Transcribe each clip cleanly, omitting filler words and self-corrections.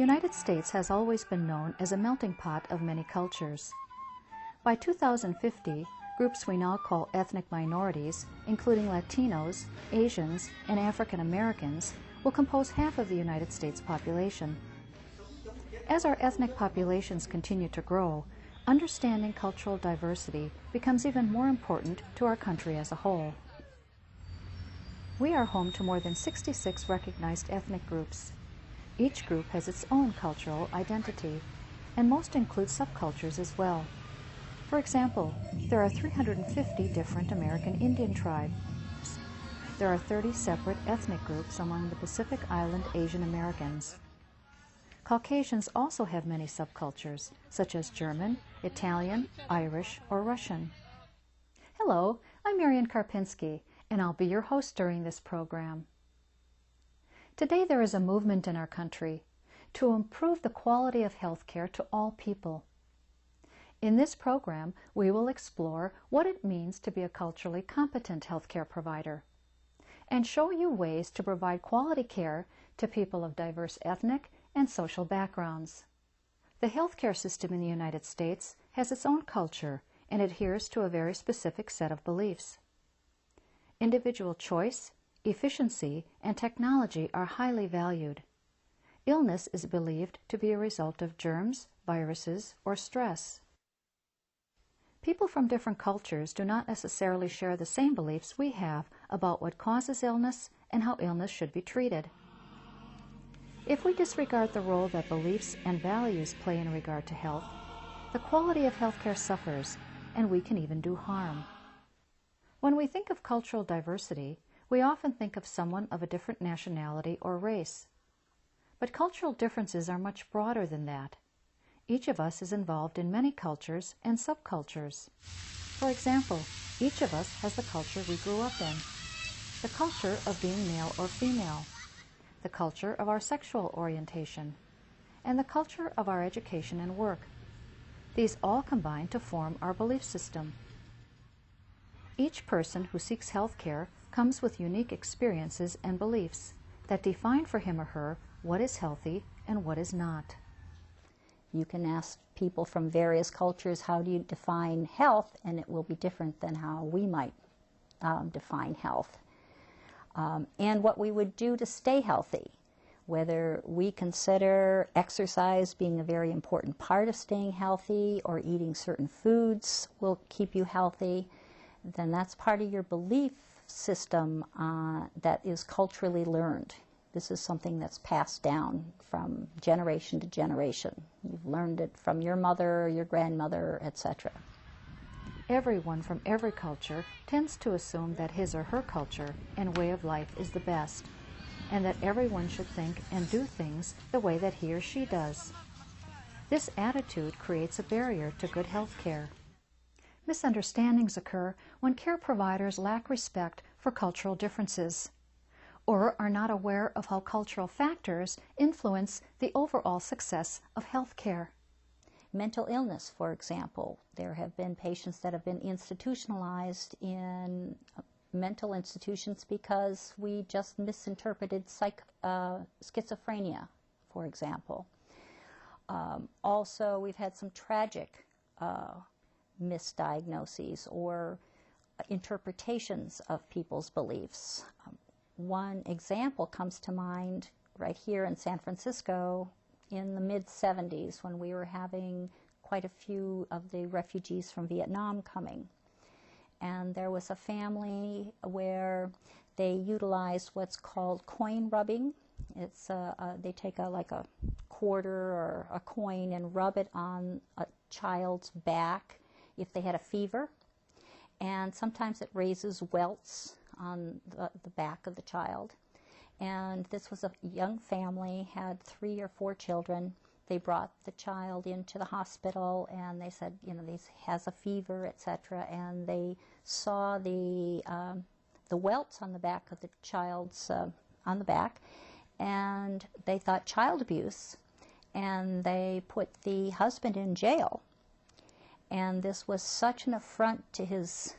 United States has always been known as a melting pot of many cultures. By 2050, groups we now call ethnic minorities, including Latinos, Asians, and African Americans, will compose half of the United States population. As our ethnic populations continue to grow, understanding cultural diversity becomes even more important to our country as a whole. We are home to more than 66 recognized ethnic groups. Each group has its own cultural identity, and most include subcultures as well. For example, there are 350 different American Indian tribes. There are 30 separate ethnic groups among the Pacific Island Asian Americans. Caucasians also have many subcultures, such as German, Italian, Irish, or Russian. Hello, I'm Marian Karpinski, and I'll be your host during this program. Today there is a movement in our country to improve the quality of health care to all people. In this program, we will explore what it means to be a culturally competent healthcare provider and show you ways to provide quality care to people of diverse ethnic and social backgrounds. The healthcare system in the United States has its own culture and adheres to a very specific set of beliefs. Individual choice, efficiency, and technology are highly valued. Illness is believed to be a result of germs, viruses, or stress. People from different cultures do not necessarily share the same beliefs we have about what causes illness and how illness should be treated. If we disregard the role that beliefs and values play in regard to health, the quality of healthcare suffers, and we can even do harm. When we think of cultural diversity, we often think of someone of a different nationality or race. But cultural differences are much broader than that. Each of us is involved in many cultures and subcultures. For example, each of us has the culture we grew up in, the culture of being male or female, the culture of our sexual orientation, and the culture of our education and work. These all combine to form our belief system. Each person who seeks health care comes with unique experiences and beliefs that define for him or her what is healthy and what is not. You can ask people from various cultures, how do you define health? And it will be different than how we might define health. And what we would do to stay healthy. Whether we consider exercise being a very important part of staying healthy, or eating certain foods will keep you healthy, then that's part of your belief system that is culturally learned. This is something that's passed down from generation to generation. You've learned it from your mother, your grandmother, etc. Everyone from every culture tends to assume that his or her culture and way of life is the best, and that everyone should think and do things the way that he or she does. This attitude creates a barrier to good health care. Misunderstandings occur when care providers lack respect for cultural differences, or are not aware of how cultural factors influence the overall success of health care. Mental illness, for example. There have been patients that have been institutionalized in mental institutions because we just misinterpreted schizophrenia, for example. Also, we've had some tragic misdiagnoses or interpretations of people's beliefs. One example comes to mind right here in San Francisco in the mid-70s when we were having quite a few of the refugees from Vietnam coming. And there was a family where they utilized what's called coin rubbing. It's they take like a quarter or a coin and rub it on a child's back if they had a fever. And sometimes it raises welts on the back of the child. And this was a young family, had 3 or 4 children. They brought the child into the hospital and they said, you know, this has a fever, etc. And they saw the welts on the back of the child's, on the back, and they thought child abuse, and they put the husband in jail. And this was such an affront to his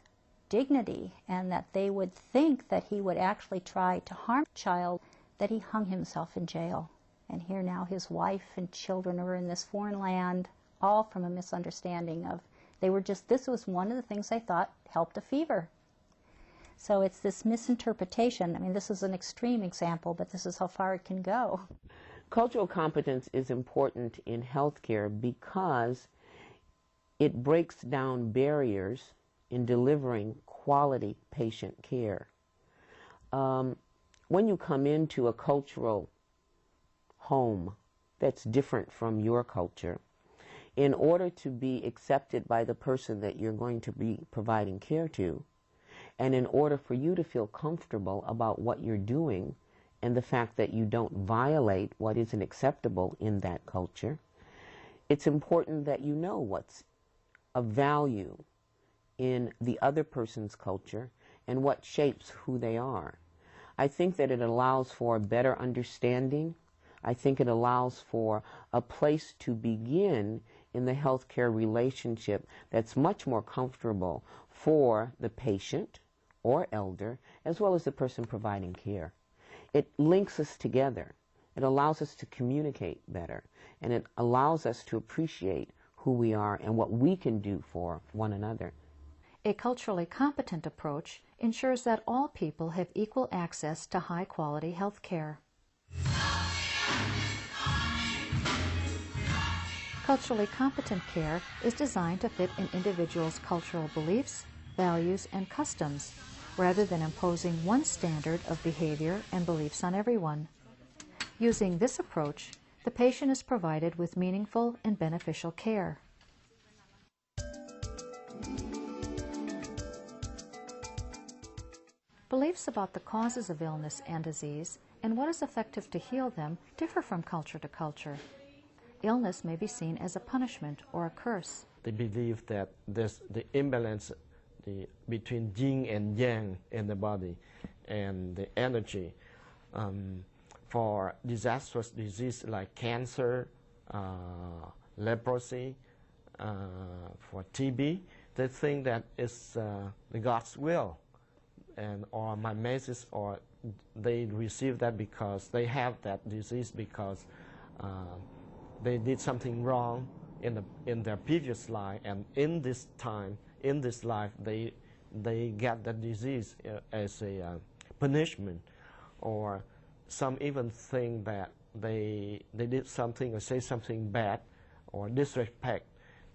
dignity, and that they would think that he would actually try to harm the child, that he hung himself in jail And here now his wife and children are in this foreign land, all from a misunderstanding of, this was one of the things they thought helped a fever. So it's this misinterpretation. I mean, this is an extreme example, but this is how far it can go. Cultural competence is important in healthcare because it breaks down barriers in delivering quality patient care. When you come into a cultural home that's different from your culture, in order to be accepted by the person that you're going to be providing care to, and in order for you to feel comfortable about what you're doing and the fact that you don't violate what isn't acceptable in that culture, it's important that you know what's of value in the other person's culture and what shapes who they are. I think that it allows for a better understanding. I think it allows for a place to begin in the healthcare relationship that's much more comfortable for the patient or elder as well as the person providing care. It links us together. It allows us to communicate better, and it allows us to appreciate who we are and what we can do for one another. A culturally competent approach ensures that all people have equal access to high-quality health care. Culturally competent care is designed to fit an individual's cultural beliefs, values, and customs, rather than imposing one standard of behavior and beliefs on everyone. Using this approach, the patient is provided with meaningful and beneficial care. Beliefs about the causes of illness and disease and what is effective to heal them differ from culture to culture. Illness may be seen as a punishment or a curse. They believe that there's the imbalance between yin and yang in the body and the energy. For disastrous disease like cancer, leprosy, for TB, they think that it's the God's will, or mimesis, or they receive that because they have that disease because they did something wrong in their previous life, and in this time, in this life, they get the disease as a punishment, or some even think that they did something or say something bad or disrespect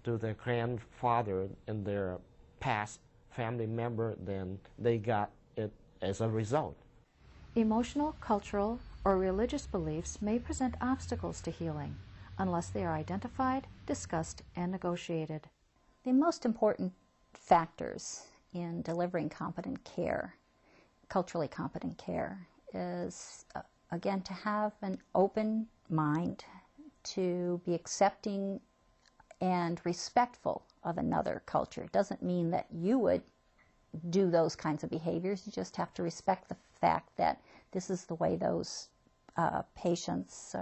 to their grandfather and their past family member, then they got it as a result. Emotional, cultural, or religious beliefs may present obstacles to healing unless they are identified, discussed, and negotiated. The most important factors in delivering competent care, culturally competent care, is, again, to have an open mind, to be accepting and respectful of another culture. It doesn't mean that you would do those kinds of behaviors. You just have to respect the fact that this is the way those patients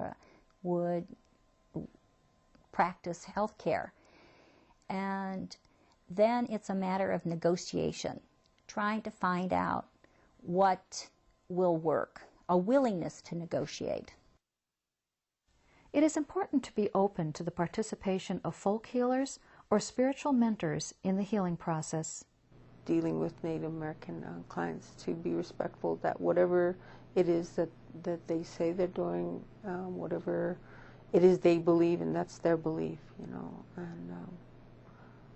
would practice health care. And then it's a matter of negotiation, trying to find out what will work, a willingness to negotiate. It is important to be open to the participation of folk healers or spiritual mentors in the healing process. Dealing with Native American clients, to be respectful that whatever it is that they say they're doing, whatever it is they believe, and that's their belief, you know. And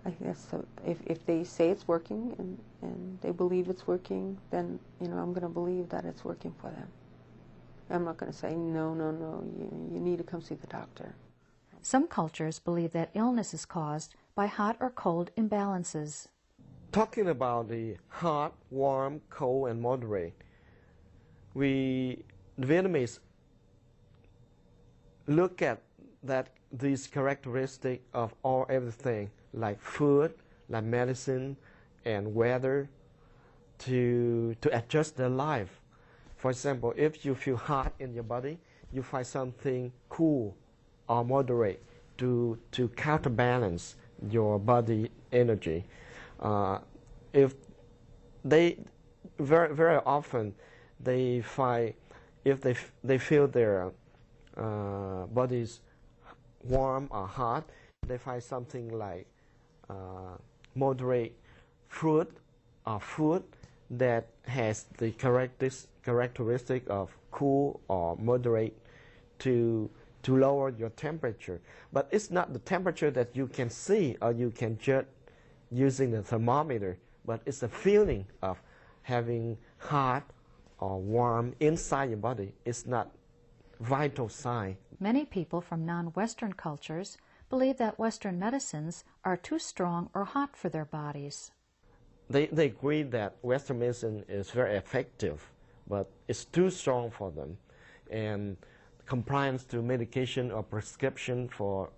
I guess if they say it's working and they believe it's working, then, you know, I'm going to believe that it's working for them. I'm not going to say, no, you need to come see the doctor. Some cultures believe that illness is caused by hot or cold imbalances. Talking about the hot, warm, cold, and moderate, the Vietnamese look at these characteristics of everything, like food, like medicine, and weather, to adjust their life. For example, if you feel hot in your body, you find something cool or moderate to counterbalance your body energy. If they very often they find, if they feel their bodies warm or hot. They find something like moderate fruit or food that has the characteristic of cool or moderate to lower your temperature. But it's not the temperature that you can see or you can judge using the thermometer, but it's the feeling of having hot or warm inside your body. It's not vital sign. Many people from non-Western cultures believe that Western medicines are too strong or hot for their bodies. They agree that Western medicine is very effective, but it's too strong for them. And compliance to medication or prescription for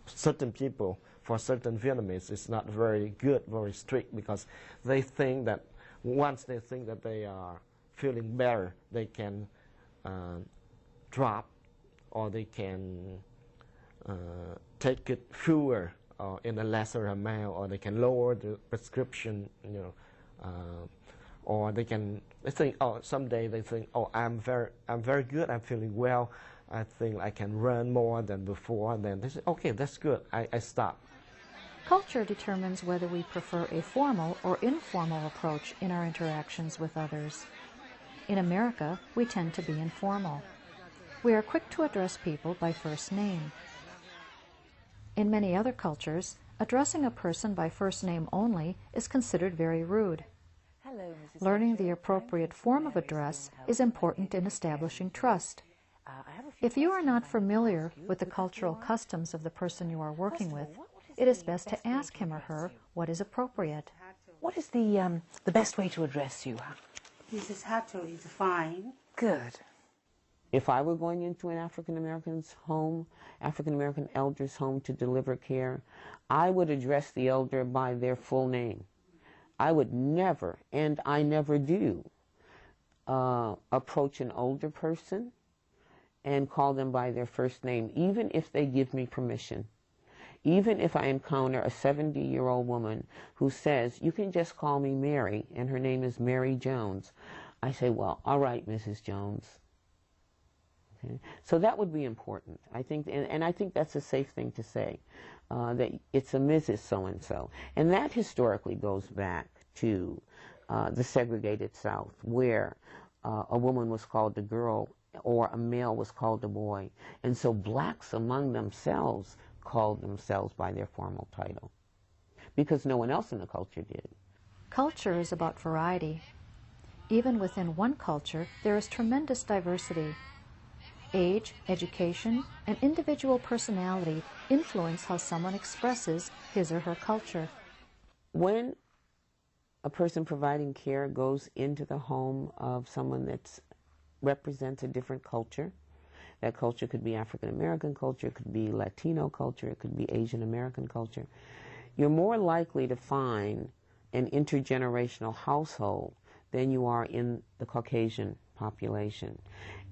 certain people, for certain Vietnamese, is not very good, very strict, because they think that once they think that they are feeling better, they can drop, or they can take it fewer or in a lesser amount, or they can lower the prescription, or they think, oh, someday they think, oh, I'm very good, I'm feeling well, I think I can run more than before, and then they say, okay, that's good, I stop. Culture determines whether we prefer a formal or informal approach in our interactions with others. In America, we tend to be informal. We are quick to address people by first name. In many other cultures, addressing a person by first name only is considered very rude. Learning the appropriate form of address is important in establishing trust. If you are not familiar with the cultural customs of the person you are working with, it is best to ask him or her what is appropriate. What is the best way to address you? Mrs. Hatto is fine. Good. If I were going into an African-American's home, African-American elder's home to deliver care, I would address the elder by their full name. I would never, and I never do, approach an older person and call them by their first name, even if they give me permission. Even if I encounter a 70-year-old woman who says, you can just call me Mary, and her name is Mary Jones, I say, well, all right, Mrs. Jones. Okay? So that would be important, I think, and I think that's a safe thing to say, that it's a Mrs. So-and-so. And that historically goes back to the segregated South, where a woman was called a girl or a male was called a boy. And so blacks among themselves called themselves by their formal title, because no one else in the culture did. Culture is about variety. Even within one culture, there is tremendous diversity. Age, education, and individual personality influence how someone expresses his or her culture. When a person providing care goes into the home of someone that represents a different culture, that culture could be African American culture, it could be Latino culture, it could be Asian American culture, you're more likely to find an intergenerational household than you are in the Caucasian population.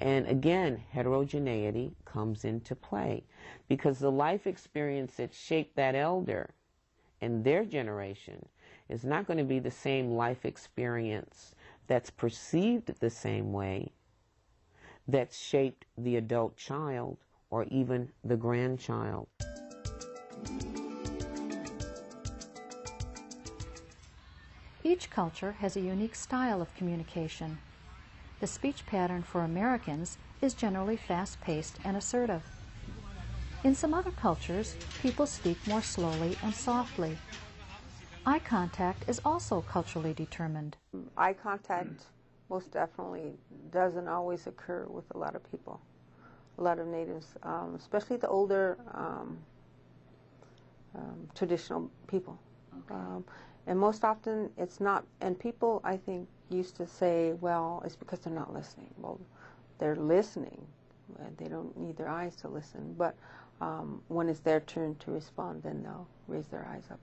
And again, heterogeneity comes into play, because the life experience that shaped that elder and their generation is not going to be the same life experience that's perceived the same way that shaped the adult child or even the grandchild. Each culture has a unique style of communication. The speech pattern for Americans is generally fast-paced and assertive. In some other cultures, people speak more slowly and softly. Eye contact is also culturally determined. Eye contact most definitely doesn't always occur with a lot of people, a lot of natives, especially the older traditional people. Okay. And most often it's not, and people I think used to say, well, it's because they're not listening. Well, they're listening, they don't need their eyes to listen, but when it's their turn to respond, then they'll raise their eyes up.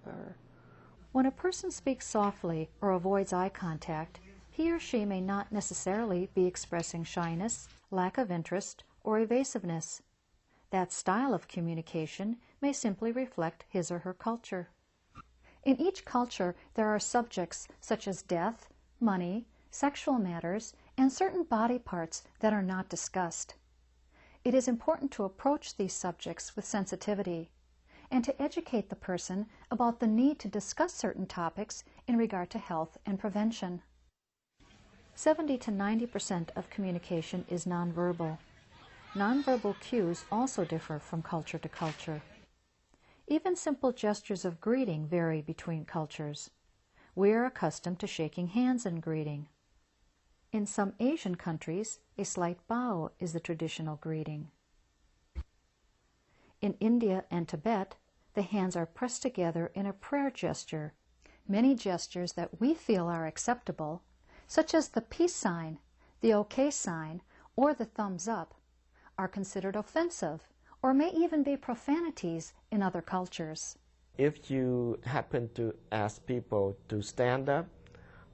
When a person speaks softly or avoids eye contact, he or she may not necessarily be expressing shyness, lack of interest, or evasiveness. That style of communication may simply reflect his or her culture. In each culture, there are subjects such as death, money, sexual matters, and certain body parts that are not discussed. It is important to approach these subjects with sensitivity and to educate the person about the need to discuss certain topics in regard to health and prevention. 70 to 90% of communication is nonverbal. Nonverbal cues also differ from culture to culture. Even simple gestures of greeting vary between cultures. We are accustomed to shaking hands in greeting. In some Asian countries, a slight bow is the traditional greeting. In India and Tibet, the hands are pressed together in a prayer gesture. Many gestures that we feel are acceptable, such as the peace sign, the OK sign, or the thumbs up, are considered offensive or may even be profanities in other cultures. If you happen to ask people to stand up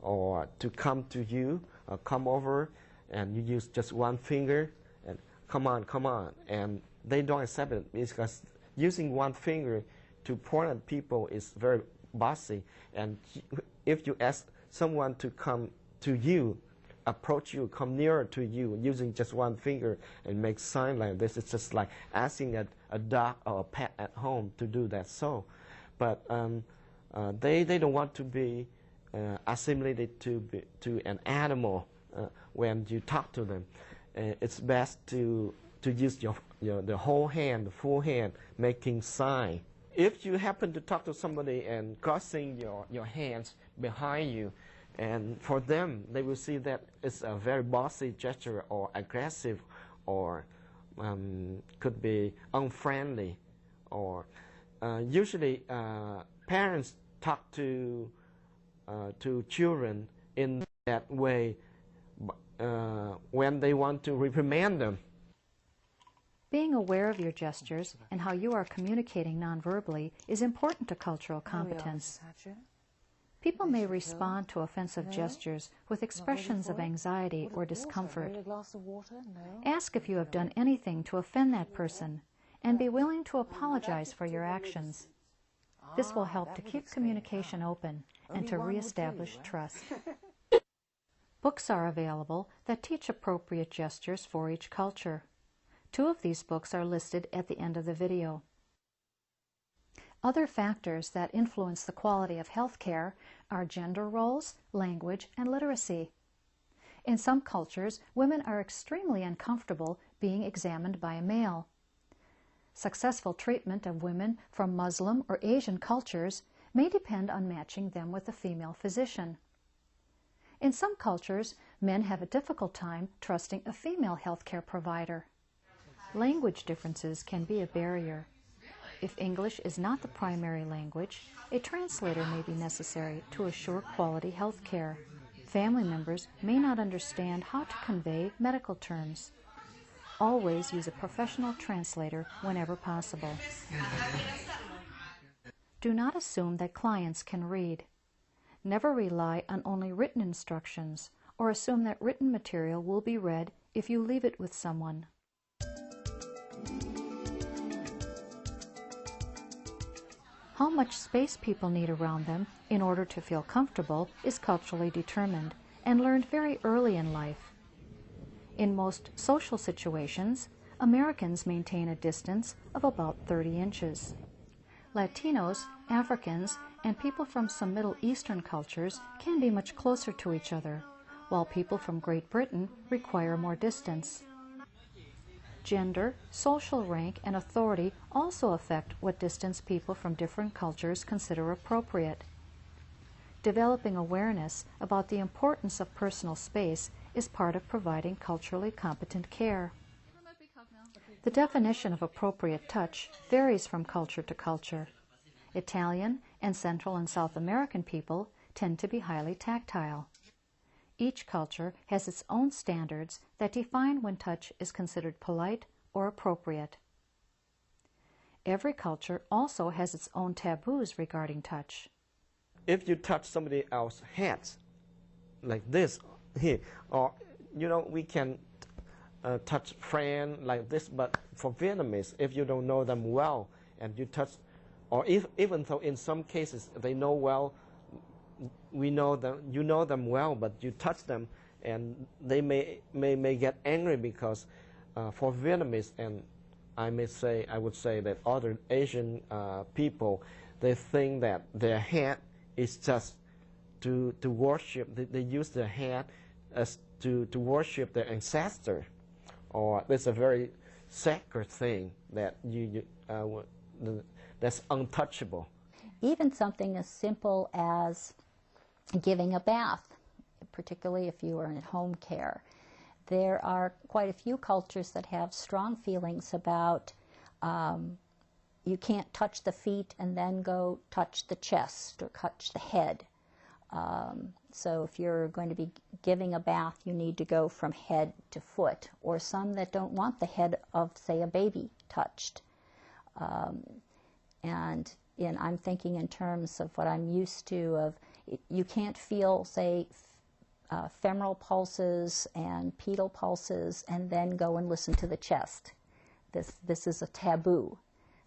or to come to you or come over, and you use just one finger and come on, and they don't accept it because using one finger to point at people is very bossy. And if you ask someone to come to you, approach you, come nearer to you using just one finger and make sign like this, it's just like asking a dog or a pet at home to do that. So, but they don't want to be assimilated to an animal when you talk to them. It's best to use the whole hand, the full hand, making sign. If you happen to talk to somebody and crossing your hands behind you, and for them, they will see that it's a very bossy gesture or aggressive or could be unfriendly. Or usually parents talk to children in that way when they want to reprimand them. Being aware of your gestures and how you are communicating nonverbally is important to cultural competence. People may respond to offensive gestures with expressions of anxiety or discomfort. Ask if you have done anything to offend that person and be willing to apologize for your actions. This will help to keep communication open and to reestablish trust. Books are available that teach appropriate gestures for each culture. 2 of these books are listed at the end of the video. Other factors that influence the quality of health care are gender roles, language, and literacy. In some cultures, women are extremely uncomfortable being examined by a male. Successful treatment of women from Muslim or Asian cultures may depend on matching them with a female physician. In some cultures, men have a difficult time trusting a female healthcare provider. Language differences can be a barrier. If English is not the primary language, a translator may be necessary to assure quality health care. Family members may not understand how to convey medical terms. Always use a professional translator whenever possible. Do not assume that clients can read. Never rely on only written instructions or assume that written material will be read if you leave it with someone. How much space people need around them in order to feel comfortable is culturally determined and learned very early in life. In most social situations, Americans maintain a distance of about 30 inches. Latinos, Africans, and people from some Middle Eastern cultures can be much closer to each other, while people from Great Britain require more distance. Gender, social rank, and authority also affect what distance people from different cultures consider appropriate. Developing awareness about the importance of personal space is part of providing culturally competent care. The definition of appropriate touch varies from culture to culture. Italian and Central and South American people tend to be highly tactile. Each culture has its own standards that define when touch is considered polite or appropriate. Every culture also has its own taboos regarding touch. If you touch somebody else's hands like this here, or we can touch friend like this, but for Vietnamese, if you don't know them well and you touch, or even though in some cases they know well, we know them, you know them well, but you touch them, and they may get angry because for Vietnamese, and I would say that other Asian people, they think that their head is just to worship. They use their head as to worship their ancestor, or it's a very sacred thing that that's untouchable. Even something as simple as giving a bath, particularly if you are in home care. There are quite a few cultures that have strong feelings about you can't touch the feet and then go touch the chest or touch the head. So if you're going to be giving a bath, you need to go from head to foot, or some that don't want the head of, say, a baby touched. And I'm thinking in terms of what I'm used to of you can't feel, say, femoral pulses and pedal pulses and then go and listen to the chest. This is a taboo.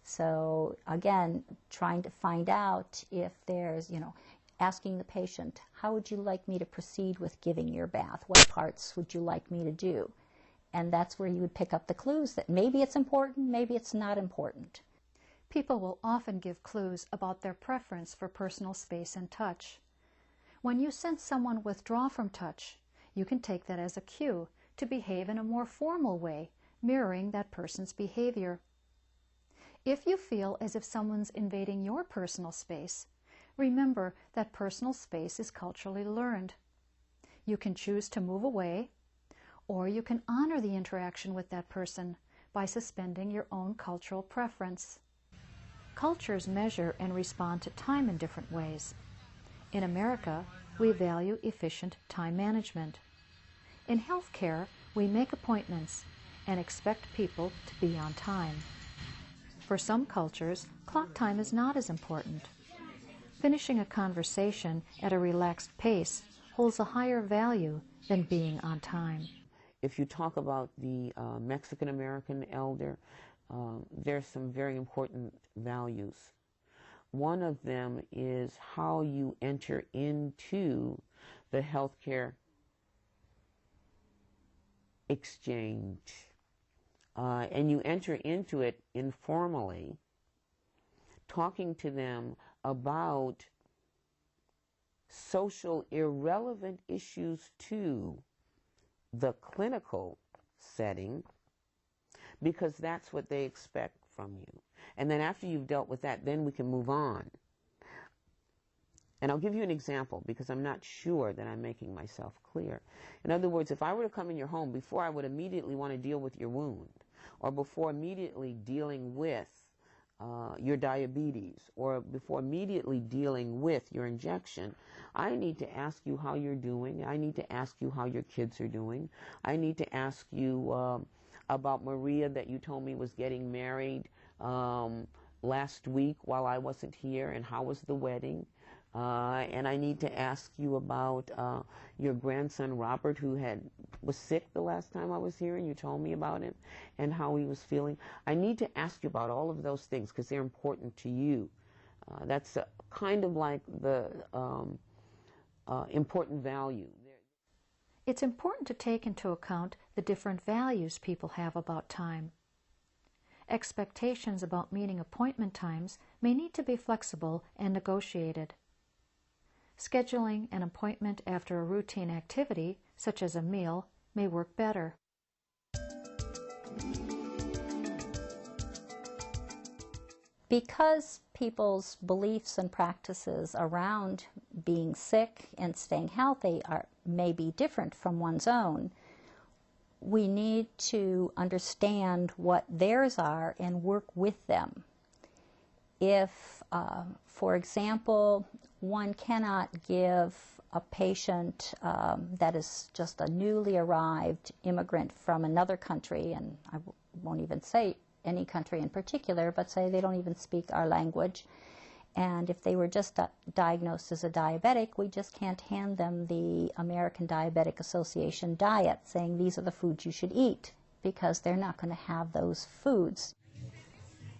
So again, trying to find out if there's, asking the patient, how would you like me to proceed with giving your bath? What parts would you like me to do? And that's where you would pick up the clues that maybe it's important, maybe it's not important. People will often give clues about their preference for personal space and touch. When you sense someone withdraw from touch, you can take that as a cue to behave in a more formal way, mirroring that person's behavior. If you feel as if someone's invading your personal space, remember that personal space is culturally learned. You can choose to move away, or you can honor the interaction with that person by suspending your own cultural preference. Cultures measure and respond to time in different ways. In America, we value efficient time management. In healthcare, we make appointments and expect people to be on time. For some cultures, clock time is not as important. Finishing a conversation at a relaxed pace holds a higher value than being on time. If you talk about the Mexican-American elder, there's some very important values. One of them is how you enter into the healthcare exchange. And you enter into it informally, talking to them about social irrelevant issues to the clinical setting, because that's what they expect from you. And then after you've dealt with that, then we can move on. And I'll give you an example, because I'm not sure that I'm making myself clear. In other words, if I were to come in your home, before I would immediately want to deal with your wound, or before immediately dealing with your diabetes, or before immediately dealing with your injection, I need to ask you how you're doing. I need to ask you how your kids are doing. I need to ask you about Maria that you told me was getting married last week while I wasn't here, and how was the wedding. And I need to ask you about your grandson Robert, who was sick the last time I was here, and you told me about him and how he was feeling. I need to ask you about all of those things because they're important to you. That's kind of like the important value. It's important to take into account the different values people have about time. Expectations about meeting appointment times may need to be flexible and negotiated. Scheduling an appointment after a routine activity, such as a meal, may work better. Because people's beliefs and practices around being sick and staying healthy may be different from one's own, we need to understand what theirs are and work with them. If, for example, one cannot give a patient that is just a newly arrived immigrant from another country, and I won't even say any country in particular, but say they don't even speak our language, and if they were just diagnosed as a diabetic, we just can't hand them the American Diabetic Association diet saying these are the foods you should eat, because they're not going to have those foods.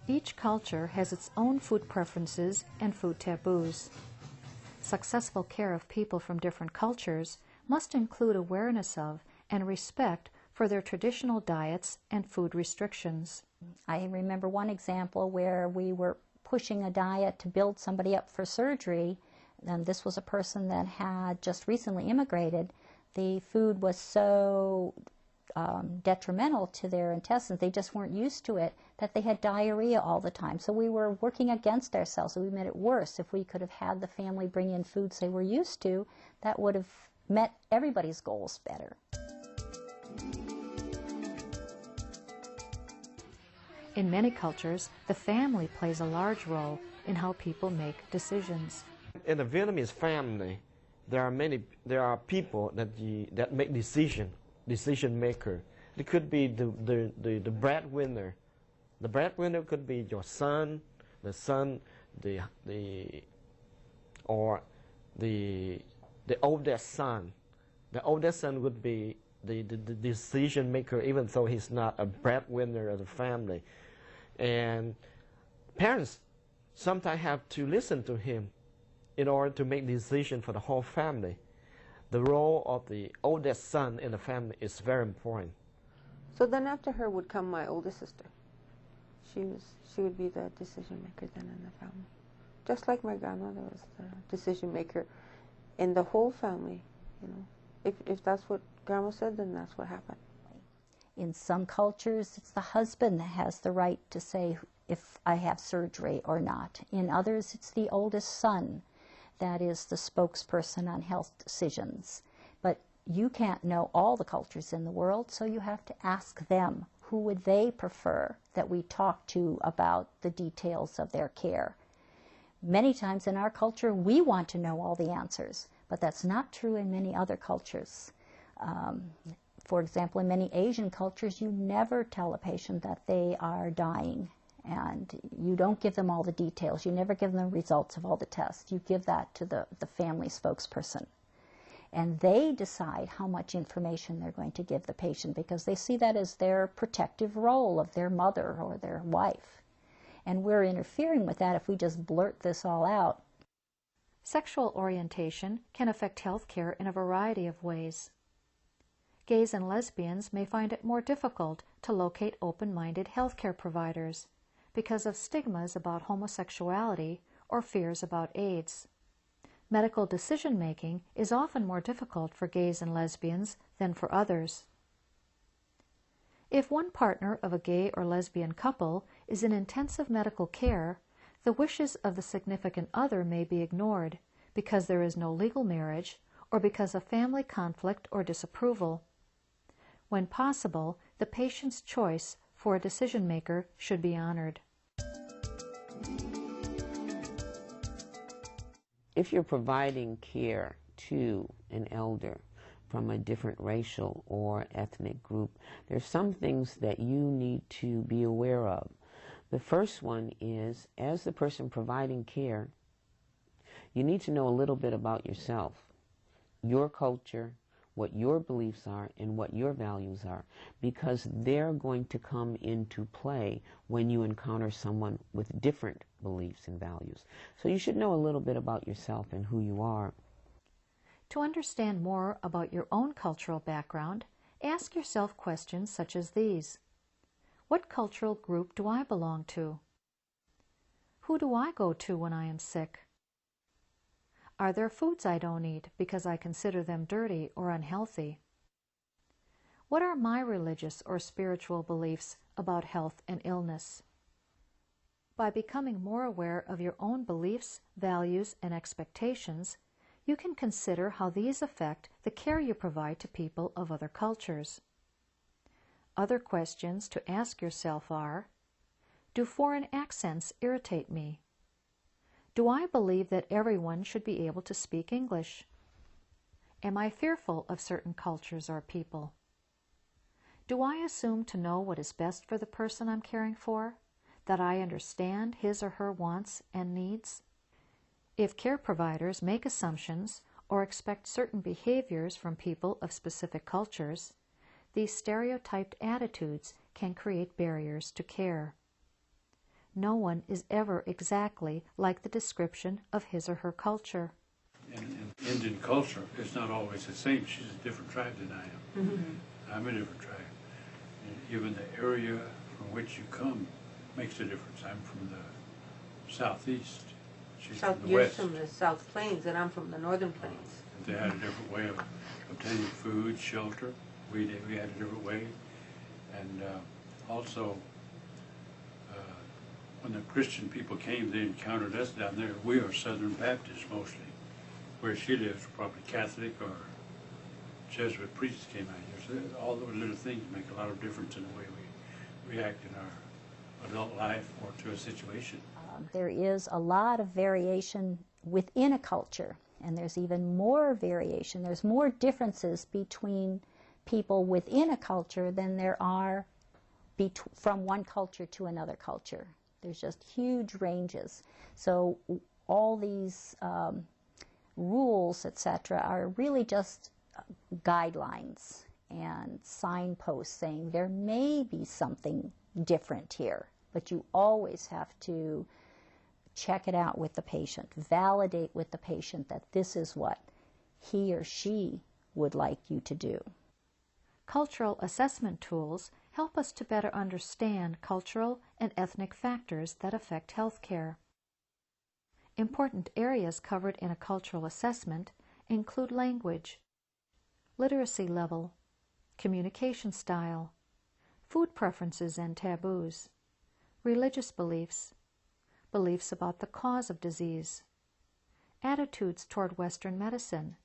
Each culture has its own food preferences and food taboos. Successful care of people from different cultures must include awareness of and respect for for their traditional diets and food restrictions. I remember one example where we were pushing a diet to build somebody up for surgery, and this was a person that had just recently immigrated. The food was so detrimental to their intestines, they just weren't used to it, that they had diarrhea all the time. So we were working against ourselves, so we made it worse. If we could have had the family bring in foods they were used to, that would have met everybody's goals better. In many cultures, the family plays a large role in how people make decisions. In the Vietnamese family, there are people that make decision maker. It could be the breadwinner. The breadwinner could be your son, or the oldest son. The oldest son would be the decision maker, even though he's not a breadwinner of the family. And parents sometimes have to listen to him in order to make decisions for the whole family. The role of the oldest son in the family is very important. So then after her would come my oldest sister. She would be the decision maker then in the family. Just like my grandmother was the decision maker in the whole family, you know. If that's what Grandma said, then that's what happened. In some cultures, it's the husband that has the right to say if I have surgery or not. In others, it's the oldest son that is the spokesperson on health decisions. But you can't know all the cultures in the world, so you have to ask them who would they prefer that we talk to about the details of their care. Many times in our culture, we want to know all the answers, but that's not true in many other cultures. For example, in many Asian cultures, you never tell a patient that they are dying, and you don't give them all the details. You never give them the results of all the tests. You give that to the family spokesperson. And they decide how much information they're going to give the patient because they see that as their protective role of their mother or their wife. And we're interfering with that if we just blurt this all out. Sexual orientation can affect health care in a variety of ways. Gays and lesbians may find it more difficult to locate open-minded healthcare providers because of stigmas about homosexuality or fears about AIDS. Medical decision-making is often more difficult for gays and lesbians than for others. If one partner of a gay or lesbian couple is in intensive medical care, the wishes of the significant other may be ignored because there is no legal marriage or because of family conflict or disapproval. When possible, the patient's choice for a decision maker should be honored. If you're providing care to an elder from a different racial or ethnic group, there's some things that you need to be aware of. The first one is, as the person providing care, you need to know a little bit about yourself, your culture, what your beliefs are, and what your values are, because they're going to come into play when you encounter someone with different beliefs and values. So you should know a little bit about yourself and who you are. To understand more about your own cultural background, ask yourself questions such as these. What cultural group do I belong to? Who do I go to when I am sick? Are there foods I don't eat because I consider them dirty or unhealthy? What are my religious or spiritual beliefs about health and illness? By becoming more aware of your own beliefs, values, and expectations, you can consider how these affect the care you provide to people of other cultures. Other questions to ask yourself are, do foreign accents irritate me? Do I believe that everyone should be able to speak English? Am I fearful of certain cultures or people? Do I assume to know what is best for the person I'm caring for? That I understand his or her wants and needs? If care providers make assumptions or expect certain behaviors from people of specific cultures, these stereotyped attitudes can create barriers to care. No one is ever exactly like the description of his or her culture. In Indian culture, it's not always the same. She's a different tribe than I am. Mm-hmm. I'm a different tribe. And even the area from which you come makes a difference. I'm from the southeast. She's from the You're west. from the South Plains, and I'm from the Northern Plains. They had a different way of obtaining food, shelter. We had a different way. And also, when the Christian people came, they encountered us down there. We are Southern Baptists mostly. Where she lives, probably Catholic or Jesuit priests came out here. So all those little things make a lot of difference in the way we react in our adult life or to a situation. There is a lot of variation within a culture, and there's even more variation. There's more differences between people within a culture than there are from one culture to another culture. There's just huge ranges. So all these rules, etc., are really just guidelines and signposts saying there may be something different here, but you always have to check it out with the patient, validate with the patient that this is what he or she would like you to do. Cultural assessment tools help us to better understand cultural and ethnic factors that affect health care. Important areas covered in a cultural assessment include language, literacy level, communication style, food preferences and taboos, religious beliefs, beliefs about the cause of disease, attitudes toward Western medicine,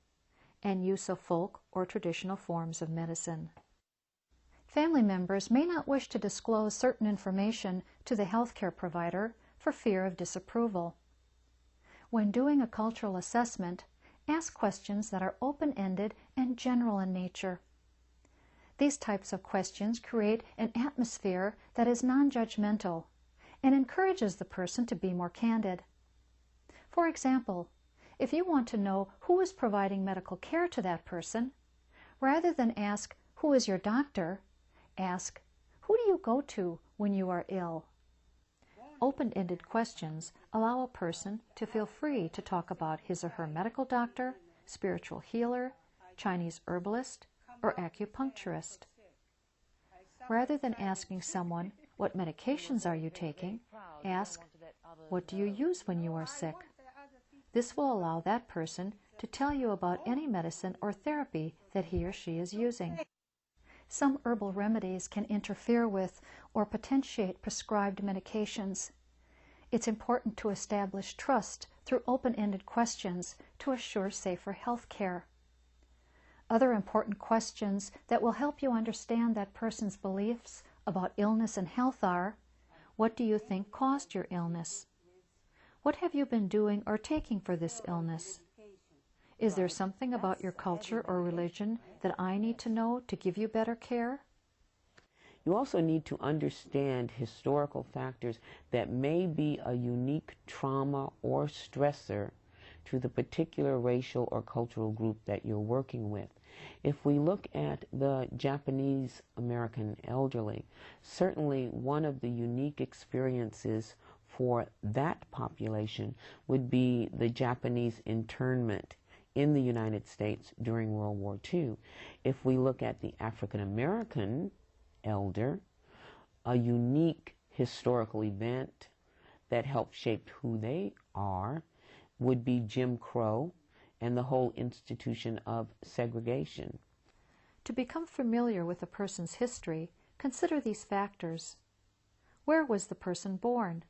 and use of folk or traditional forms of medicine. Family members may not wish to disclose certain information to the healthcare provider for fear of disapproval. When doing a cultural assessment, ask questions that are open-ended and general in nature. These types of questions create an atmosphere that is non-judgmental and encourages the person to be more candid. For example, if you want to know who is providing medical care to that person, rather than ask, "Who is your doctor?" ask, "Who do you go to when you are ill?" Open-ended questions allow a person to feel free to talk about his or her medical doctor, spiritual healer, Chinese herbalist, or acupuncturist. Rather than asking someone, "What medications are you taking?" ask, "What do you use when you are sick?" This will allow that person to tell you about any medicine or therapy that he or she is using. Some herbal remedies can interfere with or potentiate prescribed medications. It's important to establish trust through open-ended questions to assure safer health care. Other important questions that will help you understand that person's beliefs about illness and health are, what do you think caused your illness? What have you been doing or taking for this illness? Is there something about your culture or religion that I need to know to give you better care? You also need to understand historical factors that may be a unique trauma or stressor to the particular racial or cultural group that you're working with. If we look at the Japanese American elderly, certainly one of the unique experiences for that population would be the Japanese internment in the United States during World War II. If we look at the African American elder, a unique historical event that helped shape who they are would be Jim Crow and the whole institution of segregation. To become familiar with a person's history, consider these factors. Where was the person born?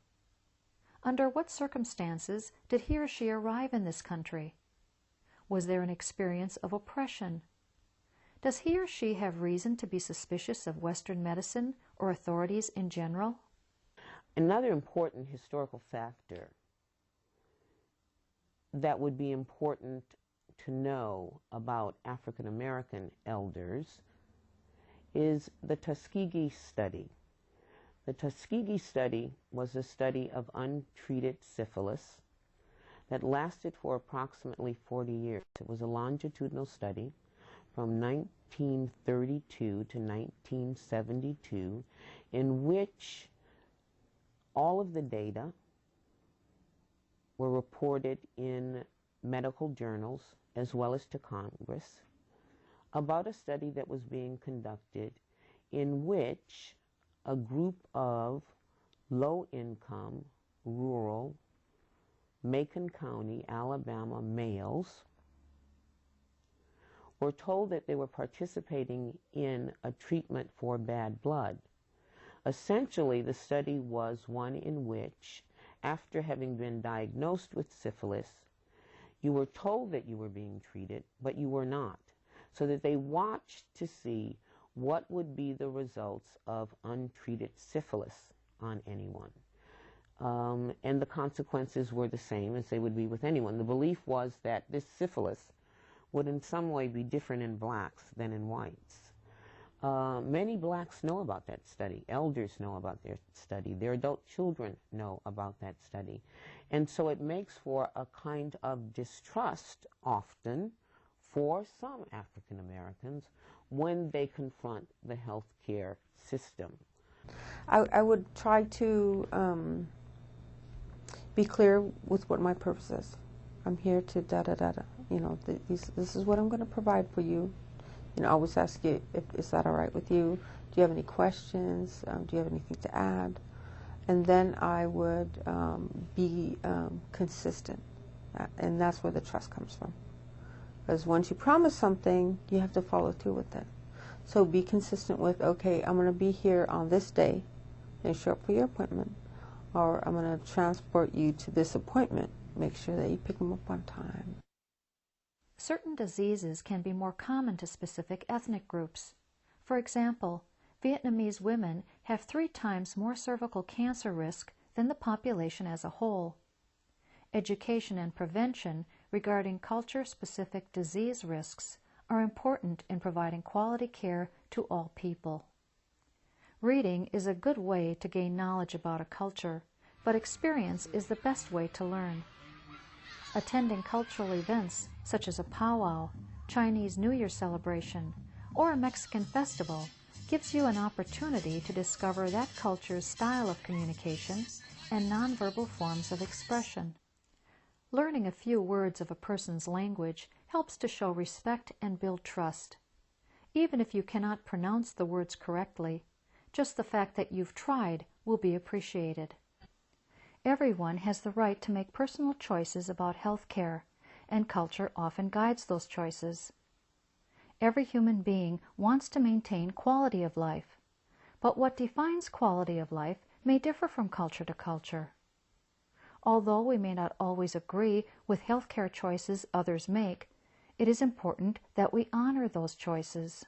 Under what circumstances did he or she arrive in this country? Was there an experience of oppression? Does he or she have reason to be suspicious of Western medicine or authorities in general? Another important historical factor that would be important to know about African American elders is the Tuskegee study. The Tuskegee study was a study of untreated syphilis that lasted for approximately 40 years. It was a longitudinal study from 1932 to 1972 in which all of the data were reported in medical journals as well as to Congress about a study that was being conducted in which a group of low-income, rural, Macon County, Alabama males were told that they were participating in a treatment for bad blood. Essentially, the study was one in which, after having been diagnosed with syphilis, you were told that you were being treated, but you were not, so that they watched to see what would be the results of untreated syphilis on anyone. And the consequences were the same as they would be with anyone. The belief was that this syphilis would in some way be different in blacks than in whites. Many blacks know about that study. Elders know about their study. Their adult children know about that study. And so it makes for a kind of distrust often for some African Americans when they confront the healthcare system. I would try to be clear with what my purpose is. I'm here to da-da-da-da. You know, this is what I'm going to provide for you. You know, I always ask you, is that all right with you? Do you have any questions? Do you have anything to add? And then I would be consistent. And that's where the trust comes from. Because once you promise something, you have to follow through with it. So be consistent with, okay, I'm going to be here on this day and show up for your appointment. Or I'm going to transport you to this appointment. Make sure that you pick them up on time. Certain diseases can be more common to specific ethnic groups. For example, Vietnamese women have 3 times more cervical cancer risk than the population as a whole. Education and prevention regarding culture-specific disease risks are important in providing quality care to all people. Reading is a good way to gain knowledge about a culture, but experience is the best way to learn. Attending cultural events such as a powwow, Chinese New Year celebration, or a Mexican festival gives you an opportunity to discover that culture's style of communication and nonverbal forms of expression. Learning a few words of a person's language helps to show respect and build trust. Even if you cannot pronounce the words correctly, just the fact that you've tried will be appreciated. Everyone has the right to make personal choices about health care, and culture often guides those choices. Every human being wants to maintain quality of life, but what defines quality of life may differ from culture to culture. Although we may not always agree with healthcare choices others make, it is important that we honor those choices.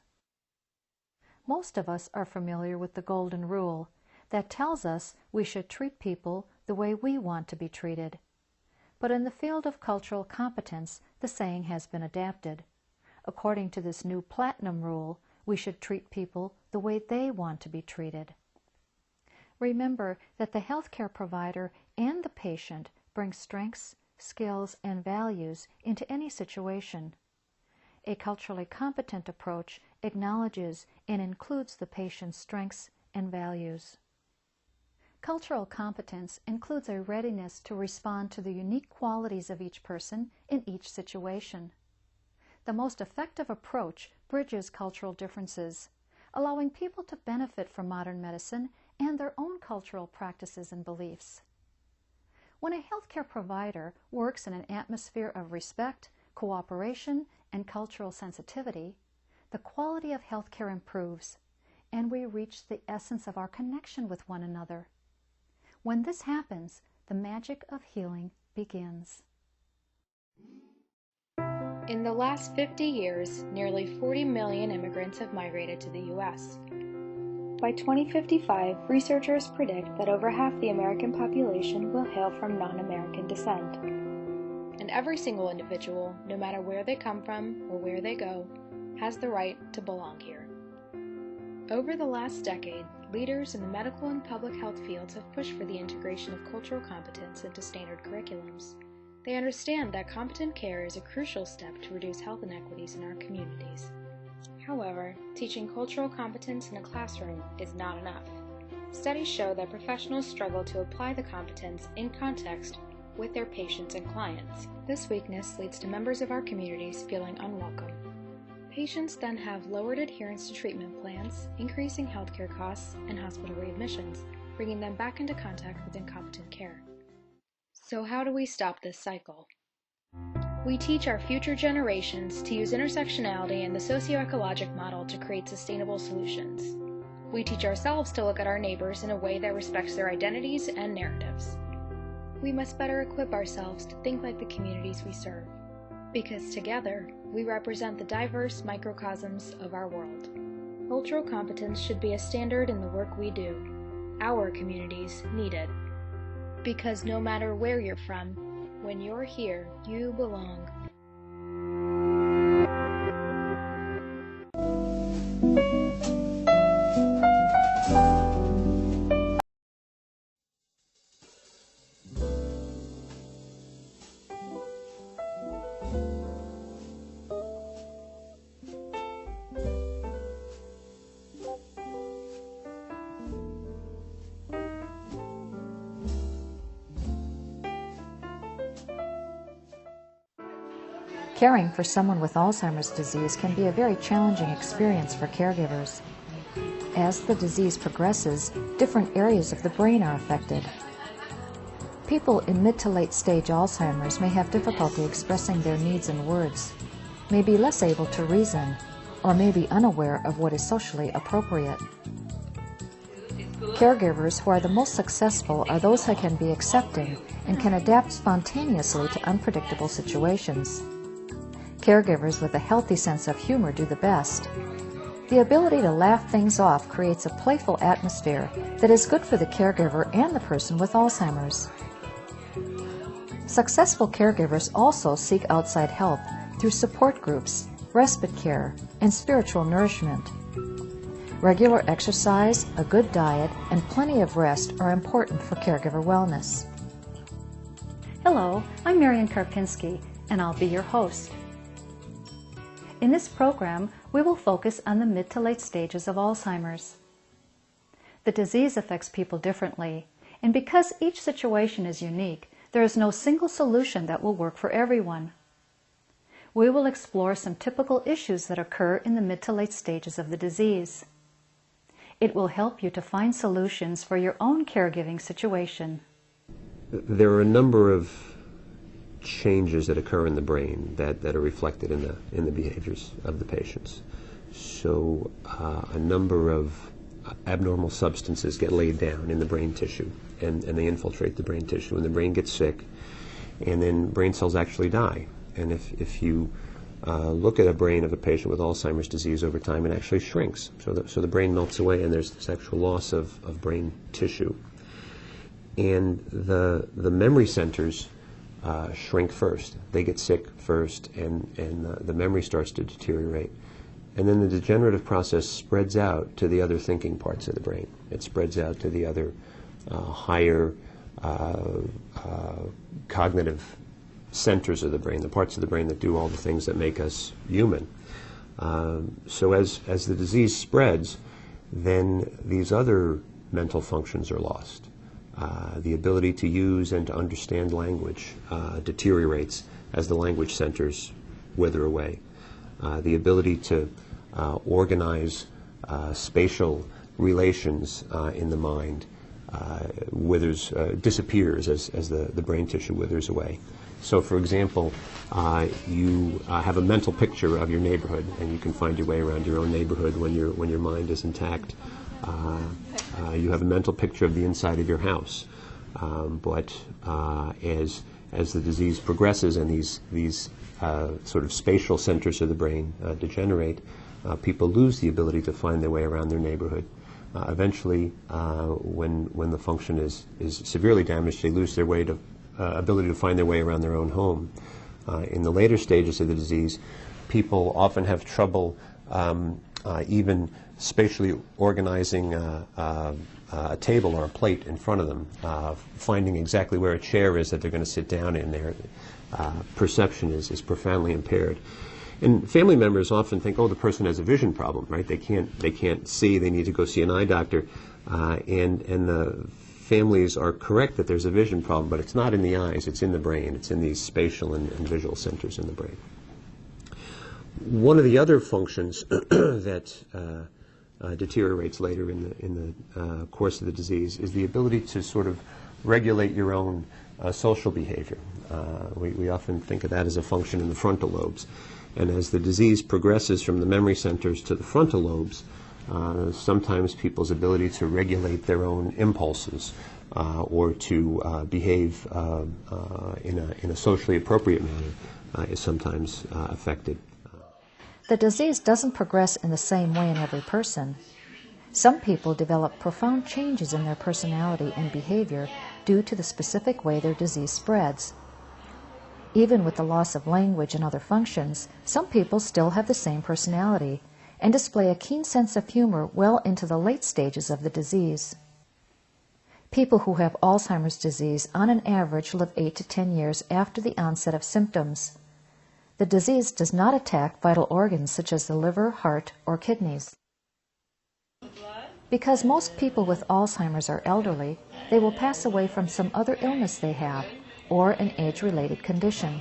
Most of us are familiar with the Golden Rule that tells us we should treat people the way we want to be treated. But in the field of cultural competence, the saying has been adapted. According to this new Platinum Rule, we should treat people the way they want to be treated. Remember that the healthcare provider and the patient bring strengths, skills, and values into any situation. A culturally competent approach acknowledges and includes the patient's strengths and values. Cultural competence includes a readiness to respond to the unique qualities of each person in each situation. The most effective approach bridges cultural differences, allowing people to benefit from modern medicine and their own cultural practices and beliefs. When a healthcare provider works in an atmosphere of respect, cooperation, and cultural sensitivity, the quality of healthcare improves, and we reach the essence of our connection with one another. When this happens, the magic of healing begins. In the last 50 years, nearly 40 million immigrants have migrated to the U.S. By 2055, researchers predict that over half the American population will hail from non-American descent. And every single individual, no matter where they come from or where they go, has the right to belong here. Over the last decade, leaders in the medical and public health fields have pushed for the integration of cultural competence into standard curriculums. They understand that competent care is a crucial step to reduce health inequities in our communities. However, teaching cultural competence in a classroom is not enough. Studies show that professionals struggle to apply the competence in context with their patients and clients. This weakness leads to members of our communities feeling unwelcome. Patients then have lowered adherence to treatment plans, increasing healthcare costs and hospital readmissions, bringing them back into contact with incompetent care. So how do we stop this cycle? We teach our future generations to use intersectionality and the socio-ecologic model to create sustainable solutions. We teach ourselves to look at our neighbors in a way that respects their identities and narratives. We must better equip ourselves to think like the communities we serve, because together we represent the diverse microcosms of our world. Cultural competence should be a standard in the work we do. Our communities need it. Because no matter where you're from, when you're here, you belong. Caring for someone with Alzheimer's disease can be a very challenging experience for caregivers. As the disease progresses, different areas of the brain are affected. People in mid to late stage Alzheimer's may have difficulty expressing their needs in words, may be less able to reason, or may be unaware of what is socially appropriate. Caregivers who are the most successful are those who can be accepting and can adapt spontaneously to unpredictable situations. Caregivers with a healthy sense of humor do the best. The ability to laugh things off creates a playful atmosphere that is good for the caregiver and the person with Alzheimer's. Successful caregivers also seek outside help through support groups, respite care, and spiritual nourishment. Regular exercise, a good diet, and plenty of rest are important for caregiver wellness. Hello, I'm Marian Karpinski, and I'll be your host. In this program, we will focus on the mid to late stages of Alzheimer's. The disease affects people differently, and because each situation is unique, there is no single solution that will work for everyone. We will explore some typical issues that occur in the mid to late stages of the disease. It will help you to find solutions for your own caregiving situation. There are a number of changes that occur in the brain that are reflected in the behaviors of the patients. So a number of abnormal substances get laid down in the brain tissue, and they infiltrate the brain tissue, and the brain gets sick, and then brain cells actually die. And if you look at a brain of a patient with Alzheimer's disease over time, it actually shrinks. So the brain melts away, and there's this actual loss of brain tissue. And the memory centers shrink first. They get sick first, and the memory starts to deteriorate. And then the degenerative process spreads out to the other thinking parts of the brain. It spreads out to the other higher cognitive centers of the brain, the parts of the brain that do all the things that make us human. So as the disease spreads, then these other mental functions are lost. The ability to use and to understand language deteriorates as the language centers wither away. The ability to organize spatial relations in the mind disappears as the brain tissue withers away. So, for example, you have a mental picture of your neighborhood, and you can find your way around your own neighborhood when your mind is intact. You have a mental picture of the inside of your house, but as the disease progresses and these sort of spatial centers of the brain degenerate, people lose the ability to find their way around their neighborhood. Eventually, when the function is severely damaged, they lose their ability to find their way around their own home. In the later stages of the disease, people often have trouble even spatially organizing a table or a plate in front of them, finding exactly where a chair is that they're going to sit down in. Their perception is profoundly impaired. And family members often think, oh, the person has a vision problem, right? They can't see. They need to go see an eye doctor. And the families are correct that there's a vision problem, but it's not in the eyes. It's in the brain. It's in these spatial and visual centers in the brain. One of the other functions that deteriorates later in the course of the disease is the ability to sort of regulate your own social behavior. We often think of that as a function in the frontal lobes. And as the disease progresses from the memory centers to the frontal lobes, sometimes people's ability to regulate their own impulses or to behave in a socially appropriate manner is sometimes affected. The disease doesn't progress in the same way in every person. Some people develop profound changes in their personality and behavior due to the specific way their disease spreads. Even with the loss of language and other functions, some people still have the same personality and display a keen sense of humor well into the late stages of the disease. People who have Alzheimer's disease on an average live 8 to 10 years after the onset of symptoms. The disease does not attack vital organs such as the liver, heart, or kidneys. Because most people with Alzheimer's are elderly, they will pass away from some other illness they have, or an age-related condition.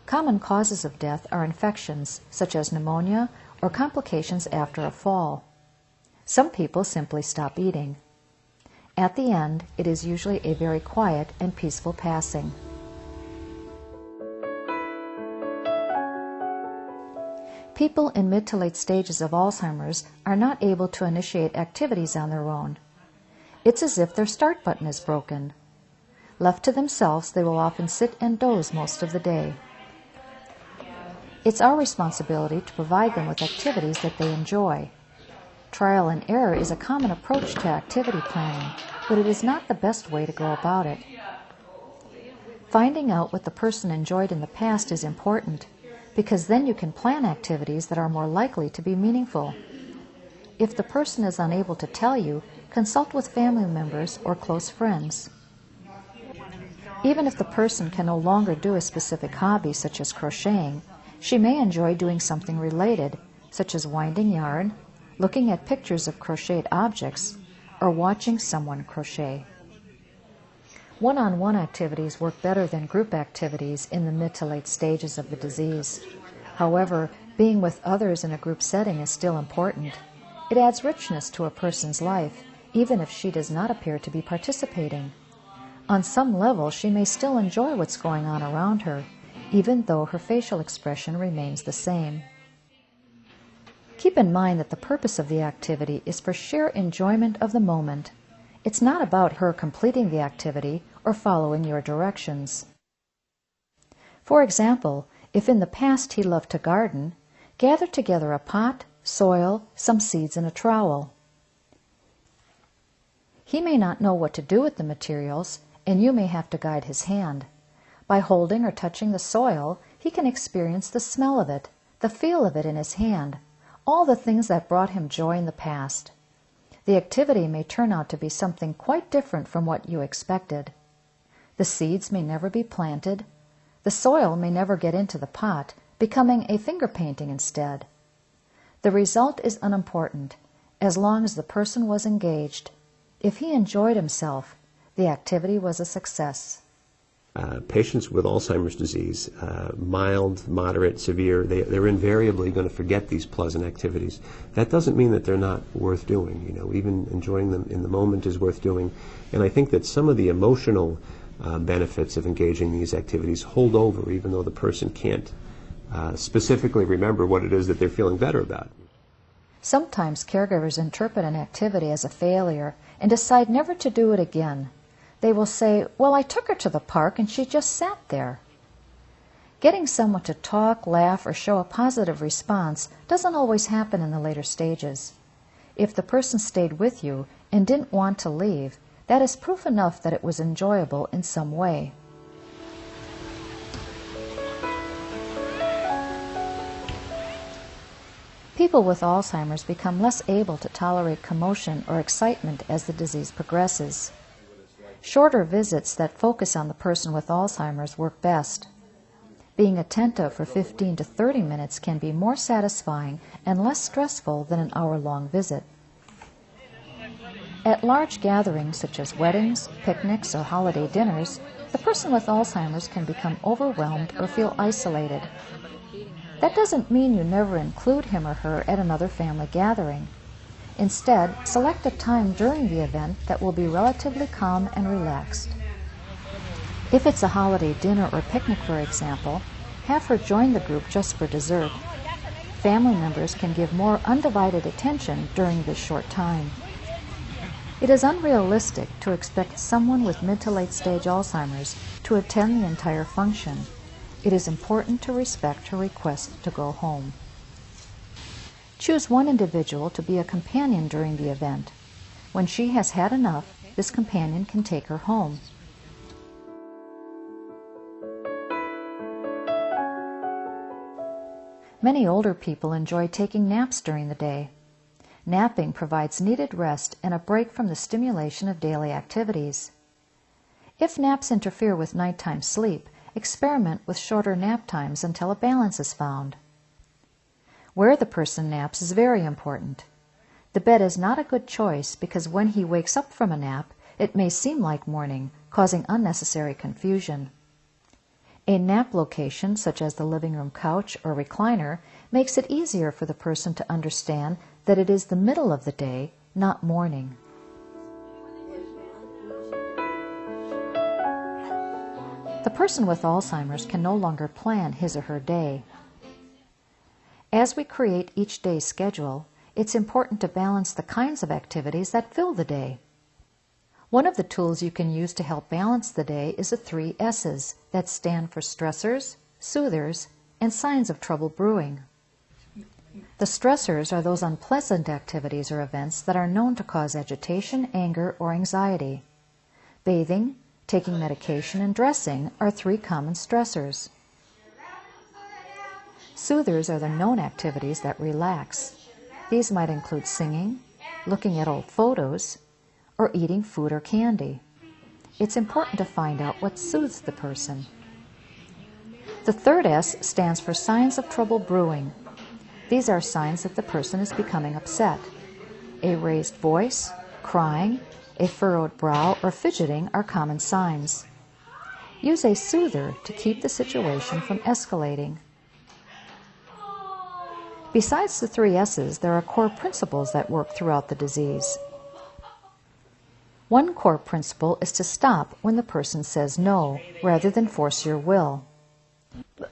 Common causes of death are infections, such as pneumonia, or complications after a fall. Some people simply stop eating. At the end, it is usually a very quiet and peaceful passing. People in mid to late stages of Alzheimer's are not able to initiate activities on their own. It's as if their start button is broken. Left to themselves, they will often sit and doze most of the day. It's our responsibility to provide them with activities that they enjoy. Trial and error is a common approach to activity planning, but it is not the best way to go about it. Finding out what the person enjoyed in the past is important, because then you can plan activities that are more likely to be meaningful. If the person is unable to tell you, consult with family members or close friends. Even if the person can no longer do a specific hobby, such as crocheting, she may enjoy doing something related, such as winding yarn, looking at pictures of crocheted objects, or watching someone crochet. One-on-one activities work better than group activities in the mid to late stages of the disease. However, being with others in a group setting is still important. It adds richness to a person's life, even if she does not appear to be participating. On some level, she may still enjoy what's going on around her, even though her facial expression remains the same. Keep in mind that the purpose of the activity is for sheer enjoyment of the moment. It's not about her completing the activity or following your directions. For example, if in the past he loved to garden, gather together a pot, soil, some seeds, and a trowel. He may not know what to do with the materials, and you may have to guide his hand. By holding or touching the soil, he can experience the smell of it, the feel of it in his hand, all the things that brought him joy in the past. The activity may turn out to be something quite different from what you expected. The seeds may never be planted. The soil may never get into the pot, becoming a finger painting instead. The result is unimportant, as long as the person was engaged. If he enjoyed himself, the activity was a success. Patients with Alzheimer's disease, mild, moderate, severe, they're invariably going to forget these pleasant activities. That doesn't mean that they're not worth doing. Even enjoying them in the moment is worth doing. And I think that some of the emotional benefits of engaging in these activities hold over, even though the person can't specifically remember what it is that they're feeling better about. Sometimes caregivers interpret an activity as a failure and decide never to do it again. They will say, "Well, I took her to the park and she just sat there." Getting someone to talk, laugh, or show a positive response doesn't always happen in the later stages. If the person stayed with you and didn't want to leave, that is proof enough that it was enjoyable in some way. People with Alzheimer's become less able to tolerate commotion or excitement as the disease progresses. Shorter visits that focus on the person with Alzheimer's work best. Being attentive for 15 to 30 minutes can be more satisfying and less stressful than an hour-long visit. At large gatherings such as weddings, picnics, or holiday dinners, the person with Alzheimer's can become overwhelmed or feel isolated. That doesn't mean you never include him or her at another family gathering. Instead, select a time during the event that will be relatively calm and relaxed. If it's a holiday dinner or picnic, for example, have her join the group just for dessert. Family members can give more undivided attention during this short time. It is unrealistic to expect someone with mid to late stage Alzheimer's to attend the entire function. It is important to respect her request to go home. Choose one individual to be a companion during the event. When she has had enough, this companion can take her home. Many older people enjoy taking naps during the day. Napping provides needed rest and a break from the stimulation of daily activities. If naps interfere with nighttime sleep, experiment with shorter nap times until a balance is found. Where the person naps is very important. The bed is not a good choice because when he wakes up from a nap, it may seem like morning, causing unnecessary confusion. A nap location, such as the living room couch or recliner, makes it easier for the person to understand that it is the middle of the day, not morning. The person with Alzheimer's can no longer plan his or her day. As we create each day's schedule, it's important to balance the kinds of activities that fill the day. One of the tools you can use to help balance the day is the 3 S's that stand for stressors, soothers, and signs of trouble brewing. The stressors are those unpleasant activities or events that are known to cause agitation, anger, or anxiety. Bathing, taking medication, and dressing are 3 common stressors. Soothers are the known activities that relax. These might include singing, looking at old photos, or eating food or candy. It's important to find out what soothes the person. The 3rd S stands for signs of trouble brewing. These are signs that the person is becoming upset. A raised voice, crying, a furrowed brow, or fidgeting are common signs. Use a soother to keep the situation from escalating. Besides the 3 S's, there are core principles that work throughout the disease. One core principle is to stop when the person says no, rather than force your will.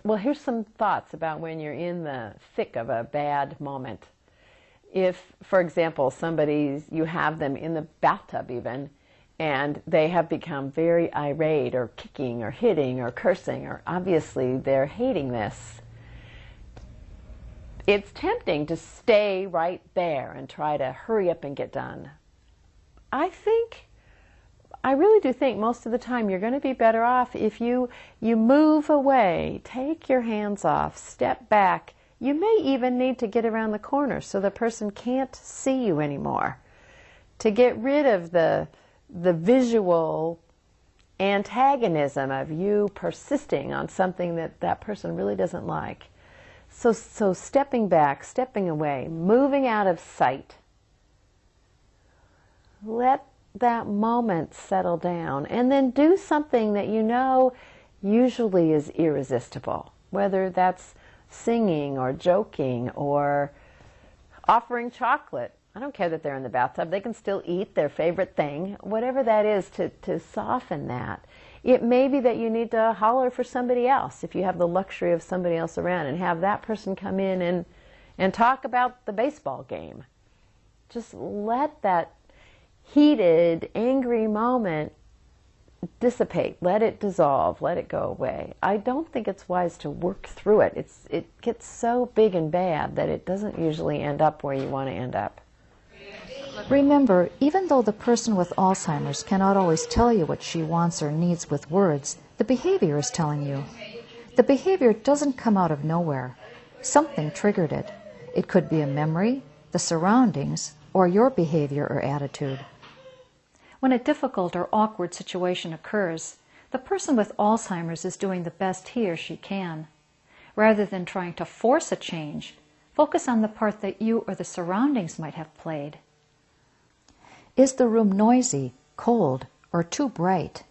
Well, here's some thoughts about when you're in the thick of a bad moment. If, for example, you have them in the bathtub even, and they have become very irate or kicking or hitting or cursing, or obviously they're hating this, it's tempting to stay right there and try to hurry up and get done. I really do think most of the time you're going to be better off if you move away, take your hands off, step back. You may even need to get around the corner so the person can't see you anymore, to get rid of the visual antagonism of you persisting on something that person really doesn't like. So stepping back, stepping away, moving out of sight. Let that moment settle down, and then do something that you know usually is irresistible, whether that's singing or joking or offering chocolate. I don't care that they're in the bathtub. They can still eat their favorite thing, whatever that is, to soften that. It may be that you need to holler for somebody else if you have the luxury of somebody else around, and have that person come in and talk about the baseball game. Just let that heated, angry moment dissipate. Let it dissolve. Let it go away. I don't think it's wise to work through it. It gets so big and bad that it doesn't usually end up where you want to end up. Remember, even though the person with Alzheimer's cannot always tell you what she wants or needs with words, the behavior is telling you. The behavior doesn't come out of nowhere. Something triggered it. It could be a memory, the surroundings, or your behavior or attitude. When a difficult or awkward situation occurs, the person with Alzheimer's is doing the best he or she can. Rather than trying to force a change, focus on the part that you or the surroundings might have played. Is the room noisy, cold, or too bright?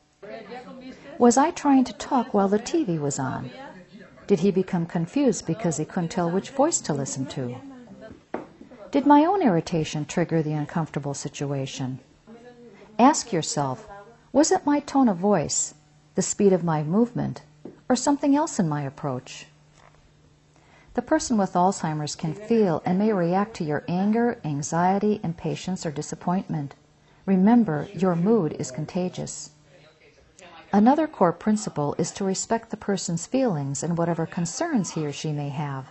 Was I trying to talk while the TV was on? Did he become confused because he couldn't tell which voice to listen to? Did my own irritation trigger the uncomfortable situation? Ask yourself, was it my tone of voice, the speed of my movement, or something else in my approach? The person with Alzheimer's can feel and may react to your anger, anxiety, impatience, or disappointment. Remember, your mood is contagious. Another core principle is to respect the person's feelings and whatever concerns he or she may have,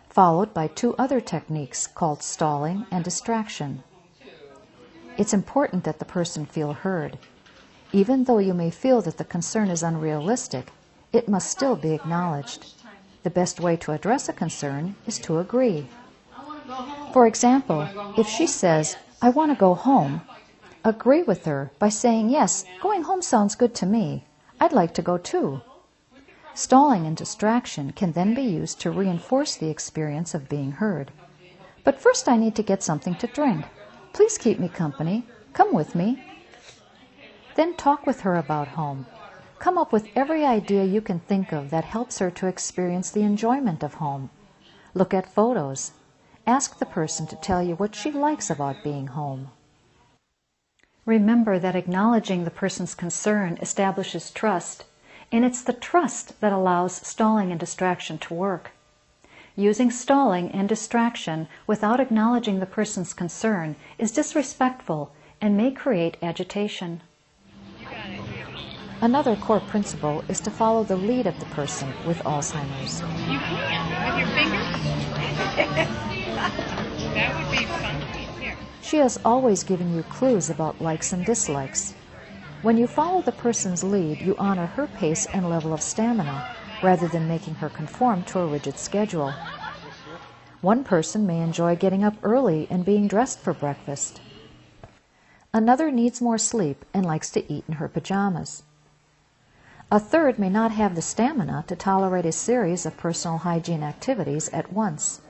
followed by 2 other techniques called stalling and distraction. It's important that the person feel heard. Even though you may feel that the concern is unrealistic, it must still be acknowledged. The best way to address a concern is to agree. For example, if she says, "I want to go home," agree with her by saying, "Yes, going home sounds good to me. I'd like to go too." Stalling and distraction can then be used to reinforce the experience of being heard. "But first I need to get something to drink. Please keep me company. Come with me." Then talk with her about home. Come up with every idea you can think of that helps her to experience the enjoyment of home. Look at photos. Ask the person to tell you what she likes about being home. Remember that acknowledging the person's concern establishes trust, and it's the trust that allows stalling and distraction to work. Using stalling and distraction without acknowledging the person's concern is disrespectful and may create agitation. Another core principle is to follow the lead of the person with Alzheimer's. You can, with your fingers. That would be fun. Here. She has always given you clues about likes and dislikes. When you follow the person's lead, you honor her pace and level of stamina, rather than making her conform to a rigid schedule. One person may enjoy getting up early and being dressed for breakfast. Another needs more sleep and likes to eat in her pajamas. A third may not have the stamina to tolerate a series of personal hygiene activities at once.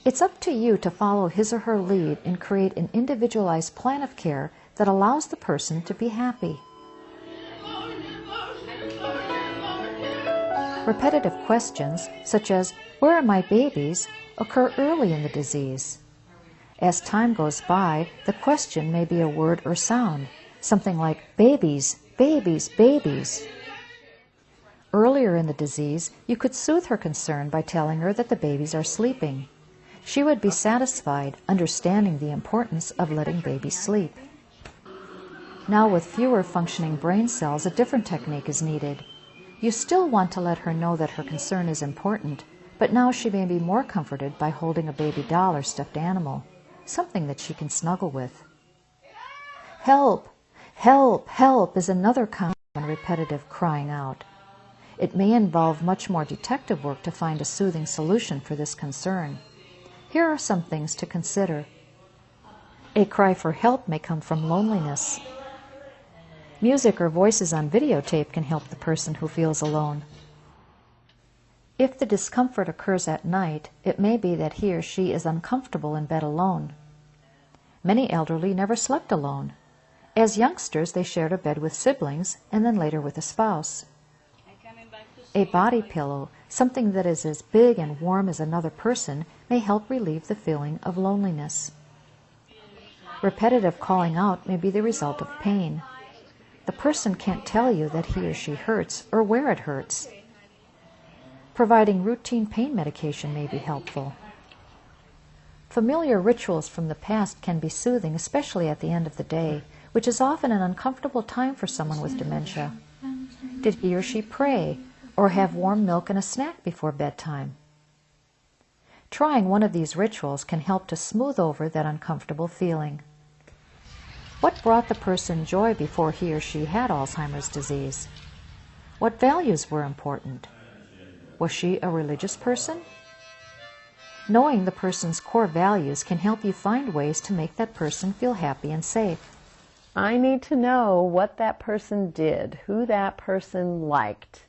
It's up to you to follow his or her lead and create an individualized plan of care that allows the person to be happy. Repetitive questions, such as, "Where are my babies?" occur early in the disease. As time goes by, the question may be a word or sound, something like, "Babies, babies, babies." Earlier in the disease, you could soothe her concern by telling her that the babies are sleeping. She would be satisfied, understanding the importance of letting babies sleep. Now, with fewer functioning brain cells, a different technique is needed. You still want to let her know that her concern is important, but now she may be more comforted by holding a baby doll or stuffed animal, something that she can snuggle with. "Help! Help! Help!" is another common repetitive crying out. It may involve much more detective work to find a soothing solution for this concern. Here are some things to consider. A cry for help may come from loneliness. Music or voices on videotape can help the person who feels alone. If the discomfort occurs at night, it may be that he or she is uncomfortable in bed alone. Many elderly never slept alone. As youngsters, they shared a bed with siblings and then later with a spouse. A body pillow, something that is as big and warm as another person, may help relieve the feeling of loneliness. Repetitive calling out may be the result of pain. The person can't tell you that he or she hurts or where it hurts. Providing routine pain medication may be helpful. Familiar rituals from the past can be soothing, especially at the end of the day, which is often an uncomfortable time for someone with dementia. Did he or she pray or have warm milk and a snack before bedtime? Trying one of these rituals can help to smooth over that uncomfortable feeling. What brought the person joy before he or she had Alzheimer's disease? What values were important? Was she a religious person? Knowing the person's core values can help you find ways to make that person feel happy and safe. I need to know what that person did, who that person liked,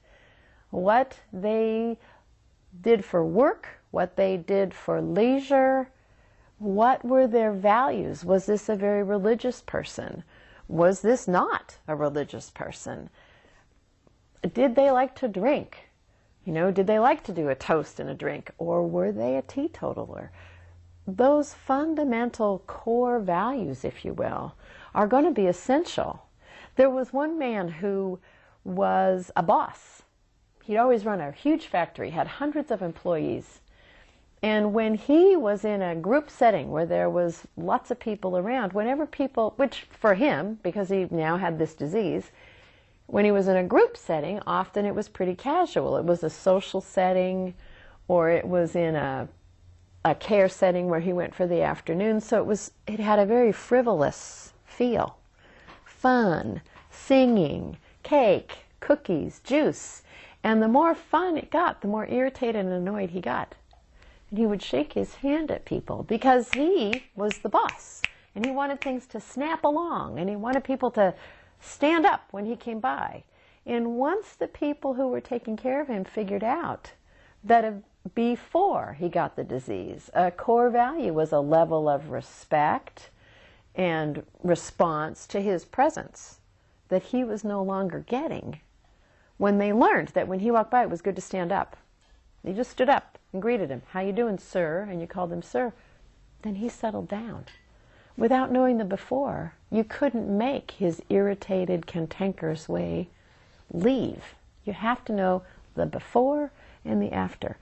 what they did for work, what they did for leisure. What were their values? Was this a very religious person? Was this not a religious person? Did they like to drink? You know, did they like to do a toast and a drink, or were they a teetotaler? Those fundamental core values, if you will, are going to be essential. There was one man who was a boss. He'd always run a huge factory, had hundreds of employees. And when he was in a group setting where there was lots of people around, whenever people, which for him, because he now had this disease, when he was in a group setting, often it was pretty casual. It was a social setting, or it was in a care setting where he went for the afternoon. So it had a very frivolous feel. Fun, singing, cake, cookies, juice. And the more fun it got, the more irritated and annoyed he got. And he would shake his hand at people because he was the boss. And he wanted things to snap along. And he wanted people to stand up when he came by. And once the people who were taking care of him figured out that before he got the disease, a core value was a level of respect and response to his presence that he was no longer getting. When they learned that when he walked by, it was good to stand up. He just stood up and greeted him. "How you doing, sir?" And you called him sir. Then he settled down. Without knowing the before, you couldn't make his irritated, cantankerous way leave. You have to know the before and the after.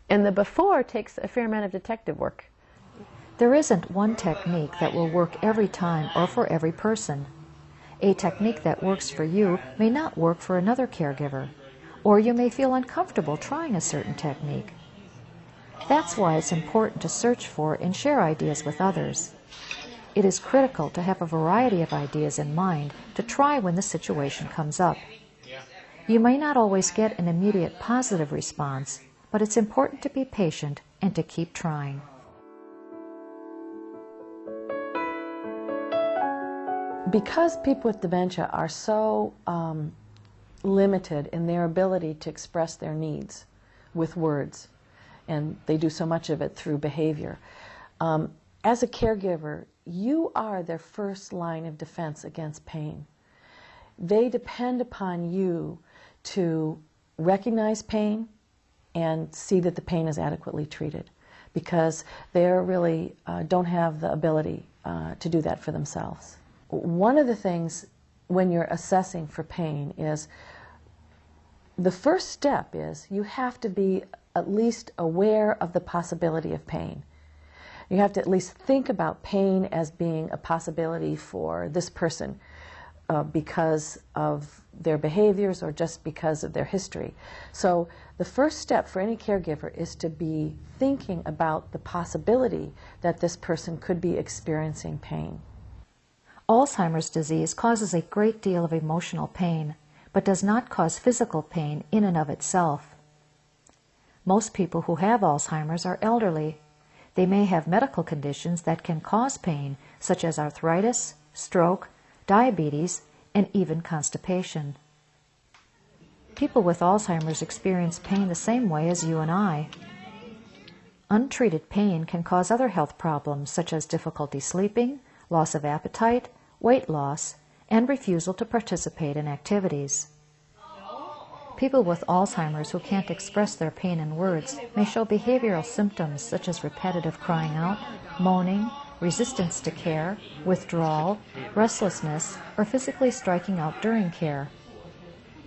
And the before takes a fair amount of detective work. There isn't one technique that will work every time or for every person. A technique that works for you may not work for another caregiver, or you may feel uncomfortable trying a certain technique. That's why it's important to search for and share ideas with others. It is critical to have a variety of ideas in mind to try when the situation comes up. You may not always get an immediate positive response, but it's important to be patient and to keep trying. Because people with dementia are so limited in their ability to express their needs with words, and they do so much of it through behavior, as a caregiver, you are their first line of defense against pain. They depend upon you to recognize pain and see that the pain is adequately treated, because they really don't have the ability to do that for themselves. One of the things when you're assessing for pain is, the first step is you have to be at least aware of the possibility of pain. You have to at least think about pain as being a possibility for this person because of their behaviors or just because of their history. So the first step for any caregiver is to be thinking about the possibility that this person could be experiencing pain. Alzheimer's disease causes a great deal of emotional pain, but does not cause physical pain in and of itself. Most people who have Alzheimer's are elderly. They may have medical conditions that can cause pain, such as arthritis, stroke, diabetes, and even constipation. People with Alzheimer's experience pain the same way as you and I. Untreated pain can cause other health problems, such as difficulty sleeping, loss of appetite, weight loss, and refusal to participate in activities. People with Alzheimer's who can't express their pain in words may show behavioral symptoms such as repetitive crying out, moaning, resistance to care, withdrawal, restlessness, or physically striking out during care.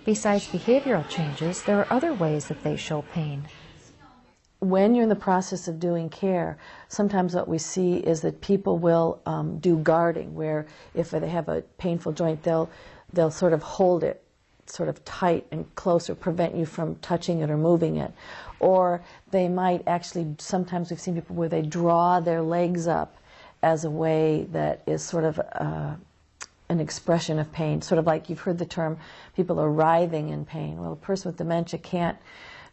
Besides behavioral changes, there are other ways that they show pain. When you're in the process of doing care, sometimes what we see is that people will do guarding, where if they have a painful joint, they'll sort of hold it sort of tight and close, or prevent you from touching it or moving it. Or they might actually, sometimes we've seen people where they draw their legs up as a way that is sort of an expression of pain, sort of like you've heard the term, people are writhing in pain. Well, a person with dementia can't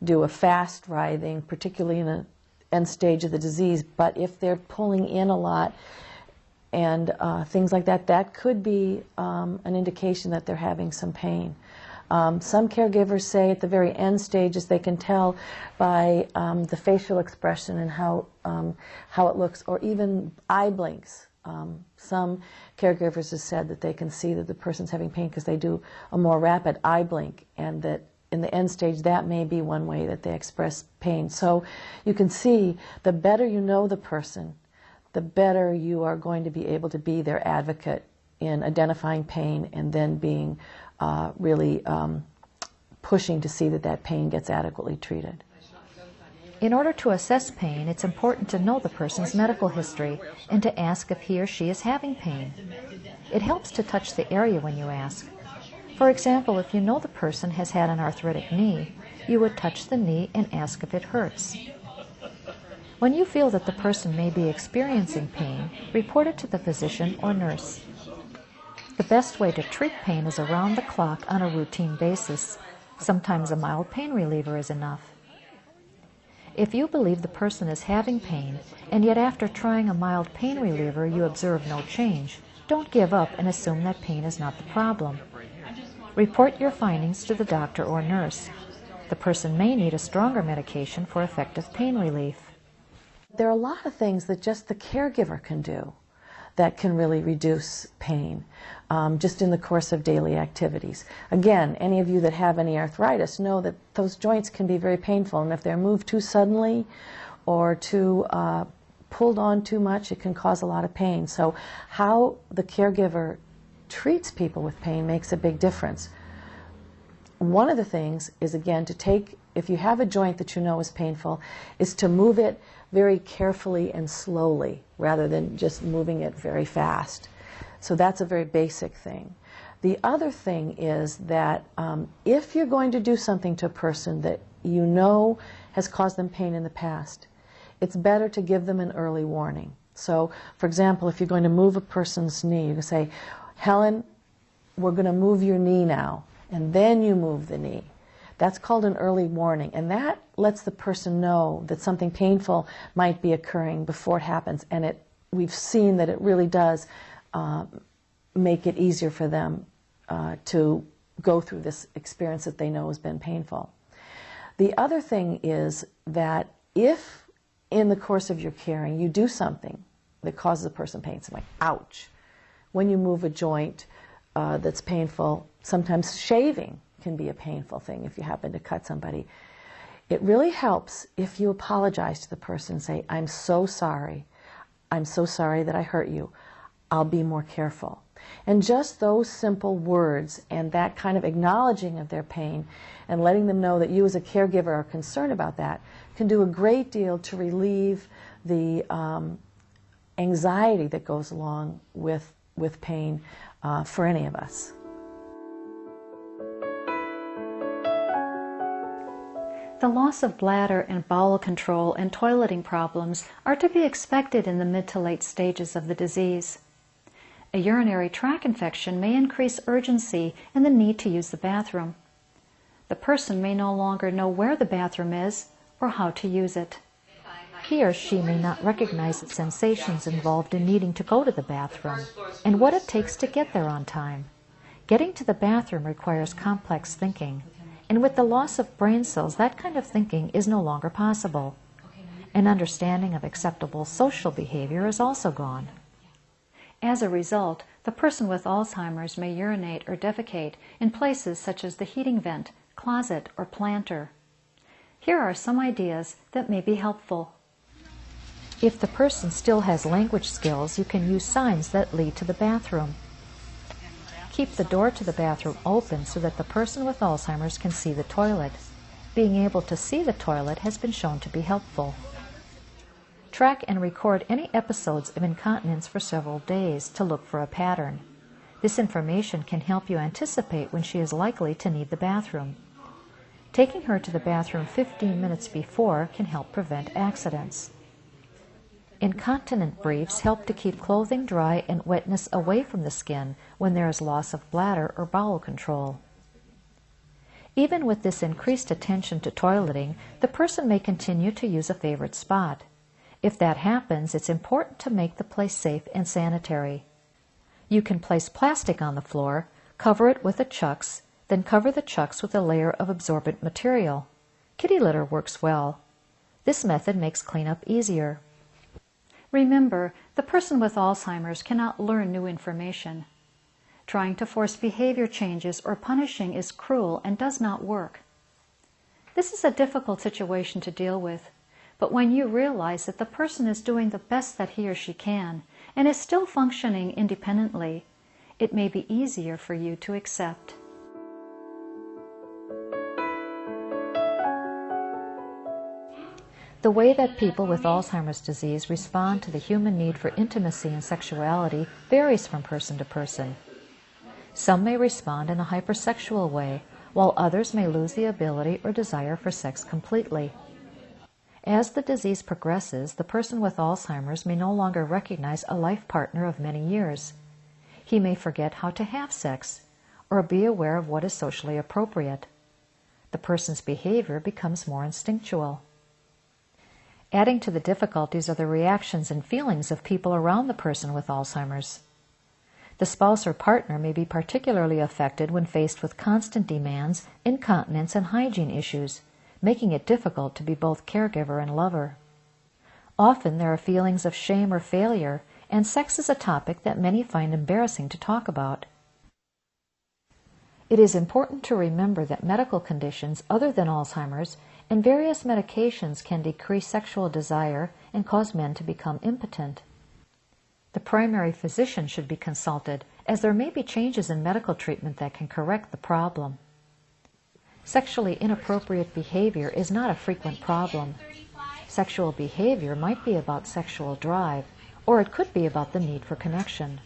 do a fast writhing, particularly in an end stage of the disease, but if they're pulling in a lot and things like that, that could be an indication that they're having some pain. Some caregivers say at the very end stages they can tell by the facial expression and how it looks, or even eye blinks. Some caregivers have said that they can see that the person's having pain because they do a more rapid eye blink, and that in the end stage, that may be one way that they express pain. So you can see, the better you know the person, the better you are going to be able to be their advocate in identifying pain and then being really pushing to see that that pain gets adequately treated. In order to assess pain, it's important to know the person's medical history and to ask if he or she is having pain. It helps to touch the area when you ask. For example, if you know the person has had an arthritic knee, you would touch the knee and ask if it hurts. When you feel that the person may be experiencing pain, report it to the physician or nurse. The best way to treat pain is around the clock on a routine basis. Sometimes a mild pain reliever is enough. If you believe the person is having pain, and yet after trying a mild pain reliever you observe no change, don't give up and assume that pain is not the problem. Report your findings to the doctor or nurse. The person may need a stronger medication for effective pain relief. There are a lot of things that just the caregiver can do that can really reduce pain, just in the course of daily activities. Again, any of you that have any arthritis know that those joints can be very painful, and if they're moved too suddenly or too pulled on too much, it can cause a lot of pain. So how the caregiver treats people with pain makes a big difference. One of the things is, again, to take, if you have a joint that you know is painful, is to move it very carefully and slowly rather than just moving it very fast. So that's a very basic thing. The other thing is that if you're going to do something to a person that you know has caused them pain in the past, it's better to give them an early warning. So, for example, if you're going to move a person's knee, you can say, Helen, we're going to move your knee now, and then you move the knee. That's called an early warning, and that lets the person know that something painful might be occurring before it happens, and we've seen that it really does make it easier for them to go through this experience that they know has been painful. The other thing is that if in the course of your caring you do something that causes a person pain, something like ouch, when you move a joint that's painful, sometimes shaving can be a painful thing if you happen to cut somebody. It really helps if you apologize to the person and say, I'm so sorry. I'm so sorry that I hurt you. I'll be more careful. And just those simple words and that kind of acknowledging of their pain and letting them know that you as a caregiver are concerned about that can do a great deal to relieve the anxiety that goes along with pain for any of us. The loss of bladder and bowel control and toileting problems are to be expected in the mid to late stages of the disease. A urinary tract infection may increase urgency and the need to use the bathroom. The person may no longer know where the bathroom is or how to use it. He or she may not recognize the sensations involved in needing to go to the bathroom and what it takes to get there on time. Getting to the bathroom requires complex thinking. And with the loss of brain cells, that kind of thinking is no longer possible. An understanding of acceptable social behavior is also gone. As a result, the person with Alzheimer's may urinate or defecate in places such as the heating vent, closet, or planter. Here are some ideas that may be helpful. If the person still has language skills, you can use signs that lead to the bathroom. Keep the door to the bathroom open so that the person with Alzheimer's can see the toilet. Being able to see the toilet has been shown to be helpful. Track and record any episodes of incontinence for several days to look for a pattern. This information can help you anticipate when she is likely to need the bathroom. Taking her to the bathroom 15 minutes before can help prevent accidents. Incontinent briefs help to keep clothing dry and wetness away from the skin when there is loss of bladder or bowel control. Even with this increased attention to toileting, the person may continue to use a favorite spot. If that happens, it's important to make the place safe and sanitary. You can place plastic on the floor, cover it with a chucks, then cover the chucks with a layer of absorbent material. Kitty litter works well. This method makes cleanup easier. Remember, the person with Alzheimer's cannot learn new information. Trying to force behavior changes or punishing is cruel and does not work. This is a difficult situation to deal with, but when you realize that the person is doing the best that he or she can and is still functioning independently, it may be easier for you to accept. The way that people with Alzheimer's disease respond to the human need for intimacy and sexuality varies from person to person. Some may respond in a hypersexual way, while others may lose the ability or desire for sex completely. As the disease progresses, the person with Alzheimer's may no longer recognize a life partner of many years. He may forget how to have sex, or be aware of what is socially appropriate. The person's behavior becomes more instinctual. Adding to the difficulties are the reactions and feelings of people around the person with Alzheimer's. The spouse or partner may be particularly affected when faced with constant demands, incontinence, and hygiene issues, making it difficult to be both caregiver and lover. Often there are feelings of shame or failure, and sex is a topic that many find embarrassing to talk about. It is important to remember that medical conditions other than Alzheimer's and various medications can decrease sexual desire and cause men to become impotent. The primary physician should be consulted, as there may be changes in medical treatment that can correct the problem. Sexually inappropriate behavior is not a frequent problem. Sexual behavior might be about sexual drive, or it could be about the need for connection.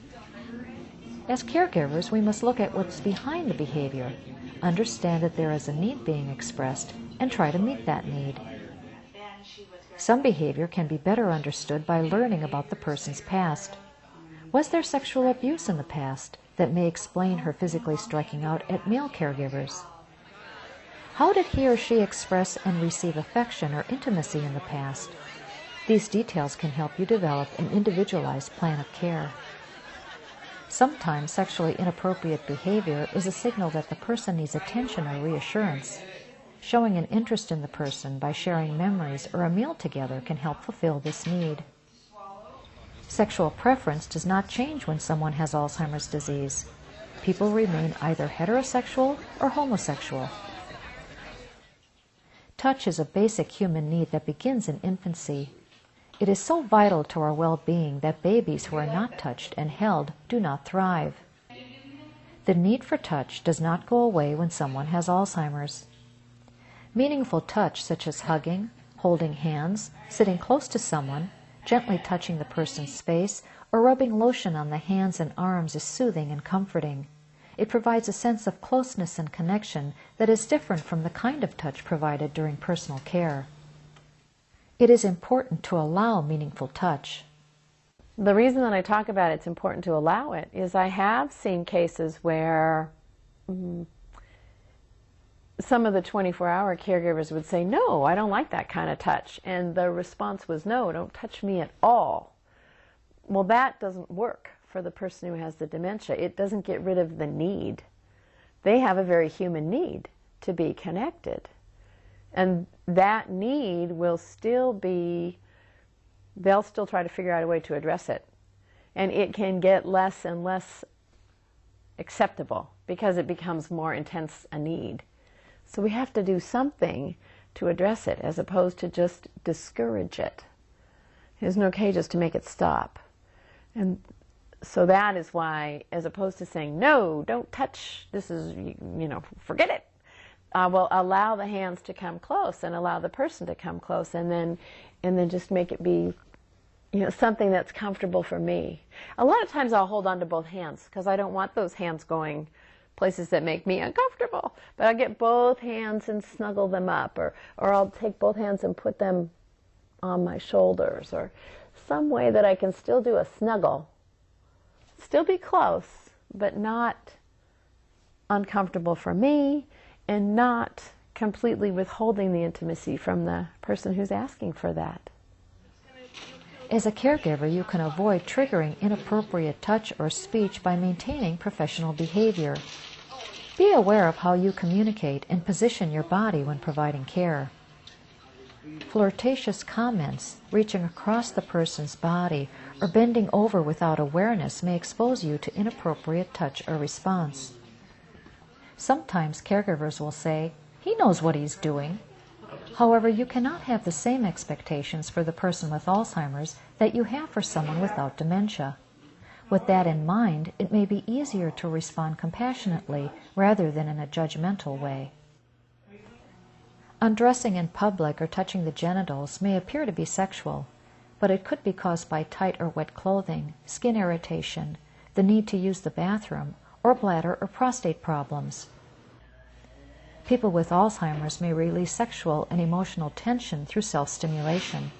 As caregivers, we must look at what's behind the behavior, understand that there is a need being expressed, and try to meet that need. Some behavior can be better understood by learning about the person's past. Was there sexual abuse in the past that may explain her physically striking out at male caregivers? How did he or she express and receive affection or intimacy in the past? These details can help you develop an individualized plan of care. Sometimes sexually inappropriate behavior is a signal that the person needs attention or reassurance. Showing an interest in the person by sharing memories or a meal together can help fulfill this need. Sexual preference does not change when someone has Alzheimer's disease. People remain either heterosexual or homosexual. Touch is a basic human need that begins in infancy. It is so vital to our well-being that babies who are not touched and held do not thrive. The need for touch does not go away when someone has Alzheimer's. Meaningful touch, such as hugging, holding hands, sitting close to someone, gently touching the person's face, or rubbing lotion on the hands and arms, is soothing and comforting. It provides a sense of closeness and connection that is different from the kind of touch provided during personal care. It is important to allow meaningful touch. The reason that I talk about it's important to allow it is I have seen cases where some of the 24-hour caregivers would say, no, I don't like that kind of touch. And the response was, no, don't touch me at all. Well, that doesn't work for the person who has the dementia. It doesn't get rid of the need. They have a very human need to be connected. And that need will still be, they'll still try to figure out a way to address it. And it can get less and less acceptable because it becomes more intense a need. So we have to do something to address it as opposed to just discourage it. It isn't okay just to make it stop. And so that is why, as opposed to saying, no, don't touch, this is, forget it, we'll allow the hands to come close and allow the person to come close and then just make it be something that's comfortable for me. A lot of times I'll hold on to both hands because I don't want those hands going places that make me uncomfortable. But I'll get both hands and snuggle them up, or I'll take both hands and put them on my shoulders, or some way that I can still do a snuggle. Still be close, but not uncomfortable for me, and not completely withholding the intimacy from the person who's asking for that. As a caregiver, you can avoid triggering inappropriate touch or speech by maintaining professional behavior. Be aware of how you communicate and position your body when providing care. Flirtatious comments, reaching across the person's body, or bending over without awareness may expose you to inappropriate touch or response. Sometimes caregivers will say, "He knows what he's doing," However, you cannot have the same expectations for the person with Alzheimer's that you have for someone without dementia. With that in mind, it may be easier to respond compassionately rather than in a judgmental way. Undressing in public or touching the genitals may appear to be sexual, but it could be caused by tight or wet clothing, skin irritation, the need to use the bathroom, or bladder or prostate problems. People with Alzheimer's may release sexual and emotional tension through self-stimulation.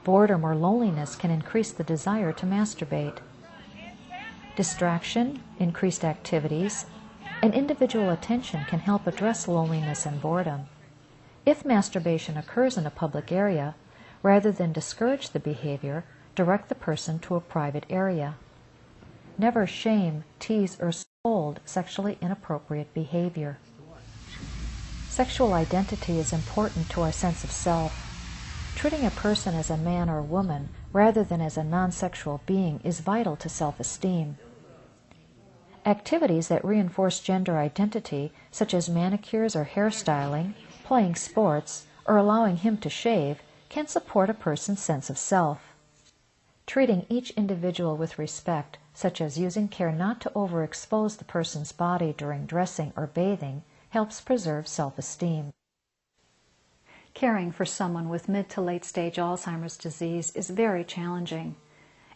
Boredom or loneliness can increase the desire to masturbate. Distraction, increased activities, and individual attention can help address loneliness and boredom. If masturbation occurs in a public area, rather than discourage the behavior, direct the person to a private area. Never shame, tease, or scold sexually inappropriate behavior. Sexual identity is important to our sense of self. Treating a person as a man or woman rather than as a non-sexual being is vital to self-esteem. Activities that reinforce gender identity, such as manicures or hairstyling, playing sports, or allowing him to shave, can support a person's sense of self. Treating each individual with respect, such as using care not to overexpose the person's body during dressing or bathing, helps preserve self-esteem. Caring for someone with mid to late stage Alzheimer's disease is very challenging.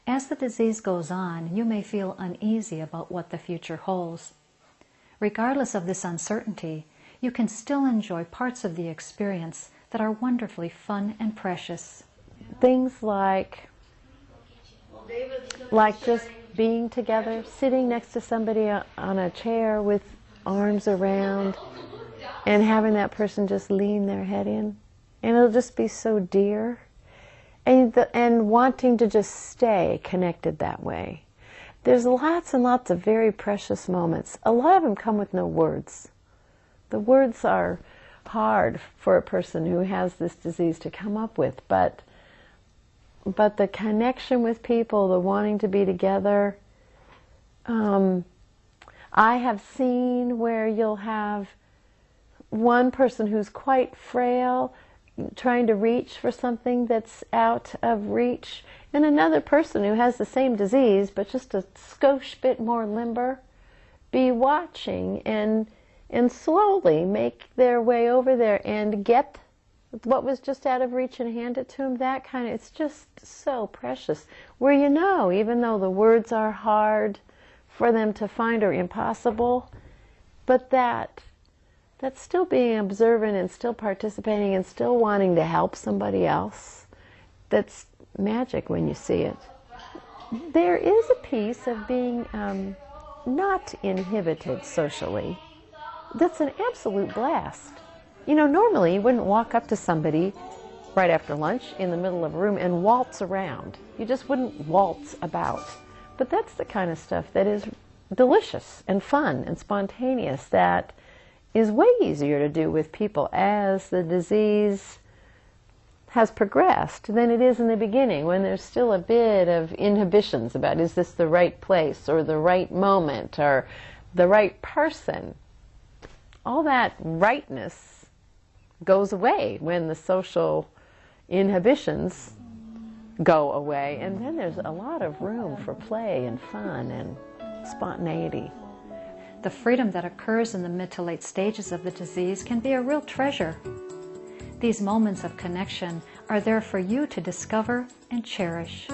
As the disease goes on, you may feel uneasy about what the future holds. Regardless of this uncertainty, you can still enjoy parts of the experience that are wonderfully fun and precious. Things like just being together, sitting next to somebody on a chair with arms around and having that person just lean their head in. And it'll just be so dear. And wanting to just stay connected that way. There's lots and lots of very precious moments. A lot of them come with no words. The words are hard for a person who has this disease to come up with, but the connection with people, the wanting to be together. I have seen where you'll have one person who's quite frail trying to reach for something that's out of reach, and another person who has the same disease but just a skosh bit more limber be watching and slowly make their way over there and get what was just out of reach and hand it to them. That kind of, it's just so precious. Where even though the words are hard for them to find or impossible, but that's still being observant and still participating and still wanting to help somebody else. That's magic when you see it. There is a piece of being not inhibited socially that's an absolute blast. Normally you wouldn't walk up to somebody right after lunch in the middle of a room and waltz around. You just wouldn't waltz about. But that's the kind of stuff that is delicious and fun and spontaneous that is way easier to do with people as the disease has progressed than it is in the beginning, when there's still a bit of inhibitions about, is this the right place or the right moment or the right person? All that rightness goes away when the social inhibitions go away, and then there's a lot of room for play and fun and spontaneity. The freedom that occurs in the mid to late stages of the disease can be a real treasure. These moments of connection are there for you to discover and cherish.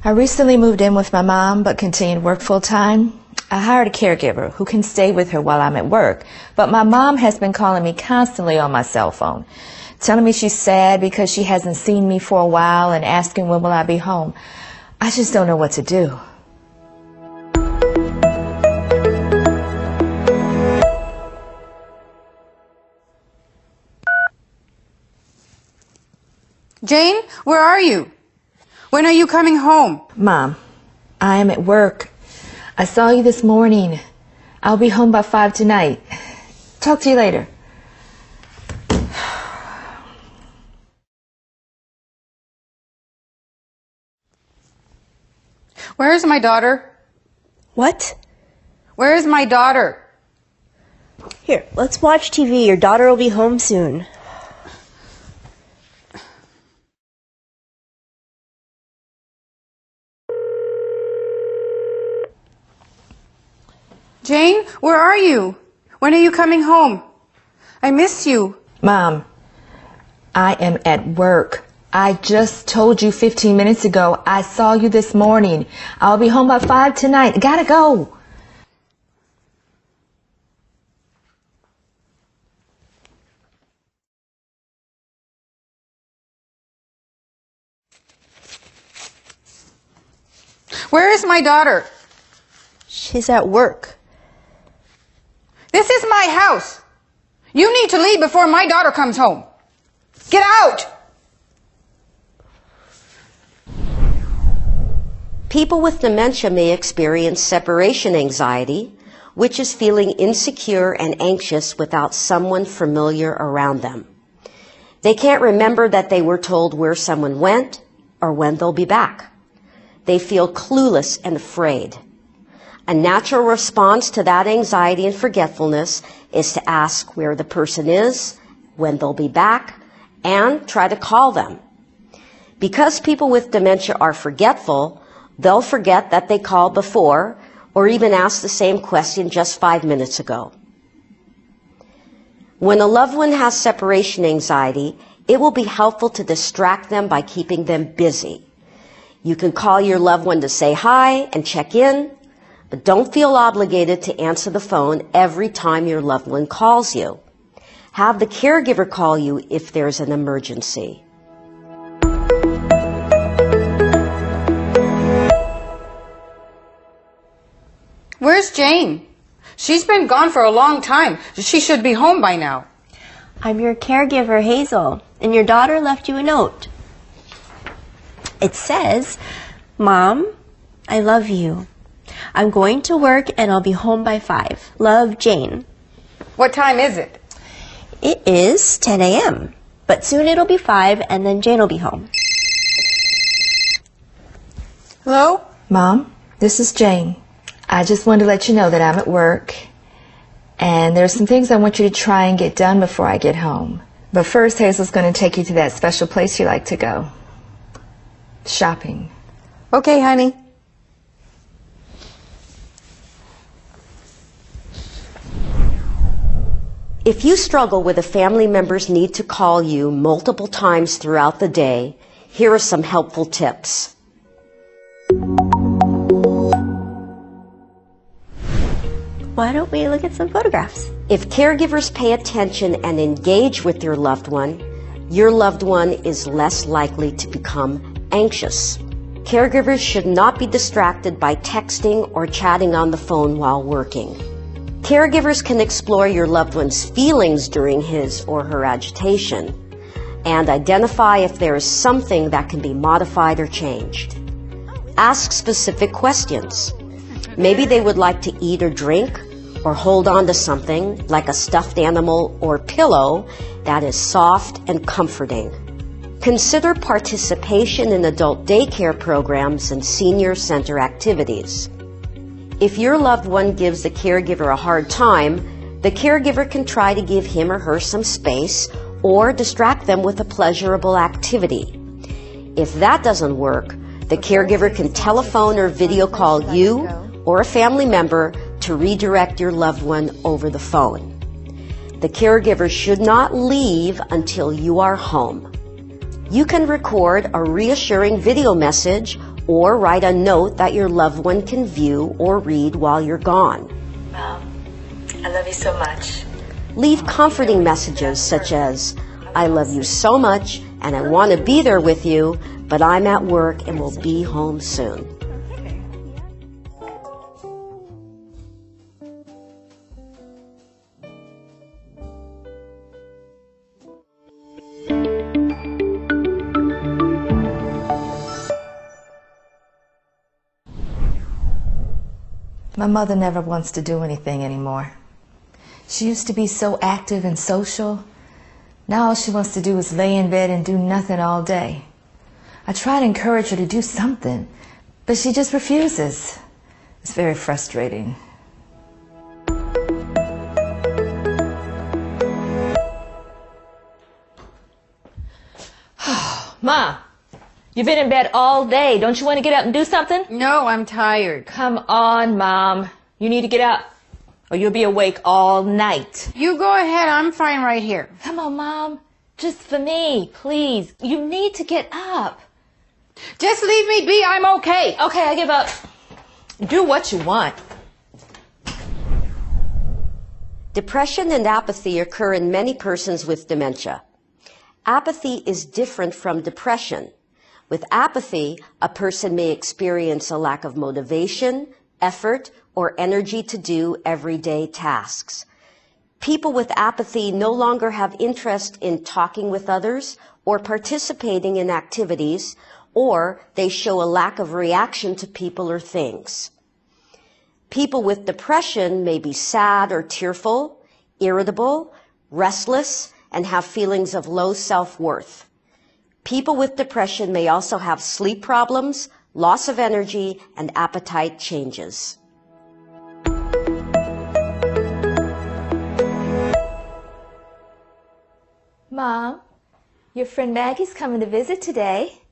I recently moved in with my mom but continued to work full-time. I hired a caregiver who can stay with her while I'm at work, but my mom has been calling me constantly on my cell phone, telling me she's sad because she hasn't seen me for a while and asking when will I be home. I just don't know what to do. Jane, where are you? When are you coming home? Mom, I am at work. I saw you this morning. I'll be home by 5 tonight. Talk to you later. Where is my daughter? What? Where is my daughter? Here, let's watch TV. Your daughter will be home soon. Jane, where are you? When are you coming home? I miss you. Mom, I am at work. I just told you 15 minutes ago. I saw you this morning. I'll be home by 5 tonight. Gotta go. Where is my daughter? She's at work. This is my house. You need to leave before my daughter comes home. Get out! People with dementia may experience separation anxiety, which is feeling insecure and anxious without someone familiar around them. They can't remember that they were told where someone went or when they'll be back. They feel clueless and afraid. A natural response to that anxiety and forgetfulness is to ask where the person is, when they'll be back, and try to call them. Because people with dementia are forgetful, they'll forget that they called before or even asked the same question just 5 minutes ago. When a loved one has separation anxiety, it will be helpful to distract them by keeping them busy. You can call your loved one to say hi and check in, but don't feel obligated to answer the phone every time your loved one calls you. Have the caregiver call you if there's an emergency. Where's Jane? She's been gone for a long time. She should be home by now. I'm your caregiver, Hazel, and your daughter left you a note. It says, Mom, I love you. I'm going to work and I'll be home by 5. Love, Jane. What time is it? It is 10 a.m., but soon it'll be 5 and then Jane will be home. Hello? Mom, this is Jane. I just wanted to let you know that I'm at work, and there's some things I want you to try and get done before I get home. But first, Hazel's going to take you to that special place you like to go. Shopping. Okay, honey. If you struggle with a family member's need to call you multiple times throughout the day, here are some helpful tips. Why don't we look at some photographs? If caregivers pay attention and engage with your loved one is less likely to become anxious. Caregivers should not be distracted by texting or chatting on the phone while working. Caregivers can explore your loved one's feelings during his or her agitation and identify if there is something that can be modified or changed. Ask specific questions. Maybe they would like to eat or drink or hold on to something like a stuffed animal or pillow that is soft and comforting. Consider participation in adult daycare programs and senior center activities. If your loved one gives the caregiver a hard time, the caregiver can try to give him or her some space or distract them with a pleasurable activity. If that doesn't work, the caregiver can telephone or video call you or a family member to redirect your loved one over the phone. The caregiver should not leave until you are home. You can record a reassuring video message or write a note that your loved one can view or read while you're gone. Mom, I love you so much. Leave comforting messages such as, I love you so much and I want to be there with you, but I'm at work and will be home soon. My mother never wants to do anything anymore. She used to be so active and social. Now all she wants to do is lay in bed and do nothing all day. I try to encourage her to do something, but she just refuses. It's very frustrating. Ma, you've been in bed all day. Don't you want to get up and do something? No, I'm tired. Come on, Mom. You need to get up, or you'll be awake all night. You go ahead. I'm fine right here. Come on, Mom. Just for me, please. You need to get up. Just leave me be. I'm okay. Okay, I give up. Do what you want. Depression and apathy occur in many persons with dementia. Apathy is different from depression. With apathy, a person may experience a lack of motivation, effort, or energy to do everyday tasks. People with apathy no longer have interest in talking with others or participating in activities, or they show a lack of reaction to people or things. People with depression may be sad or tearful, irritable, restless, and have feelings of low self-worth. People with depression may also have sleep problems, loss of energy, and appetite changes. Mom, your friend Maggie's coming to visit today.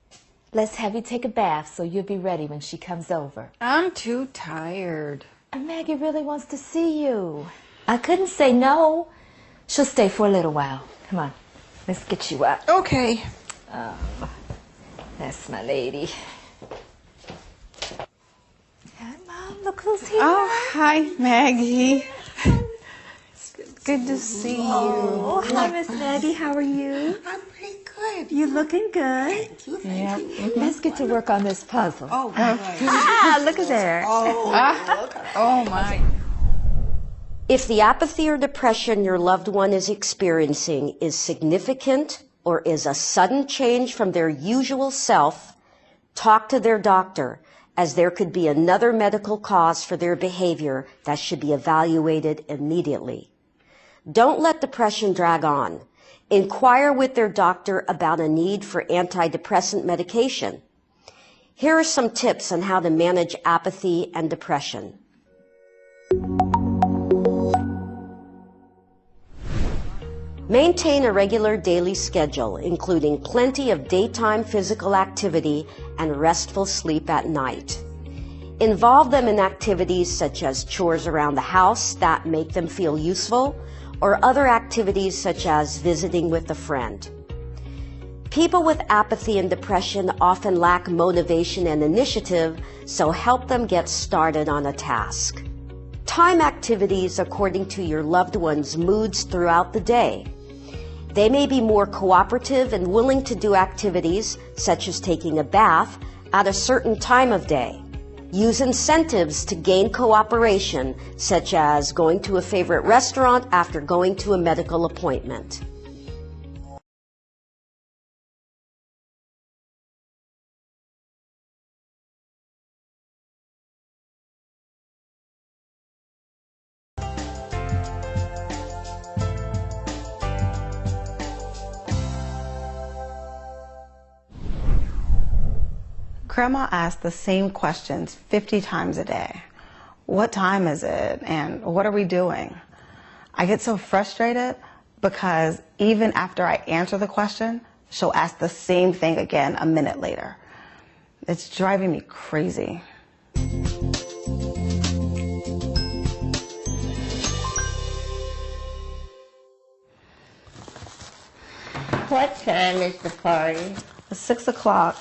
Let's have you take a bath so you'll be ready when she comes over. I'm too tired. And Maggie really wants to see you. I couldn't say no. She'll stay for a little while. Come on, let's get you up. Okay. Oh, that's my lady. Hi, Mom. Look who's here. Oh, hi, Maggie. Good to see you. Oh, hi, Miss Maggie. How are you? I'm pretty good. You looking good? Thank you. Yeah. Thank you. Let's get to work on this puzzle. Oh, good. Look at there. Oh, my. If the apathy or depression your loved one is experiencing is significant or is a sudden change from their usual self, talk to their doctor, as there could be another medical cause for their behavior that should be evaluated immediately. Don't let depression drag on. Inquire with their doctor about a need for antidepressant medication. Here are some tips on how to manage apathy and depression. Maintain a regular daily schedule, including plenty of daytime physical activity and restful sleep at night. Involve them in activities such as chores around the house that make them feel useful, or other activities such as visiting with a friend. People with apathy and depression often lack motivation and initiative, so help them get started on a task. Time activities according to your loved one's moods throughout the day. They may be more cooperative and willing to do activities, such as taking a bath, at a certain time of day. Use incentives to gain cooperation, such as going to a favorite restaurant after going to a medical appointment. Grandma asks the same questions 50 times a day. What time is it? And what are we doing? I get so frustrated because even after I answer the question, she'll ask the same thing again a minute later. It's driving me crazy. What time is the party? It's 6 o'clock.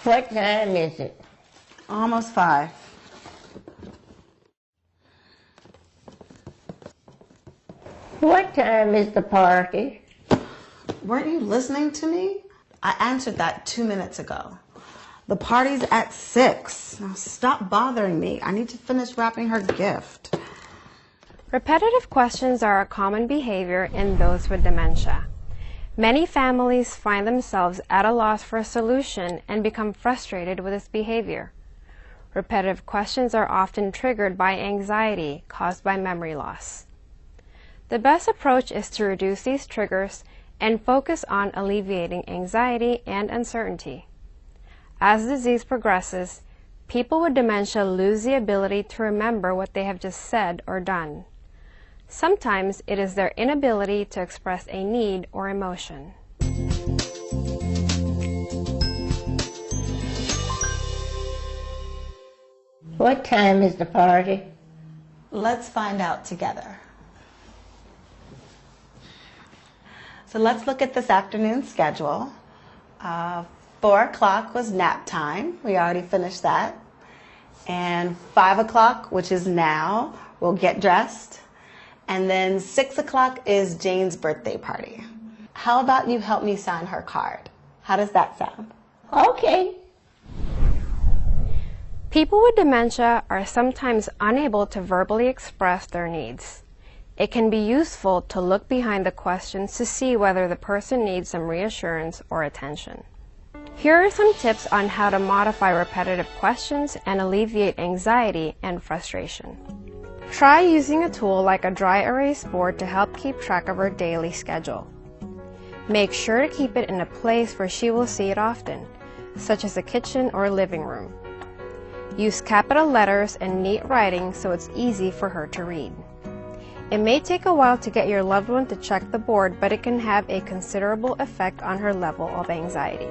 What time is it? Almost 5. What time is the party? Weren't you listening to me? I answered that 2 minutes ago. The party's at 6. Now stop bothering me. I need to finish wrapping her gift. Repetitive questions are a common behavior in those with dementia. Many families find themselves at a loss for a solution and become frustrated with this behavior. Repetitive questions are often triggered by anxiety caused by memory loss. The best approach is to reduce these triggers and focus on alleviating anxiety and uncertainty. As the disease progresses, people with dementia lose the ability to remember what they have just said or done. Sometimes it is their inability to express a need or emotion. What time is the party? Let's find out together. So let's look at this afternoon's schedule. 4 o'clock was nap time. We already finished that. And 5 o'clock, which is now, we'll get dressed. And then 6 o'clock is Jane's birthday party. How about you help me sign her card? How does that sound? Okay. People with dementia are sometimes unable to verbally express their needs. It can be useful to look behind the questions to see whether the person needs some reassurance or attention. Here are some tips on how to modify repetitive questions and alleviate anxiety and frustration. Try using a tool like a dry erase board to help keep track of her daily schedule. Make sure to keep it in a place where she will see it often, such as a kitchen or living room. Use capital letters and neat writing so it's easy for her to read. It may take a while to get your loved one to check the board, but it can have a considerable effect on her level of anxiety.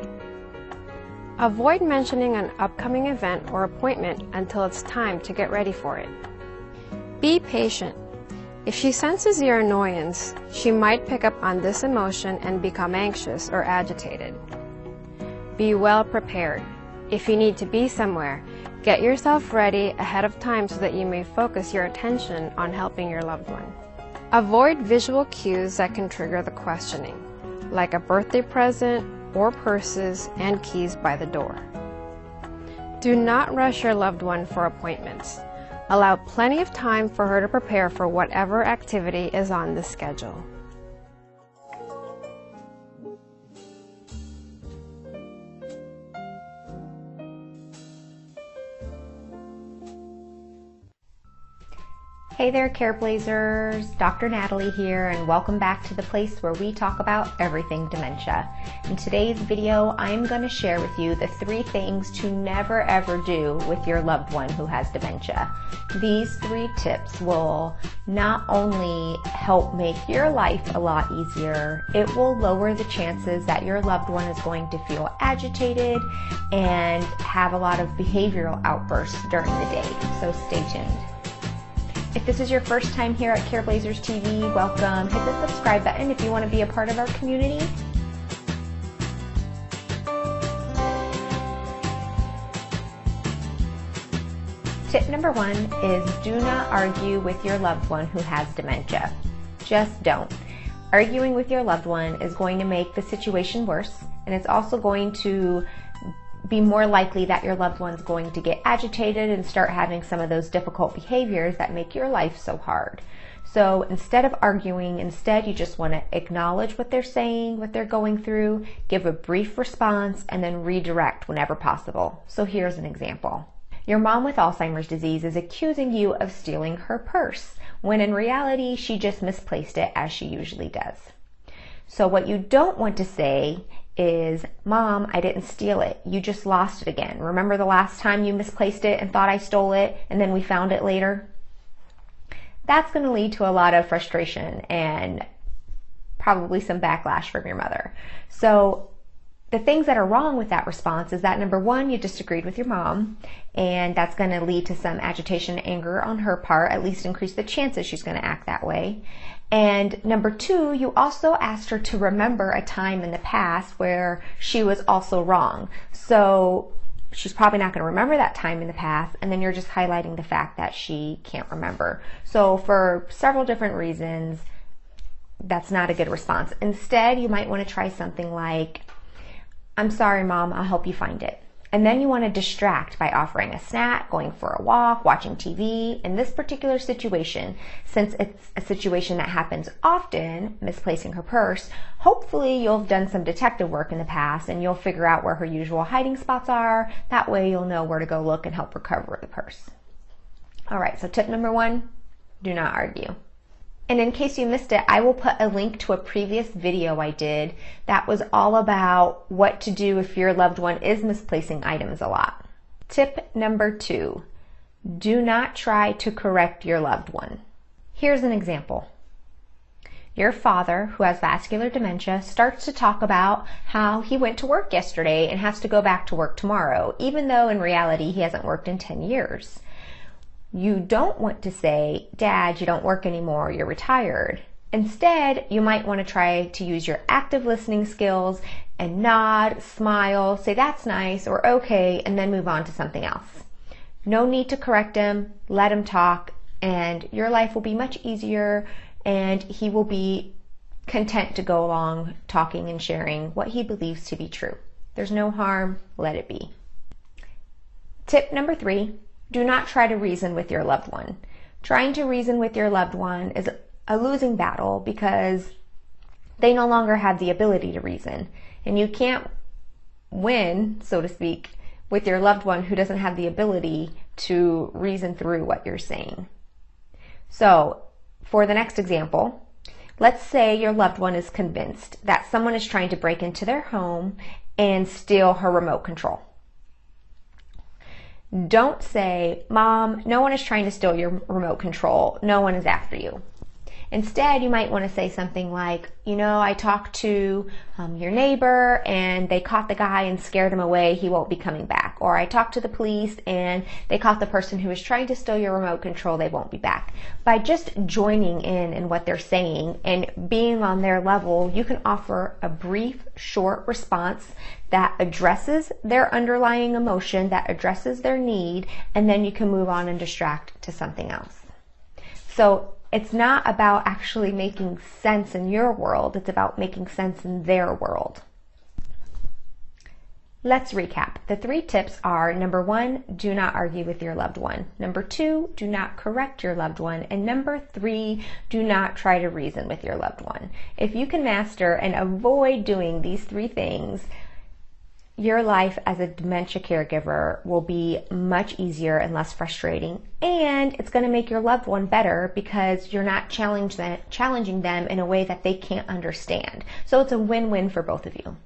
Avoid mentioning an upcoming event or appointment until it's time to get ready for it. Be patient. If she senses your annoyance, she might pick up on this emotion and become anxious or agitated. Be well prepared. If you need to be somewhere, get yourself ready ahead of time so that you may focus your attention on helping your loved one. Avoid visual cues that can trigger the questioning, like a birthday present or purses and keys by the door. Do not rush your loved one for appointments. Allow plenty of time for her to prepare for whatever activity is on the schedule. Hey there, Care Blazers. Dr. Natalie here, and welcome back to the place where we talk about everything dementia. In today's video, I'm going to share with you the 3 things to never ever do with your loved one who has dementia. These 3 tips will not only help make your life a lot easier, it will lower the chances that your loved one is going to feel agitated and have a lot of behavioral outbursts during the day. So stay tuned. If this is your first time here at Care Blazers TV, welcome. Hit the subscribe button if you want to be a part of our community. Tip number 1 is do not argue with your loved one who has dementia. Just don't. Arguing with your loved one is going to make the situation worse, and it's also going to be more likely that your loved one's going to get agitated and start having some of those difficult behaviors that make your life so hard. So instead of arguing, you just want to acknowledge what they're saying, what they're going through, give a brief response, and then redirect whenever possible. So here's an example. Your mom with Alzheimer's disease is accusing you of stealing her purse, when in reality she just misplaced it as she usually does. So what you don't want to say is, Mom, I didn't steal it. You just lost it again. Remember the last time you misplaced it and thought I stole it and then we found it later? That's going to lead to a lot of frustration and probably some backlash from your mother. So the things that are wrong with that response is that, number 1, you disagreed with your mom, and that's going to lead to some agitation and anger on her part, at least increase the chances she's going to act that way. And number 2, you also asked her to remember a time in the past where she was also wrong. So she's probably not going to remember that time in the past, and then you're just highlighting the fact that she can't remember. So for several different reasons, that's not a good response. Instead, you might want to try something like, I'm sorry, Mom, I'll help you find it. And then you want to distract by offering a snack, going for a walk, watching TV. In this particular situation, since it's a situation that happens often, misplacing her purse, hopefully you'll have done some detective work in the past and you'll figure out where her usual hiding spots are. That way you'll know where to go look and help recover the purse. All right, so tip number 1, do not argue. And in case you missed it, I will put a link to a previous video I did that was all about what to do if your loved one is misplacing items a lot. Tip number 2, do not try to correct your loved one. Here's an example. Your father, who has vascular dementia, starts to talk about how he went to work yesterday and has to go back to work tomorrow, even though in reality he hasn't worked in 10 years. You don't want to say, Dad, you don't work anymore, you're retired. Instead, you might want to try to use your active listening skills and nod, smile, say that's nice or okay, and then move on to something else. No need to correct him, let him talk, and your life will be much easier and he will be content to go along talking and sharing what he believes to be true. There's no harm, let it be. Tip number 3, do not try to reason with your loved one. Trying to reason with your loved one is a losing battle because they no longer have the ability to reason. And you can't win, so to speak, with your loved one who doesn't have the ability to reason through what you're saying. So, for the next example, let's say your loved one is convinced that someone is trying to break into their home and steal her remote control. Don't say, Mom, no one is trying to steal your remote control. No one is after you. Instead, you might want to say something like, you know, I talked to your neighbor and they caught the guy and scared him away. He won't be coming back. Or I talked to the police and they caught the person who was trying to steal your remote control. They won't be back. By just joining in what they're saying and being on their level, you can offer a brief, short response that addresses their underlying emotion, that addresses their need, and then you can move on and distract to something else. So it's not about actually making sense in your world, it's about making sense in their world. Let's recap. The 3 tips are, number 1, do not argue with your loved one. Number 2, do not correct your loved one. And number 3, do not try to reason with your loved one. If you can master and avoid doing these 3 things, your life as a dementia caregiver will be much easier and less frustrating, and it's going to make your loved one better because you're not challenging them in a way that they can't understand. So it's a win-win for both of you.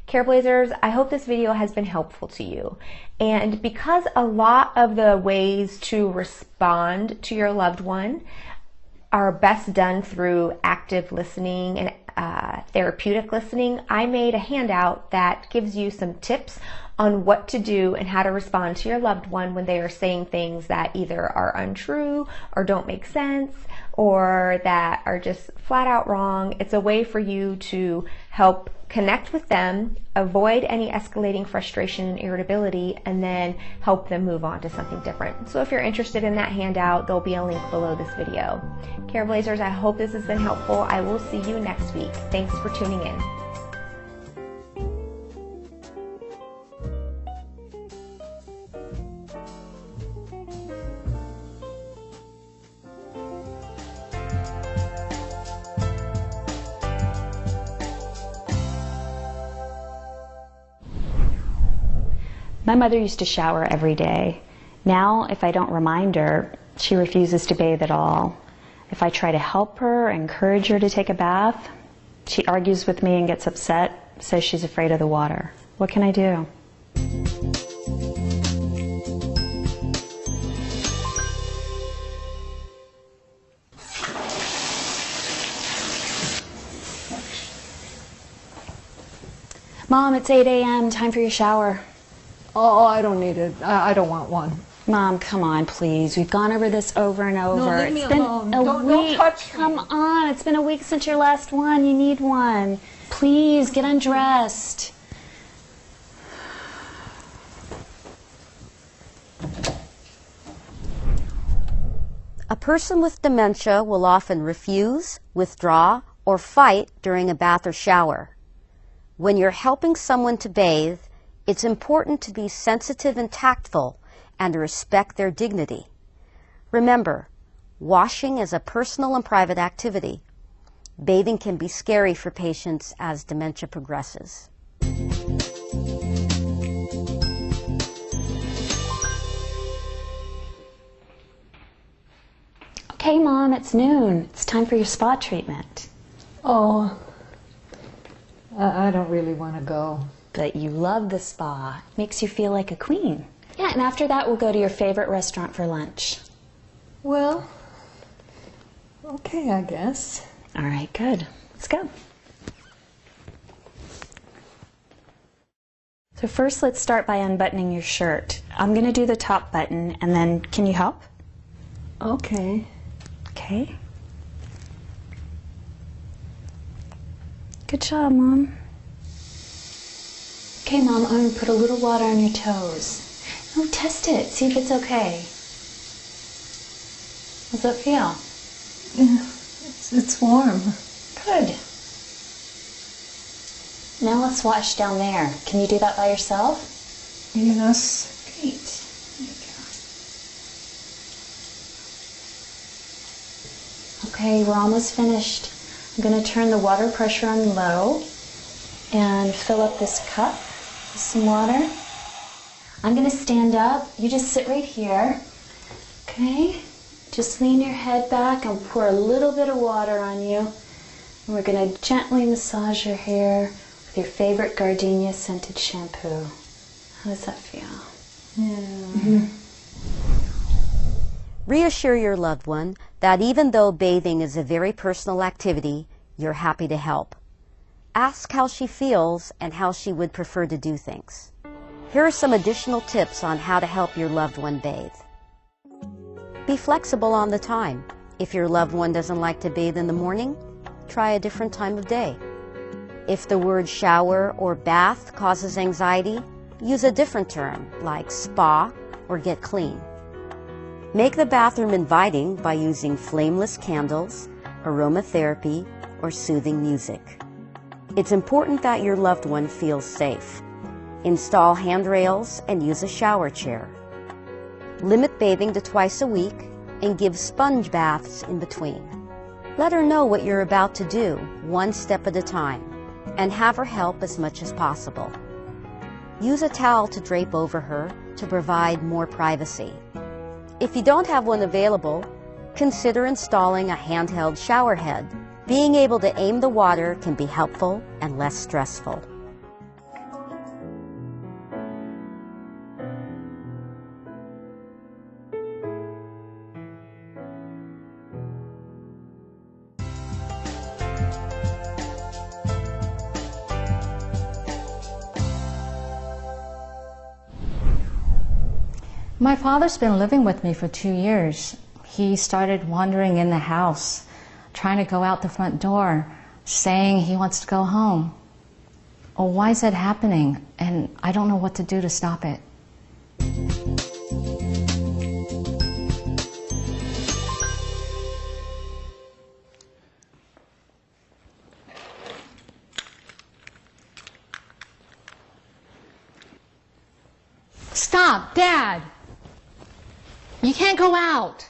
Careblazers, I hope this video has been helpful to you. And because a lot of the ways to respond to your loved one are best done through active listening and therapeutic listening, I made a handout that gives you some tips on what to do and how to respond to your loved one when they are saying things that either are untrue or don't make sense or that are just flat out wrong. It's a way for you to help connect with them, avoid any escalating frustration and irritability, and then help them move on to something different. So if you're interested in that handout, there'll be a link below this video. Careblazers, I hope this has been helpful. I will see you next week. Thanks for tuning in. My mother used to shower every day. Now, if I don't remind her, she refuses to bathe at all. If I try to help her, encourage her to take a bath, she argues with me and gets upset, says she's afraid of the water. What can I do? Mom, it's 8 a.m. Time for your shower. Oh, I don't need it. I don't want one. Mom, come on, please. We've gone over this over and over. No, leave me alone. Don't touch me. Come on. It's been a week since your last one. You need one. Please, get undressed. A person with dementia will often refuse, withdraw, or fight during a bath or shower. When you're helping someone to bathe, It's important to be sensitive and tactful and to respect their dignity. Remember, washing is a personal and private activity. Bathing can be scary for patients as dementia progresses. Okay, Mom, it's noon. It's time for your spa treatment. Oh, I don't really want to go. But you love the spa. It makes you feel like a queen. Yeah, and after that, we'll go to your favorite restaurant for lunch. Well, okay, I guess. All right, good. Let's go. So first, let's start by unbuttoning your shirt. I'm going to do the top button, and then can you help? Okay. Okay. Good job, Mom. Okay, Mom, I'm going to put a little water on your toes. Oh, test it. See if it's okay. How's that feel? Yeah, it's warm. Good. Now let's wash down there. Can you do that by yourself? Yes. Great. There you go. Okay, we're almost finished. I'm going to turn the water pressure on low and fill up this cup with some water. I'm going to stand up. You just sit right here. Okay? Just lean your head back and pour a little bit of water on you. And we're going to gently massage your hair with your favorite gardenia scented shampoo. How does that feel? Yeah. Mm-hmm. Reassure your loved one that even though bathing is a very personal activity, you're happy to help. Ask how she feels and how she would prefer to do things. Here are some additional tips on how to help your loved one bathe. Be flexible on the time. If your loved one doesn't like to bathe in the morning, try a different time of day. If the word shower or bath causes anxiety, use a different term like spa or get clean. Make the bathroom inviting by using flameless candles, aromatherapy, or soothing music. It's important that your loved one feels safe. Install handrails and use a shower chair. Limit bathing to twice a week and give sponge baths in between. Let her know what you're about to do, one step at a time, and have her help as much as possible. Use a towel to drape over her to provide more privacy. If you don't have one available, consider installing a handheld shower head. Being able to aim the water can be helpful and less stressful. My father's been living with me for 2 years. He started wandering in the house, trying to go out the front door, saying he wants to go home. Oh, why is that happening? And I don't know what to do to stop it. Stop, Dad! You can't go out.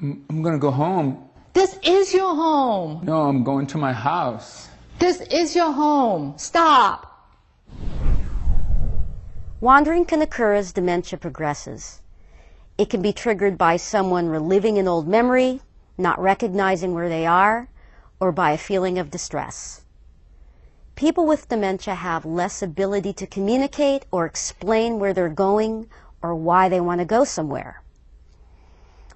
I'm going to go home. This is your home. No, I'm going to my house. This is your home. Stop. Wandering can occur as dementia progresses. It can be triggered by someone reliving an old memory, not recognizing where they are, or by a feeling of distress. People with dementia have less ability to communicate or explain where they're going or why they want to go somewhere.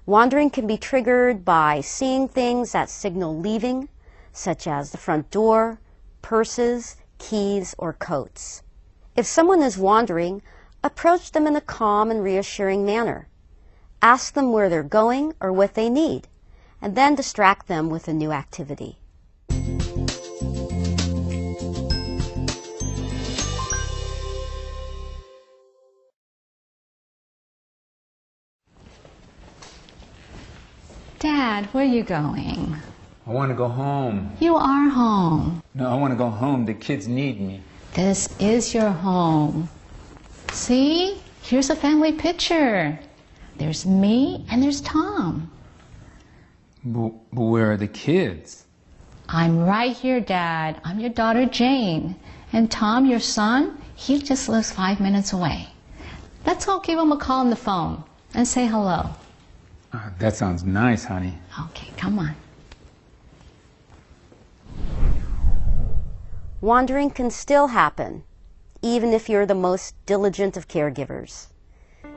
Wandering can be triggered by seeing things that signal leaving, such as the front door, purses, keys, or coats. If someone is wandering, approach them in a calm and reassuring manner. Ask them where they're going or what they need, and then distract them with a new activity. Dad, where are you going? I want to go home. You are home. No, I want to go home. The kids need me. This is your home. See? Here's a family picture. There's me and there's Tom. But where are the kids? I'm right here, Dad. I'm your daughter, Jane. And Tom, your son, he just lives 5 minutes away. Let's all give him a call on the phone and say hello. That sounds nice, honey. Okay, come on. Wandering can still happen, even if you're the most diligent of caregivers.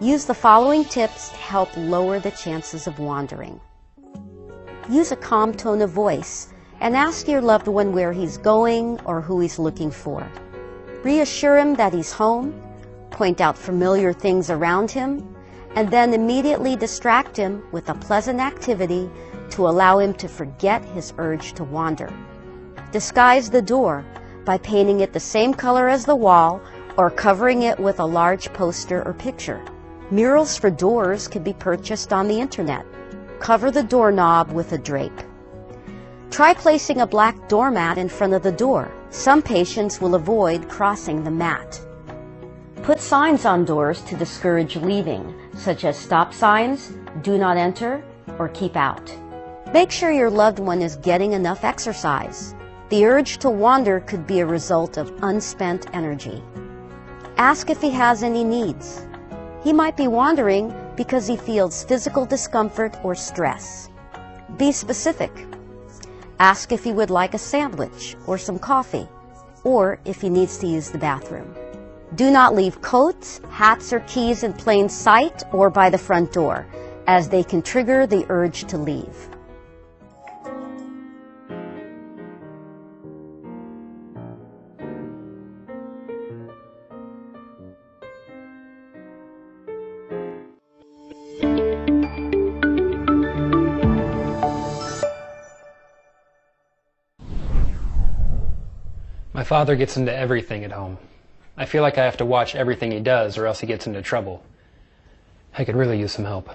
Use the following tips to help lower the chances of wandering. Use a calm tone of voice and ask your loved one where he's going or who he's looking for. Reassure him that he's home, point out familiar things around him, and then immediately distract him with a pleasant activity to allow him to forget his urge to wander. Disguise the door by painting it the same color as the wall or covering it with a large poster or picture. Murals for doors can be purchased on the internet. Cover the doorknob with a drape. Try placing a black doormat in front of the door. Some patients will avoid crossing the mat. Put signs on doors to discourage leaving, such as stop signs, do not enter, or keep out. Make sure your loved one is getting enough exercise. The urge to wander could be a result of unspent energy. Ask if he has any needs. He might be wandering because he feels physical discomfort or stress. Be specific. Ask if he would like a sandwich or some coffee, or if he needs to use the bathroom. Do not leave coats, hats, or keys in plain sight or by the front door, as they can trigger the urge to leave. My father gets into everything at home. I feel like I have to watch everything he does or else he gets into trouble. I could really use some help.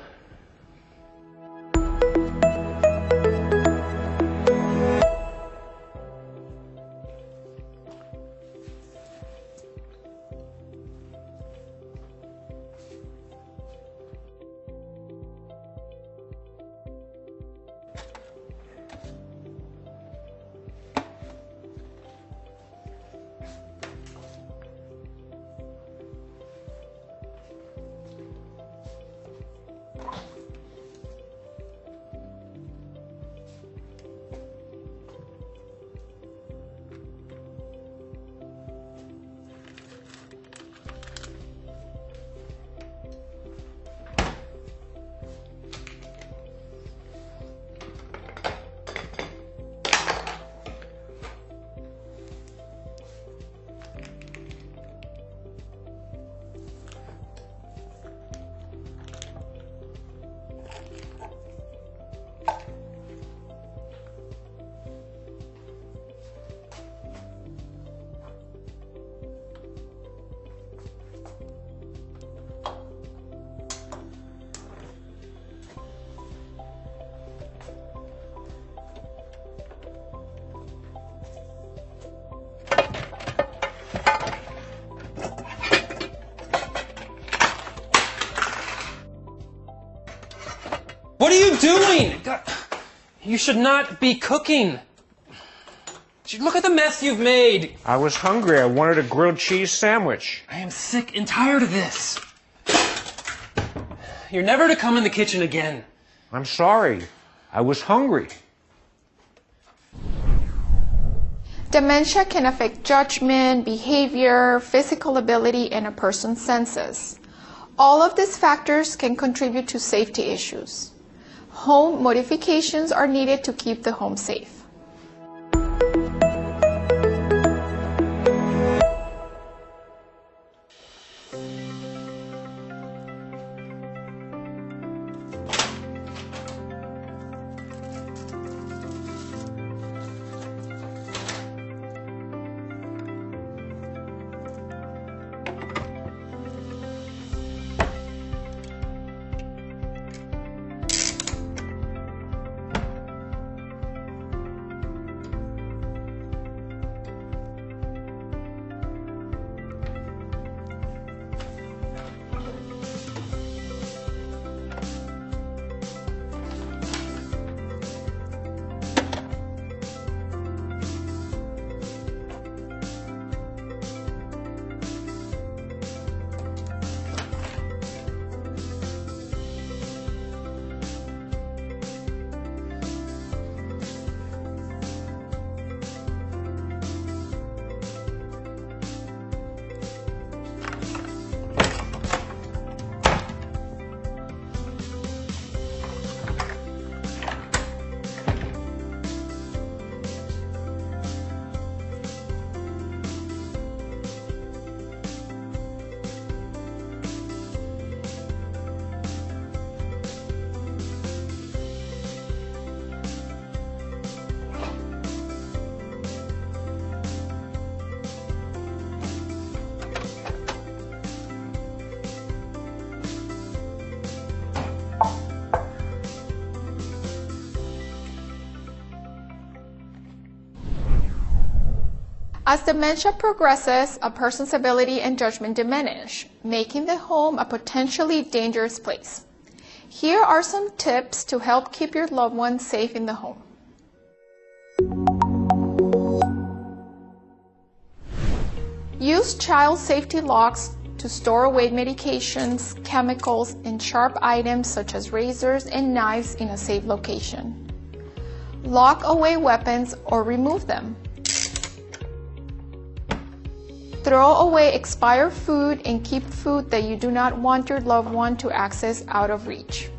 What are you doing? God, you should not be cooking. Look at the mess you've made. I was hungry. I wanted a grilled cheese sandwich. I am sick and tired of this. You're never to come in the kitchen again. I'm sorry. I was hungry. Dementia can affect judgment, behavior, physical ability, and a person's senses. All of these factors can contribute to safety issues. Home modifications are needed to keep the home safe. As dementia progresses, a person's ability and judgment diminish, making the home a potentially dangerous place. Here are some tips to help keep your loved one safe in the home. Use child safety locks to store away medications, chemicals, and sharp items such as razors and knives in a safe location. Lock away weapons or remove them. Throw away expired food and keep food that you do not want your loved one to access out of reach.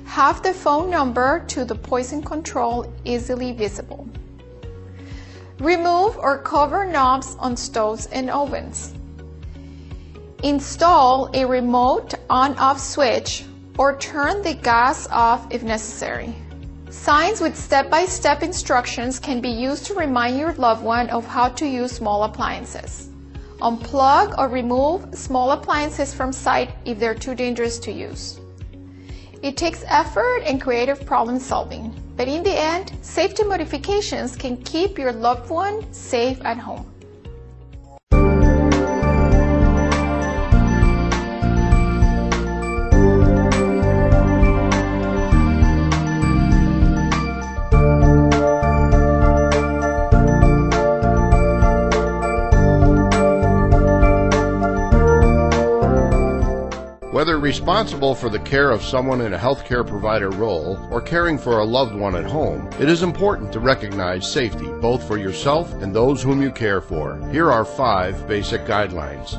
Have the phone number to the poison control easily visible. Remove or cover knobs on stoves and ovens. Install a remote on-off switch or turn the gas off if necessary. Signs with step-by-step instructions can be used to remind your loved one of how to use small appliances. Unplug or remove small appliances from site if they're too dangerous to use. It takes effort and creative problem solving, but in the end, safety modifications can keep your loved one safe at home. Whether responsible for the care of someone in a healthcare provider role or caring for a loved one at home, it is important to recognize safety both for yourself and those whom you care for. Here are 5 basic guidelines.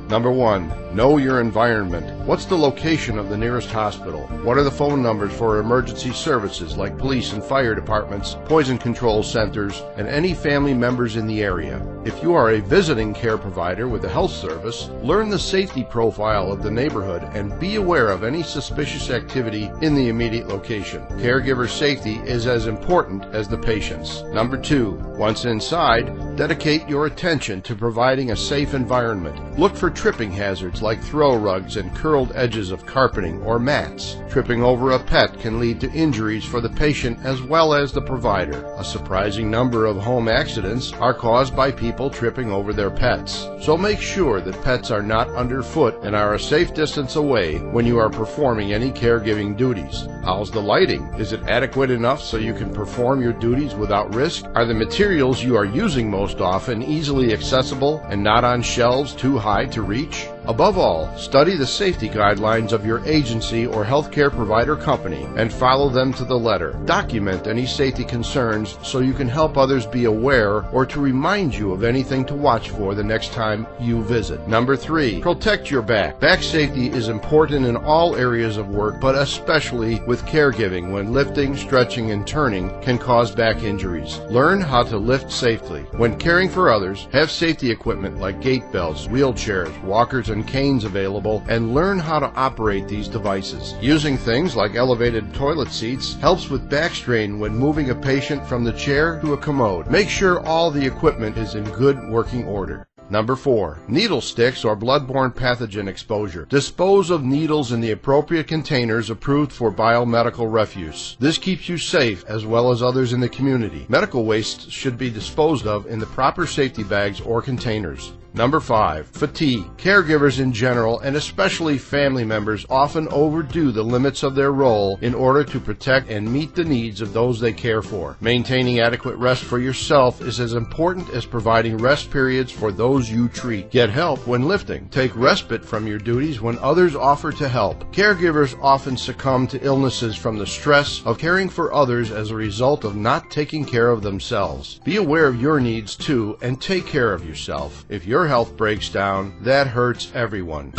Number 1, know your environment. What's the location of the nearest hospital? What are the phone numbers for emergency services like police and fire departments, poison control centers, and any family members in the area? If you are a visiting care provider with a health service, learn the safety profile of the neighborhood and be aware of any suspicious activity in the immediate location. Caregiver safety is as important as the patient's. Number 2, once inside, dedicate your attention to providing a safe environment. Look for tripping hazards like throw rugs and curled edges of carpeting or mats. Tripping over a pet can lead to injuries for the patient as well as the provider. A surprising number of home accidents are caused by people tripping over their pets. So make sure that pets are not underfoot and are a safe distance away when you are performing any caregiving duties. How's the lighting? Is it adequate enough so you can perform your duties without risk? Are the materials you are using most often easily accessible and not on shelves too high to reach? Above all, study the safety guidelines of your agency or healthcare provider company and follow them to the letter. Document any safety concerns so you can help others be aware or to remind you of anything to watch for the next time you visit. Number 3, protect your back. Back safety is important in all areas of work, but especially with caregiving when lifting, stretching, and turning can cause back injuries. Learn how to lift safely. When caring for others, have safety equipment like gait belts, wheelchairs, walkers, and canes available, and learn how to operate these devices. Using things like elevated toilet seats helps with back strain when moving a patient from the chair to a commode. Make sure all the equipment is in good working order. Number 4, needle sticks or bloodborne pathogen exposure. Dispose of needles in the appropriate containers approved for biomedical refuse. This keeps you safe as well as others in the community. Medical waste should be disposed of in the proper safety bags or containers. Number 5, fatigue. Caregivers in general, and especially family members, often overdo the limits of their role in order to protect and meet the needs of those they care for. Maintaining adequate rest for yourself is as important as providing rest periods for those you treat. Get help when lifting. Take respite from your duties when others offer to help. Caregivers often succumb to illnesses from the stress of caring for others as a result of not taking care of themselves. Be aware of your needs too and take care of yourself. If your health breaks down, that hurts everyone.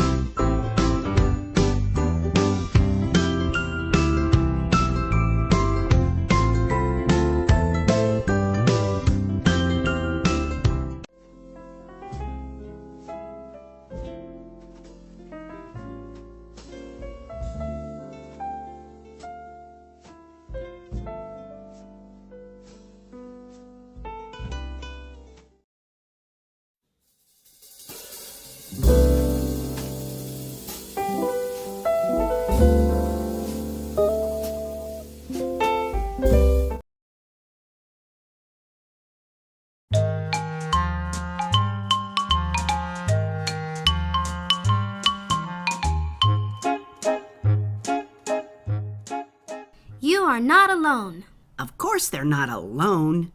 are not alone. Of course they're not alone.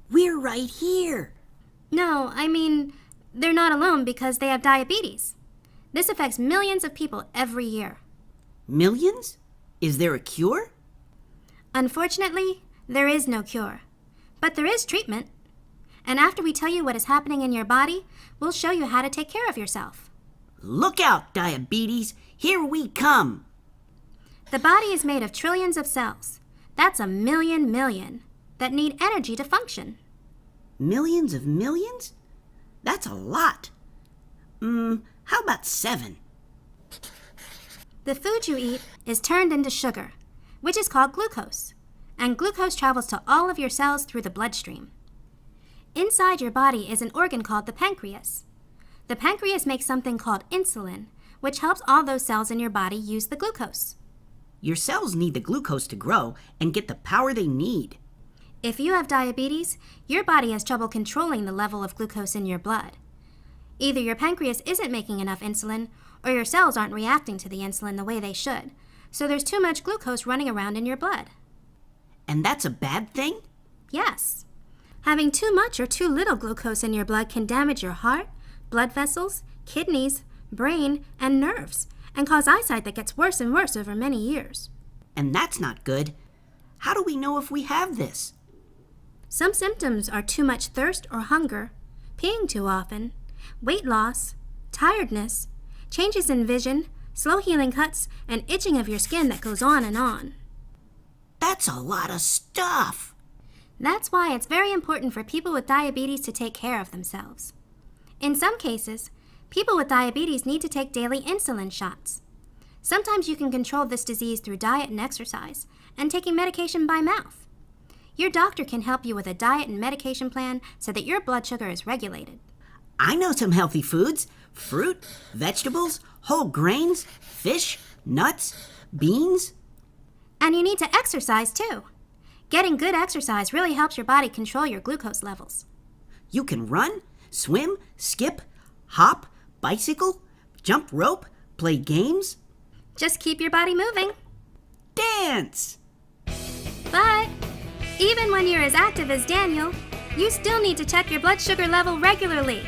We're right here. No, I mean, they're not alone because they have diabetes. This affects millions of people every year. Millions? Is there a cure? Unfortunately, there is no cure. But there is treatment. And after we tell you what is happening in your body, we'll show you how to take care of yourself. Look out, diabetes. Here we come. The body is made of trillions of cells. That's a million that need energy to function. Millions of millions? That's a lot. How about 7? The food you eat is turned into sugar, which is called glucose. And glucose travels to all of your cells through the bloodstream. Inside your body is an organ called the pancreas. The pancreas makes something called insulin, which helps all those cells in your body use the glucose. Your cells need the glucose to grow and get the power they need. If you have diabetes, your body has trouble controlling the level of glucose in your blood. Either your pancreas isn't making enough insulin, or your cells aren't reacting to the insulin the way they should, so there's too much glucose running around in your blood. And that's a bad thing? Yes. Having too much or too little glucose in your blood can damage your heart, blood vessels, kidneys, brain, and nerves, and cause eyesight that gets worse and worse over many years. And that's not good. How do we know if we have this? Some symptoms are too much thirst or hunger, peeing too often, weight loss, tiredness, changes in vision, slow healing cuts, and itching of your skin that goes on and on. That's a lot of stuff. That's why it's very important for people with diabetes to take care of themselves. In some cases, people with diabetes need to take daily insulin shots. Sometimes you can control this disease through diet and exercise, and taking medication by mouth. Your doctor can help you with a diet and medication plan so that your blood sugar is regulated. I know some healthy foods: fruit, vegetables, whole grains, fish, nuts, beans. And you need to exercise too. Getting good exercise really helps your body control your glucose levels. You can run, swim, skip, hop, bicycle, jump rope, play games. Just keep your body moving. Dance! But even when you're as active as Daniel, you still need to check your blood sugar level regularly.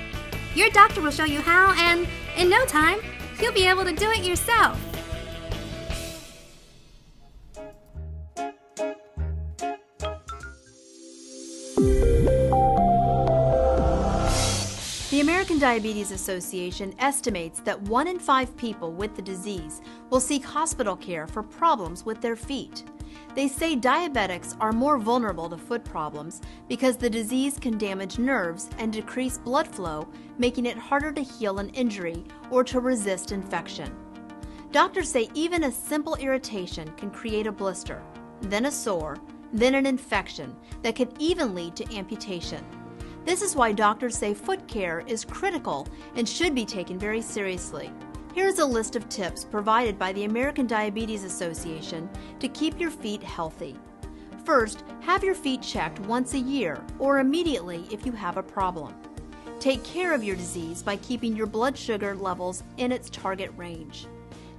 Your doctor will show you how, and in no time, you'll be able to do it yourself. The American Diabetes Association estimates that 1 in 5 people with the disease will seek hospital care for problems with their feet. They say diabetics are more vulnerable to foot problems because the disease can damage nerves and decrease blood flow, making it harder to heal an injury or to resist infection. Doctors say even a simple irritation can create a blister, then a sore, then an infection that can even lead to amputation. This is why doctors say foot care is critical and should be taken very seriously. Here's a list of tips provided by the American Diabetes Association to keep your feet healthy. First, have your feet checked once a year or immediately if you have a problem. Take care of your disease by keeping your blood sugar levels in its target range.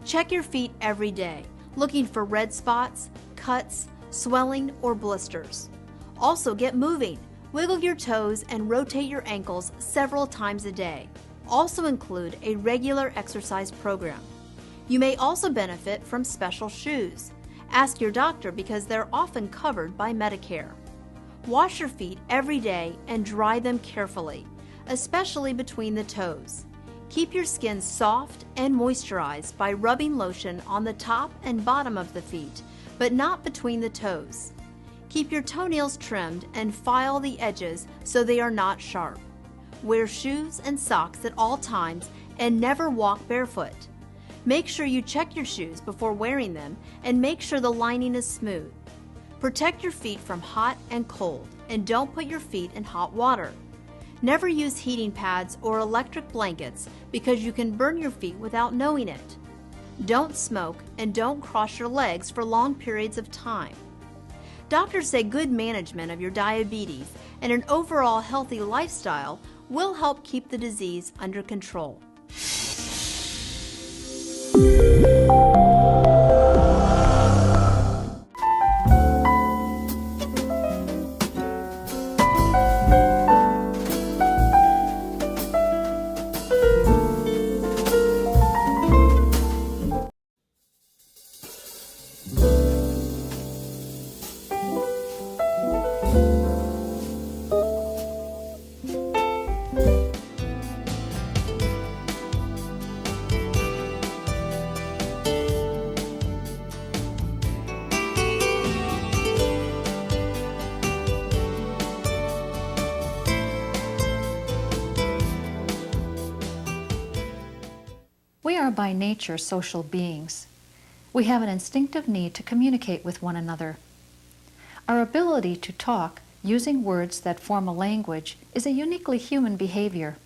Check your feet every day, looking for red spots, cuts, swelling, or blisters. Also, get moving. Wiggle your toes and rotate your ankles several times a day. Also include a regular exercise program. You may also benefit from special shoes. Ask your doctor because they're often covered by Medicare. Wash your feet every day and dry them carefully, especially between the toes. Keep your skin soft and moisturized by rubbing lotion on the top and bottom of the feet, but not between the toes. Keep your toenails trimmed and file the edges so they are not sharp. Wear shoes and socks at all times and never walk barefoot. Make sure you check your shoes before wearing them and make sure the lining is smooth. Protect your feet from hot and cold and don't put your feet in hot water. Never use heating pads or electric blankets because you can burn your feet without knowing it. Don't smoke and don't cross your legs for long periods of time. Doctors say good management of your diabetes and an overall healthy lifestyle will help keep the disease under control. are by nature social beings. We have an instinctive need to communicate with one another. Our ability to talk using words that form a language is a uniquely human behavior.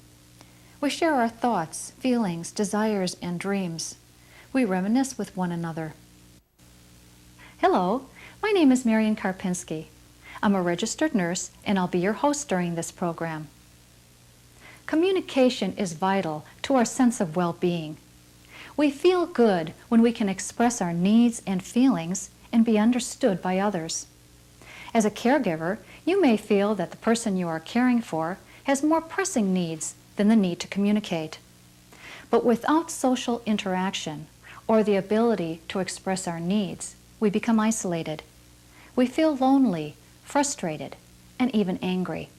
We share our thoughts, feelings, desires, and dreams. We reminisce with one another. Hello, my name is Marian Karpinski. I'm a registered nurse, and I'll be your host during this program. Communication is vital to our sense of well-being. We feel good when we can express our needs and feelings and be understood by others. As a caregiver, you may feel that the person you are caring for has more pressing needs than the need to communicate. But without social interaction or the ability to express our needs, we become isolated. We feel lonely, frustrated, and even angry.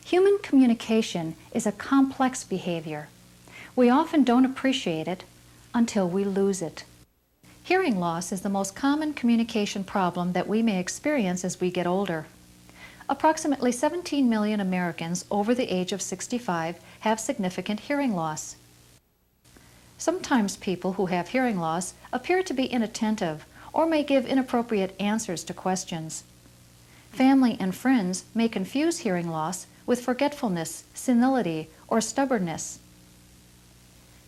Human communication is a complex behavior. We often don't appreciate it until we lose it. Hearing loss is the most common communication problem that we may experience as we get older. Approximately 17 million Americans over the age of 65 have significant hearing loss. Sometimes people who have hearing loss appear to be inattentive or may give inappropriate answers to questions. Family and friends may confuse hearing loss with forgetfulness, senility, or stubbornness.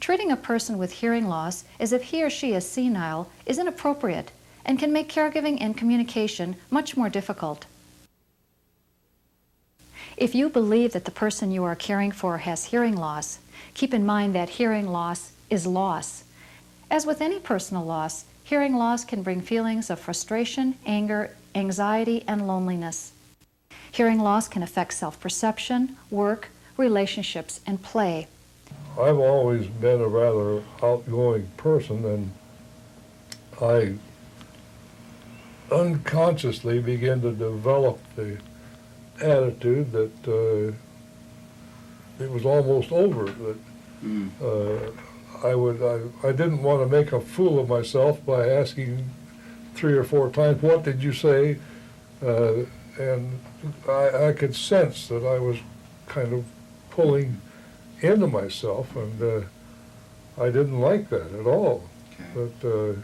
Treating a person with hearing loss as if he or she is senile is inappropriate and can make caregiving and communication much more difficult. If you believe that the person you are caring for has hearing loss, keep in mind that hearing loss is loss. As with any personal loss, hearing loss can bring feelings of frustration, anger, anxiety, and loneliness. Hearing loss can affect self-perception, work, relationships, and play. I've always been a rather outgoing person, and I unconsciously began to develop the attitude that it was almost over, that I didn't want to make a fool of myself by asking 3 or 4 times, "What did you say?" And I could sense that I was kind of pulling into myself, and I didn't like that at all. Okay.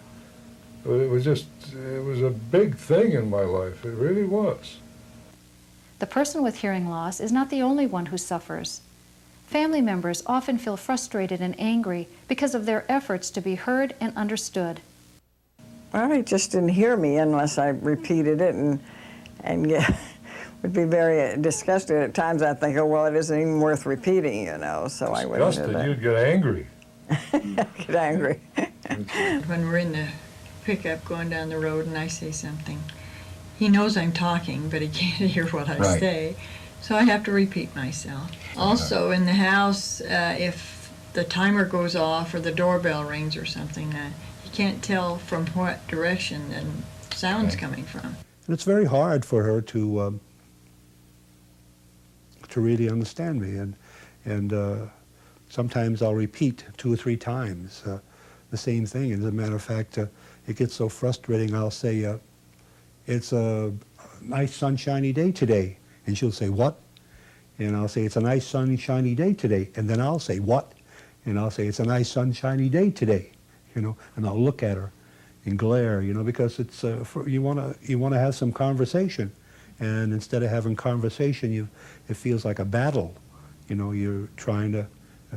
But it was a big thing in my life. It really was. The person with hearing loss is not the only one who suffers. Family members often feel frustrated and angry because of their efforts to be heard and understood. Well, he just didn't hear me unless I repeated it, and yeah, would be very disgusted. At times I think, oh, well, it isn't even worth repeating, you know, so I wouldn't do that. You'd get angry. Get angry. When we're in the pickup going down the road and I say something, he knows I'm talking, but he can't hear what I say, so I have to repeat myself. Also, in the house, if the timer goes off or the doorbell rings or something, he can't tell from what direction the sound's coming from. And it's very hard for her to really understand me, and sometimes I'll repeat 2 or 3 times the same thing. And as a matter of fact, it gets so frustrating. I'll say, "It's a nice sunshiny day today," and she'll say, "What?" And I'll say, "It's a nice sunshiny day today," and then I'll say, "What?" And I'll say, "It's a nice sunshiny day today," you know, and I'll look at her and glare, you know, because it's you want to have some conversation, and instead of having conversation, it feels like a battle, you know. You're trying to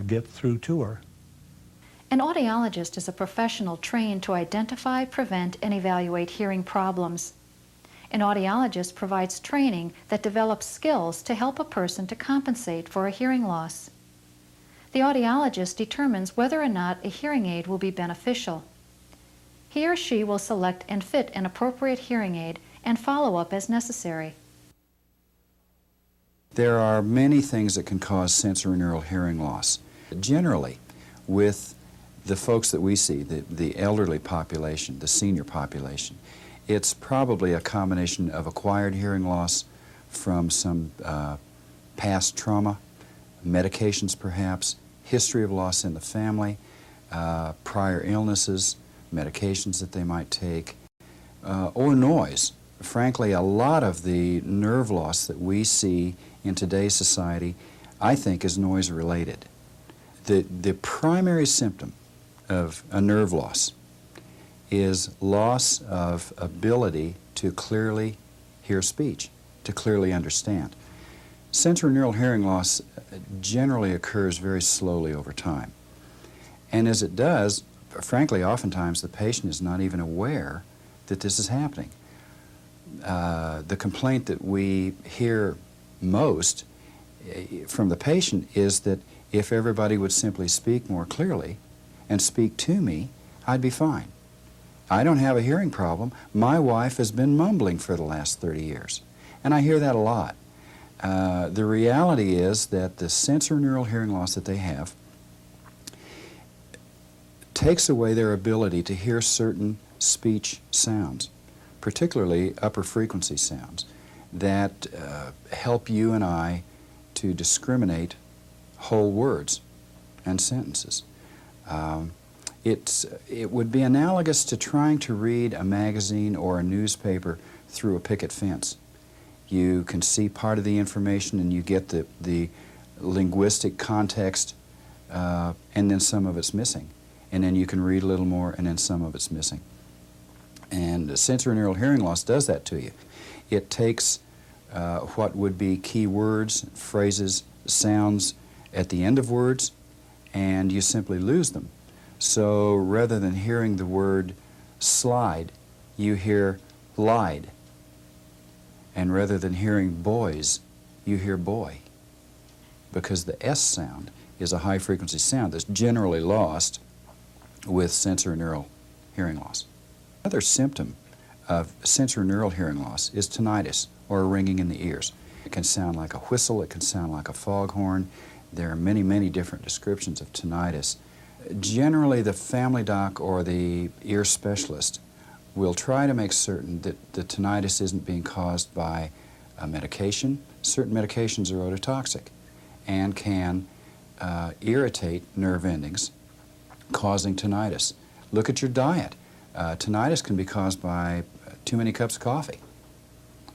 get through to her. An audiologist is a professional trained to identify, prevent, and evaluate hearing problems. An audiologist provides training that develops skills to help a person to compensate for a hearing loss. The audiologist determines whether or not a hearing aid will be beneficial. He or she will select and fit an appropriate hearing aid and follow up as necessary. There are many things that can cause sensorineural hearing loss. Generally, with the folks that we see, the elderly population, the senior population, it's probably a combination of acquired hearing loss from some past trauma, medications perhaps, history of loss in the family, prior illnesses, medications that they might take, or noise. Frankly, a lot of the nerve loss that we see in today's society, I think, is noise related. The primary symptom of a nerve loss is loss of ability to clearly hear speech, to clearly understand. Sensorineural hearing loss generally occurs very slowly over time. And as it does, frankly, oftentimes the patient is not even aware that this is happening. The complaint that we hear most from the patient is that if everybody would simply speak more clearly and speak to me, I'd be fine. I don't have a hearing problem. My wife has been mumbling for the last 30 years. And I hear that a lot. The reality is that the sensorineural hearing loss that they have takes away their ability to hear certain speech sounds, particularly upper frequency sounds, that help you and I to discriminate whole words and sentences. It would be analogous to trying to read a magazine or a newspaper through a picket fence. You can see part of the information and you get the linguistic context, and then some of it's missing. And then you can read a little more and then some of it's missing. And sensorineural hearing loss does that to you. It takes what would be key words, phrases, sounds at the end of words, and you simply lose them. So rather than hearing the word slide, you hear lied. And rather than hearing boys, you hear boy. Because the S sound is a high frequency sound that's generally lost with sensorineural hearing loss. Another symptom of sensorineural hearing loss is tinnitus, or a ringing in the ears. It can sound like a whistle, it can sound like a foghorn. There are many, many different descriptions of tinnitus. Generally, the family doc or the ear specialist will try to make certain that the tinnitus isn't being caused by a medication. Certain medications are ototoxic and can irritate nerve endings, causing tinnitus. Look at your diet. Tinnitus can be caused by too many cups of coffee,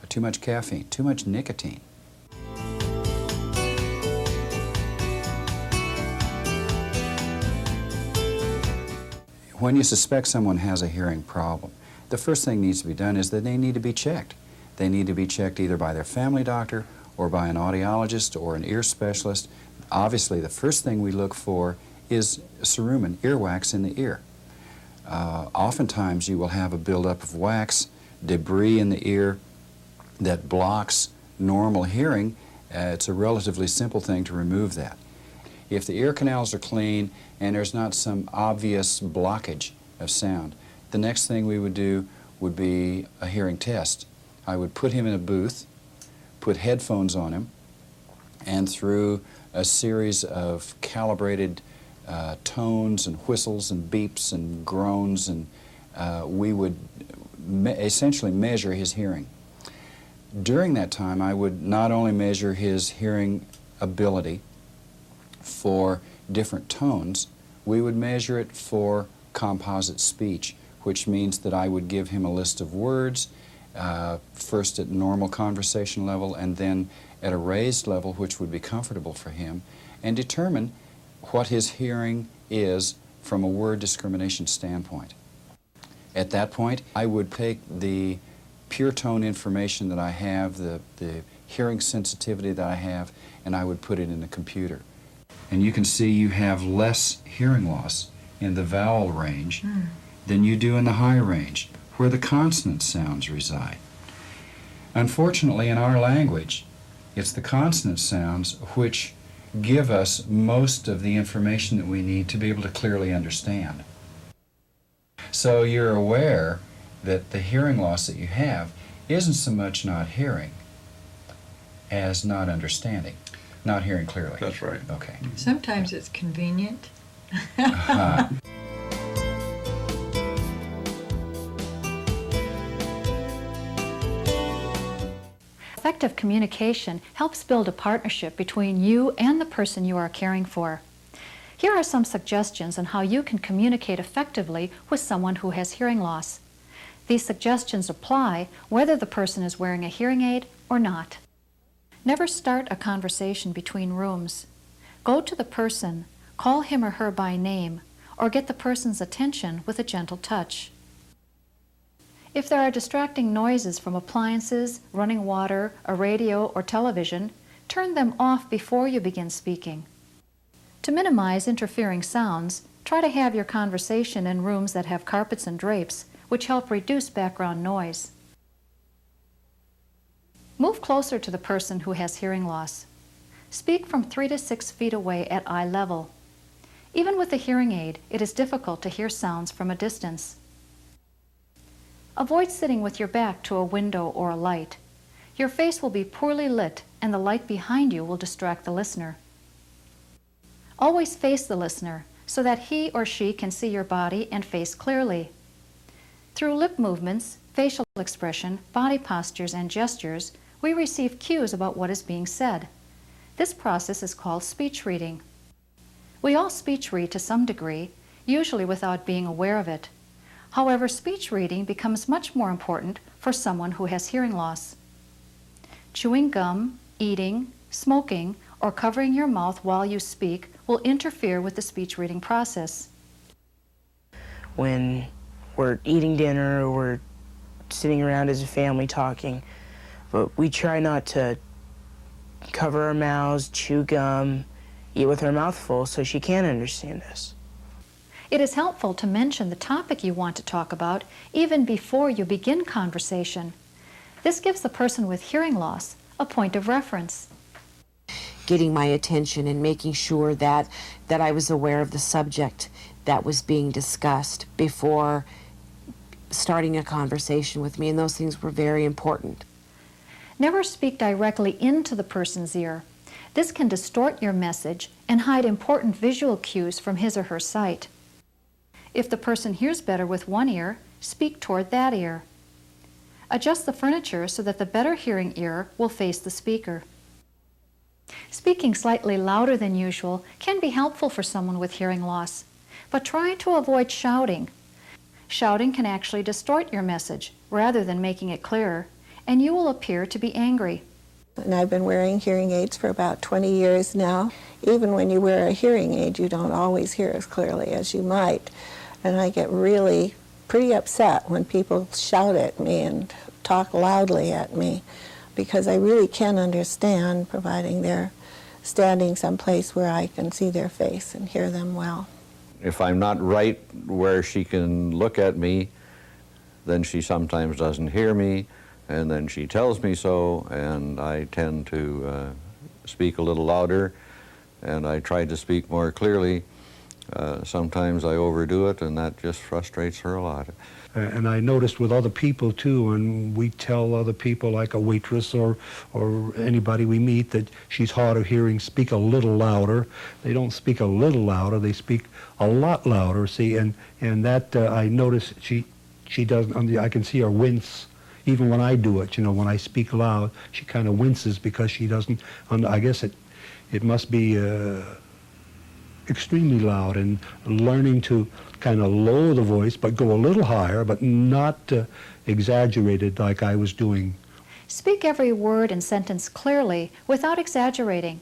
too much caffeine, too much nicotine. When you suspect someone has a hearing problem, the first thing needs to be done is that they need to be checked. They need to be checked either by their family doctor or by an audiologist or an ear specialist. Obviously, the first thing we look for is cerumen, earwax in the ear. Oftentimes you will have a buildup of wax, debris in the ear that blocks normal hearing. It's a relatively simple thing to remove that. If the ear canals are clean and there's not some obvious blockage of sound, the next thing we would do would be a hearing test. I would put him in a booth, put headphones on him, and through a series of calibrated tones and whistles and beeps and groans, and we would essentially measure his hearing. During that time, I would not only measure his hearing ability for different tones, we would measure it for composite speech, which means that I would give him a list of words, first at normal conversation level and then at a raised level which would be comfortable for him, and determine what his hearing is from a word discrimination standpoint. At that point, I would take the pure tone information that I have, the hearing sensitivity that I have, and I would put it in the computer. And you can see you have less hearing loss in the vowel range than you do in the high range, where the consonant sounds reside. Unfortunately, in our language, it's the consonant sounds which give us most of the information that we need to be able to clearly understand. So you're aware that the hearing loss that you have isn't so much not hearing as not understanding, not hearing clearly. That's right. Okay. Sometimes it's convenient. Effective communication helps build a partnership between you and the person you are caring for. Here are some suggestions on how you can communicate effectively with someone who has hearing loss. These suggestions apply whether the person is wearing a hearing aid or not. Never start a conversation between rooms. Go to the person, call him or her by name, or get the person's attention with a gentle touch. If there are distracting noises from appliances, running water, a radio, or television, turn them off before you begin speaking. To minimize interfering sounds, try to have your conversation in rooms that have carpets and drapes, which help reduce background noise. Move closer to the person who has hearing loss. Speak from 3 to 6 feet away at eye level. Even with a hearing aid, it is difficult to hear sounds from a distance. Avoid sitting with your back to a window or a light. Your face will be poorly lit and the light behind you will distract the listener. Always face the listener so that he or she can see your body and face clearly. Through lip movements, facial expression, body postures, and gestures, we receive cues about what is being said. This process is called speech reading. We all speech read to some degree, usually without being aware of it. However, speech reading becomes much more important for someone who has hearing loss. Chewing gum, eating, smoking, or covering your mouth while you speak will interfere with the speech reading process. When we're eating dinner or we're sitting around as a family talking, but we try not to cover our mouths, chew gum, eat with our mouth full so she can understand us. It is helpful to mention the topic you want to talk about even before you begin conversation. This gives the person with hearing loss a point of reference. Getting my attention and making sure that I was aware of the subject that was being discussed before starting a conversation with me, and those things were very important. Never speak directly into the person's ear. This can distort your message and hide important visual cues from his or her sight. If the person hears better with one ear, speak toward that ear. Adjust the furniture so that the better hearing ear will face the speaker. Speaking slightly louder than usual can be helpful for someone with hearing loss, but try to avoid shouting. Shouting can actually distort your message rather than making it clearer, and you will appear to be angry. And I've been wearing hearing aids for about 20 years now. Even when you wear a hearing aid, you don't always hear as clearly as you might. And I get really pretty upset when people shout at me and talk loudly at me, because I really can understand, providing they're standing someplace where I can see their face and hear them well. If I'm not right where she can look at me, then she sometimes doesn't hear me, and then she tells me so, and I tend to speak a little louder, and I try to speak more clearly. Sometimes I overdo it, and that just frustrates her a lot. And I noticed with other people too, and we tell other people, like a waitress or anybody we meet, that she's hard of hearing, speak a little louder. They don't speak a little louder, they speak a lot louder, see, and that I notice she doesn't, I can see her wince. Even when I do it, you know, when I speak loud, she kind of winces because she doesn't, I guess it must be extremely loud, and learning to kind of lower the voice but go a little higher, but not exaggerated like I was doing. Speak every word and sentence clearly without exaggerating.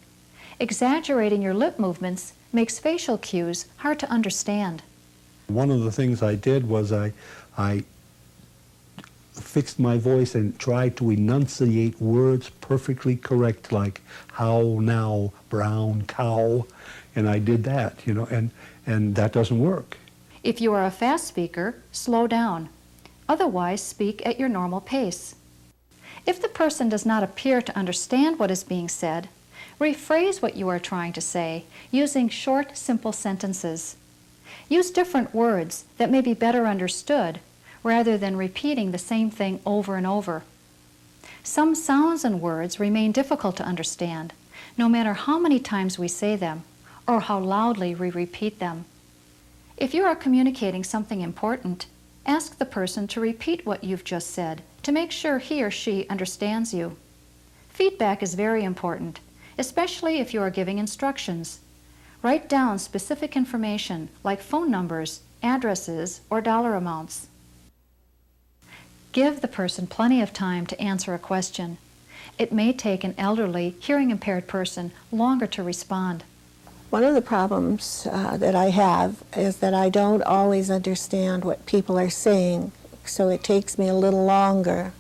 Exaggerating your lip movements makes facial cues hard to understand. One of the things I did was I fixed my voice and tried to enunciate words perfectly correct, like how, now, brown, cow, and I did that, you know, and that doesn't work. If you are a fast speaker, slow down. Otherwise, speak at your normal pace. If the person does not appear to understand what is being said, rephrase what you are trying to say using short, simple sentences. Use different words that may be better understood rather than repeating the same thing over and over. Some sounds and words remain difficult to understand, no matter how many times we say them or how loudly we repeat them. If you are communicating something important, ask the person to repeat what you've just said to make sure he or she understands you. Feedback is very important, especially if you are giving instructions. Write down specific information like phone numbers, addresses, or dollar amounts. Give the person plenty of time to answer a question. It may take an elderly, hearing-impaired person longer to respond. One of the problems that I have is that I don't always understand what people are saying, so it takes me a little longer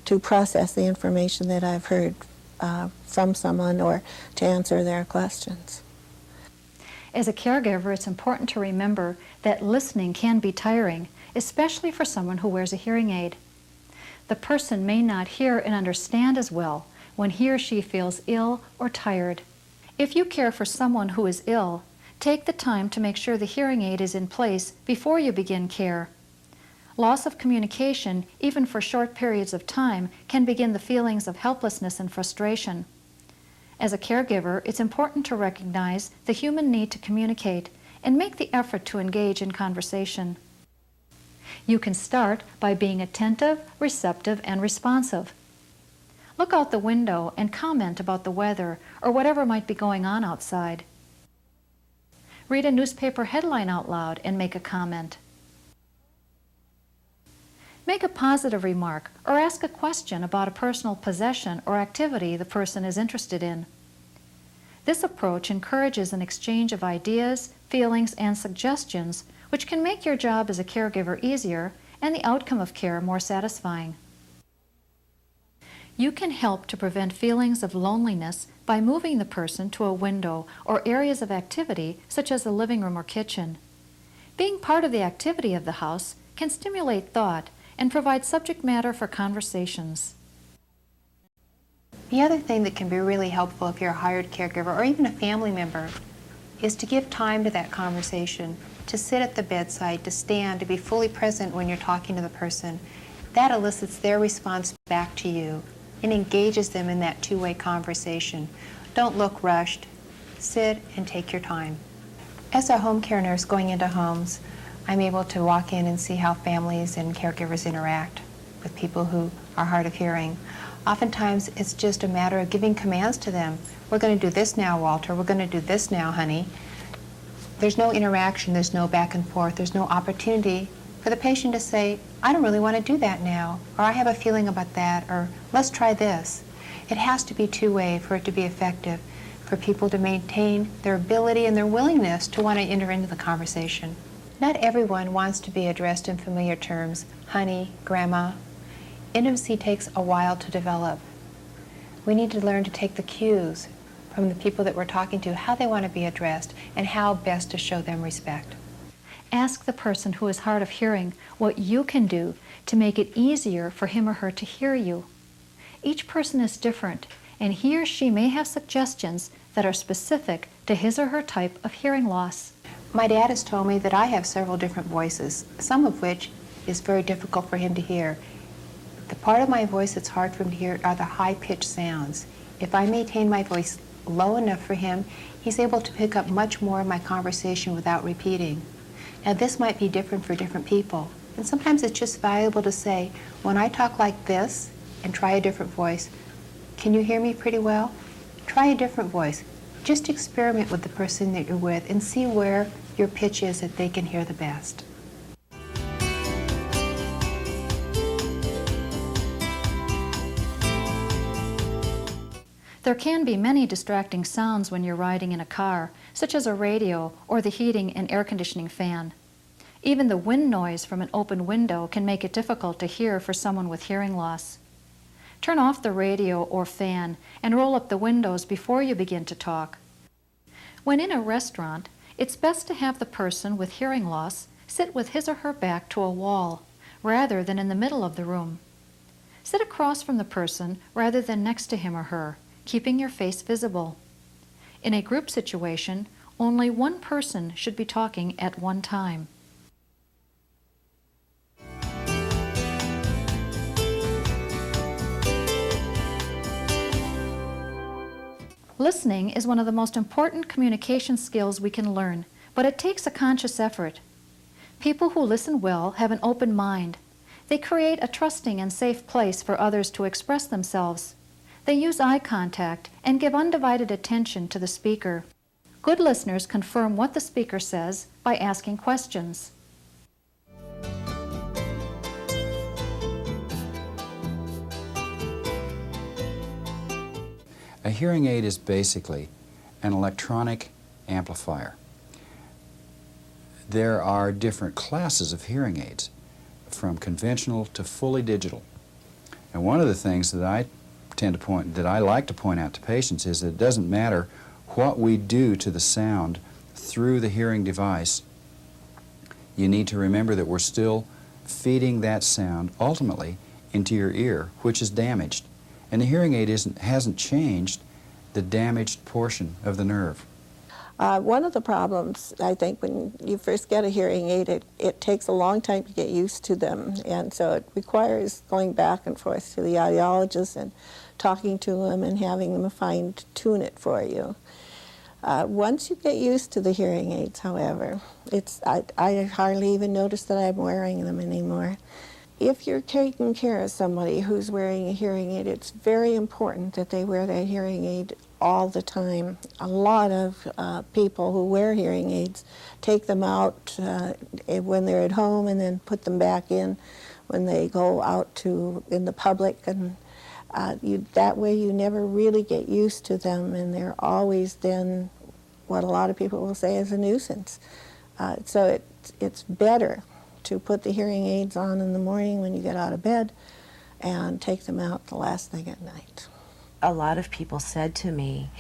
to process the information that I've heard from someone or to answer their questions. As a caregiver, it's important to remember that listening can be tiring, especially for someone who wears a hearing aid. The person may not hear and understand as well when he or she feels ill or tired. If you care for someone who is ill, take the time to make sure the hearing aid is in place before you begin care. Loss of communication, even for short periods of time, can begin the feelings of helplessness and frustration. As a caregiver, it's important to recognize the human need to communicate and make the effort to engage in conversation. You can start by being attentive, receptive, and responsive. Look out the window and comment about the weather or whatever might be going on outside. Read a newspaper headline out loud and make a comment. Make a positive remark or ask a question about a personal possession or activity the person is interested in. This approach encourages an exchange of ideas, feelings, and suggestions, which can make your job as a caregiver easier and the outcome of care more satisfying. You can help to prevent feelings of loneliness by moving the person to a window or areas of activity such as the living room or kitchen. Being part of the activity of the house can stimulate thought and provide subject matter for conversations. The other thing that can be really helpful if you're a hired caregiver or even a family member is to give time to that conversation, to sit at the bedside, to stand, to be fully present when you're talking to the person. That elicits their response back to you and engages them in that two-way conversation. Don't look rushed. Sit and take your time. As a home care nurse going into homes, I'm able to walk in and see how families and caregivers interact with people who are hard of hearing. Oftentimes, it's just a matter of giving commands to them. We're going to do this now, Walter. We're going to do this now, honey. There's no interaction. There's no back and forth. There's no opportunity for the patient to say, I don't really want to do that now, or I have a feeling about that, or let's try this. It has to be two-way for it to be effective, for people to maintain their ability and their willingness to want to enter into the conversation. Not everyone wants to be addressed in familiar terms, honey, grandma. Intimacy takes a while to develop. We need to learn to take the cues from the people that we're talking to, how they want to be addressed, and how best to show them respect. Ask the person who is hard of hearing what you can do to make it easier for him or her to hear you. Each person is different, and he or she may have suggestions that are specific to his or her type of hearing loss. My dad has told me that I have several different voices, some of which is very difficult for him to hear. The part of my voice that's hard for him to hear are the high-pitched sounds. If I maintain my voice low enough for him, he's able to pick up much more of my conversation without repeating. Now, this might be different for different people, and sometimes it's just valuable to say, when I talk like this and try a different voice, can you hear me pretty well? Try a different voice. Just experiment with the person that you're with and see where your pitch is that they can hear the best. There can be many distracting sounds when you're riding in a car, such as a radio or the heating and air conditioning fan. Even the wind noise from an open window can make it difficult to hear for someone with hearing loss. Turn off the radio or fan and roll up the windows before you begin to talk. When in a restaurant, it's best to have the person with hearing loss sit with his or her back to a wall, rather than in the middle of the room. Sit across from the person rather than next to him or her, keeping your face visible. In a group situation, only one person should be talking at one time. Listening is one of the most important communication skills we can learn, but it takes a conscious effort. People who listen well have an open mind. They create a trusting and safe place for others to express themselves. They use eye contact and give undivided attention to the speaker. Good listeners confirm what the speaker says by asking questions. A hearing aid is basically an electronic amplifier. There are different classes of hearing aids, from conventional to fully digital. And one of the things that I like to point out to patients is that it doesn't matter what we do to the sound through the hearing device. You need to remember that we're still feeding that sound ultimately into your ear, which is damaged. And the hearing aid hasn't changed the damaged portion of the nerve. One of the problems, I think, when you first get a hearing aid, it takes a long time to get used to them, and so it requires going back and forth to the audiologist and talking to them and having them fine-tune it for you. Once you get used to the hearing aids, however, I hardly even notice that I'm wearing them anymore. If you're taking care of somebody who's wearing a hearing aid, it's very important that they wear that hearing aid all the time. A lot of people who wear hearing aids take them out when they're at home and then put them back in when they go out in the public, and that way you never really get used to them, and they're always then what a lot of people will say is a nuisance. So it's better to put the hearing aids on in the morning when you get out of bed and take them out the last thing at night. A lot of people said to me,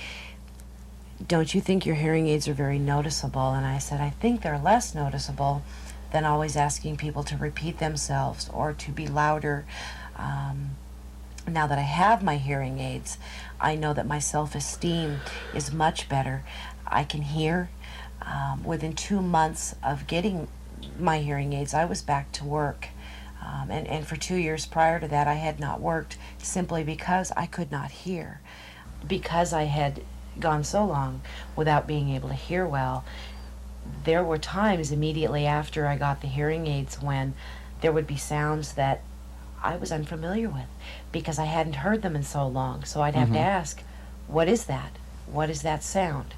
"Don't you think your hearing aids are very noticeable?" And I said, "I think they're less noticeable than always asking people to repeat themselves or to be louder." Now that I have my hearing aids, I know that my self-esteem is much better. I can hear. Within 2 months of getting my hearing aids, I was back to work. And for 2 years prior to that, I had not worked simply because I could not hear. Because I had gone so long without being able to hear well, there were times immediately after I got the hearing aids when there would be sounds that I was unfamiliar with because I hadn't heard them in so long. So I'd have to ask, what is that? What is that sound?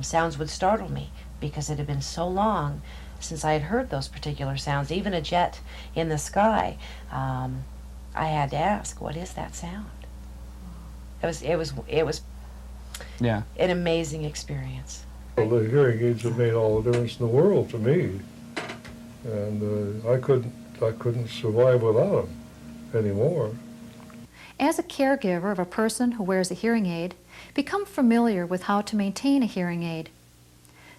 Sounds would startle me because it had been so long since I had heard those particular sounds. Even a jet in the sky, I had to ask, what is that sound? It was an amazing experience. Well, the hearing aids have made all the difference in the world to me, and I couldn't survive without them anymore. As a caregiver of a person who wears a hearing aid, become familiar with how to maintain a hearing aid.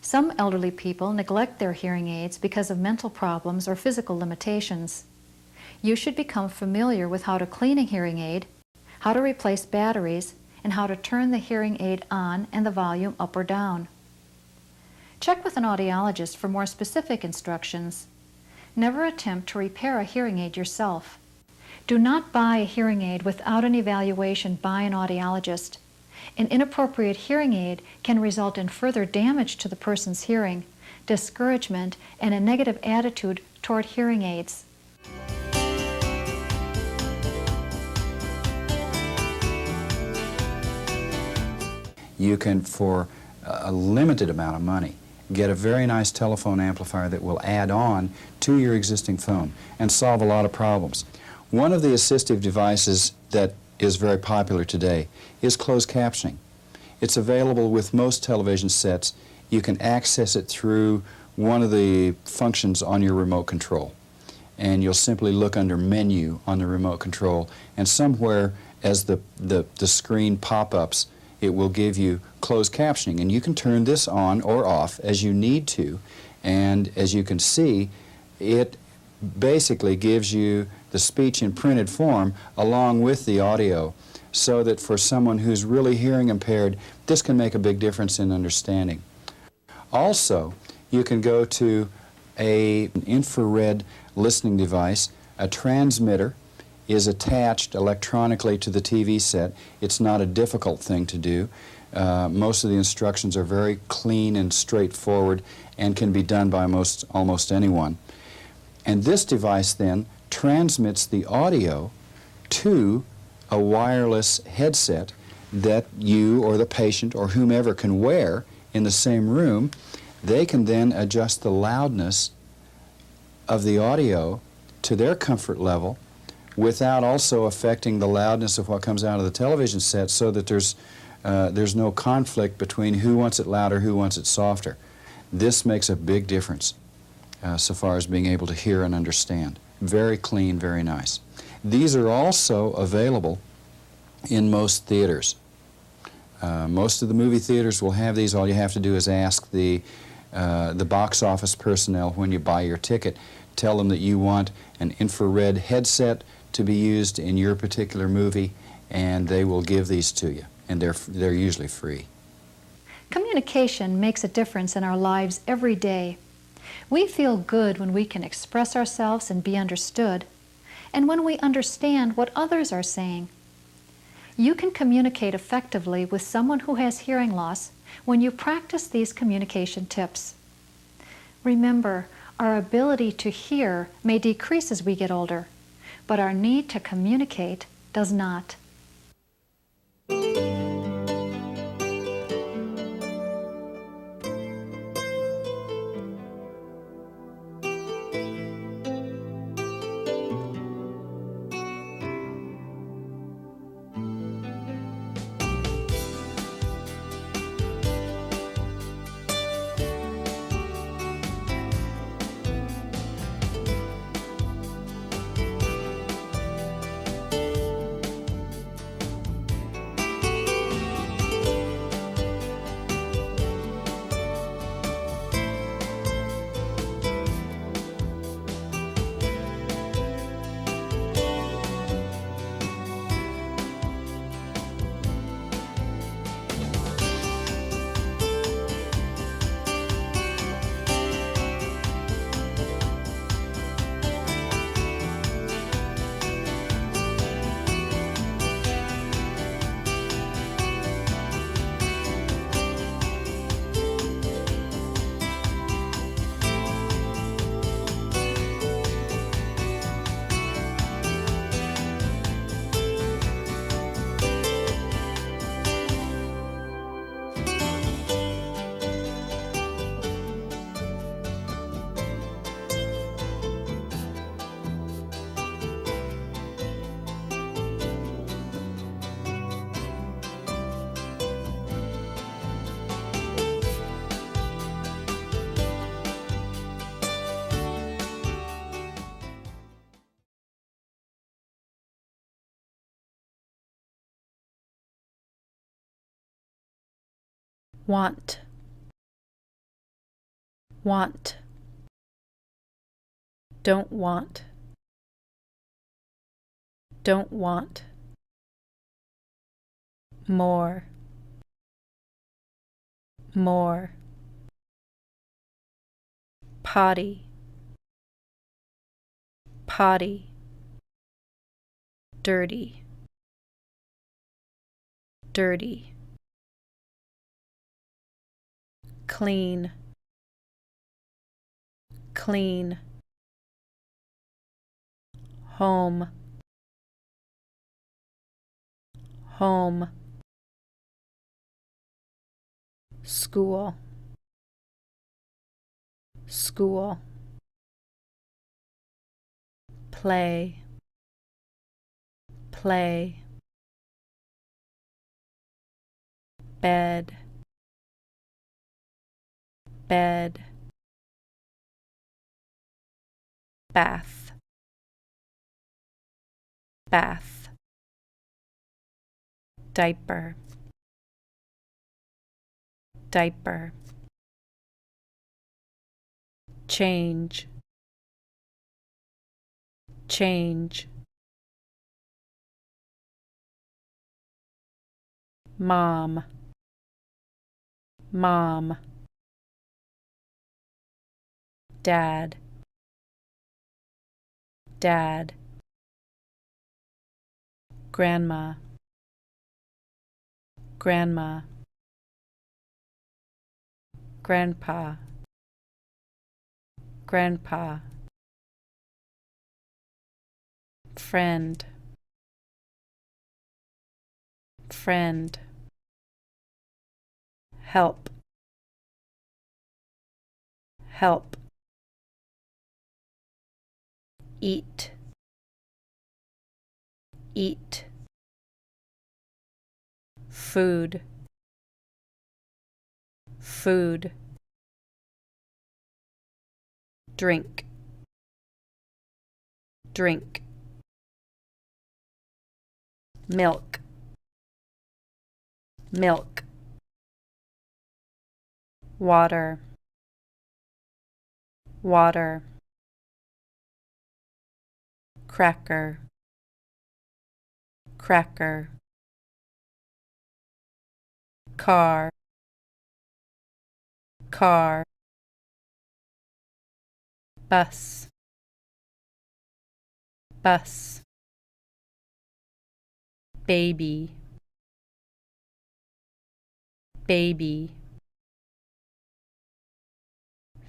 Some elderly people neglect their hearing aids because of mental problems or physical limitations. You should become familiar with how to clean a hearing aid, how to replace batteries, and how to turn the hearing aid on and the volume up or down. Check with an audiologist for more specific instructions. Never attempt to repair a hearing aid yourself. Do not buy a hearing aid without an evaluation by an audiologist. An inappropriate hearing aid can result in further damage to the person's hearing, discouragement, and a negative attitude toward hearing aids. You can, for a limited amount of money, get a very nice telephone amplifier that will add on to your existing phone and solve a lot of problems. One of the assistive devices that is very popular today is closed captioning. It's available with most television sets. You can access it through one of the functions on your remote control. And you'll simply look under Menu on the remote control, and somewhere as the screen pop-ups, it will give you closed captioning. And you can turn this on or off as you need to. And as you can see, it basically gives you the speech in printed form along with the audio, so that for someone who's really hearing impaired, this can make a big difference in understanding. Also, you can go to an infrared listening device. A transmitter is attached electronically to the TV set. It's not a difficult thing to do. Most of the instructions are very clean and straightforward and can be done by almost anyone. And this device then transmits the audio to a wireless headset that you or the patient or whomever can wear in the same room. They can then adjust the loudness of the audio to their comfort level without also affecting the loudness of what comes out of the television set, so that there's There's no conflict between who wants it louder, who wants it softer. This makes a big difference so far as being able to hear and understand. Very clean, very nice. These are also available in most theaters. Most of the movie theaters will have these. All you have to do is ask the box office personnel when you buy your ticket. Tell them that you want an infrared headset to be used in your particular movie, and they will give these to you, and they're usually free. Communication makes a difference in our lives every day. We feel good when we can express ourselves and be understood, and when we understand what others are saying. You can communicate effectively with someone who has hearing loss when you practice these communication tips. Remember, our ability to hear may decrease as we get older, but our need to communicate does not. Want, want, don't want, don't want, more, more, potty, potty, dirty, dirty, clean, clean, home, home, school, school, play, play, bed, bed, bath, bath, diaper, diaper, change, change, mom, mom, dad, dad, grandma, grandma, grandpa, grandpa, friend, friend, help, help, eat, eat, food, food, drink, drink, milk, milk, water, water, cracker, cracker, car, car, bus, bus, baby, baby,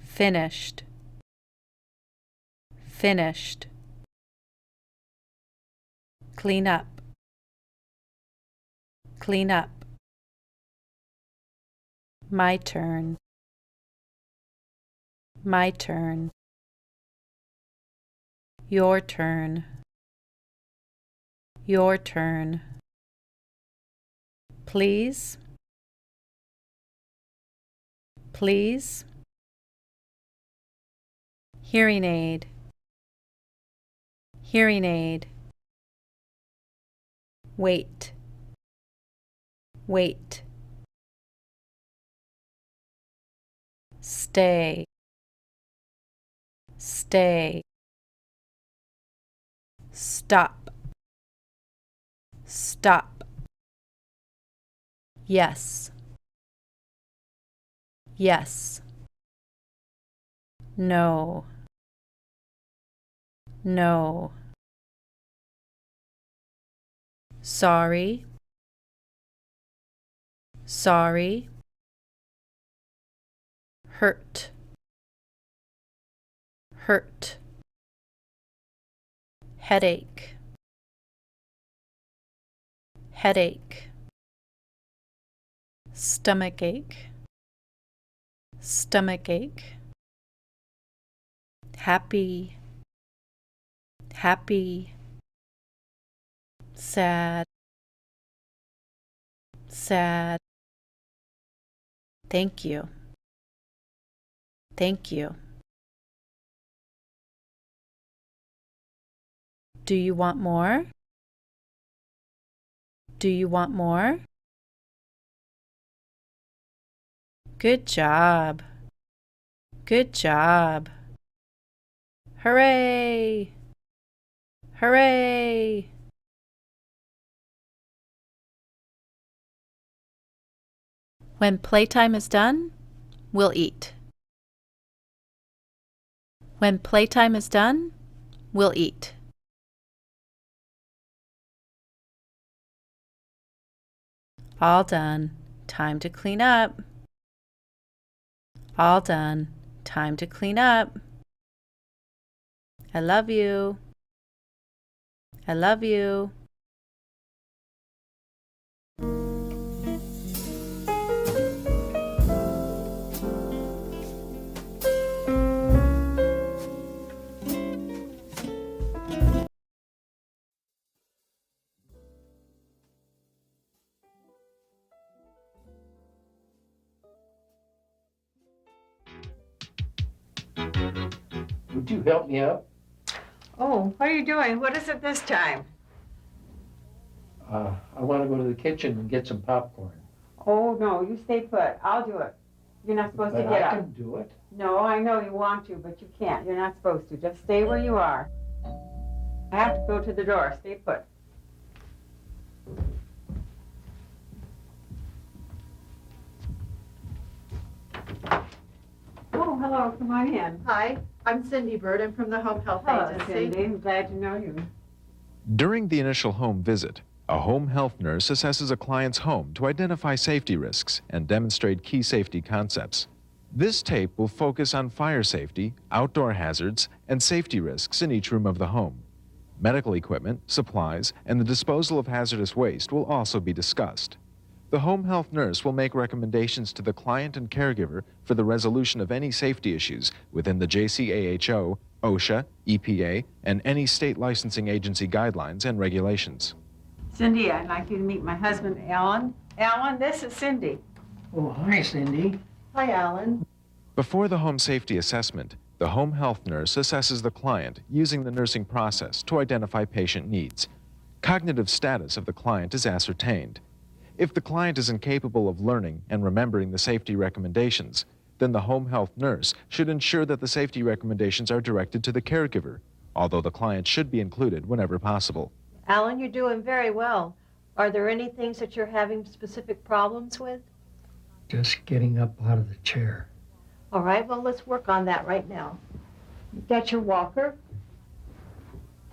finished, finished, clean up, clean up, my turn, my turn, your turn, your turn, please, please, hearing aid, hearing aid, wait, wait, stay, stay, stop, stop, yes, yes, no, no, sorry, sorry, hurt, hurt, headache, headache, stomachache, stomachache, happy, happy, sad, sad, thank you, thank you. Do you want more? Do you want more? Good job. Good job. Hooray! Hooray! When playtime is done, we'll eat. When playtime is done, we'll eat. All done. Time to clean up. All done. Time to clean up. I love you. I love you. Would you help me out? Oh, what are you doing? What is it this time? I want to go to the kitchen and get some popcorn. Oh, no, you stay put. I'll do it. You're not supposed to But get I up. can do it. No, I know you want to, but you can't. You're not supposed to. Just stay where you are. I have to go to the door. Stay put. Oh, hello. Come on in. Hi, I'm Cindy Bird. I'm from the Home Health Hello, Agency. Cindy. I'm glad to know you. During the initial home visit, a home health nurse assesses a client's home to identify safety risks and demonstrate key safety concepts. This tape will focus on fire safety, outdoor hazards, and safety risks in each room of the home. Medical equipment, supplies, and the disposal of hazardous waste will also be discussed. The home health nurse will make recommendations to the client and caregiver for the resolution of any safety issues within the JCAHO, OSHA, EPA, and any state licensing agency guidelines and regulations. Cindy, I'd like you to meet my husband, Alan. Alan, this is Cindy. Oh, hi, Cindy. Hi, Alan. Before the home safety assessment, the home health nurse assesses the client using the nursing process to identify patient needs. Cognitive status of the client is ascertained. If the client is incapable of learning and remembering the safety recommendations, then the home health nurse should ensure that the safety recommendations are directed to the caregiver, although the client should be included whenever possible. Alan, you're doing very well. Are there any things that you're having specific problems with? Just getting up out of the chair. All right, well, let's work on that right now. You've got your walker.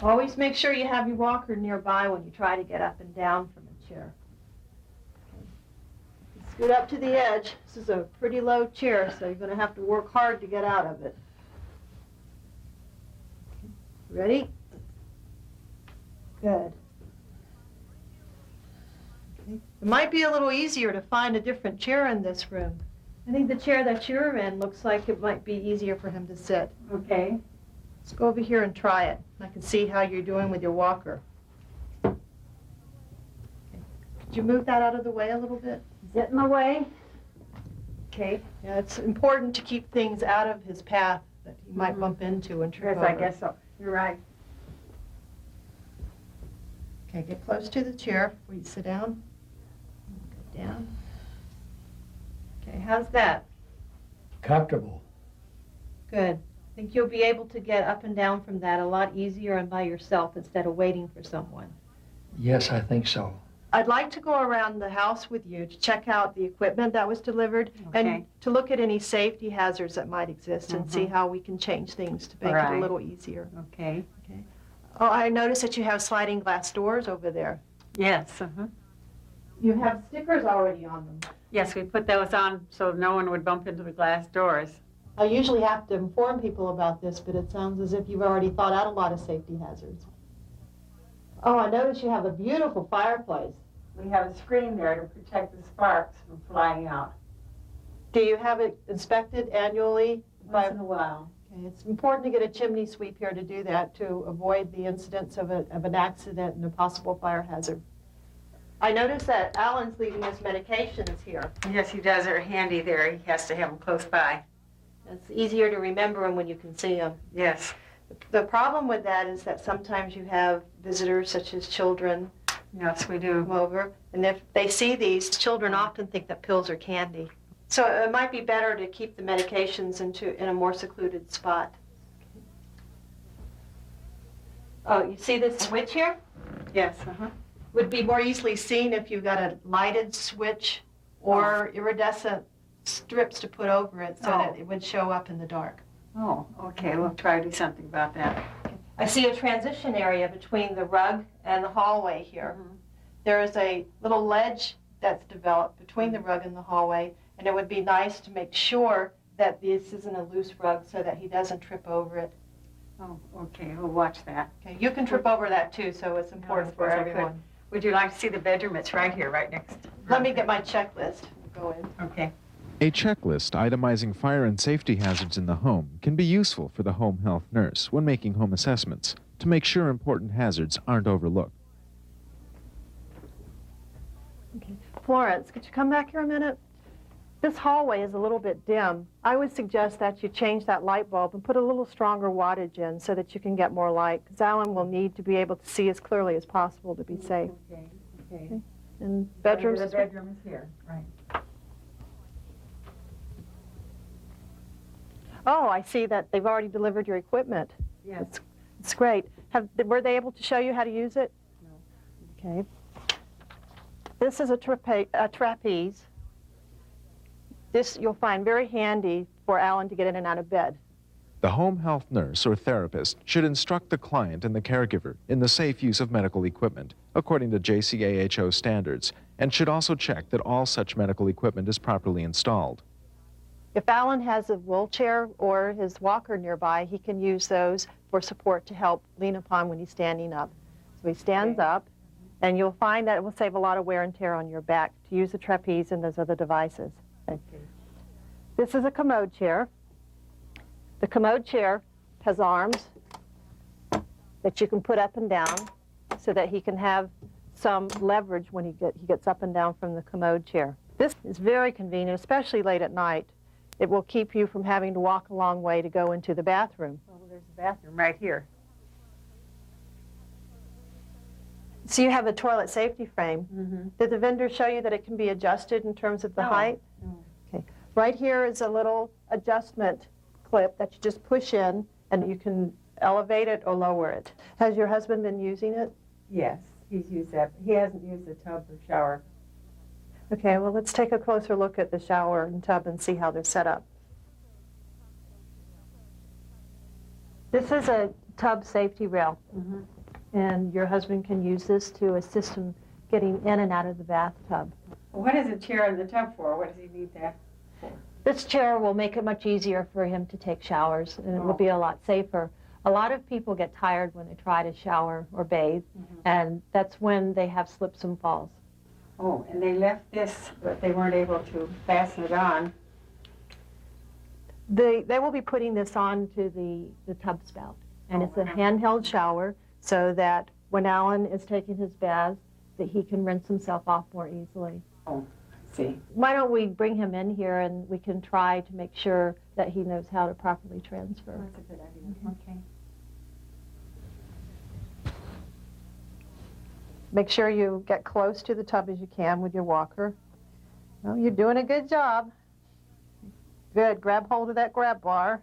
Always make sure you have your walker nearby when you try to get up and down from a chair. Okay. Scoot up to the edge. This is a pretty low chair, so you're going to have to work hard to get out of it. Ready? Good. Okay. It might be a little easier to find a different chair in this room. I think the chair that you're in looks like it might be easier for him to sit. Okay. Let's go over here and try it. I can see how you're doing with your walker. Okay. Could you move that out of the way a little bit? Is it in the way? Okay. Yeah, it's important to keep things out of his path that he might bump into and trip over. Yes, I guess so. You're right. Okay, get close to the chair before you sit down. Go down. Okay, how's that? Comfortable. Good. I think you'll be able to get up and down from that a lot easier and by yourself instead of waiting for someone. Yes, I think so. I'd like to go around the house with you to check out the equipment that was delivered and to look at any safety hazards that might exist and see how we can change things to make it a little easier. Okay. Okay. Oh, I noticed that you have sliding glass doors over there. Yes. You have stickers already on them. Yes, we put those on so no one would bump into the glass doors. I usually have to inform people about this, but it sounds as if you've already thought out a lot of safety hazards. Oh, I noticed you have a beautiful fireplace. We have a screen there to protect the sparks from flying out. Do you have it inspected annually? Once in a while. Okay, it's important to get a chimney sweep here to do that, to avoid the incidence of an accident and a possible fire hazard. I noticed that Alan's leaving his medications here. Yes, he does. They're handy there. He has to have them close by. It's easier to remember them when you can see them. Yes. The problem with that is that sometimes you have visitors, such as children. Yes, we do. Come over, and if they see these, children often think that pills are candy. So it might be better to keep the medications in a more secluded spot. Oh, you see this switch here? Yes. Would be more easily seen if you got a lighted switch or iridescent strips to put over it so that it would show up in the dark. Oh, okay. We'll try to do something about that. I see a transition area between the rug and the hallway here. There is a little ledge that's developed between the rug and the hallway, and it would be nice to make sure that this isn't a loose rug so that he doesn't trip over it. Oh, okay. We'll watch that. Okay, you can trip over that too, so it's important for everyone. Would you like to see the bedroom? It's right here, right next. Let me get my checklist. We'll go in. Okay. A checklist itemizing fire and safety hazards in the home can be useful for the home health nurse when making home assessments to make sure important hazards aren't overlooked. Okay. Florence, could you come back here a minute? This hallway is a little bit dim. I would suggest that you change that light bulb and put a little stronger wattage in so that you can get more light, because Alan will need to be able to see as clearly as possible to be safe. Okay. And bedrooms? The bedroom is here, right. Oh, I see that they've already delivered your equipment. Yes. It's great. Were they able to show you how to use it? No. Okay. This is a trapeze. This you'll find very handy for Alan to get in and out of bed. The home health nurse or therapist should instruct the client and the caregiver in the safe use of medical equipment according to JCAHO standards, and should also check that all such medical equipment is properly installed. If Alan has a wheelchair or his walker nearby, he can use those for support to help lean upon when he's standing up. So he stands up, and you'll find that it will save a lot of wear and tear on your back to use the trapeze and those other devices. Okay. This is a commode chair. The commode chair has arms that you can put up and down so that he can have some leverage when he gets up and down from the commode chair. This is very convenient, especially late at night. It will keep you from having to walk a long way to go into the bathroom. Well, there's a bathroom right here. So you have a toilet safety frame. Mm-hmm. Did the vendor show you that it can be adjusted in terms of the height? No. Okay. Right here is a little adjustment clip that you just push in, and you can elevate it or lower it. Has your husband been using it? Yes, he's used that. He hasn't used the tub or shower. Okay, well, let's take a closer look at the shower and tub and see how they're set up. This is a tub safety rail, Mm-hmm. and your husband can use this to assist him getting in and out of the bathtub. Well, what is a chair in the tub for? What does he need that for? This chair will make it much easier for him to take showers, and it will be a lot safer. A lot of people get tired when they try to shower or bathe, and that's when they have slips and falls. Oh, and they left this, but they weren't able to fasten it on. They will be putting this on to the tub spout, and it's a handheld shower so that when Alan is taking his bath, that he can rinse himself off more easily. Oh, see. Why don't we bring him in here and we can try to make sure that he knows how to properly transfer. That's a good idea. Okay. Make sure you get close to the tub as you can with your walker. Well, you're doing a good job. Good, grab hold of that grab bar.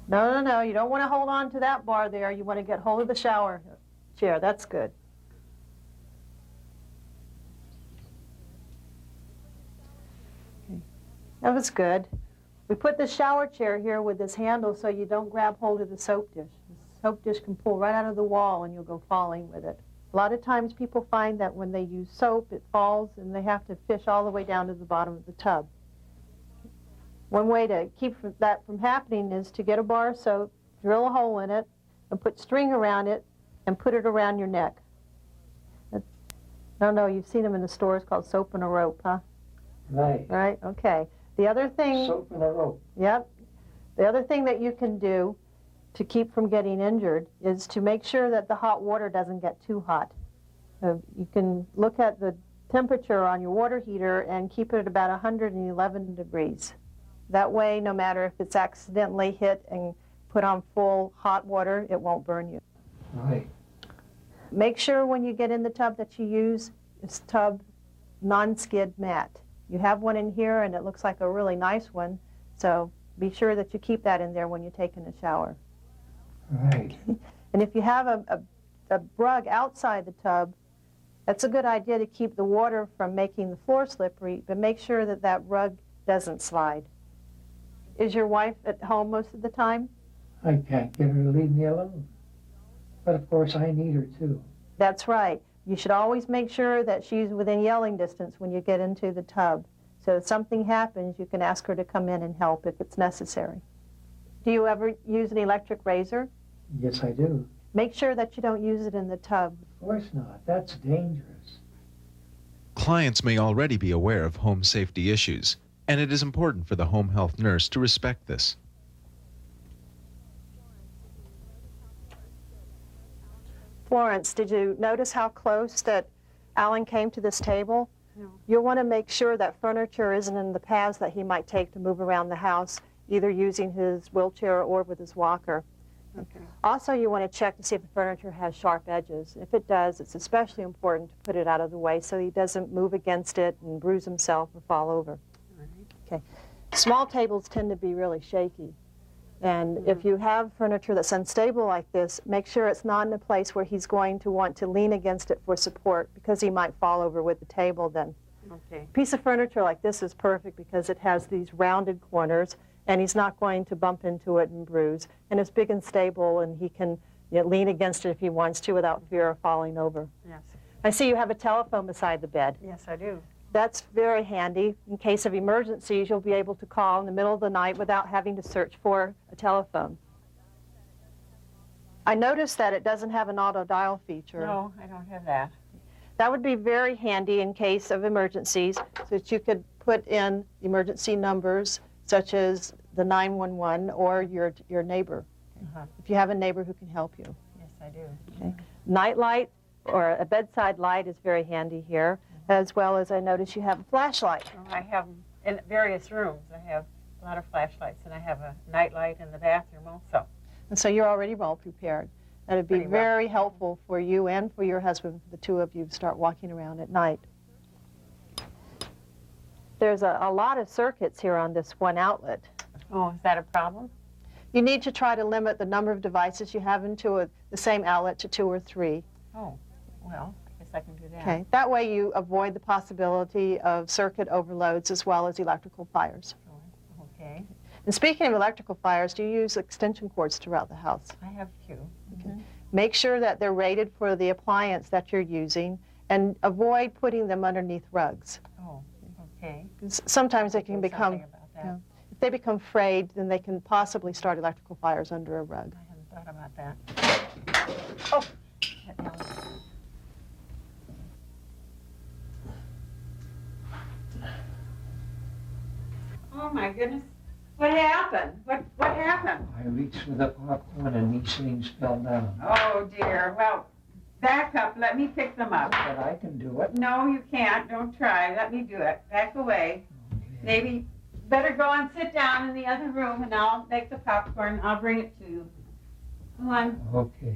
No, you don't want to hold on to that bar there. You want to get hold of the shower chair. That's good. Okay. That was good. We put the shower chair here with this handle so you don't grab hold of the soap dish. The soap dish can pull right out of the wall and you'll go falling with it. A lot of times people find that when they use soap, it falls and they have to fish all the way down to the bottom of the tub. One way to keep that from happening is to get a bar of soap, drill a hole in it, and put string around it, and put it around your neck. No, you've seen them in the stores called soap and a rope, huh? Right. Right, okay. The other thing... Soap and a rope. Yep. The other thing that you can do to keep from getting injured is to make sure that the hot water doesn't get too hot. You can look at the temperature on your water heater and keep it at about 111 degrees. That way, no matter if it's accidentally hit and put on full hot water, it won't burn you. Right. Make sure when you get in the tub that you use this tub non-skid mat. You have one in here and it looks like a really nice one, so be sure that you keep that in there when you're taking a shower. Right. And if you have a rug outside the tub, that's a good idea to keep the water from making the floor slippery, but make sure that that rug doesn't slide. Is your wife at home most of the time? I can't get her to leave me alone. But of course I need her too. That's right. You should always make sure that she's within yelling distance when you get into the tub. So if something happens, you can ask her to come in and help if it's necessary. Do you ever use an electric razor? Yes, I do. Make sure that you don't use it in the tub. Of course not. That's dangerous. Clients may already be aware of home safety issues, and it is important for the home health nurse to respect this. Florence, did you notice how close that Alan came to this table? No. You'll want to make sure that furniture isn't in the paths that he might take to move around the house, either using his wheelchair or with his walker. Okay. Also, you want to check to see if the furniture has sharp edges. If it does, it's especially important to put it out of the way so he doesn't move against it and bruise himself or fall over. Okay. Small tables tend to be really shaky. And if you have furniture that's unstable like this, make sure it's not in a place where he's going to want to lean against it for support, because he might fall over with the table then. Okay. A piece of furniture like this is perfect because it has these rounded corners, and he's not going to bump into it and bruise. And it's big and stable, and he can lean against it if he wants to without fear of falling over. Yes. I see you have a telephone beside the bed. Yes, I do. That's very handy. In case of emergencies, you'll be able to call in the middle of the night without having to search for a telephone. I noticed that it doesn't have an auto dial feature. No, I don't have that. That would be very handy in case of emergencies, so that you could put in emergency numbers such as the 911 or your neighbor. If you have a neighbor who can help you. Yes, I do. Okay. Night light or a bedside light is very handy here, as well as I notice you have a flashlight. I have them in various rooms. I have a lot of flashlights, and I have a night light in the bathroom also. And so you're already well prepared. That would be Pretty well. very helpful for you and for your husband, for the two of you to start walking around at night. There's a lot of circuits here on this one outlet. Oh, is that a problem? You need to try to limit the number of devices you have into the same outlet to 2 or 3. Oh, well, I guess I can do that. Okay. That way you avoid the possibility of circuit overloads as well as electrical fires. Okay. And speaking of electrical fires, do you use extension cords throughout the house? I have a few. Okay. Make sure that they're rated for the appliance that you're using and avoid putting them underneath rugs. Oh, okay. Sometimes they can Do become, something about that. if they become frayed, then they can possibly start electrical fires under a rug. I hadn't thought about that. Oh, oh my goodness. What happened? What happened? I reached for the popcorn and these things fell down. Oh dear. Well, back up. Let me pick them up. But I can do it. No, you can't. Don't try. Let me do it. Back away. Okay. Maybe better go and sit down in the other room, and I'll make the popcorn. I'll bring it to you. Come on. Okay.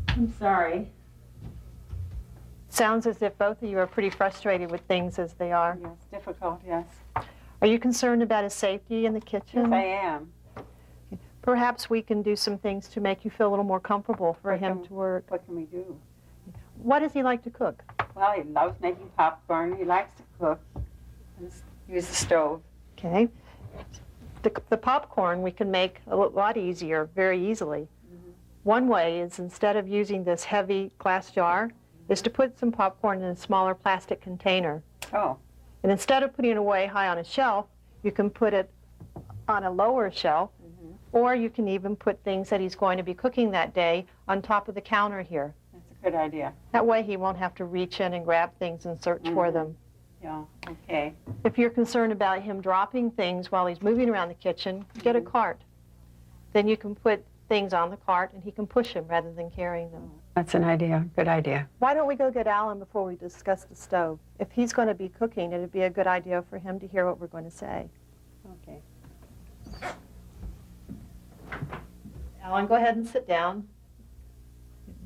I'm sorry. Sounds as if both of you are pretty frustrated with things as they are. Yes, difficult, yes. Are you concerned about his safety in the kitchen? Yes, I am. Perhaps we can do some things to make you feel a little more comfortable for him to work. What can we do? What does he like to cook? Well, he loves making popcorn. He likes to cook. And use the stove. Okay. The popcorn we can make a lot easier, very easily. One way is, instead of using this heavy glass jar, is to put some popcorn in a smaller plastic container. Oh. And instead of putting it away high on a shelf, you can put it on a lower shelf, or you can even put things that he's going to be cooking that day on top of the counter here. That's a good idea. That way he won't have to reach in and grab things and search for them. Yeah, okay. If you're concerned about him dropping things while he's moving around the kitchen, get a cart. Then you can put things on the cart and he can push them rather than carrying them. That's an idea. Good idea. Why don't we go get Alan before we discuss the stove? If he's going to be cooking, it'd be a good idea for him to hear what we're going to say. Okay. Alan, go ahead and sit down.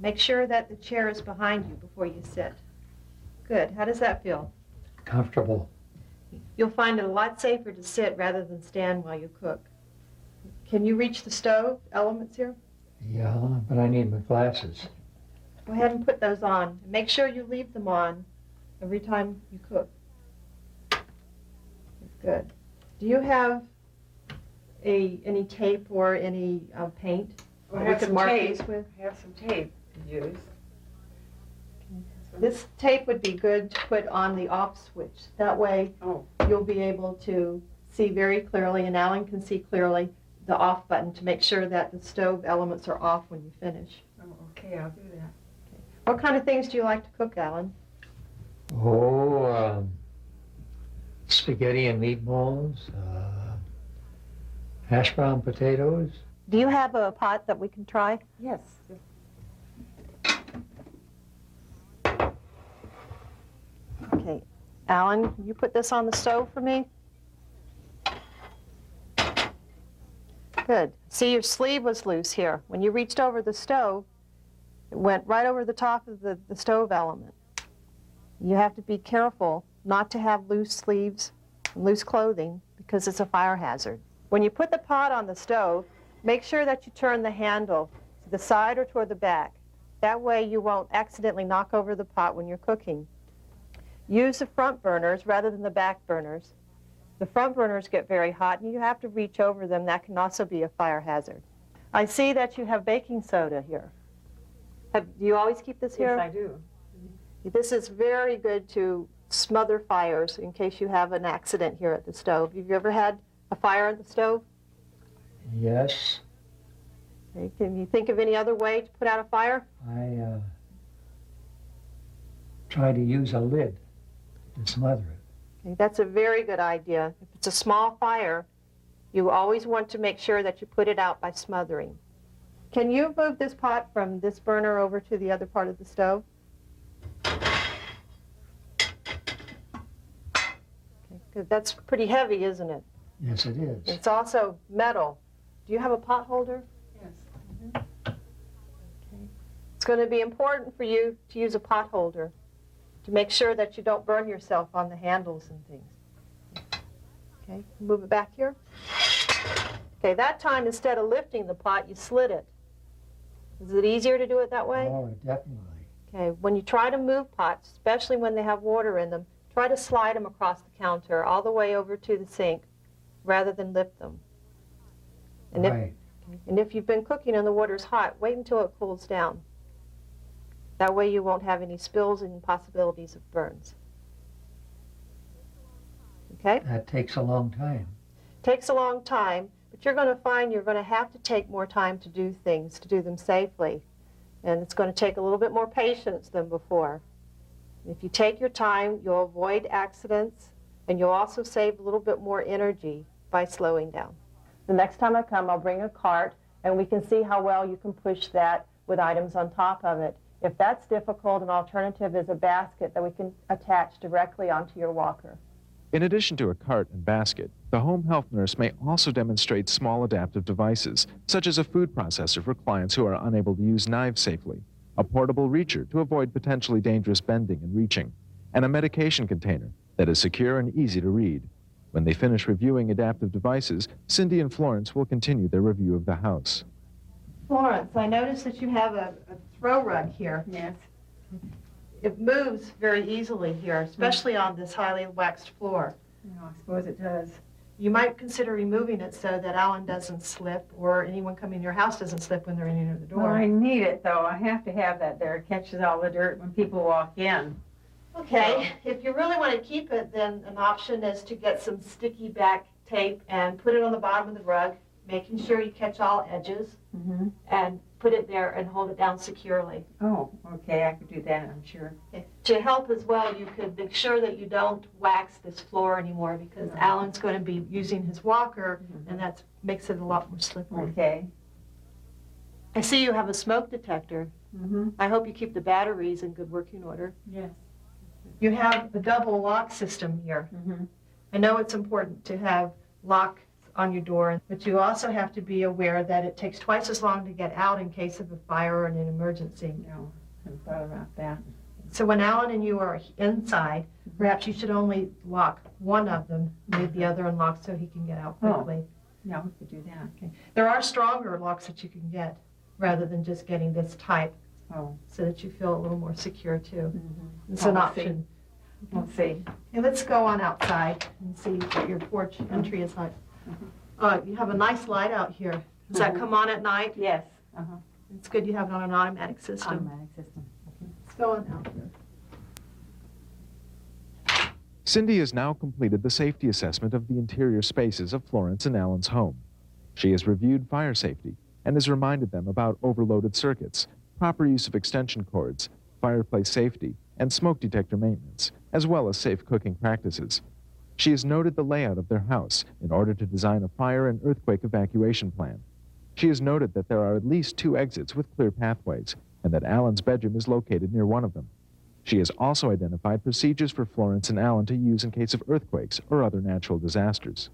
Make sure that the chair is behind you before you sit. Good. How does that feel? Comfortable. You'll find it a lot safer to sit rather than stand while you cook. Can you reach the stove elements here? Yeah, but I need my glasses. Go ahead and put those on. Make sure you leave them on every time you cook. Good. Do you have any tape or any paint? I that have we can some mark tape. these with? I have some tape to use. This tape would be good to put on the off switch. That way you'll be able to see very clearly, and Alan can see clearly, the off button to make sure that the stove elements are off when you finish. Oh, okay, I'll do that. What kind of things do you like to cook, Alan? Oh, spaghetti and meatballs, hash brown potatoes. Do you have a pot that we can try? Yes. Okay. Alan, can you put this on the stove for me? Good. See, your sleeve was loose here. When you reached over the stove, it went right over the top of the stove element. You have to be careful not to have loose sleeves and loose clothing because it's a fire hazard. When you put the pot on the stove, make sure that you turn the handle to the side or toward the back. That way you won't accidentally knock over the pot when you're cooking. Use the front burners rather than the back burners. The front burners get very hot and you have to reach over them. That can also be a fire hazard. I see that you have baking soda here. Do you always keep this here? Yes, I do. This is very good to smother fires in case you have an accident here at the stove. Have you ever had a fire at the stove? Yes. Okay. Can you think of any other way to put out a fire? I try to use a lid to smother it. Okay, that's a very good idea. If it's a small fire, you always want to make sure that you put it out by smothering. Can you move this pot from this burner over to the other part of the stove? Because that's pretty heavy, isn't it? Yes, it is. It's also metal. Do you have a pot holder? Yes. Okay. It's going to be important for you to use a pot holder to make sure that you don't burn yourself on the handles and things. Okay, move it back here. Okay, that time instead of lifting the pot, you slid it. Is it easier to do it that way? Oh, definitely. Okay, when you try to move pots, especially when they have water in them, try to slide them across the counter all the way over to the sink rather than lift them. And if you've been cooking and the water's hot, wait until it cools down. That way you won't have any spills and possibilities of burns. Okay? That takes a long time. Takes a long time, but you're going to find you're going to have to take more time to do things, to do them safely. And it's going to take a little bit more patience than before. If you take your time, you'll avoid accidents, and you'll also save a little bit more energy by slowing down. The next time I come, I'll bring a cart, and we can see how well you can push that with items on top of it. If that's difficult, an alternative is a basket that we can attach directly onto your walker. In addition to a cart and basket, the home health nurse may also demonstrate small adaptive devices, such as a food processor for clients who are unable to use knives safely, a portable reacher to avoid potentially dangerous bending and reaching, and a medication container that is secure and easy to read. When they finish reviewing adaptive devices, Cindy and Florence will continue their review of the house. Florence, I noticed that you have a throw rug here. Yes. It moves very easily here, especially on this highly waxed floor. No, I suppose it does. You might consider removing it so that Alan doesn't slip or anyone coming in your house doesn't slip when they're in near the door. Well, I need it, though. I have to have that there. It catches all the dirt when people walk in. Okay, if you really want to keep it, then an option is to get some sticky back tape and put it on the bottom of the rug, making sure you catch all edges, and put it there and hold it down securely. Oh, okay, I could do that, I'm sure. Okay. To help as well, you could make sure that you don't wax this floor anymore because Alan's going to be using his walker, and that makes it a lot more slippery. Okay. I see you have a smoke detector. I hope you keep the batteries in good working order. Yes. You have the double lock system here. I know it's important to have locks on your door, but you also have to be aware that it takes twice as long to get out in case of a fire or an emergency. No, I haven't thought about that. So when Alan and you are inside, perhaps you should only lock one of them, leave the other unlocked so he can get out quickly. Yeah, we could do that. Okay. There are stronger locks that you can get rather than just getting this type. So that you feel a little more secure too. It's an option. We'll see. Okay, let's go on outside and see what your porch entry is like. You have a nice light out here. Does that come on at night? Yes. It's good you have it on an automatic system. Automatic system. Let's go on out here. Cindy has now completed the safety assessment of the interior spaces of Florence and Alan's home. She has reviewed fire safety and has reminded them about overloaded circuits, proper use of extension cords, fireplace safety, and smoke detector maintenance, as well as safe cooking practices. She has noted the layout of their house in order to design a fire and earthquake evacuation plan. She has noted that there are at least 2 exits with clear pathways, and that Alan's bedroom is located near one of them. She has also identified procedures for Florence and Alan to use in case of earthquakes or other natural disasters.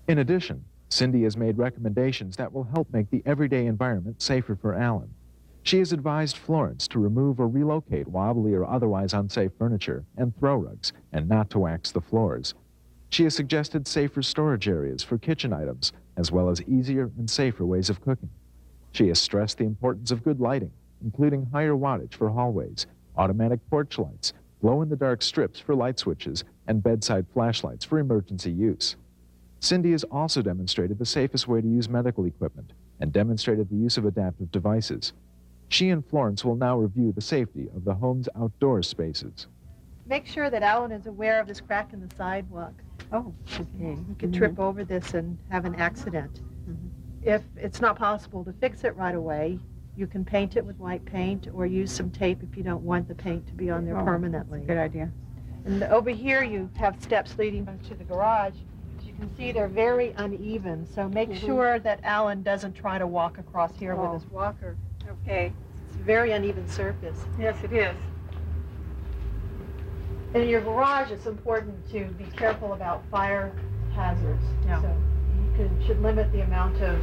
In addition, Cindy has made recommendations that will help make the everyday environment safer for Alan. She has advised Florence to remove or relocate wobbly or otherwise unsafe furniture and throw rugs, and not to wax the floors. She has suggested safer storage areas for kitchen items, as well as easier and safer ways of cooking. She has stressed the importance of good lighting, including higher wattage for hallways, automatic porch lights, glow-in-the-dark strips for light switches, and bedside flashlights for emergency use. Cindy has also demonstrated the safest way to use medical equipment and demonstrated the use of adaptive devices. She and Florence will now review the safety of the home's outdoor spaces. Make sure that Alan is aware of this crack in the sidewalk. Oh, okay. You could trip over this and have an accident. If it's not possible to fix it right away, you can paint it with white paint or use some tape if you don't want the paint to be on there permanently. Good idea. And over here you have steps leading to the garage. As you can see, they're very uneven, so make sure that Alan doesn't try to walk across here with his walker. Okay. It's a very uneven surface. Yes, it is. In your garage, it's important to be careful about fire hazards. Yeah. So you should limit the amount of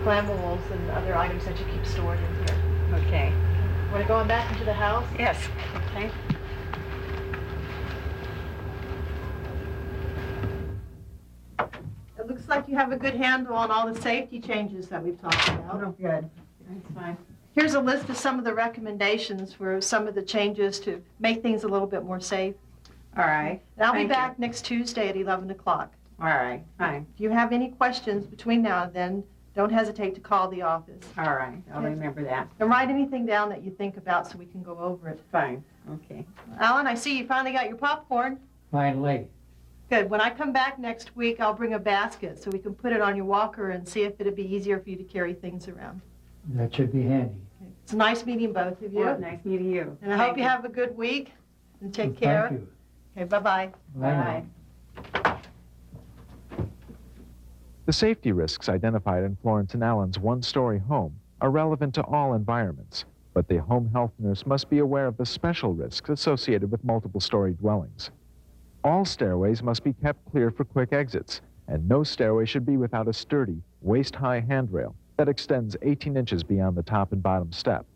flammables and other items that you keep stored in here. Okay. Want to go on back into the house? Yes. Okay. It looks like you have a good handle on all the safety changes that we've talked about. Oh, good. That's fine. Here's a list of some of the recommendations for some of the changes to make things a little bit more safe. All right. And I'll be Thank back next Tuesday at 11 o'clock. All right. Fine. If you have any questions between now and then, don't hesitate to call the office. All right. I'll remember that. And write anything down that you think about so we can go over it. Fine. Okay. Alan, I see you finally got your popcorn. Finally. Good. When I come back next week, I'll bring a basket so we can put it on your walker and see if it'd be easier for you to carry things around. That should be handy. It's nice meeting both of you. Well, nice meeting you. And I hope you have a good week and take care. Thank you. Okay, bye-bye. Bye. The safety risks identified in Florence and Alan's one-story home are relevant to all environments, but the home health nurse must be aware of the special risks associated with multiple-story dwellings. All stairways must be kept clear for quick exits, and no stairway should be without a sturdy, waist-high handrail that extends 18 inches beyond the top and bottom step.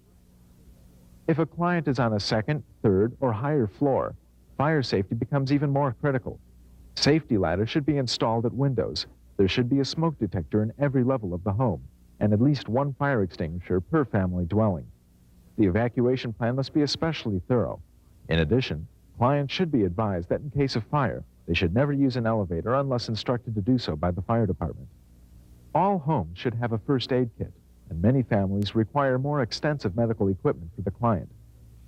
If a client is on a second, third, or higher floor, fire safety becomes even more critical. Safety ladders should be installed at windows. There should be a smoke detector in every level of the home, and at least one fire extinguisher per family dwelling. The evacuation plan must be especially thorough. In addition, clients should be advised that in case of fire, they should never use an elevator unless instructed to do so by the fire department. All homes should have a first aid kit, and many families require more extensive medical equipment for the client.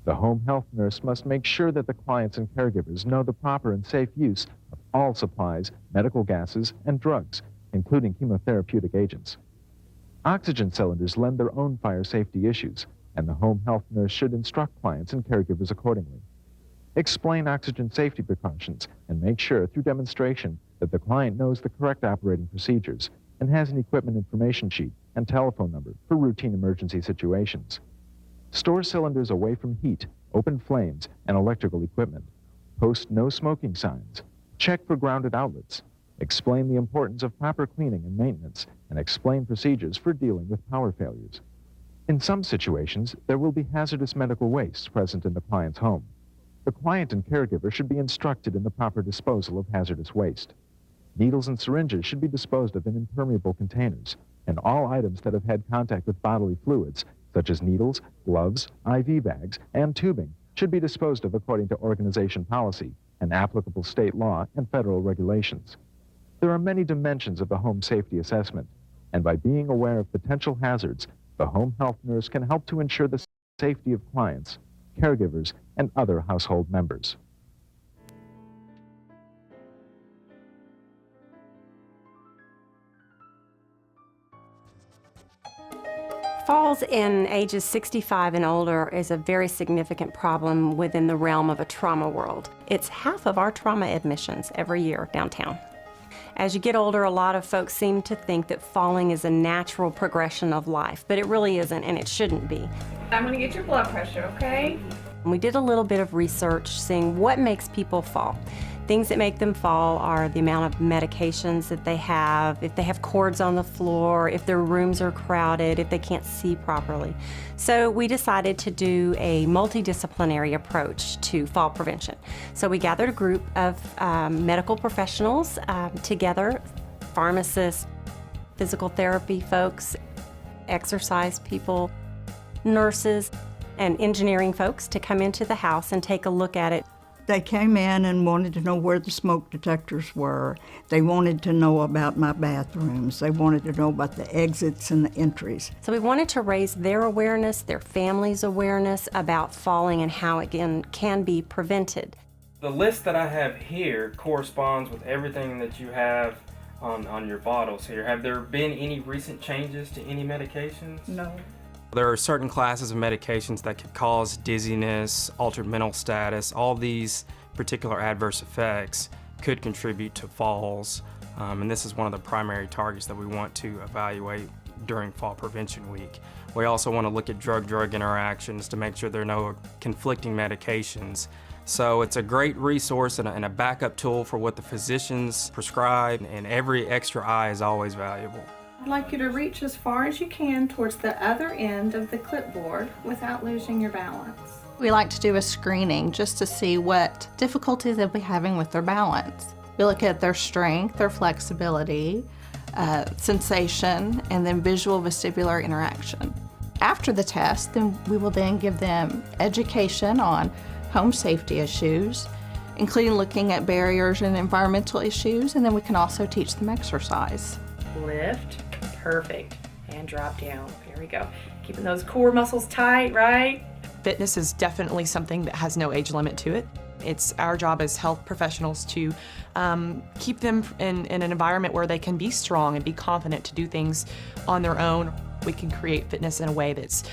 The home health nurse must make sure that the clients and caregivers know the proper and safe use of all supplies, medical gases, and drugs, including chemotherapeutic agents. Oxygen cylinders lend their own fire safety issues, and the home health nurse should instruct clients and caregivers accordingly. Explain oxygen safety precautions and make sure through demonstration that the client knows the correct operating procedures and has an equipment information sheet and telephone number for routine emergency situations. Store cylinders away from heat, open flames, and electrical equipment. Post no smoking signs. Check for grounded outlets. Explain the importance of proper cleaning and maintenance, and explain procedures for dealing with power failures. In some situations, there will be hazardous medical waste present in the client's home. The client and caregiver should be instructed in the proper disposal of hazardous waste. Needles and syringes should be disposed of in impermeable containers, and all items that have had contact with bodily fluids, such as needles, gloves, IV bags, and tubing, should be disposed of according to organization policy and applicable state law and federal regulations. There are many dimensions of the home safety assessment, and by being aware of potential hazards, the home health nurse can help to ensure the safety of clients, caregivers, and other household members. Falls in ages 65 and older is a very significant problem within the realm of a trauma world. It's half of our trauma admissions every year downtown. As you get older, a lot of folks seem to think that falling is a natural progression of life, but it really isn't, and it shouldn't be. I'm going to get your blood pressure, okay? We did a little bit of research seeing what makes people fall. Things that make them fall are the amount of medications that they have, if they have cords on the floor, if their rooms are crowded, if they can't see properly. So we decided to do a multidisciplinary approach to fall prevention. So we gathered a group of medical professionals together, pharmacists, physical therapy folks, exercise people, nurses, and engineering folks to come into the house and take a look at it. They came in and wanted to know where the smoke detectors were. They wanted to know about my bathrooms. They wanted to know about the exits and the entries. So we wanted to raise their awareness, their family's awareness about falling and how it can be prevented. The list that I have here corresponds with everything that you have on your bottles here. Have there been any recent changes to any medications? No. There are certain classes of medications that could cause dizziness, altered mental status. All these particular adverse effects could contribute to falls, and this is one of the primary targets that we want to evaluate during Fall Prevention Week. We also want to look at drug-drug interactions to make sure there are no conflicting medications. So it's a great resource and a backup tool for what the physicians prescribe, and every extra eye is always valuable. I'd like you to reach as far as you can towards the other end of the clipboard without losing your balance. We like to do a screening just to see what difficulties they'll be having with their balance. We look at their strength, their flexibility, sensation, and then visual vestibular interaction. After the test, then we will then give them education on home safety issues, including looking at barriers and environmental issues, and then we can also teach them exercise. Lift, perfect, and drop down. There we go. Keeping those core muscles tight, right? Fitness is definitely something that has no age limit to it. It's our job as health professionals to keep them in an environment where they can be strong and be confident to do things on their own. We can create fitness in a way that's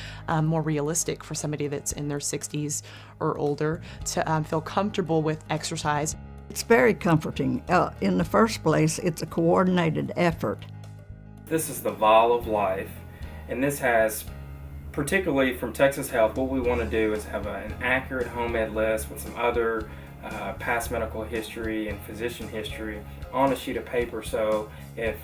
more realistic for somebody that's in their 60s or older to feel comfortable with exercise. It's very comforting. In the first place, it's a coordinated effort. This is the Vial of Life, and this has, particularly from Texas Health, what we want to do is have an accurate home ed list with some other past medical history and physician history on a sheet of paper, so if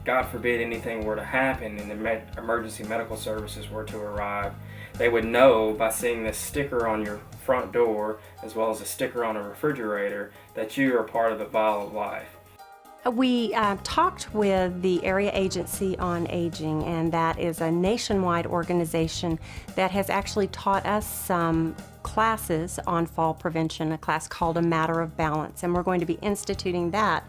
God forbid anything were to happen and the emergency medical services were to arrive, they would know by seeing this sticker on your front door as well as a sticker on a refrigerator that you are part of the Vial of Life. We talked with the Area Agency on Aging, and that is a nationwide organization that has actually taught us some classes on fall prevention, a class called A Matter of Balance, and we're going to be instituting that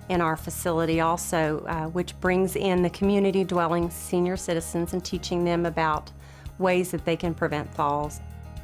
in our facility also, which brings in the community dwelling senior citizens and teaching them about ways that they can prevent falls.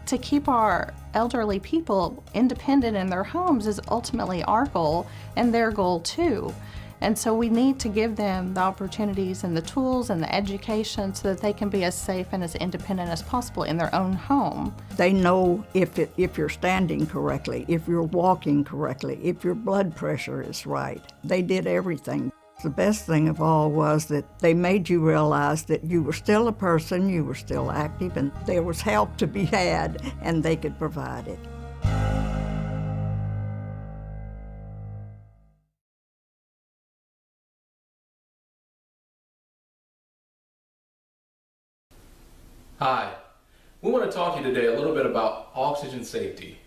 To keep our elderly people independent in their homes is ultimately our goal and their goal too. And so we need to give them the opportunities and the tools and the education so that they can be as safe and as independent as possible in their own home. They know if you're standing correctly, if you're walking correctly, if your blood pressure is right. They did everything. The best thing of all was that they made you realize that you were still a person, you were still active, and there was help to be had, and they could provide it. Hi, we want to talk to you today a little bit about oxygen safety.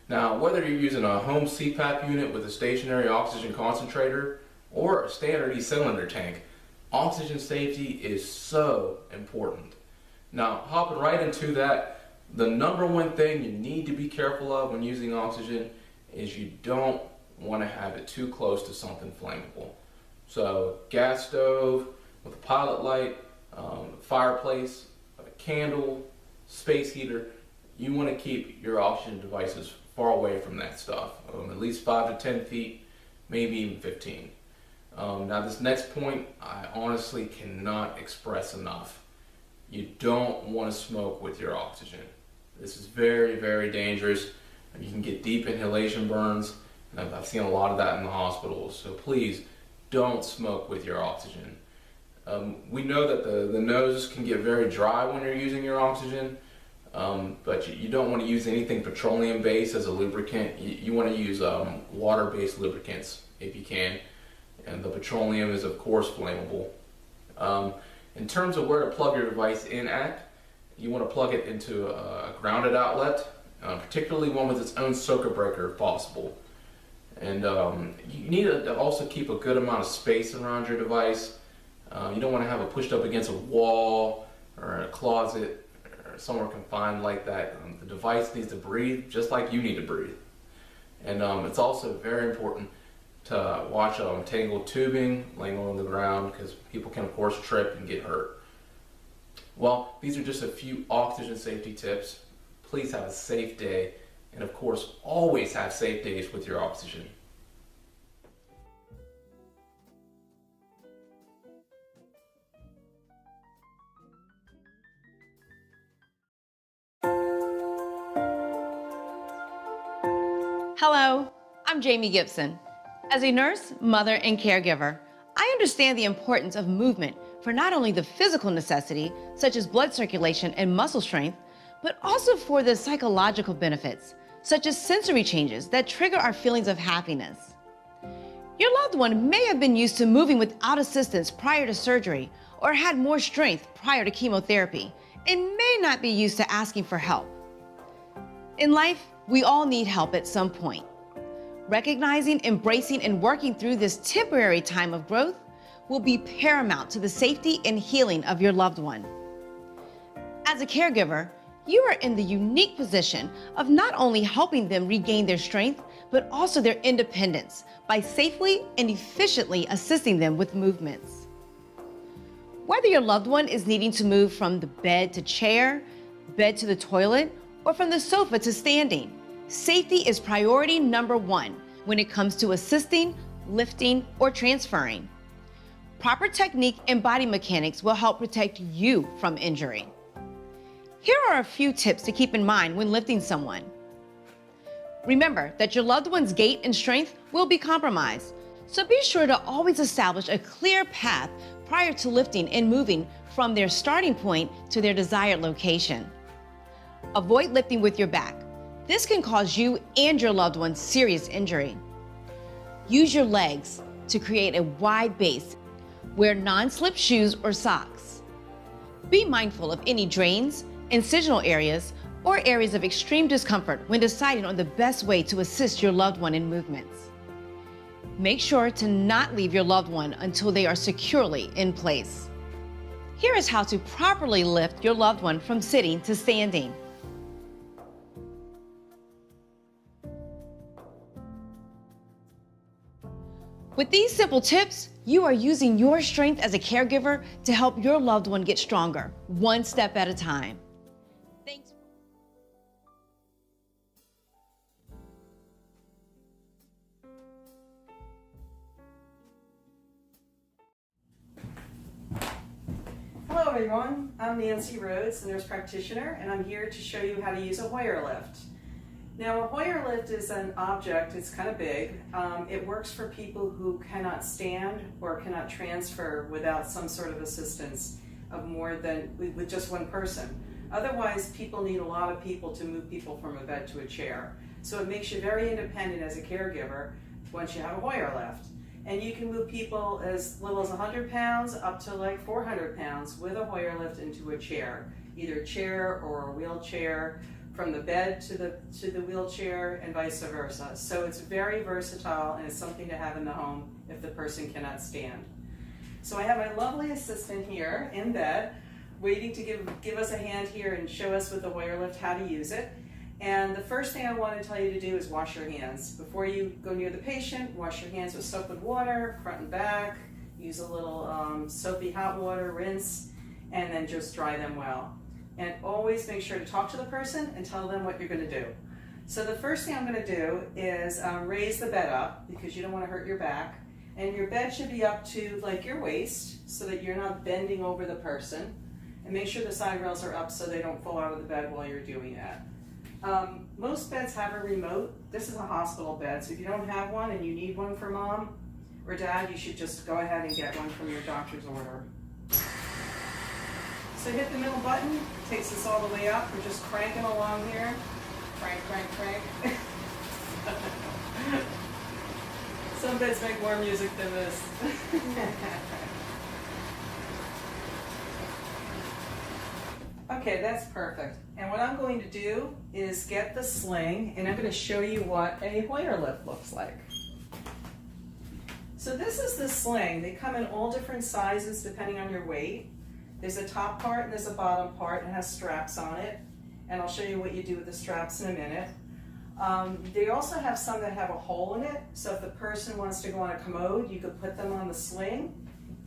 Now, whether you're using a home CPAP unit with a stationary oxygen concentrator or a standard E-cylinder tank, oxygen safety is so important. Now, hopping right into that, the number one thing you need to be careful of when using oxygen is you don't want to have it too close to something flammable. So, gas stove with a pilot light, fireplace, a candle, space heater, you want to keep your oxygen devices far away from that stuff, at least 5 to 10 feet, maybe even 15. Now this next point, I honestly cannot express enough. You don't want to smoke with your oxygen. This is very, very dangerous. You can get deep inhalation burns, and I've seen a lot of that in the hospitals. So please, don't smoke with your oxygen. We know that the nose can get very dry when you're using your oxygen, but you don't want to use anything petroleum-based as a lubricant. You want to use water-based lubricants if you can. And the petroleum is of course flammable. In terms of where to plug your device in at, you want to plug it into a grounded outlet, particularly one with its own circuit breaker if possible. And you need to also keep a good amount of space around your device. You don't want to have it pushed up against a wall or a closet or somewhere confined like that. The device needs to breathe just like you need to breathe. And it's also very important to watch tangled tubing laying on the ground, because people can of course trip and get hurt. Well, these are just a few oxygen safety tips. Please have a safe day, and of course always have safe days with your oxygen. Hello, I'm Jamie Gibson. As a nurse, mother, and caregiver, I understand the importance of movement for not only the physical necessity, such as blood circulation and muscle strength, but also for the psychological benefits, such as sensory changes that trigger our feelings of happiness. Your loved one may have been used to moving without assistance prior to surgery or had more strength prior to chemotherapy and may not be used to asking for help. In life, we all need help at some point. Recognizing, embracing, and working through this temporary time of growth will be paramount to the safety and healing of your loved one. As a caregiver, you are in the unique position of not only helping them regain their strength, but also their independence by safely and efficiently assisting them with movements. Whether your loved one is needing to move from the bed to chair, bed to the toilet, or from the sofa to standing, safety is priority number one when it comes to assisting, lifting, or transferring. Proper technique and body mechanics will help protect you from injury. Here are a few tips to keep in mind when lifting someone. Remember that your loved one's gait and strength will be compromised, so be sure to always establish a clear path prior to lifting and moving from their starting point to their desired location. Avoid lifting with your back. This can cause you and your loved one serious injury. Use your legs to create a wide base. Wear non-slip shoes or socks. Be mindful of any drains, incisional areas, or areas of extreme discomfort when deciding on the best way to assist your loved one in movements. Make sure to not leave your loved one until they are securely in place. Here is how to properly lift your loved one from sitting to standing. With these simple tips, you are using your strength as a caregiver to help your loved one get stronger, one step at a time. Thanks. Hello everyone, I'm Nancy Rhodes, the nurse practitioner, and I'm here to show you how to use a Hoyer lift. Now, a Hoyer lift is an object, it's kind of big. It works for people who cannot stand or cannot transfer without some sort of assistance of more than, with just one person. Otherwise, people need a lot of people to move people from a bed to a chair. So it makes you very independent as a caregiver once you have a Hoyer lift. And you can move people as little as 100 pounds up to like 400 pounds with a Hoyer lift into a chair, either a chair or a wheelchair, from the bed to the wheelchair and vice versa. So it's very versatile and it's something to have in the home if the person cannot stand. So I have my lovely assistant here in bed waiting to give us a hand here and show us with the Hoyer lift how to use it. And the first thing I want to tell you to do is wash your hands. Before you go near the patient, wash your hands with soap and water, front and back. Use a little soapy hot water, rinse, and then just dry them well. And always make sure to talk to the person and tell them what you're going to do. So the first thing I'm going to do is raise the bed up because you don't want to hurt your back. And your bed should be up to like your waist so that you're not bending over the person. And make sure the side rails are up so they don't fall out of the bed while you're doing that. Most beds have a remote. This is a hospital bed, so if you don't have one and you need one for mom or dad, you should just go ahead and get one from your doctor's order. So hit the middle button, takes us all the way up. We're just cranking along here. Crank, crank, crank. Some beds make more music than this. Okay, that's perfect. And what I'm going to do is get the sling, and I'm going to show you what a Hoyer lift looks like. So this is the sling. They come in all different sizes depending on your weight. There's a top part and there's a bottom part, and it has straps on it. And I'll show you what you do with the straps in a minute. They also have some that have a hole in it, so if the person wants to go on a commode, you could put them on the sling.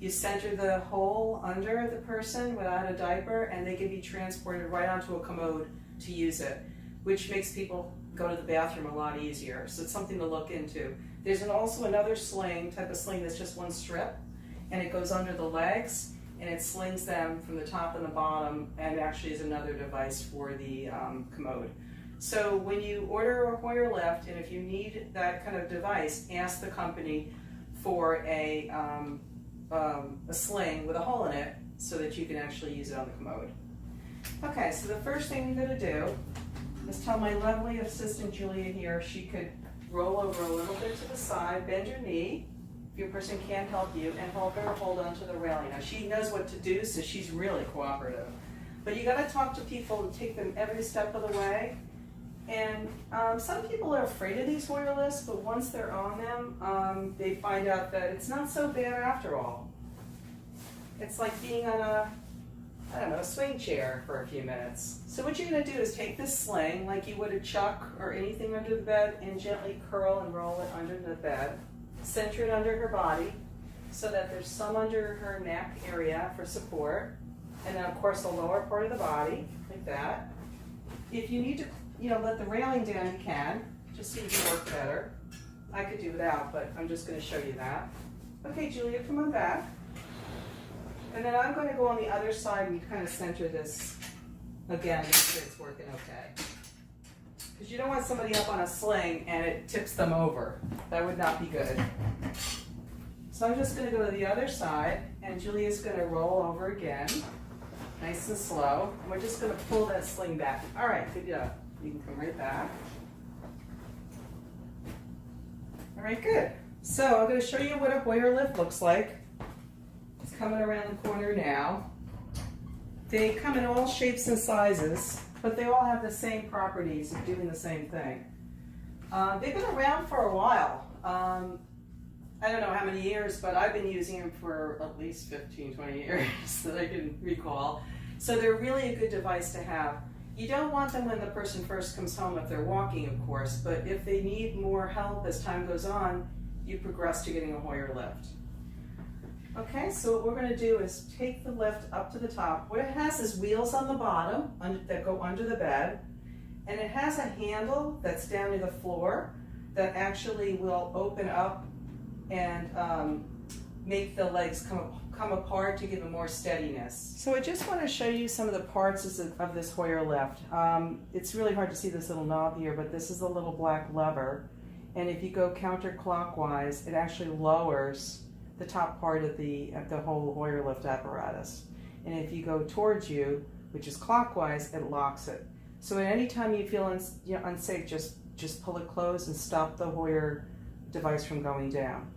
You center the hole under the person without a diaper, and they can be transported right onto a commode to use it, which makes people go to the bathroom a lot easier. So it's something to look into. There's also another sling, type of sling that's just one strip, and it goes under the legs, and it slings them from the top and the bottom, and actually is another device for the commode. So when you order a Hoyer lift, and if you need that kind of device, ask the company for a sling with a hole in it so that you can actually use it on the commode. Okay, so the first thing I'm going to do is tell my lovely assistant Julia here she could roll over a little bit to the side, bend your knee, if your person can't help you, and hold on to the railing. Now she knows what to do, so she's really cooperative. But you got to talk to people and take them every step of the way. And some people are afraid of these Hoyer lifts, but once they're on them, they find out that it's not so bad after all. It's like being on a, I don't know, a swing chair for a few minutes. So what you're going to do is take this sling like you would a chuck or anything under the bed and gently curl and roll it under the bed. Center it under her body so that there's some under her neck area for support. And then of course the lower part of the body, like that. If you need to, let the railing down, you can, just so you can work better. I could do without, but I'm just going to show you that. Okay, Julia, come on back. And then I'm going to go on the other side and kind of center this again, make sure it's working okay. Because you don't want somebody up on a sling and it tips them over. That would not be good. So I'm just going to go to the other side, and Julia's going to roll over again, nice and slow. And we're just going to pull that sling back. All right, good job. You can come right back. All right, good. So I'm going to show you what a Hoyer lift looks like. It's coming around the corner now. They come in all shapes and sizes, but they all have the same properties of doing the same thing. They've been around for a while. I don't know how many years, but I've been using them for at least 15, 20 years that I can recall. So they're really a good device to have. You don't want them when the person first comes home if they're walking, of course, but if they need more help as time goes on, you progress to getting a Hoyer lift. Okay, so what we're going to do is take the lift up to the top. What it has is wheels on the bottom that go under the bed, and it has a handle that's down near the floor that actually will open up and make the legs come apart to give it more steadiness. So I just want to show you some of the parts of this Hoyer lift. It's really hard to see this little knob here, but this is the little black lever, and if you go counterclockwise, it actually lowers the top part of the whole Hoyer lift apparatus. And if you go towards you, which is clockwise, it locks it. So at any time you feel unsafe, just pull it closed and stop the Hoyer device from going down.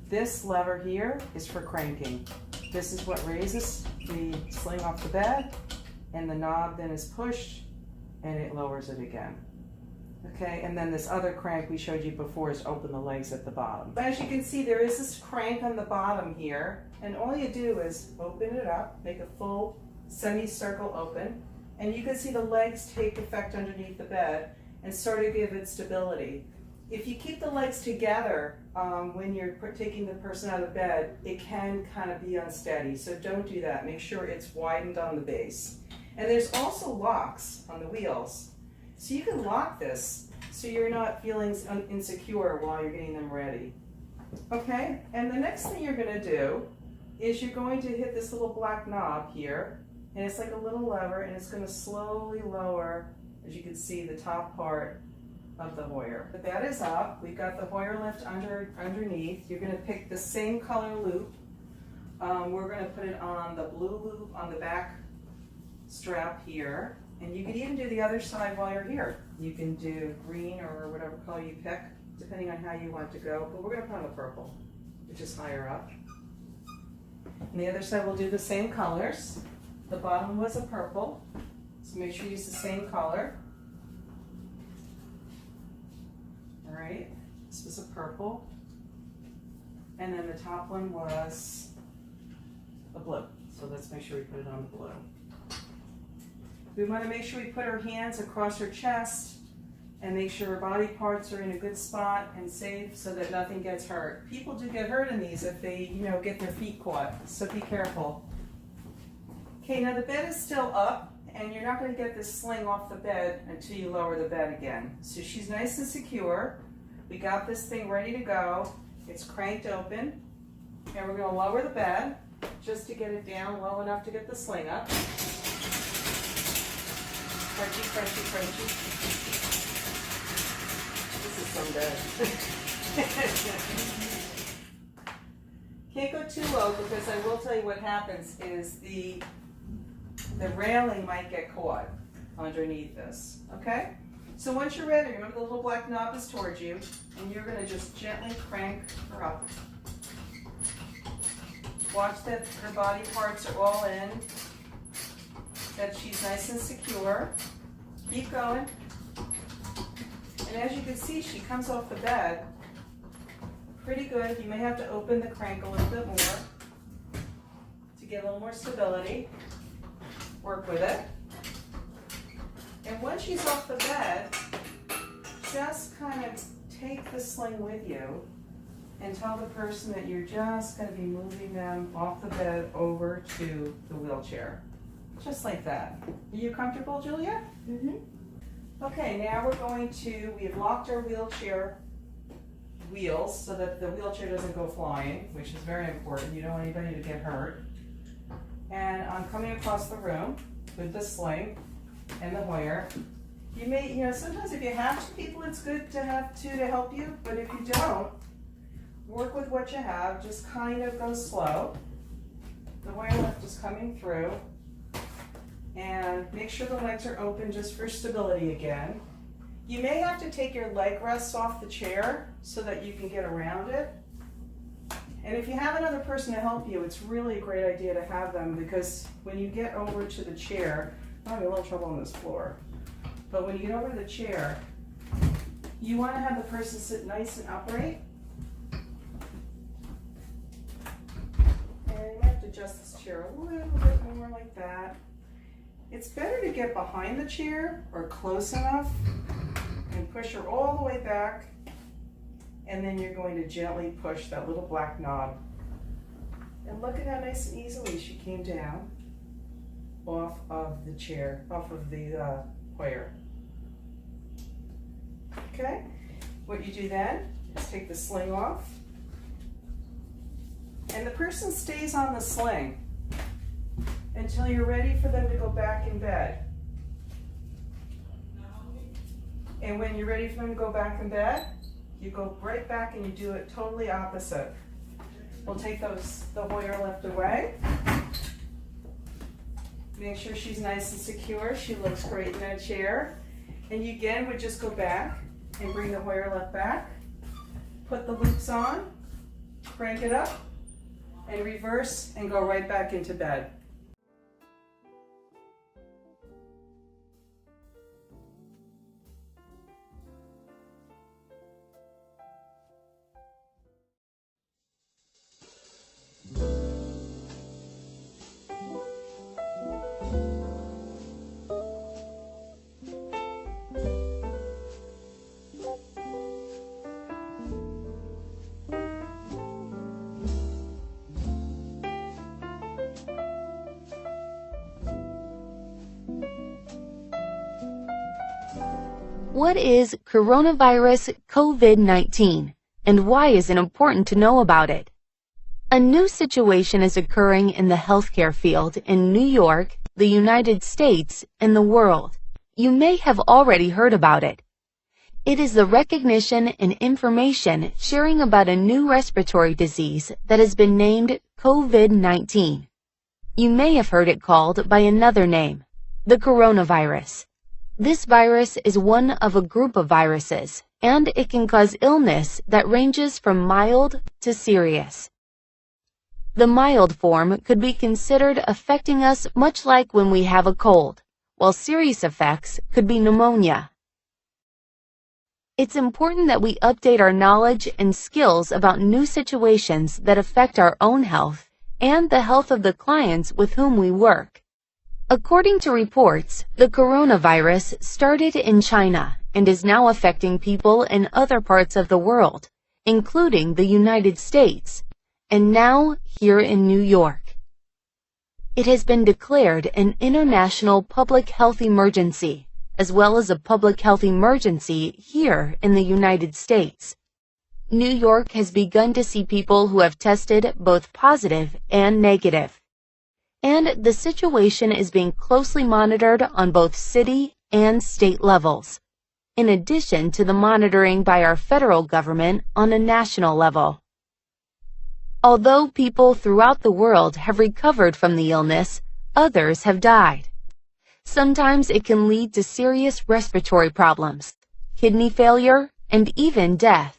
This lever here is for cranking. This is what raises the sling off the bed, and the knob then is pushed and it lowers it again. Okay, and then this other crank we showed you before is open the legs at the bottom. But as you can see, there is this crank on the bottom here, and all you do is open it up, make a full semicircle open, and you can see the legs take effect underneath the bed and sort of give it stability. If you keep the legs together when you're taking the person out of bed, it can kind of be unsteady, so don't do that. Make sure it's widened on the base. And there's also locks on the wheels. So you can lock this so you're not feeling insecure while you're getting them ready. Okay, and the next thing you're going to do is you're going to hit this little black knob here, and it's like a little lever, and it's going to slowly lower, as you can see, the top part of the Hoyer. The bed is up. We've got the Hoyer lift underneath. You're going to pick the same color loop. We're going to put it on the blue loop on the back strap here. And you can even do the other side while you're here. You can do green or whatever color you pick, depending on how you want to go. But we're going to put on the purple, which is higher up. And the other side we'll do the same colors. The bottom was a purple, so make sure you use the same color. All right, this was a purple. And then the top one was a blue. So let's make sure we put it on the blue. We want to make sure we put our hands across her chest and make sure her body parts are in a good spot and safe so that nothing gets hurt. People do get hurt in these if they, get their feet caught, so be careful. Okay, now the bed is still up, and you're not going to get this sling off the bed until you lower the bed again. So she's nice and secure. We got this thing ready to go. It's cranked open, and we're going to lower the bed just to get it down low enough to get the sling up. Crunchy, crunchy, crunchy. in bed. Can't go too low because I will tell you what happens is the railing might get caught underneath this, okay? So once you're ready, remember the little black knob is towards you, and you're gonna just gently crank her up. Watch that her body parts are all in, that she's nice and secure. Keep going. And as you can see, she comes off the bed pretty good. You may have to open the crank a little bit more to get a little more stability. Work with it. And once she's off the bed, just kind of take the sling with you and tell the person that you're just going to be moving them off the bed over to the wheelchair. Just like that. Are you comfortable, Julia? Mm-hmm. Okay, now we have locked our wheelchair wheels so that the wheelchair doesn't go flying, which is very important. You don't want anybody to get hurt. And I'm coming across the room with the sling and the Hoyer. You may, sometimes if you have two people, it's good to have two to help you, but if you don't, work with what you have. Just kind of go slow. The Hoyer lift is coming through. And make sure the legs are open just for stability again. You may have to take your leg rests off the chair so that you can get around it. And if you have another person to help you, it's really a great idea to have them, because when you get over to the chair, I'm having a little trouble on this floor, but when you get over to the chair, you want to have the person sit nice and upright. And you might have to adjust this chair a little bit more like that. It's better to get behind the chair or close enough and push her all the way back, and then you're going to gently push that little black knob. And look at how nice and easily she came down off of the chair, off of the Hoyer. Okay, what you do then is take the sling off, and the person stays on the sling until you're ready for them to go back in bed. And when you're ready for them to go back in bed, you go right back and you do it totally opposite. We'll take the Hoyer lift away. Make sure she's nice and secure. She looks great in that chair. And you again would just go back and bring the Hoyer lift back. Put the loops on, crank it up, and reverse and go right back into bed. What is coronavirus COVID-19, and why is it important to know about it? A new situation is occurring in the healthcare field in New York, the United States, and the world. You may have already heard about it. It is the recognition and information sharing about a new respiratory disease that has been named COVID-19. You may have heard it called by another name, the coronavirus. This virus is one of a group of viruses, and it can cause illness that ranges from mild to serious. The mild form could be considered affecting us much like when we have a cold, while serious effects could be pneumonia. It's important that we update our knowledge and skills about new situations that affect our own health and the health of the clients with whom we work. According to reports, the coronavirus started in China and is now affecting people in other parts of the world, including the United States, and now here in New York. It has been declared an international public health emergency, as well as a public health emergency here in the United States. New York has begun to see people who have tested both positive and negative. And the situation is being closely monitored on both city and state levels. in addition to the monitoring by our federal government on a national level. Although people throughout the world have recovered from the illness, others have died. Sometimes it can lead to serious respiratory problems, kidney failure, and even death.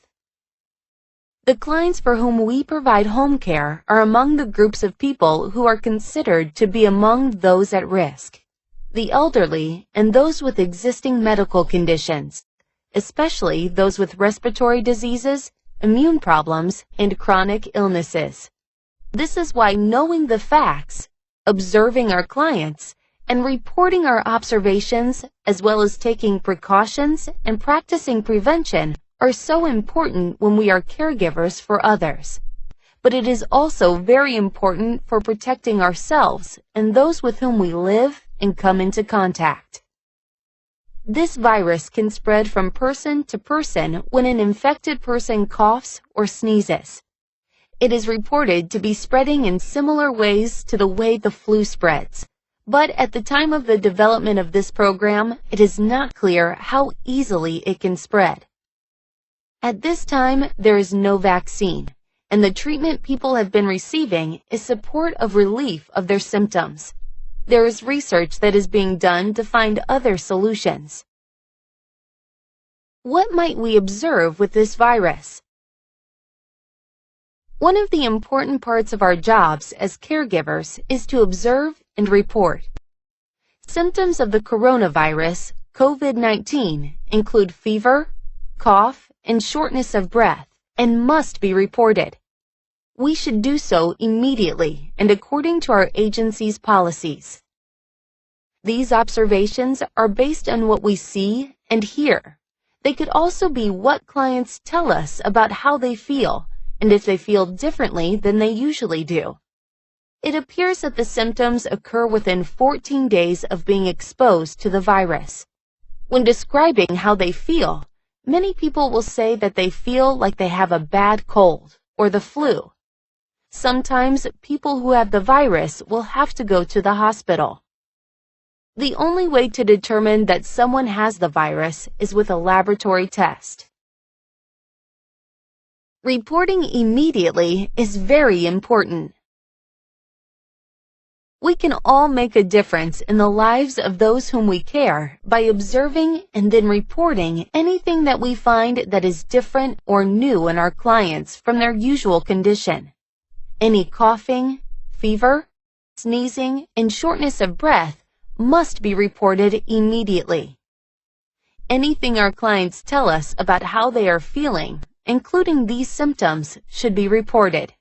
The clients for whom we provide home care are among the groups of people who are considered to be among those at risk: the elderly and those with existing medical conditions, especially those with respiratory diseases, immune problems, and chronic illnesses. This is why knowing the facts, observing our clients, and reporting our observations, as well as taking precautions and practicing prevention, are so important when we are caregivers for others. But it is also very important for protecting ourselves and those with whom we live and come into contact. This virus can spread from person to person when an infected person coughs or sneezes. It is reported to be spreading in similar ways to the way the flu spreads. But at the time of the development of this program, it is not clear how easily it can spread. At this time, there is no vaccine, and the treatment people have been receiving is support of relief of their symptoms. There is research that is being done to find other solutions. What might we observe with this virus? One of the important parts of our jobs as caregivers is to observe and report. Symptoms of the coronavirus, COVID-19, include fever, cough, and shortness of breath, and must be reported. We should do so immediately and according to our agency's policies. These observations are based on what we see and hear. They could also be what clients tell us about how they feel, and if they feel differently than they usually do. It appears that the symptoms occur within 14 days of being exposed to the virus. When describing how they feel, many people will say that they feel like they have a bad cold or the flu. Sometimes people who have the virus will have to go to the hospital. The only way to determine that someone has the virus is with a laboratory test. Reporting immediately is very important. We can all make a difference in the lives of those whom we care by observing and then reporting anything that we find that is different or new in our clients from their usual condition. Any coughing, fever, sneezing, and shortness of breath must be reported immediately. Anything our clients tell us about how they are feeling, including these symptoms, should be reported.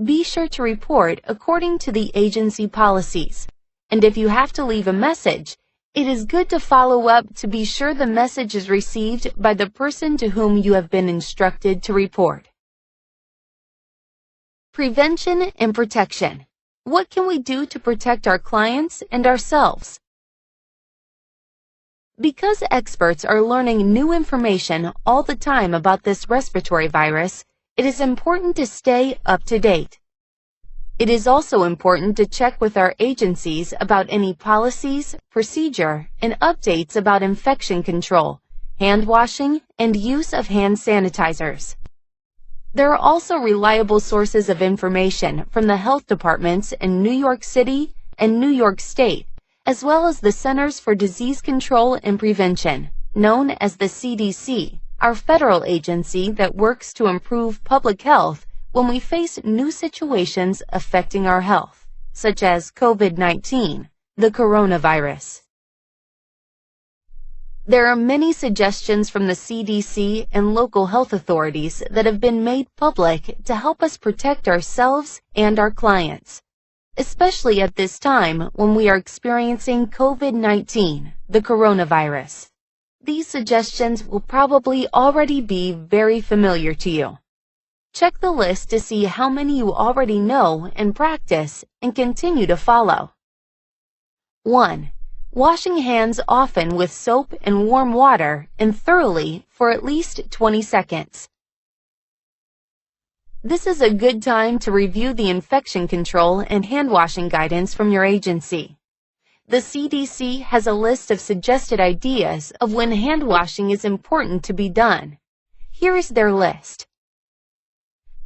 Be sure to report according to the agency policies, and if you have to leave a message, it is good to follow up to be sure the message is received by the person to whom you have been instructed to report. Prevention and protection. What can we do to protect our clients and ourselves? Because experts are learning new information all the time about this respiratory virus, it is important to stay up to date. It is also important to check with our agencies about any policies, procedure, and updates about infection control, hand washing, and use of hand sanitizers. There are also reliable sources of information from the health departments in New York City and New York State, as well as the Centers for Disease Control and Prevention, known as the CDC, our federal agency that works to improve public health when we face new situations affecting our health, such as COVID-19, the coronavirus. There are many suggestions from the CDC and local health authorities that have been made public to help us protect ourselves and our clients, especially at this time when we are experiencing COVID-19, the coronavirus. These suggestions will probably already be very familiar to you. Check the list to see how many you already know and practice and continue to follow. 1. Washing hands often with soap and warm water and thoroughly for at least 20 seconds. This is a good time to review the infection control and hand washing guidance from your agency. the CDC has a list of suggested ideas of when hand washing is important to be done. Here is their list.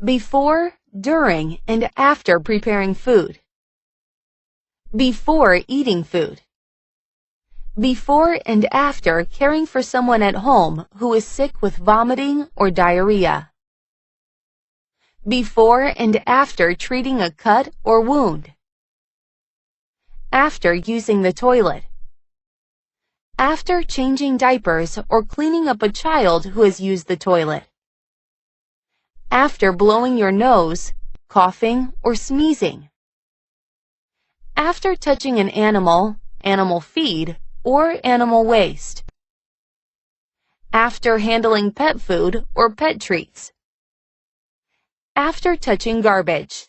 Before, during, and after preparing food. Before eating food. Before and after caring for someone at home who is sick with vomiting or diarrhea. Before and after treating a cut or wound. After using the toilet. After changing diapers or cleaning up a child who has used the toilet. After blowing your nose, coughing, or sneezing. After touching an animal, animal feed, or animal waste. After handling pet food or pet treats. After touching garbage.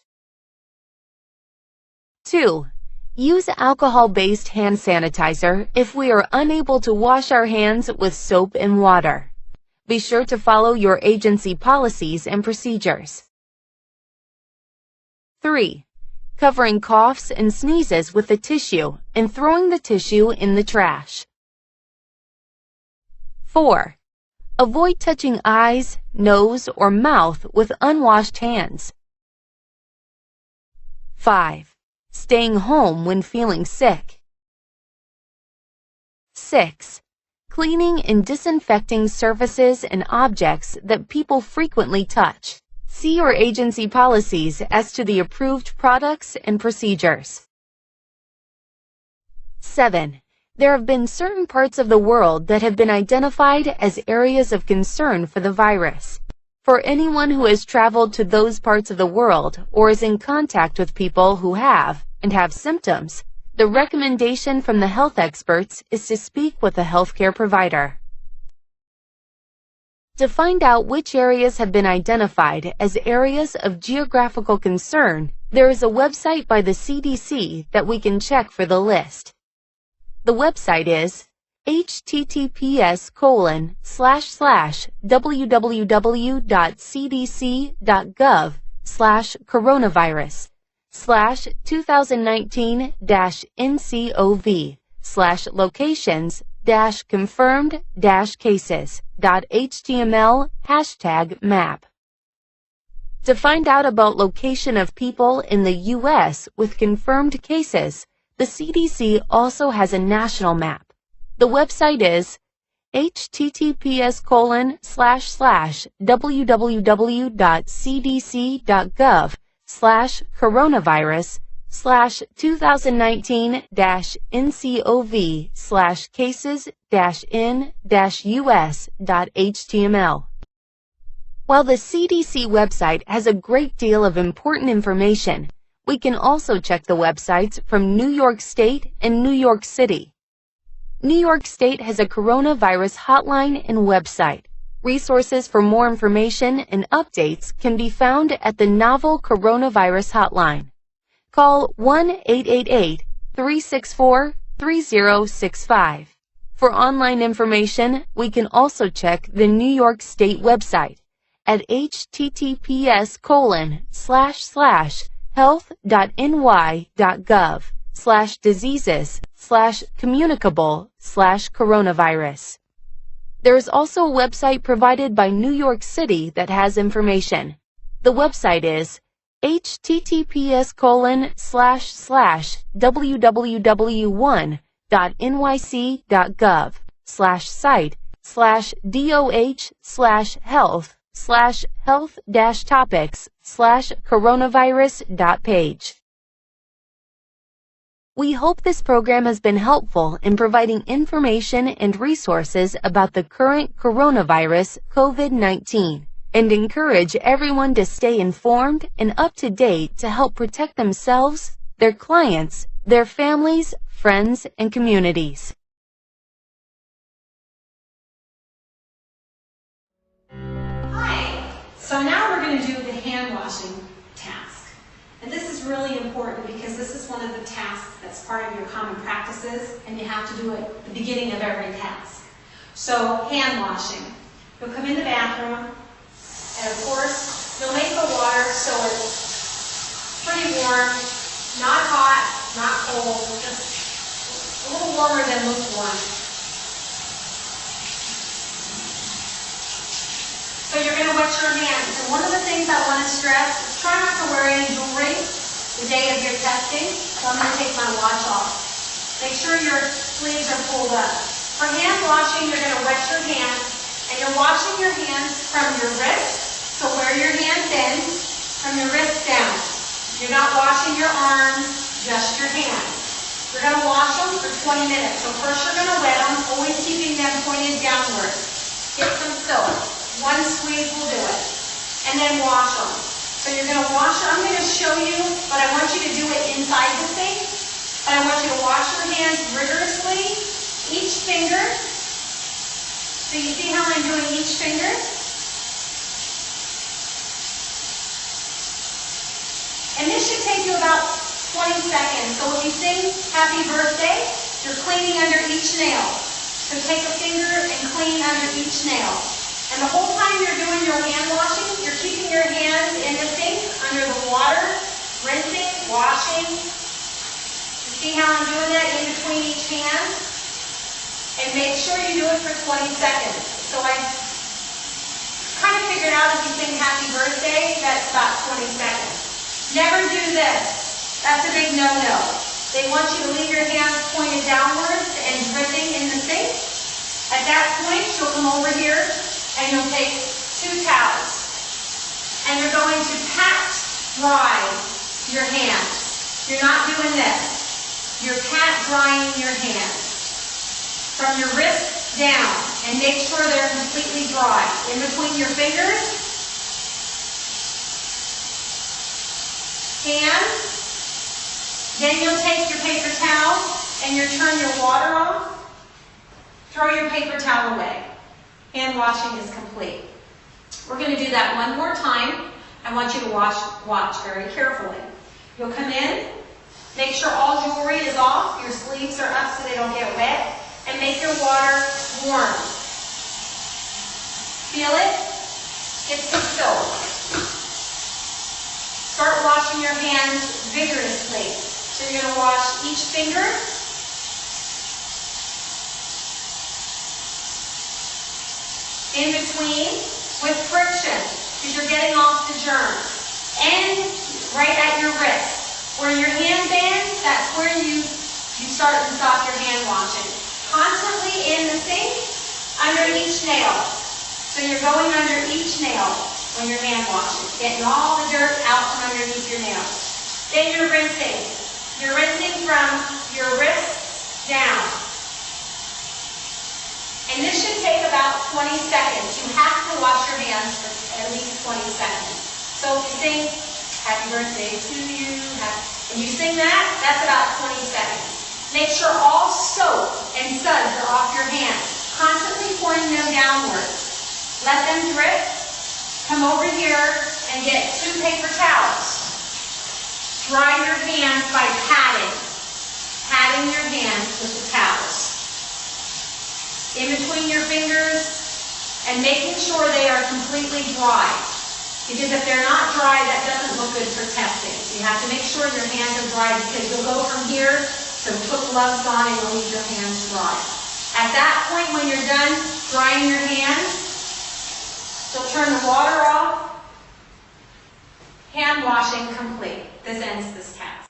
2. Use alcohol-based hand sanitizer if we are unable to wash our hands with soap and water. Be sure to follow your agency policies and procedures. 3. Covering coughs and sneezes with a tissue and throwing the tissue in the trash. 4. Avoid touching eyes, nose, or mouth with unwashed hands. 5. Staying home when feeling sick. 6. Cleaning and disinfecting surfaces and objects that people frequently touch. See your agency policies as to the approved products and procedures. 7. There have been certain parts of the world that have been identified as areas of concern for the virus. For anyone who has traveled to those parts of the world or is in contact with people who have and have symptoms, the recommendation from the health experts is to speak with a healthcare provider. To find out which areas have been identified as areas of geographical concern, there is a website by the CDC that we can check for the list. The website is https://www.cdc.gov/coronavirus/2019-ncov/locations-confirmed-cases.html#map. To find out about location of people in the U.S. with confirmed cases, the CDC also has a national map. The website is https://www.cdc.gov/coronavirus/2019-in-us.html. While the CDC website has a great deal of important information, we can also check the websites from New York State and New York City. New York State has a coronavirus hotline and website. Resources for more information and updates can be found at the Novel Coronavirus Hotline. Call 1-888-364-3065. For online information, we can also check the New York State website at https://health.ny.gov/diseases/communicable/coronavirus. There is also a website provided by New York City that has information. The website is https://www.nyc.gov/site/doh/health/topics/coronavirus.page. We hope this program has been helpful in providing information and resources about the current coronavirus COVID-19 and encourage everyone to stay informed and up to date to help protect themselves, their clients, their families, friends, and communities. Hi! So now we're going to do the hand washing task. And this is really important because this is one of the tasks that's part of your common practices, and you have to do it at the beginning of every task. So, hand washing. You'll come in the bathroom, and of course, you'll make the water so it's pretty warm, not hot, not cold, just A little warmer than lukewarm. So you're going to wet your hands. And one of the things I want to stress is try not to wear any jewelry the day of your testing. So I'm going to take my watch off. Make sure your sleeves are pulled up. For hand washing, you're going to wet your hands. And you're washing your hands from your wrist, so where your hands end, from your wrist down. You're not washing your arms, just your hands. You're going to wash them for 20 minutes. So first you're going to wet them, always keeping them pointed downward. Get some soap. One squeeze will do it. And then wash them. So you're going to wash them. I'm going to show you, but I want you to do it inside the sink. And I want you to wash your hands rigorously, each finger. So you see how I'm doing each finger? And this should take you about 20 seconds. So when you sing happy birthday, you're cleaning under each nail. So take a finger and clean under each nail. And the whole time you're doing your hand washing, you're keeping your hands in the sink under the water, rinsing, washing. You see how I'm doing that in between each hand? And make sure you do it for 20 seconds. So I kind of figured out if you sing happy birthday, that's about 20 seconds. Never do this. That's a big no-no. They want you to leave your hands pointed downwards and dripping in the sink. At that point, you'll come over here and you'll take 2 towels. And you're going to pat dry your hands. You're not doing this. You're pat drying your hands. From your wrist down, and make sure they're completely dry. In between your fingers, hands. Then you'll take your paper towel and you'll turn your water off. Throw your paper towel away. Hand washing is complete. We're going to do that one more time. I want you to watch very carefully. You'll come in, make sure all jewelry is off, your sleeves are up so they don't get wet. And make your water warm. Feel it? Get some soap. Start washing your hands vigorously. So you're going to wash each finger. In between with friction, because you're getting off the germs. And right at your wrist. Where your hand ends, that's where you start and stop your hand washing. Constantly in the sink, under each nail. So you're going under each nail when you're hand washing, getting all the dirt out from underneath your nails. Then you're rinsing. You're rinsing from your wrists down. And this should take about 20 seconds. You have to wash your hands for at least 20 seconds. So if you sing happy birthday to you, and you sing that, that's about 20 seconds. Make sure all soap and suds are off your hands. Constantly pouring them downward. Let them drip. Come over here and get 2 paper towels. Dry your hands by patting. Patting your hands with the towels. In between your fingers and making sure they are completely dry. Because if they're not dry, that doesn't look good for testing. You have to make sure your hands are dry because you'll go from here to put gloves on and you'll leave your hands dry. At that point, when you're done drying your hands, you'll turn the water off. Hand washing complete. This ends this task.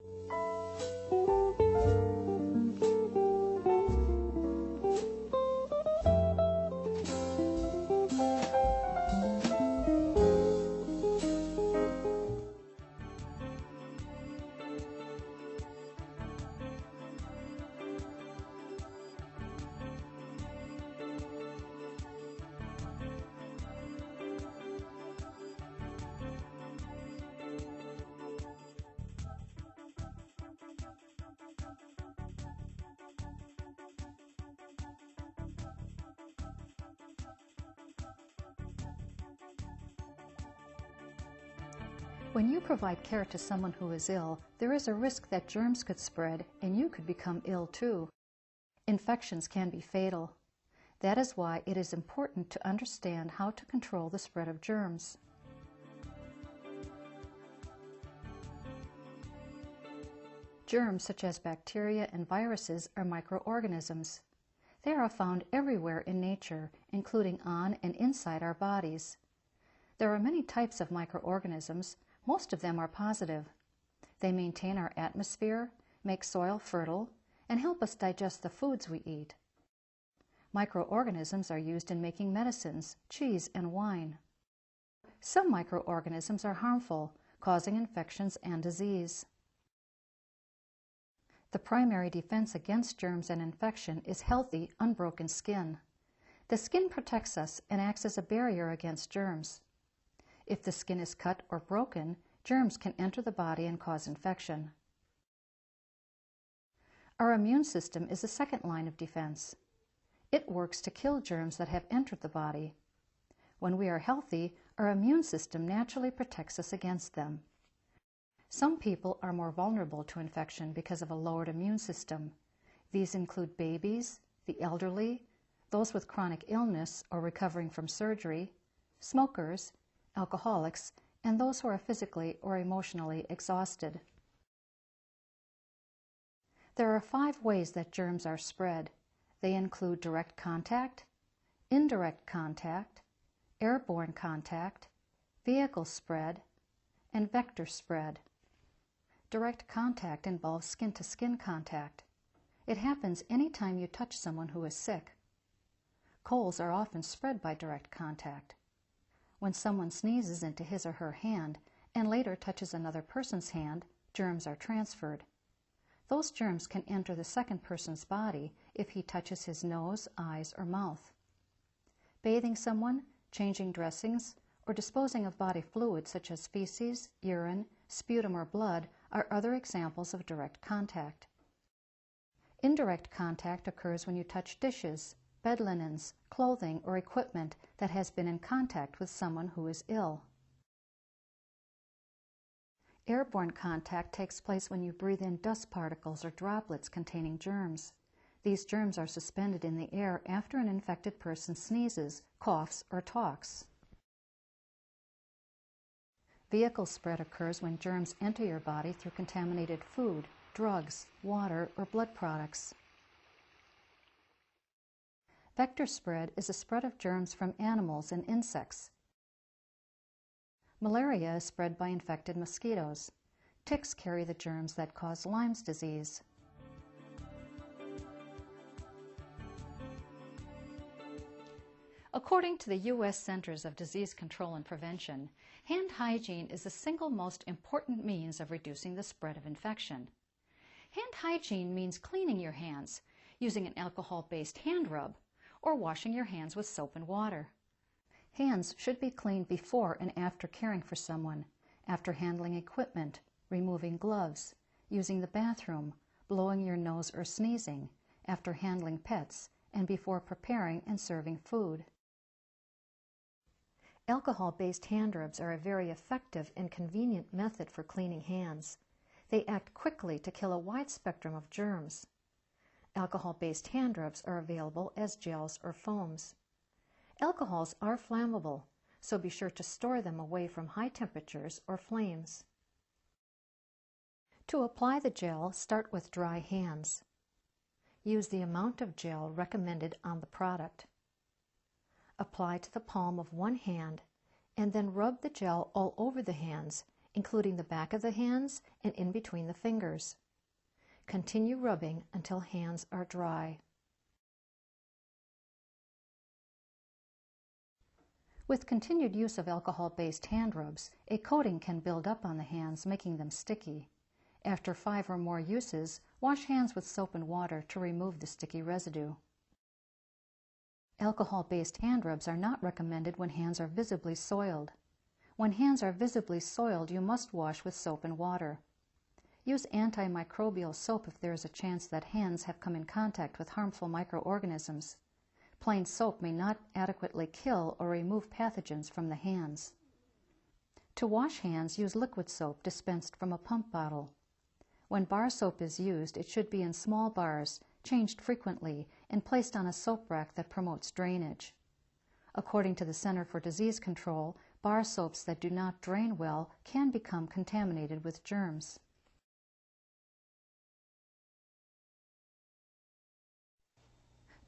When you provide care to someone who is ill, there is a risk that germs could spread and you could become ill too. Infections can be fatal. That is why it is important to understand how to control the spread of germs. Germs such as bacteria and viruses are microorganisms. They are found everywhere in nature, including on and inside our bodies. There are many types of microorganisms. Most of them are positive. They maintain our atmosphere, make soil fertile, and help us digest the foods we eat. Microorganisms are used in making medicines, cheese, and wine. Some microorganisms are harmful, causing infections and disease. The primary defense against germs and infection is healthy, unbroken skin. The skin protects us and acts as a barrier against germs. If the skin is cut or broken, germs can enter the body and cause infection. Our immune system is the second line of defense. It works to kill germs that have entered the body. When we are healthy, our immune system naturally protects us against them. Some people are more vulnerable to infection because of a lowered immune system. These include babies, the elderly, those with chronic illness or recovering from surgery, smokers, alcoholics, and those who are physically or emotionally exhausted. There are 5 ways that germs are spread. They include direct contact, indirect contact, airborne contact, vehicle spread, and vector spread. Direct contact involves skin-to-skin contact. It happens anytime you touch someone who is sick. Colds are often spread by direct contact. When someone sneezes into his or her hand and later touches another person's hand, germs are transferred. Those germs can enter the second person's body if he touches his nose, eyes, or mouth. Bathing someone, changing dressings, or disposing of body fluids such as feces, urine, sputum, or blood are other examples of direct contact. Indirect contact occurs when you touch dishes, bed linens, clothing, or equipment that has been in contact with someone who is ill. Airborne contact takes place when you breathe in dust particles or droplets containing germs. These germs are suspended in the air after an infected person sneezes, coughs, or talks. Vehicle spread occurs when germs enter your body through contaminated food, drugs, water, or blood products. Vector spread is a spread of germs from animals and insects. Malaria is spread by infected mosquitoes. Ticks carry the germs that cause Lyme's disease. According to the U.S. Centers of Disease Control and Prevention, hand hygiene is the single most important means of reducing the spread of infection. Hand hygiene means cleaning your hands, using an alcohol-based hand rub, or washing your hands with soap and water. Hands should be cleaned before and after caring for someone, after handling equipment, removing gloves, using the bathroom, blowing your nose or sneezing, after handling pets, and before preparing and serving food. Alcohol-based hand rubs are a very effective and convenient method for cleaning hands. They act quickly to kill a wide spectrum of germs. Alcohol-based hand rubs are available as gels or foams. Alcohols are flammable, so be sure to store them away from high temperatures or flames. To apply the gel, start with dry hands. Use the amount of gel recommended on the product. Apply to the palm of one hand and then rub the gel all over the hands, including the back of the hands and in between the fingers. Continue rubbing until hands are dry. With continued use of alcohol-based hand rubs, a coating can build up on the hands, making them sticky. After 5 or more uses, wash hands with soap and water to remove the sticky residue. Alcohol-based hand rubs are not recommended when hands are visibly soiled. When hands are visibly soiled, you must wash with soap and water. Use antimicrobial soap if there is a chance that hands have come in contact with harmful microorganisms. Plain soap may not adequately kill or remove pathogens from the hands. To wash hands, use liquid soap dispensed from a pump bottle. When bar soap is used, it should be in small bars, changed frequently, and placed on a soap rack that promotes drainage. According to the Center for Disease Control, bar soaps that do not drain well can become contaminated with germs.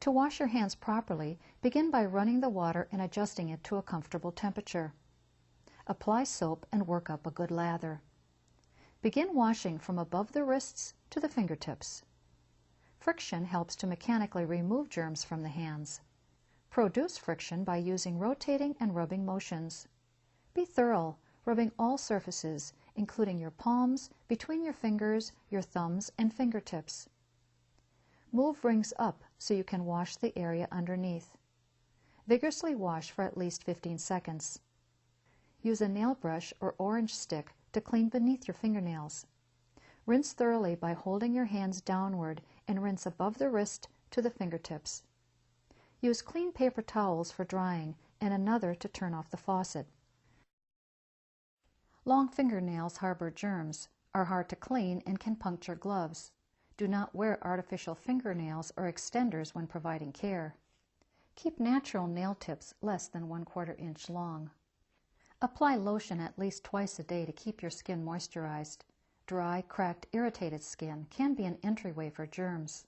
To wash your hands properly, begin by running the water and adjusting it to a comfortable temperature. Apply soap and work up a good lather. Begin washing from above the wrists to the fingertips. Friction helps to mechanically remove germs from the hands. Produce friction by using rotating and rubbing motions. Be thorough, rubbing all surfaces, including your palms, between your fingers, your thumbs, and fingertips. Move rings up so you can wash the area underneath. Vigorously wash for at least 15 seconds. Use a nail brush or orange stick to clean beneath your fingernails. Rinse thoroughly by holding your hands downward and rinse above the wrist to the fingertips. Use clean paper towels for drying and another to turn off the faucet. Long fingernails harbor germs, are hard to clean, and can puncture gloves. Do not wear artificial fingernails or extenders when providing care. Keep natural nail tips less than 1/4 inch long. Apply lotion at least twice a day to keep your skin moisturized. Dry, cracked, irritated skin can be an entryway for germs.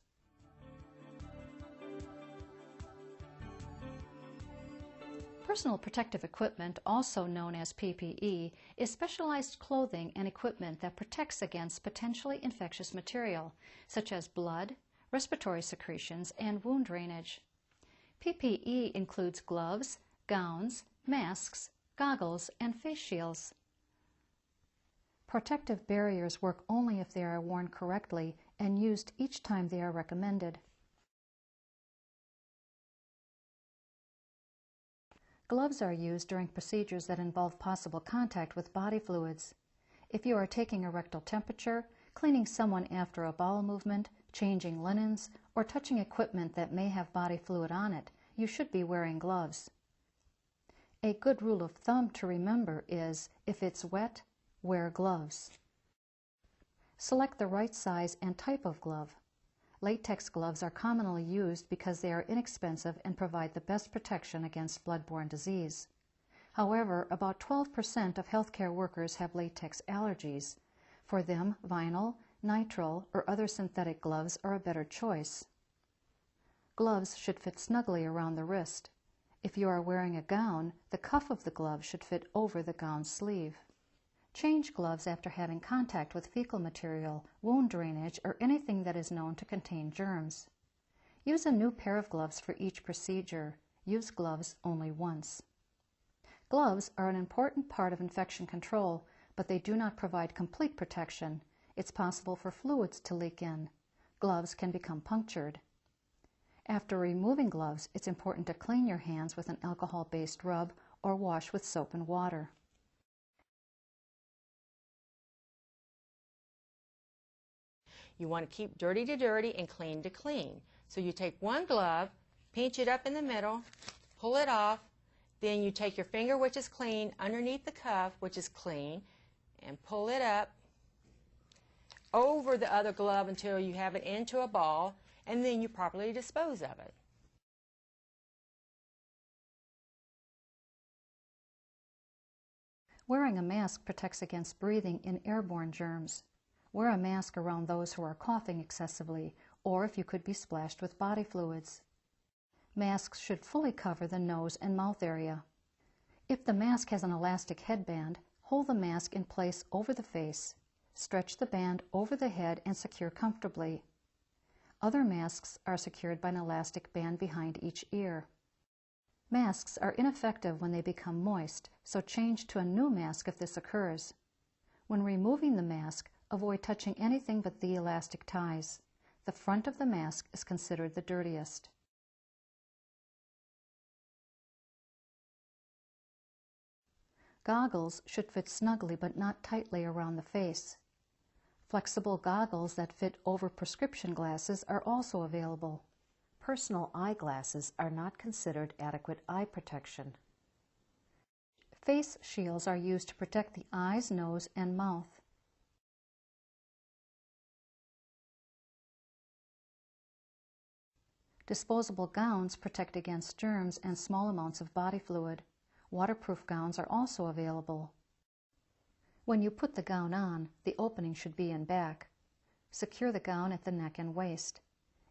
Personal protective equipment, also known as PPE, is specialized clothing and equipment that protects against potentially infectious material, such as blood, respiratory secretions, and wound drainage. PPE includes gloves, gowns, masks, goggles, and face shields. Protective barriers work only if they are worn correctly and used each time they are recommended. Gloves are used during procedures that involve possible contact with body fluids. If you are taking a rectal temperature, cleaning someone after a bowel movement, changing linens, or touching equipment that may have body fluid on it, you should be wearing gloves. A good rule of thumb to remember is, if it's wet, wear gloves. Select the right size and type of glove. Latex gloves are commonly used because they are inexpensive and provide the best protection against bloodborne disease. However, about 12% of healthcare workers have latex allergies. For them, vinyl, nitrile, or other synthetic gloves are a better choice. Gloves should fit snugly around the wrist. If you are wearing a gown, the cuff of the glove should fit over the gown sleeve. Change gloves after having contact with fecal material, wound drainage, or anything that is known to contain germs. Use a new pair of gloves for each procedure. Use gloves only once. Gloves are an important part of infection control, but they do not provide complete protection. It's possible for fluids to leak in. Gloves can become punctured. After removing gloves, it's important to clean your hands with an alcohol-based rub or wash with soap and water. You want to keep dirty to dirty and clean to clean. So you take one glove, pinch it up in the middle, pull it off, then you take your finger, which is clean, underneath the cuff, which is clean, and pull it up over the other glove until you have it into a ball, and then you properly dispose of it. Wearing a mask protects against breathing in airborne germs. Wear a mask around those who are coughing excessively, or if you could be splashed with body fluids. Masks should fully cover the nose and mouth area. If the mask has an elastic headband, hold the mask in place over the face. Stretch the band over the head and secure comfortably. Other masks are secured by an elastic band behind each ear. Masks are ineffective when they become moist, so change to a new mask if this occurs. When removing the mask, avoid touching anything but the elastic ties. The front of the mask is considered the dirtiest. Goggles should fit snugly but not tightly around the face. Flexible goggles that fit over prescription glasses are also available. Personal eyeglasses are not considered adequate eye protection. Face shields are used to protect the eyes, nose, and mouth. Disposable gowns protect against germs and small amounts of body fluid. Waterproof gowns are also available. When you put the gown on, the opening should be in back. Secure the gown at the neck and waist.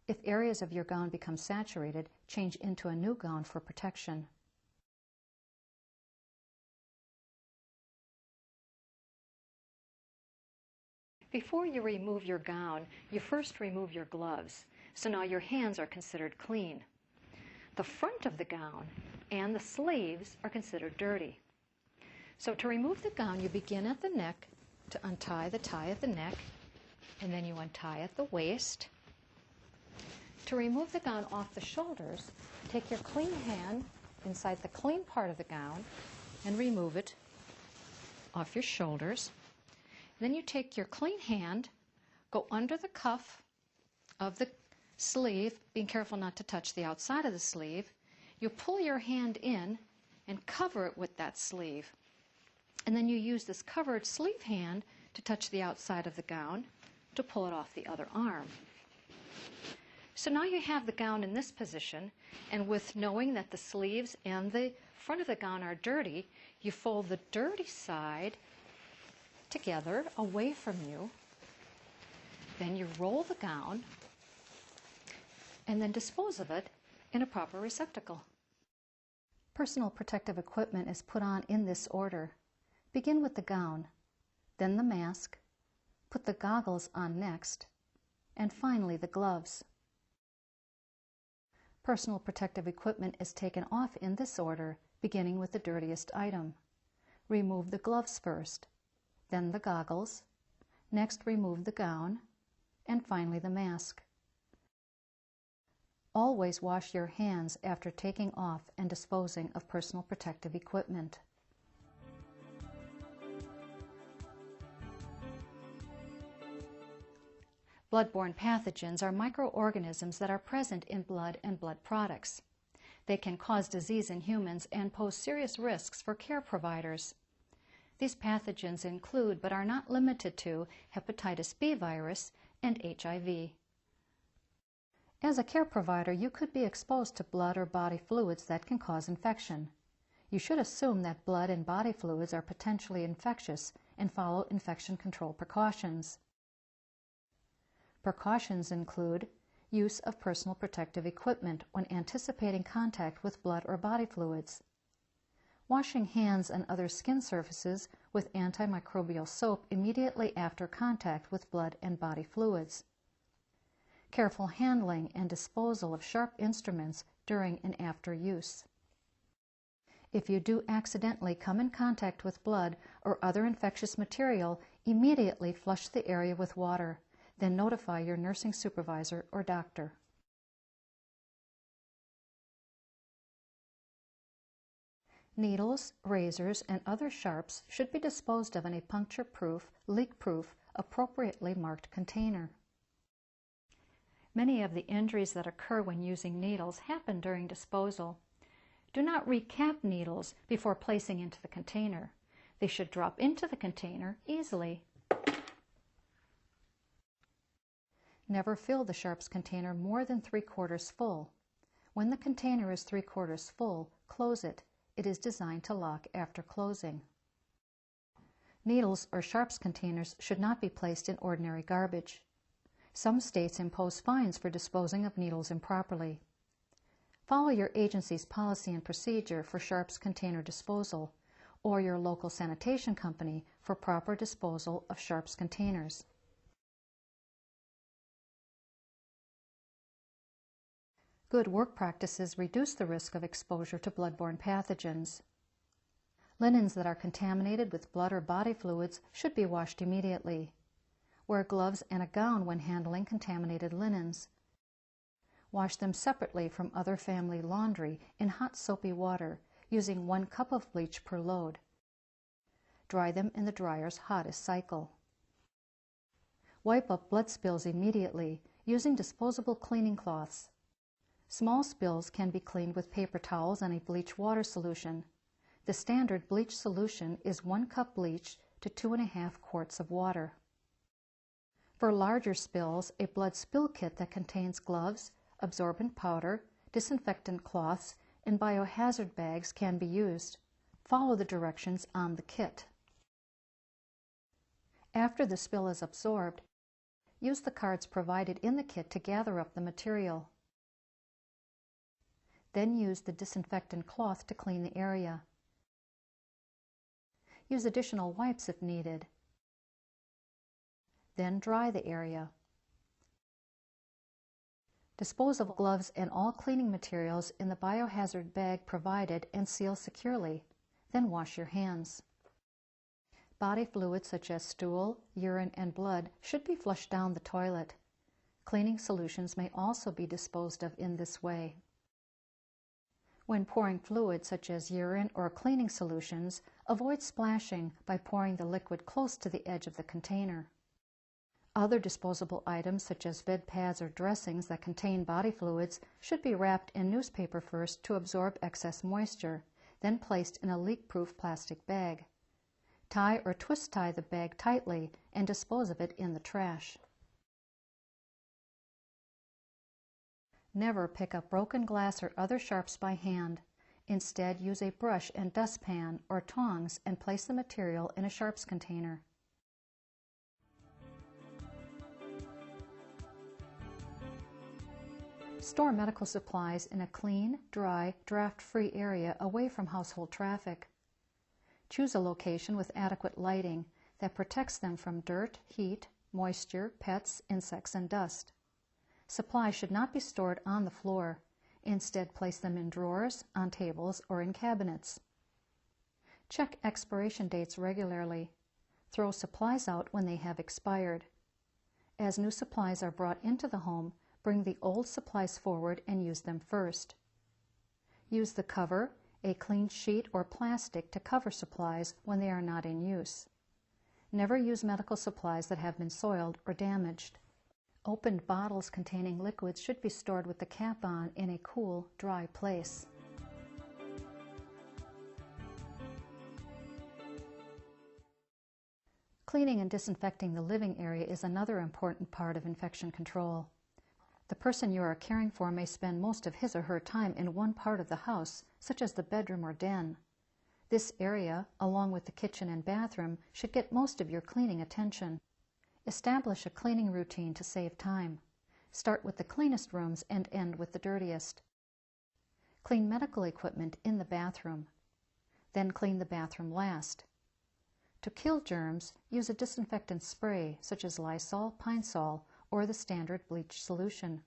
If areas of your gown become saturated, change into a new gown for protection. Before you remove your gown, you first remove your gloves, so now your hands are considered clean. The front of the gown and the sleeves are considered dirty. So to remove the gown, you begin at the neck to untie the tie at the neck, and then you untie at the waist. To remove the gown off the shoulders, take your clean hand inside the clean part of the gown and remove it off your shoulders. Then you take your clean hand, go under the cuff of the sleeve, being careful not to touch the outside of the sleeve. You pull your hand in and cover it with that sleeve. And then you use this covered sleeve hand to touch the outside of the gown to pull it off the other arm. So now you have the gown in this position, and with knowing that the sleeves and the front of the gown are dirty, you fold the dirty side together away from you. Then you roll the gown and then dispose of it in a proper receptacle. Personal protective equipment is put on in this order. Begin with the gown, then the mask, put the goggles on next, and finally the gloves. Personal protective equipment is taken off in this order, beginning with the dirtiest item. Remove the gloves first, then the goggles, next remove the gown, and finally the mask. Always wash your hands after taking off and disposing of personal protective equipment. Blood-borne pathogens are microorganisms that are present in blood and blood products. They can cause disease in humans and pose serious risks for care providers. These pathogens include, but are not limited to, hepatitis B virus and HIV. As a care provider, you could be exposed to blood or body fluids that can cause infection. You should assume that blood and body fluids are potentially infectious and follow infection control precautions. Precautions include use of personal protective equipment when anticipating contact with blood or body fluids, washing hands and other skin surfaces with antimicrobial soap immediately after contact with blood and body fluids, careful handling and disposal of sharp instruments during and after use. If you do accidentally come in contact with blood or other infectious material, immediately flush the area with water. Then notify your nursing supervisor or doctor. Needles, razors, and other sharps should be disposed of in a puncture-proof, leak-proof, appropriately marked container. Many of the injuries that occur when using needles happen during disposal. Do not recap needles before placing into the container. They should drop into the container easily. Never fill the sharps container more than 3/4 full. When the container is 3/4 full, close it. It is designed to lock after closing. Needles or sharps containers should not be placed in ordinary garbage. Some states impose fines for disposing of needles improperly. Follow your agency's policy and procedure for sharps container disposal, or your local sanitation company for proper disposal of sharps containers. Good work practices reduce the risk of exposure to blood-borne pathogens. Linens that are contaminated with blood or body fluids should be washed immediately. Wear gloves and a gown when handling contaminated linens. Wash them separately from other family laundry in hot soapy water, using 1 cup of bleach per load. Dry them in the dryer's hottest cycle. Wipe up blood spills immediately, using disposable cleaning cloths. Small spills can be cleaned with paper towels and a bleach water solution. The standard bleach solution is 1 cup bleach to 2.5 quarts of water. For larger spills, a blood spill kit that contains gloves, absorbent powder, disinfectant cloths, and biohazard bags can be used. Follow the directions on the kit. After the spill is absorbed, use the cards provided in the kit to gather up the material. Then use the disinfectant cloth to clean the area. Use additional wipes if needed. Then dry the area. Dispose of gloves and all cleaning materials in the biohazard bag provided and seal securely. Then wash your hands. Body fluids such as stool, urine, and blood should be flushed down the toilet. Cleaning solutions may also be disposed of in this way. When pouring fluids such as urine or cleaning solutions, avoid splashing by pouring the liquid close to the edge of the container. Other disposable items such as bed pads or dressings that contain body fluids should be wrapped in newspaper first to absorb excess moisture, then placed in a leak-proof plastic bag. Tie or twist tie the bag tightly and dispose of it in the trash. Never pick up broken glass or other sharps by hand. Instead, use a brush and dustpan or tongs and place the material in a sharps container. Store medical supplies in a clean, dry, draft-free area away from household traffic. Choose a location with adequate lighting that protects them from dirt, heat, moisture, pets, insects, and dust. Supplies should not be stored on the floor. Instead, place them in drawers, on tables, or in cabinets. Check expiration dates regularly. Throw supplies out when they have expired. As new supplies are brought into the home, bring the old supplies forward and use them first. Use the cover, a clean sheet or plastic, to cover supplies when they are not in use. Never use medical supplies that have been soiled or damaged. Opened bottles containing liquids should be stored with the cap on in a cool, dry place. Cleaning and disinfecting the living area is another important part of infection control. The person you are caring for may spend most of his or her time in one part of the house, such as the bedroom or den. This area, along with the kitchen and bathroom, should get most of your cleaning attention. Establish a cleaning routine to save time. Start with the cleanest rooms and end with the dirtiest. Clean medical equipment in the bathroom. Then clean the bathroom last. To kill germs, use a disinfectant spray such as Lysol, Pine Sol, or the standard bleach solution.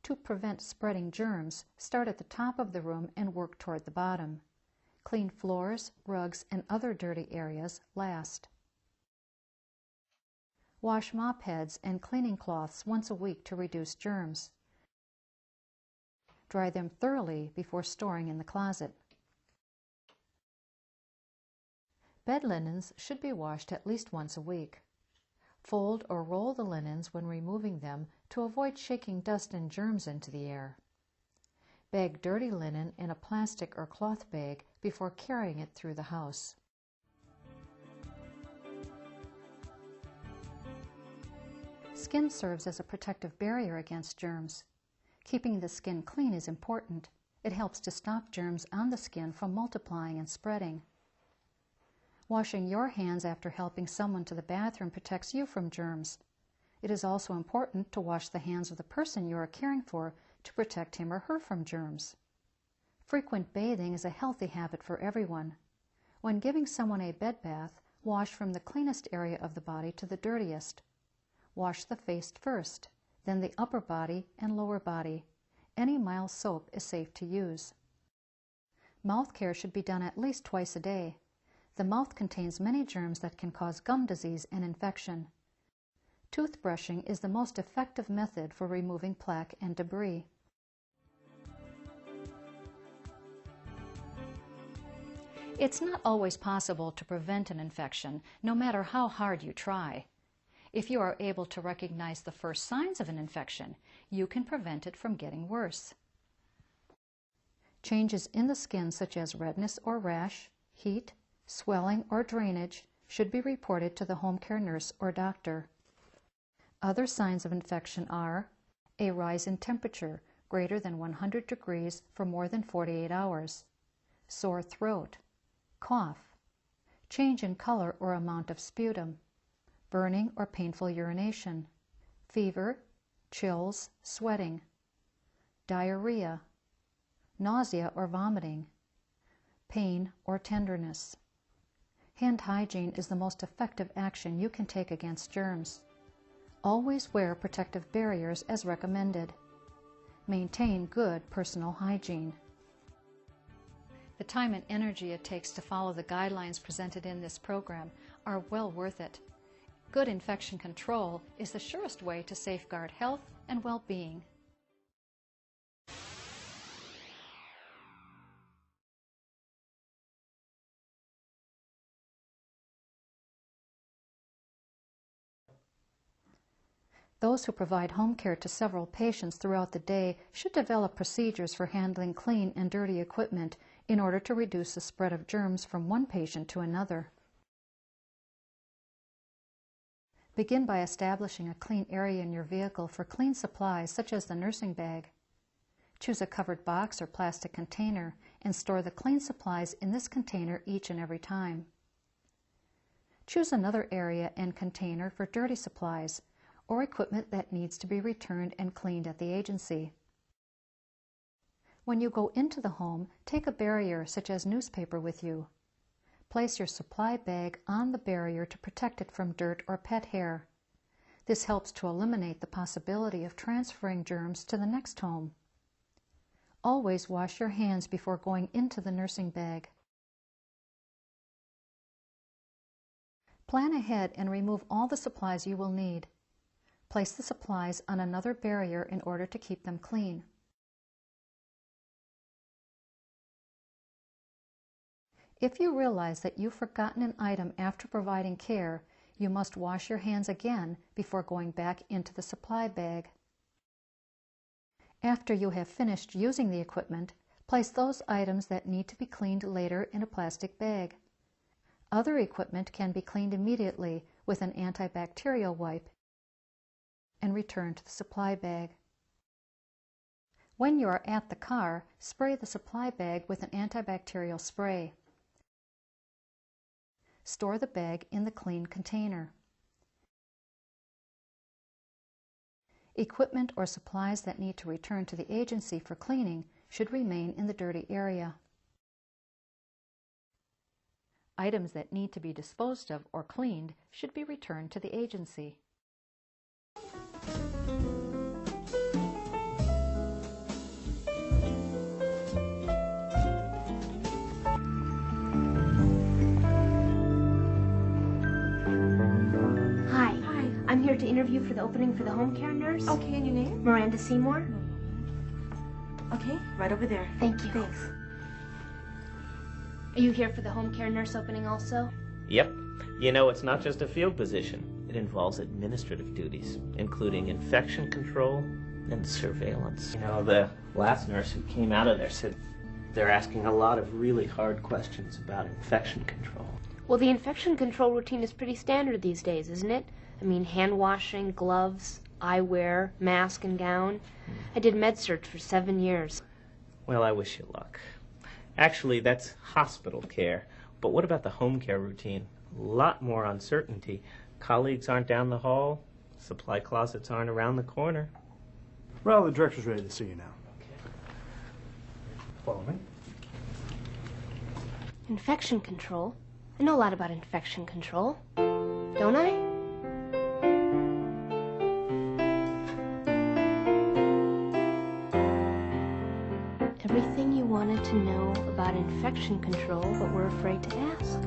To prevent spreading germs, start at the top of the room and work toward the bottom. Clean floors, rugs, and other dirty areas last. Wash mop heads and cleaning cloths once a week to reduce germs. Dry them thoroughly before storing in the closet. Bed linens should be washed at least once a week. Fold or roll the linens when removing them to avoid shaking dust and germs into the air. Bag dirty linen in a plastic or cloth bag before carrying it through the house. Skin serves as a protective barrier against germs. Keeping the skin clean is important. It helps to stop germs on the skin from multiplying and spreading. Washing your hands after helping someone to the bathroom protects you from germs. It is also important to wash the hands of the person you are caring for to protect him or her from germs. Frequent bathing is a healthy habit for everyone. When giving someone a bed bath, wash from the cleanest area of the body to the dirtiest. Wash the face first, then the upper body and lower body. Any mild soap is safe to use. Mouth care should be done at least twice a day. The mouth contains many germs that can cause gum disease and infection. Toothbrushing is the most effective method for removing plaque and debris. It's not always possible to prevent an infection, no matter how hard you try. If you are able to recognize the first signs of an infection, you can prevent it from getting worse. Changes in the skin such as redness or rash, heat, swelling, or drainage should be reported to the home care nurse or doctor. Other signs of infection are a rise in temperature greater than 100 degrees for more than 48 hours, sore throat, cough, change in color or amount of sputum, burning or painful urination, fever, chills, sweating, diarrhea, nausea or vomiting, pain or tenderness. Hand hygiene is the most effective action you can take against germs. Always wear protective barriers as recommended. Maintain good personal hygiene. The time and energy it takes to follow the guidelines presented in this program are well worth it. Good infection control is the surest way to safeguard health and well-being. Those who provide home care to several patients throughout the day should develop procedures for handling clean and dirty equipment in order to reduce the spread of germs from one patient to another. Begin by establishing a clean area in your vehicle for clean supplies such as the nursing bag. Choose a covered box or plastic container and store the clean supplies in this container each and every time. Choose another area and container for dirty supplies or equipment that needs to be returned and cleaned at the agency. When you go into the home, take a barrier such as newspaper with you. Place your supply bag on the barrier to protect it from dirt or pet hair. This helps to eliminate the possibility of transferring germs to the next home. Always wash your hands before going into the nursing bag. Plan ahead and remove all the supplies you will need. Place the supplies on another barrier in order to keep them clean. If you realize that you've forgotten an item after providing care, you must wash your hands again before going back into the supply bag. After you have finished using the equipment, place those items that need to be cleaned later in a plastic bag. Other equipment can be cleaned immediately with an antibacterial wipe and return to the supply bag. When you are at the car, spray the supply bag with an antibacterial spray. Store the bag in the clean container. Equipment or supplies that need to return to the agency for cleaning should remain in the dirty area. Items that need to be disposed of or cleaned should be returned to the agency. I'm here to interview for the opening for the home care nurse. Okay, and your name? Miranda Seymour. Okay, right over there. Thank you. Thanks. Are you here for the home care nurse opening also? Yep. You know, it's not just a field position. It involves administrative duties, including infection control and surveillance. You know, the last nurse who came out of there said they're asking a lot of really hard questions about infection control. Well, the infection control routine is pretty standard these days, isn't it? I mean, hand washing, gloves, eyewear, mask and gown. I did med search for 7 years. Well, I wish you luck. Actually, that's hospital care. But what about the home care routine? A lot more uncertainty. Colleagues aren't down the hall. Supply closets aren't around the corner. Well, the director's ready to see you now. Okay. Follow me. Infection control? I know a lot about infection control. Don't I? Everything you wanted to know about infection control, but were afraid to ask.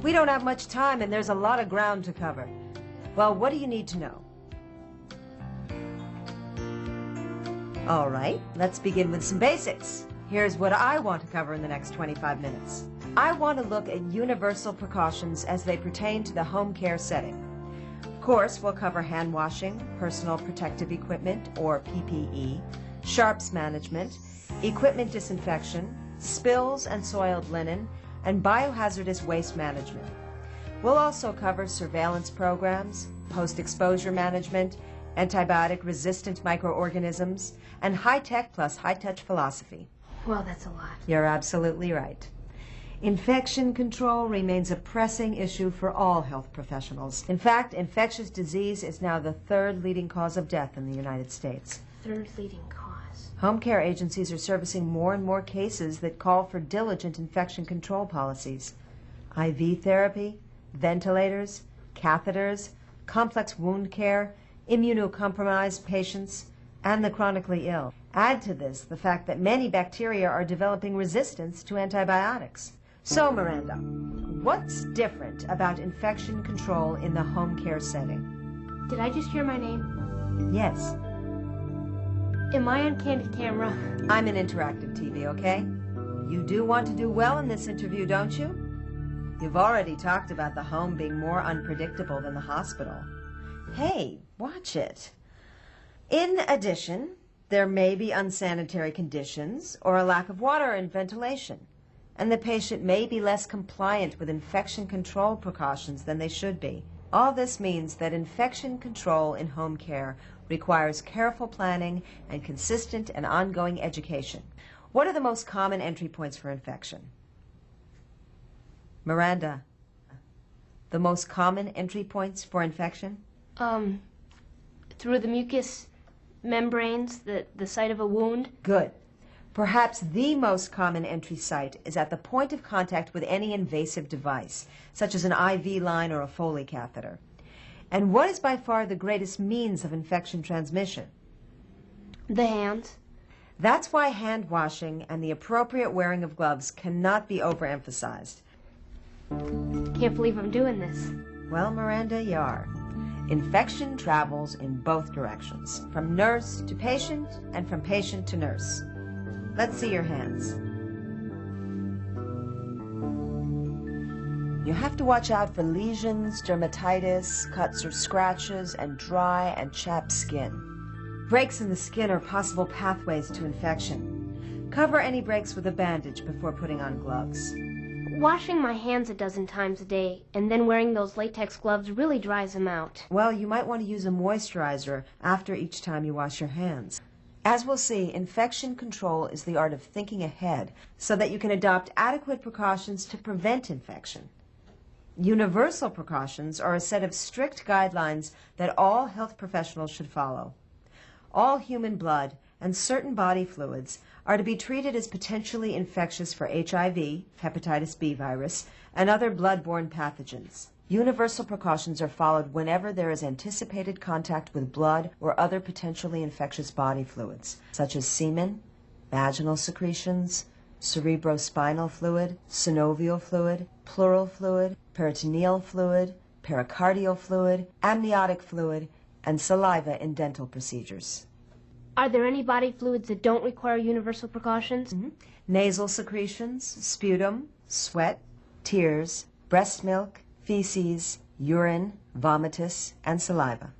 We don't have much time and there's a lot of ground to cover. Well, what do you need to know? All right, let's begin with some basics. Here's what I want to cover in the next 25 minutes. I want to look at universal precautions as they pertain to the home care setting. Of course, we'll cover hand washing, personal protective equipment, or PPE, sharps management, equipment disinfection, spills and soiled linen, and biohazardous waste management. We'll also cover surveillance programs, post-exposure management, antibiotic-resistant microorganisms, and high-tech plus high-touch philosophy. Well, that's a lot. You're absolutely right. Infection control remains a pressing issue for all health professionals. In fact, infectious disease is now the third leading cause of death in the United States. Third leading cause. Home care agencies are servicing more and more cases that call for diligent infection control policies. IV therapy, ventilators, catheters, complex wound care, immunocompromised patients, and the chronically ill. Add to this the fact that many bacteria are developing resistance to antibiotics. So, Miranda, what's different about infection control in the home care setting? Did I just hear my name? Yes. Am I on candid camera? I'm in interactive TV, okay? You do want to do well in this interview, don't you? You've already talked about the home being more unpredictable than the hospital. Hey, watch it. In addition, there may be unsanitary conditions or a lack of water and ventilation, and the patient may be less compliant with infection control precautions than they should be. All this means that infection control in home care requires careful planning and consistent and ongoing education. What are the most common entry points for infection? Miranda, the most common entry points for infection? Through the mucous membranes, the site of a wound. Good. Perhaps the most common entry site is at the point of contact with any invasive device, such as an IV line or a Foley catheter. And what is by far the greatest means of infection transmission? The hands. That's why hand washing and the appropriate wearing of gloves cannot be overemphasized. Can't believe I'm doing this. Well, Miranda, you are. Infection travels in both directions, from nurse to patient and from patient to nurse. Let's see your hands. You have to watch out for lesions, dermatitis, cuts or scratches, and dry and chapped skin. Breaks in the skin are possible pathways to infection. Cover any breaks with a bandage before putting on gloves. Washing my hands a dozen times a day and then wearing those latex gloves really dries them out. Well, you might want to use a moisturizer after each time you wash your hands. As we'll see, infection control is the art of thinking ahead so that you can adopt adequate precautions to prevent infection. Universal precautions are a set of strict guidelines that all health professionals should follow. All human blood and certain body fluids are to be treated as potentially infectious for HIV, hepatitis B virus, and other blood-borne pathogens. Universal precautions are followed whenever there is anticipated contact with blood or other potentially infectious body fluids, such as semen, vaginal secretions, cerebrospinal fluid, synovial fluid, pleural fluid, peritoneal fluid, pericardial fluid, amniotic fluid, and saliva in dental procedures. Are there any body fluids that don't require universal precautions? Nasal secretions, sputum, sweat, tears, breast milk, feces, urine, vomitus, and saliva.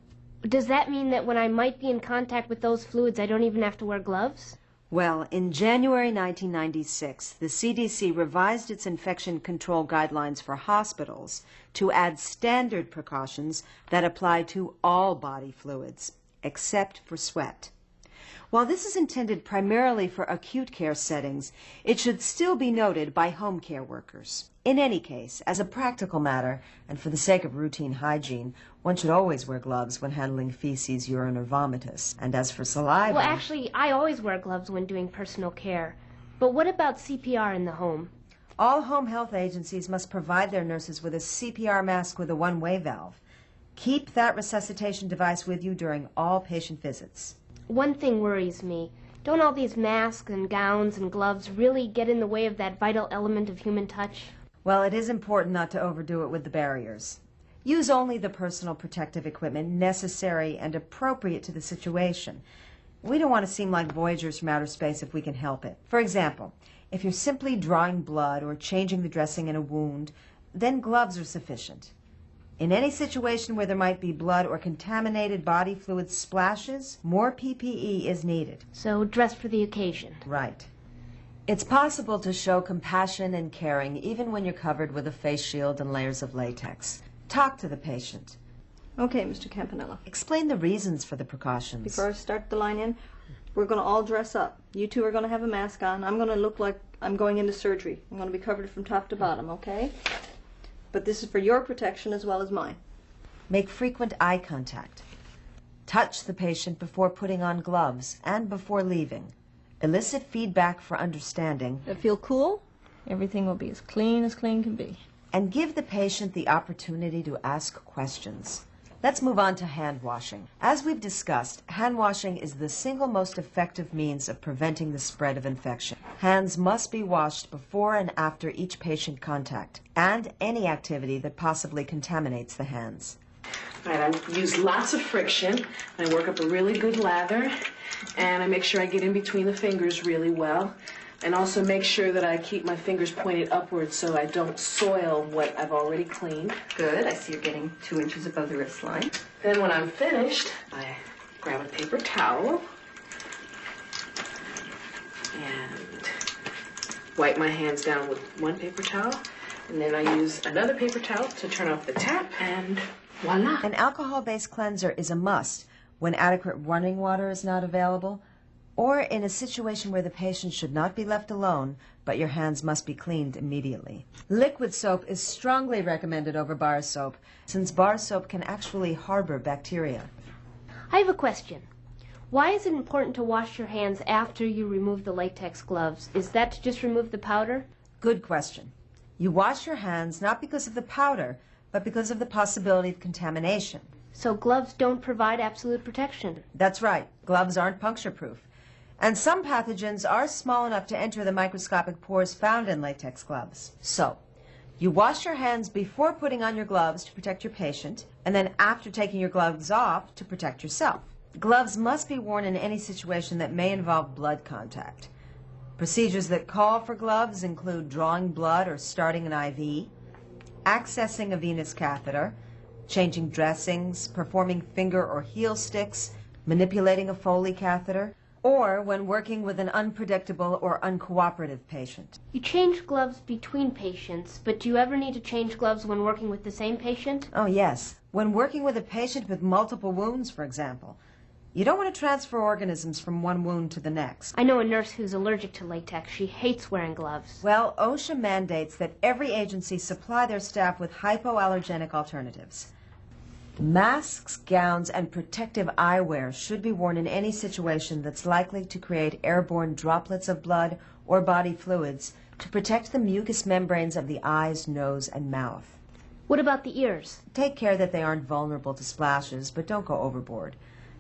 Does that mean that when I might be in contact with those fluids, I don't even have to wear gloves? Well, in January 1996, the CDC revised its infection control guidelines for hospitals to add standard precautions that apply to all body fluids, except for sweat. While this is intended primarily for acute care settings, it should still be noted by home care workers. In any case, as a practical matter, and for the sake of routine hygiene, one should always wear gloves when handling feces, urine, or vomitus. And as for saliva... Well, actually, I always wear gloves when doing personal care. But what about CPR in the home? All home health agencies must provide their nurses with a CPR mask with a one-way valve. Keep that resuscitation device with you during all patient visits. One thing worries me. Don't all these masks and gowns and gloves really get in the way of that vital element of human touch? Well, it is important not to overdo it with the barriers. Use only the personal protective equipment necessary and appropriate to the situation. We don't want to seem like voyagers from outer space if we can help it. For example, if you're simply drawing blood or changing the dressing in a wound, then gloves are sufficient. In any situation where there might be blood or contaminated body fluid splashes, more PPE is needed. So dress for the occasion. Right. It's possible to show compassion and caring even when you're covered with a face shield and layers of latex. Talk to the patient. Okay, Mr. Campanella. Explain the reasons for the precautions. Before I start the line in, we're going to all dress up. You two are going to have a mask on. I'm going to look like I'm going into surgery. I'm going to be covered from top to bottom, okay? But this is for your protection as well as mine. Make frequent eye contact. Touch the patient before putting on gloves and before leaving. Elicit feedback for understanding. I feel cool. Everything will be as clean can be. And give the patient the opportunity to ask questions. Let's move on to hand washing. As we've discussed, hand washing is the single most effective means of preventing the spread of infection. Hands must be washed before and after each patient contact, and any activity that possibly contaminates the hands. All right, I use lots of friction. I work up a really good lather, and I make sure I get in between the fingers really well. And also make sure that I keep my fingers pointed upwards so I don't soil what I've already cleaned. Good. I see you're getting 2 inches above the wrist line. Then when I'm finished, I grab a paper towel and wipe my hands down with one paper towel. And then I use another paper towel to turn off the tap, and voila. An alcohol-based cleanser is a must when adequate running water is not available, or in a situation where the patient should not be left alone, but your hands must be cleaned immediately. Liquid soap is strongly recommended over bar soap, since bar soap can actually harbor bacteria. I have a question. Why is it important to wash your hands after you remove the latex gloves? Is that to just remove the powder? Good question. You wash your hands not because of the powder, but because of the possibility of contamination. So gloves don't provide absolute protection? That's right. Gloves aren't puncture-proof. And some pathogens are small enough to enter the microscopic pores found in latex gloves. So, you wash your hands before putting on your gloves to protect your patient, and then after taking your gloves off to protect yourself. Gloves must be worn in any situation that may involve blood contact. Procedures that call for gloves include drawing blood or starting an IV, accessing a venous catheter, changing dressings, performing finger or heel sticks, manipulating a Foley catheter, or when working with an unpredictable or uncooperative patient. You change gloves between patients, but do you ever need to change gloves when working with the same patient? Oh, yes. When working with a patient with multiple wounds, for example. You don't want to transfer organisms from one wound to the next. I know a nurse who's allergic to latex. She hates wearing gloves. Well, OSHA mandates that every agency supply their staff with hypoallergenic alternatives. Masks, gowns, and protective eyewear should be worn in any situation that's likely to create airborne droplets of blood or body fluids to protect the mucous membranes of the eyes, nose, and mouth. What about the ears? Take care that they aren't vulnerable to splashes, but don't go overboard.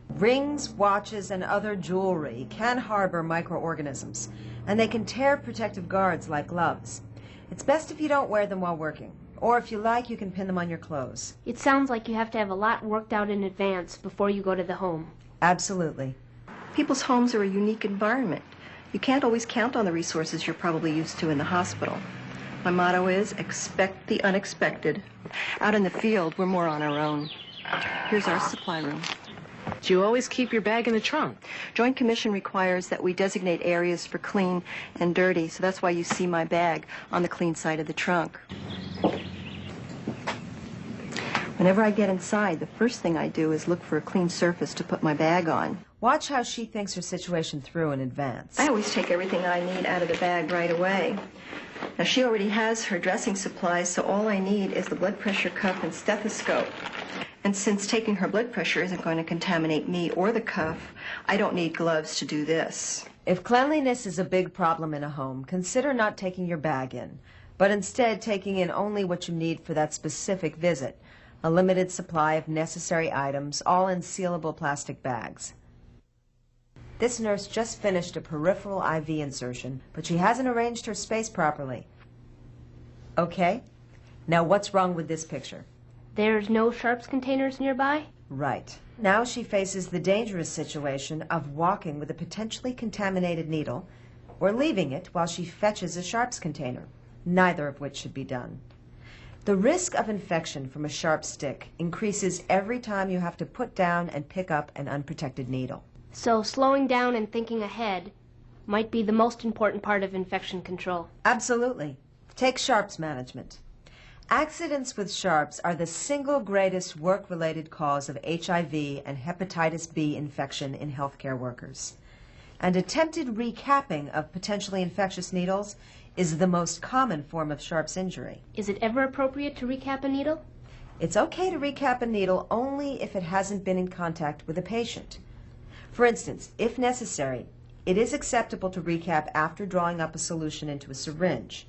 Rings, watches, and other jewelry can harbor microorganisms, and they can tear protective guards like gloves. It's best if you don't wear them while working. Or if you like, you can pin them on your clothes. It sounds like you have to have a lot worked out in advance before you go to the home. Absolutely. People's homes are a unique environment. You can't always count on the resources you're probably used to in the hospital. My motto is, expect the unexpected. Out in the field, we're more on our own. Here's our supply room. Do you always keep your bag in the trunk? Joint Commission requires that we designate areas for clean and dirty, so that's why you see my bag on the clean side of the trunk. Whenever I get inside, the first thing I do is look for a clean surface to put my bag on. Watch how she thinks her situation through in advance. I always take everything I need out of the bag right away. Now, she already has her dressing supplies, so all I need is the blood pressure cuff and stethoscope. And since taking her blood pressure isn't going to contaminate me or the cuff, I don't need gloves to do this. If cleanliness is a big problem in a home, consider not taking your bag in, but instead taking in only what you need for that specific visit. A limited supply of necessary items, all in sealable plastic bags. This nurse just finished a peripheral IV insertion, but she hasn't arranged her space properly. Okay, now what's wrong with this picture? There's no sharps containers nearby? Right. Now she faces the dangerous situation of walking with a potentially contaminated needle or leaving it while she fetches a sharps container, neither of which should be done. The risk of infection from a sharp stick increases every time you have to put down and pick up an unprotected needle. So slowing down and thinking ahead might be the most important part of infection control. Absolutely. Take sharps management. Accidents with sharps are the single greatest work-related cause of HIV and hepatitis B infection in healthcare workers. And attempted recapping of potentially infectious needles is the most common form of sharps injury. Is it ever appropriate to recap a needle? It's okay to recap a needle only if it hasn't been in contact with a patient. For instance, if necessary, it is acceptable to recap after drawing up a solution into a syringe.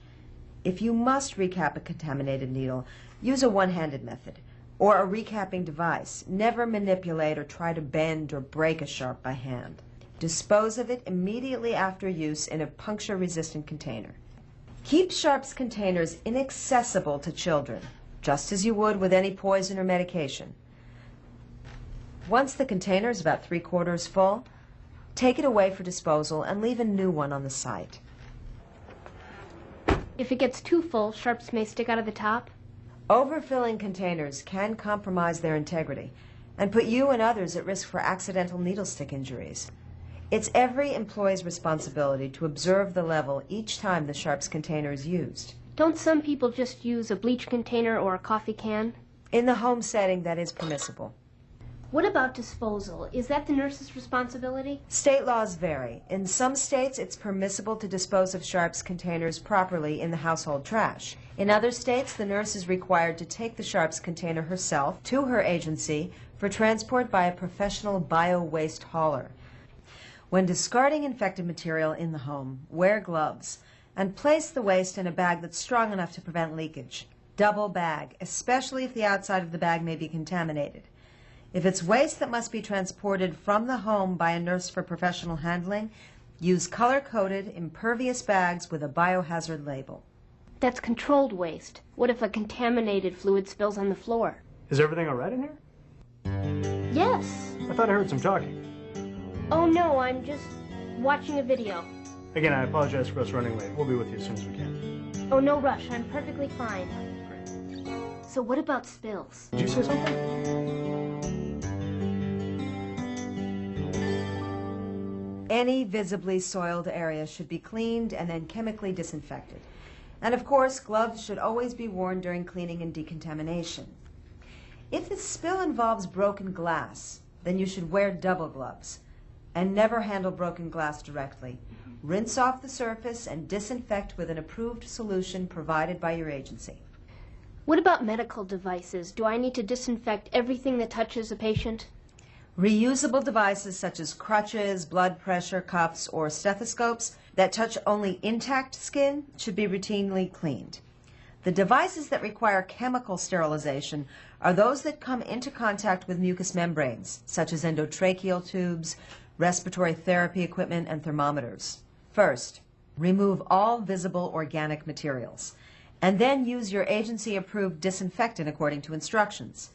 If you must recap a contaminated needle, use a one-handed method or a recapping device. Never manipulate or try to bend or break a sharp by hand. Dispose of it immediately after use in a puncture-resistant container. Keep sharps containers inaccessible to children, just as you would with any poison or medication. Once the container is about 3/4 full, take it away for disposal and leave a new one on the site. If it gets too full, sharps may stick out of the top. Overfilling containers can compromise their integrity and put you and others at risk for accidental needle stick injuries. It's every employee's responsibility to observe the level each time the sharps container is used. Don't some people just use a bleach container or a coffee can? In the home setting, that is permissible. What about disposal? Is that the nurse's responsibility? State laws vary. In some states, it's permissible to dispose of sharps containers properly in the household trash. In other states, the nurse is required to take the sharps container herself to her agency for transport by a professional bio-waste hauler. When discarding infected material in the home, wear gloves and place the waste in a bag that's strong enough to prevent leakage. Double bag, especially if the outside of the bag may be contaminated. If it's waste that must be transported from the home by a nurse for professional handling, use color-coded, impervious bags with a biohazard label. That's controlled waste. What if a contaminated fluid spills on the floor? Is everything all right in here? Yes. I thought I heard some talking. Oh no, I'm just watching a video. Again, I apologize for us running late. We'll be with you as soon as we can. Oh, no rush. I'm perfectly fine. So what about spills? Did you say something? Any visibly soiled area should be cleaned and then chemically disinfected. And of course, gloves should always be worn during cleaning and decontamination. If the spill involves broken glass, then you should wear double gloves and never handle broken glass directly. Rinse off the surface and disinfect with an approved solution provided by your agency. What about medical devices? Do I need to disinfect everything that touches a patient? Reusable devices such as crutches, blood pressure cuffs, or stethoscopes that touch only intact skin should be routinely cleaned. The devices that require chemical sterilization are those that come into contact with mucous membranes, such as endotracheal tubes, respiratory therapy equipment, and thermometers. First, remove all visible organic materials, and then use your agency-approved disinfectant according to instructions.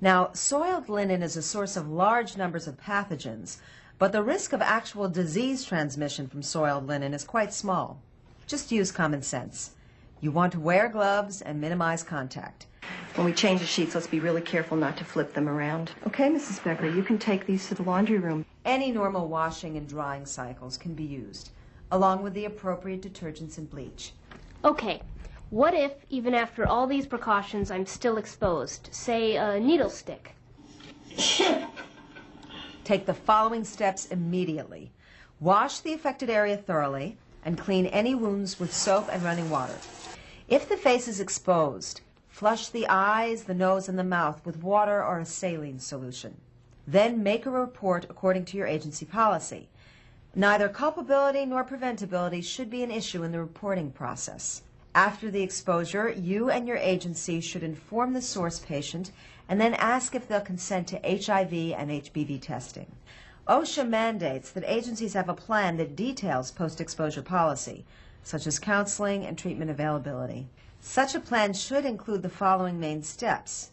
Now, soiled linen is a source of large numbers of pathogens, but the risk of actual disease transmission from soiled linen is quite small. Just use common sense. You want to wear gloves and minimize contact. When we change the sheets, let's be really careful not to flip them around. Okay, Mrs. Becker, you can take these to the laundry room. Any normal washing and drying cycles can be used, along with the appropriate detergents and bleach. Okay. What if, even after all these precautions, I'm still exposed? Say, a needle stick. Take the following steps immediately. Wash the affected area thoroughly and clean any wounds with soap and running water. If the face is exposed, flush the eyes, the nose, and the mouth with water or a saline solution. Then make a report according to your agency policy. Neither culpability nor preventability should be an issue in the reporting process. After the exposure, you and your agency should inform the source patient and then ask if they'll consent to HIV and HBV testing. OSHA mandates that agencies have a plan that details post-exposure policy, such as counseling and treatment availability. Such a plan should include the following main steps: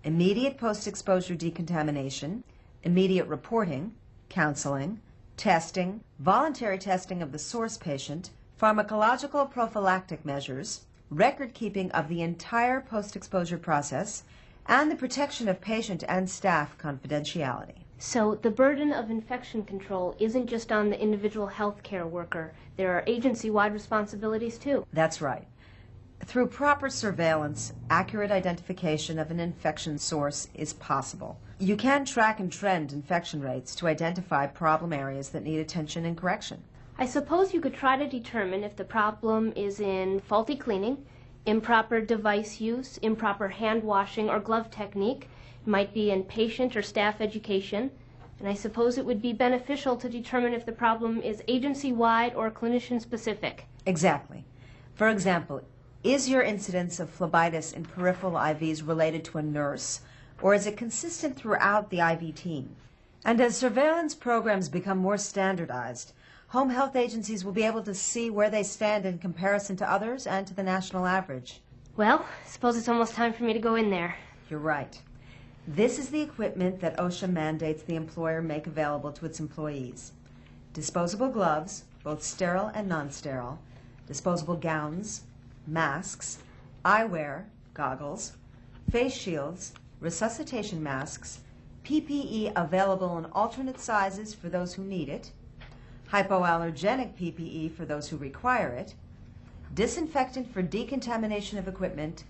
immediate post-exposure decontamination, immediate reporting, counseling, testing, voluntary testing of the source patient, pharmacological prophylactic measures, record-keeping of the entire post-exposure process, and the protection of patient and staff confidentiality. So the burden of infection control isn't just on the individual healthcare worker. There are agency-wide responsibilities too. That's right. Through proper surveillance, accurate identification of an infection source is possible. You can track and trend infection rates to identify problem areas that need attention and correction. I suppose you could try to determine if the problem is in faulty cleaning, improper device use, improper hand washing or glove technique. It might be in patient or staff education. And I suppose it would be beneficial to determine if the problem is agency-wide or clinician-specific. Exactly. For example, is your incidence of phlebitis in peripheral IVs related to a nurse, or is it consistent throughout the IV team? And as surveillance programs become more standardized, home health agencies will be able to see where they stand in comparison to others and to the national average. Well, I suppose it's almost time for me to go in there. You're right. This is the equipment that OSHA mandates the employer make available to its employees. Disposable gloves, both sterile and non-sterile, disposable gowns, masks, eyewear, goggles, face shields, resuscitation masks, PPE available in alternate sizes for those who need it, hypoallergenic PPE for those who require it, disinfectant for decontamination of equipment,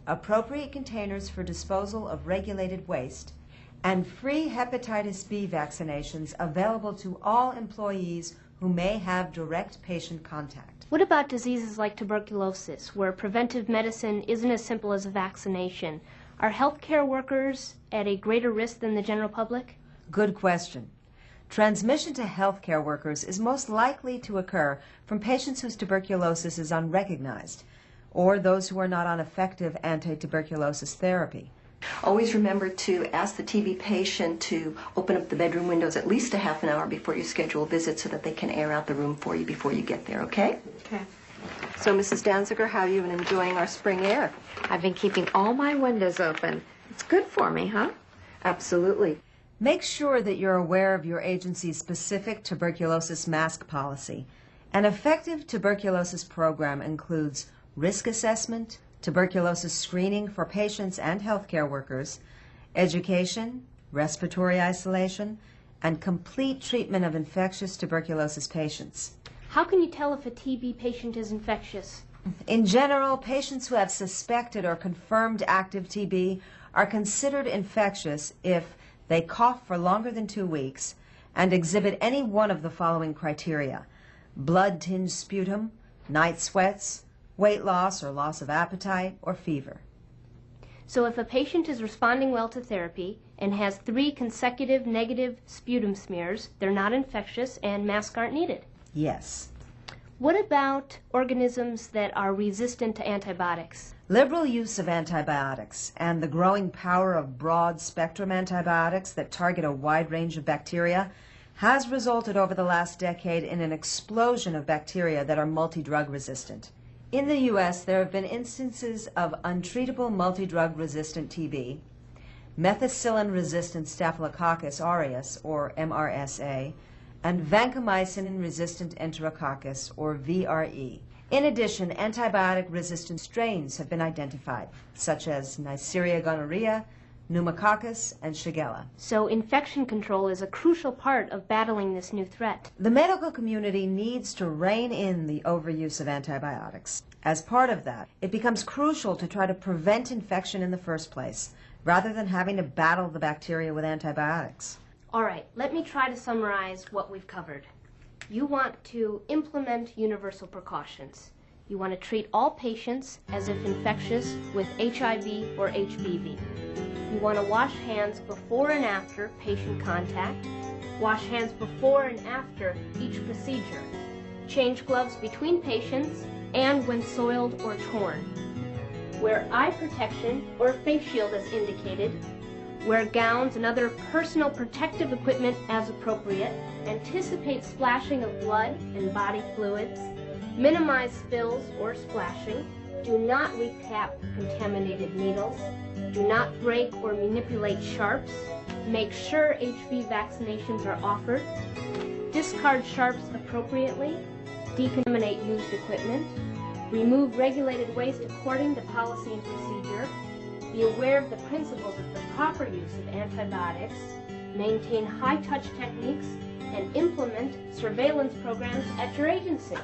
appropriate containers for disposal of regulated waste, and free hepatitis B vaccinations available to all employees who may have direct patient contact. What about diseases like tuberculosis, where preventive medicine isn't as simple as a vaccination? Are healthcare workers at a greater risk than the general public? Good question. Transmission to healthcare workers is most likely to occur from patients whose tuberculosis is unrecognized, or those who are not on effective anti-tuberculosis therapy. Always remember to ask the TB patient to open up the bedroom windows at least a half an hour before you schedule a visit so that they can air out the room for you before you get there, okay? Okay. So, Mrs. Danziger, how have you been enjoying our spring air? I've been keeping all my windows open. It's good for me, huh? Absolutely. Make sure that you're aware of your agency's specific tuberculosis mask policy. An effective tuberculosis program includes risk assessment, tuberculosis screening for patients and healthcare workers, education, respiratory isolation, and complete treatment of infectious tuberculosis patients. How can you tell if a TB patient is infectious? In general, patients who have suspected or confirmed active TB are considered infectious if they cough for longer than 2 weeks and exhibit any one of the following criteria: blood-tinged sputum, night sweats, weight loss or loss of appetite, or fever. So if a patient is responding well to therapy and has 3 consecutive negative sputum smears, they're not infectious and masks aren't needed? Yes. What about organisms that are resistant to antibiotics? Liberal use of antibiotics and the growing power of broad-spectrum antibiotics that target a wide range of bacteria has resulted over the last decade in an explosion of bacteria that are multi-drug resistant. In the U.S., there have been instances of untreatable multi-drug resistant TB, methicillin-resistant Staphylococcus aureus, or MRSA, and vancomycin-resistant Enterococcus, or VRE. In addition, antibiotic-resistant strains have been identified, such as Neisseria gonorrhea, pneumococcus, and Shigella. So infection control is a crucial part of battling this new threat. The medical community needs to rein in the overuse of antibiotics. As part of that, it becomes crucial to try to prevent infection in the first place, rather than having to battle the bacteria with antibiotics. All right, let me try to summarize what we've covered. You want to implement universal precautions. You want to treat all patients as if infectious with HIV or HBV. You want to wash hands before and after patient contact. Wash hands before and after each procedure. Change gloves between patients and when soiled or torn. Wear eye protection or face shield as indicated. Wear gowns and other personal protective equipment as appropriate. Anticipate splashing of blood and body fluids. Minimize spills or splashing. Do not recap contaminated needles. Do not break or manipulate sharps. Make sure HB vaccinations are offered. Discard sharps appropriately. Decontaminate used equipment. Remove regulated waste according to policy and procedure. Be aware of the principles of the proper use of antibiotics. Maintain high-touch techniques and implement surveillance programs at your agency.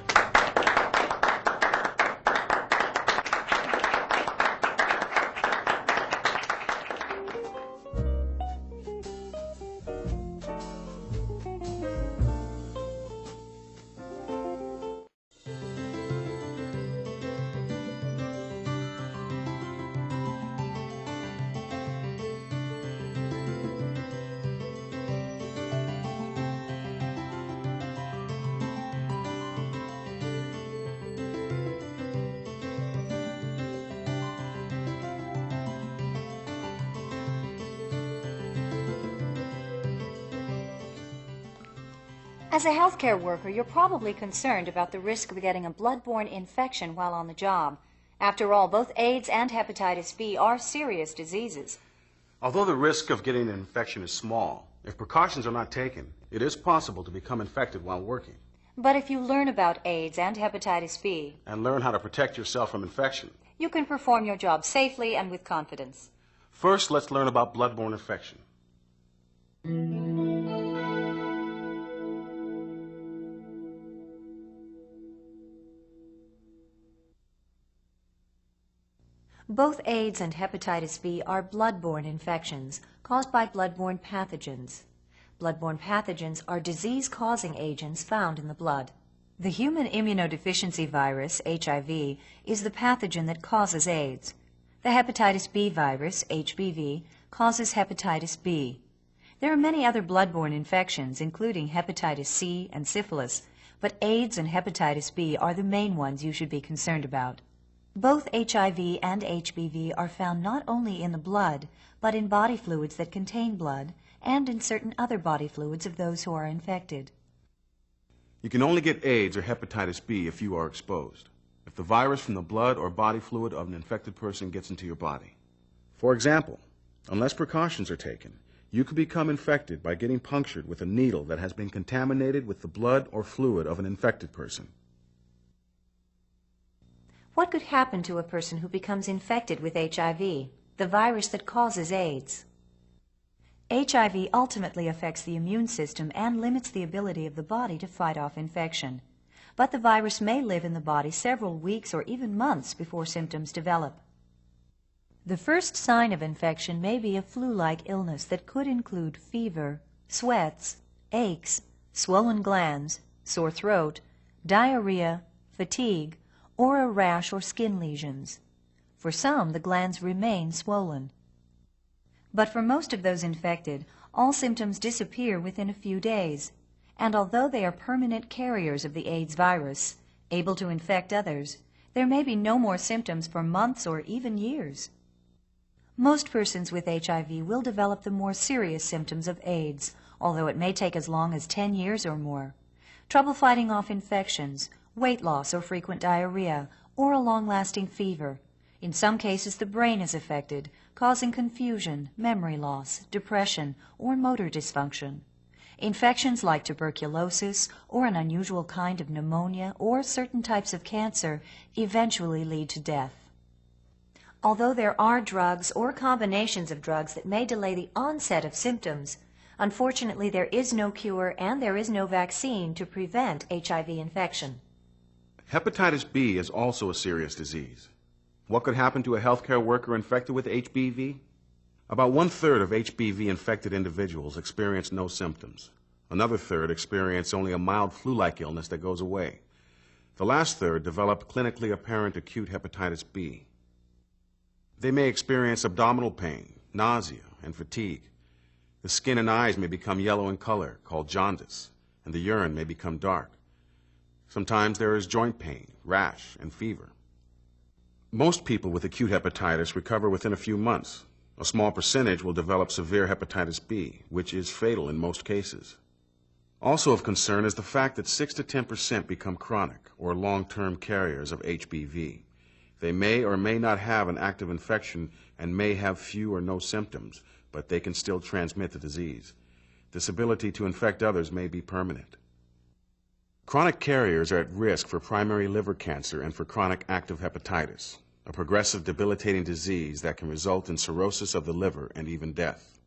As a healthcare worker, you're probably concerned about the risk of getting a blood-borne infection while on the job. After all, both AIDS and hepatitis B are serious diseases. Although the risk of getting an infection is small, if precautions are not taken, it is possible to become infected while working. But if you learn about AIDS and hepatitis B, And learn how to protect yourself from infection. you can perform your job safely and with confidence. First, let's learn about blood-borne infection. Both AIDS and hepatitis B are blood-borne infections caused by blood-borne pathogens. Blood-borne pathogens are disease-causing agents found in the blood. The human immunodeficiency virus, HIV, is the pathogen that causes AIDS. The hepatitis B virus, HBV, causes hepatitis B. There are many other blood-borne infections, including hepatitis C and syphilis, but AIDS and hepatitis B are the main ones you should be concerned about. Both HIV and HBV are found not only in the blood, but in body fluids that contain blood, and in certain other body fluids of those who are infected. You can only get AIDS or hepatitis B if you are exposed, if the virus from the blood or body fluid of an infected person gets into your body. For example, unless precautions are taken, you could become infected by getting punctured with a needle that has been contaminated with the blood or fluid of an infected person. What could happen to a person who becomes infected with HIV, the virus that causes AIDS? HIV ultimately affects the immune system and limits the ability of the body to fight off infection. But the virus may live in the body several weeks or even months before symptoms develop. The first sign of infection may be a flu-like illness that could include fever, sweats, aches, swollen glands, sore throat, diarrhea, fatigue, or a rash or skin lesions. For some, the glands remain swollen. But for most of those infected, all symptoms disappear within a few days, and although they are permanent carriers of the AIDS virus, able to infect others, there may be no more symptoms for months or even years. Most persons with HIV will develop the more serious symptoms of AIDS, although it may take as long as 10 years or more. Trouble fighting off infections, weight loss or frequent diarrhea, or a long-lasting fever. In some cases, the brain is affected, causing confusion, memory loss, depression, or motor dysfunction. Infections like tuberculosis or an unusual kind of pneumonia or certain types of cancer eventually lead to death. Although there are drugs or combinations of drugs that may delay the onset of symptoms, unfortunately there is no cure and there is no vaccine to prevent HIV infection. Hepatitis B is also a serious disease. What could happen to a healthcare worker infected with HBV? About 1/3 of HBV-infected individuals experience no symptoms. Another third experience only a mild flu-like illness that goes away. The last third develop clinically apparent acute hepatitis B. They may experience abdominal pain, nausea, and fatigue. The skin and eyes may become yellow in color, called jaundice, and the urine may become dark. Sometimes there is joint pain, rash, and fever. Most people with acute hepatitis recover within a few months. A small percentage will develop severe hepatitis B, which is fatal in most cases. Also of concern is the fact that 6 to 10% become chronic or long-term carriers of HBV. They may or may not have an active infection and may have few or no symptoms, but they can still transmit the disease. This ability to infect others may be permanent. Chronic carriers are at risk for primary liver cancer and for chronic active hepatitis, a progressive debilitating disease that can result in cirrhosis of the liver and even death.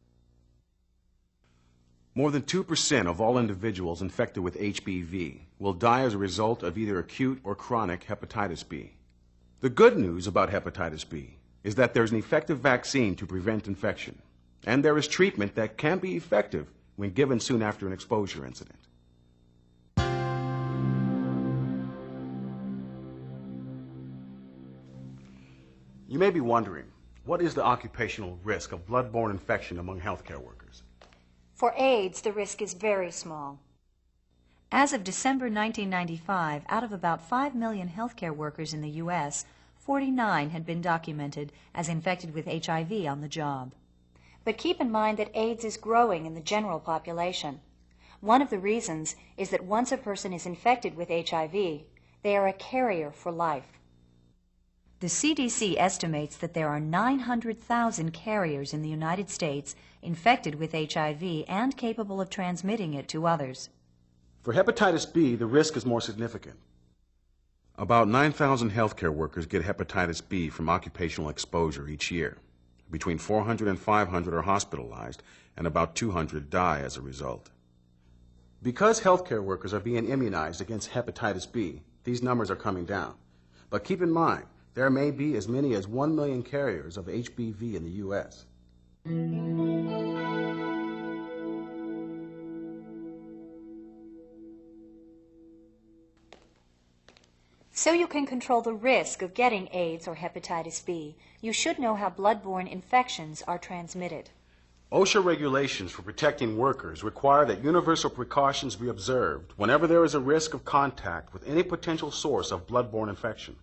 More than 2% of all individuals infected with HBV will die as a result of either acute or chronic hepatitis B. The good news about hepatitis B is that there's an effective vaccine to prevent infection, and there is treatment that can be effective when given soon after an exposure incident. You may be wondering, what is the occupational risk of blood-borne infection among healthcare workers? For AIDS, the risk is very small. As of December 1995, out of about 5 million healthcare workers in the U.S., 49 had been documented as infected with HIV on the job. But keep in mind that AIDS is growing in the general population. One of the reasons is that once a person is infected with HIV, they are a carrier for life. The CDC estimates that there are 900,000 carriers in the United States infected with HIV and capable of transmitting it to others. For hepatitis B, the risk is more significant. About 9,000 healthcare workers get hepatitis B from occupational exposure each year. Between 400 and 500 are hospitalized, and about 200 die as a result. Because healthcare workers are being immunized against hepatitis B, these numbers are coming down. But keep in mind, there may be as many as 1 million carriers of HBV in the U.S. So you can control the risk of getting AIDS or hepatitis B, you should know how bloodborne infections are transmitted. OSHA regulations for protecting workers require that universal precautions be observed whenever there is a risk of contact with any potential source of bloodborne infection.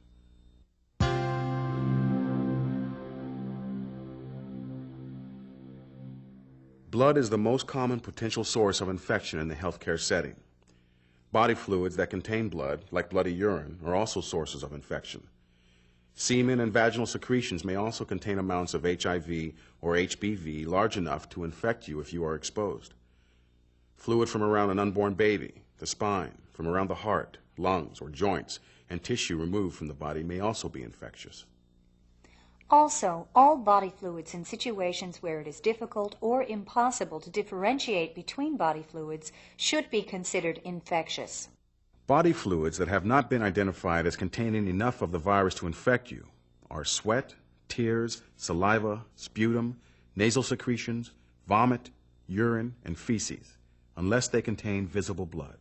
Blood is the most common potential source of infection in the healthcare setting. Body fluids that contain blood, like bloody urine, are also sources of infection. Semen and vaginal secretions may also contain amounts of HIV or HBV large enough to infect you if you are exposed. Fluid from around an unborn baby, the spine, from around the heart, lungs, or joints, and tissue removed from the body may also be infectious. Also, all body fluids in situations where it is difficult or impossible to differentiate between body fluids should be considered infectious. Body fluids that have not been identified as containing enough of the virus to infect you are sweat, tears, saliva, sputum, nasal secretions, vomit, urine, and feces, unless they contain visible blood.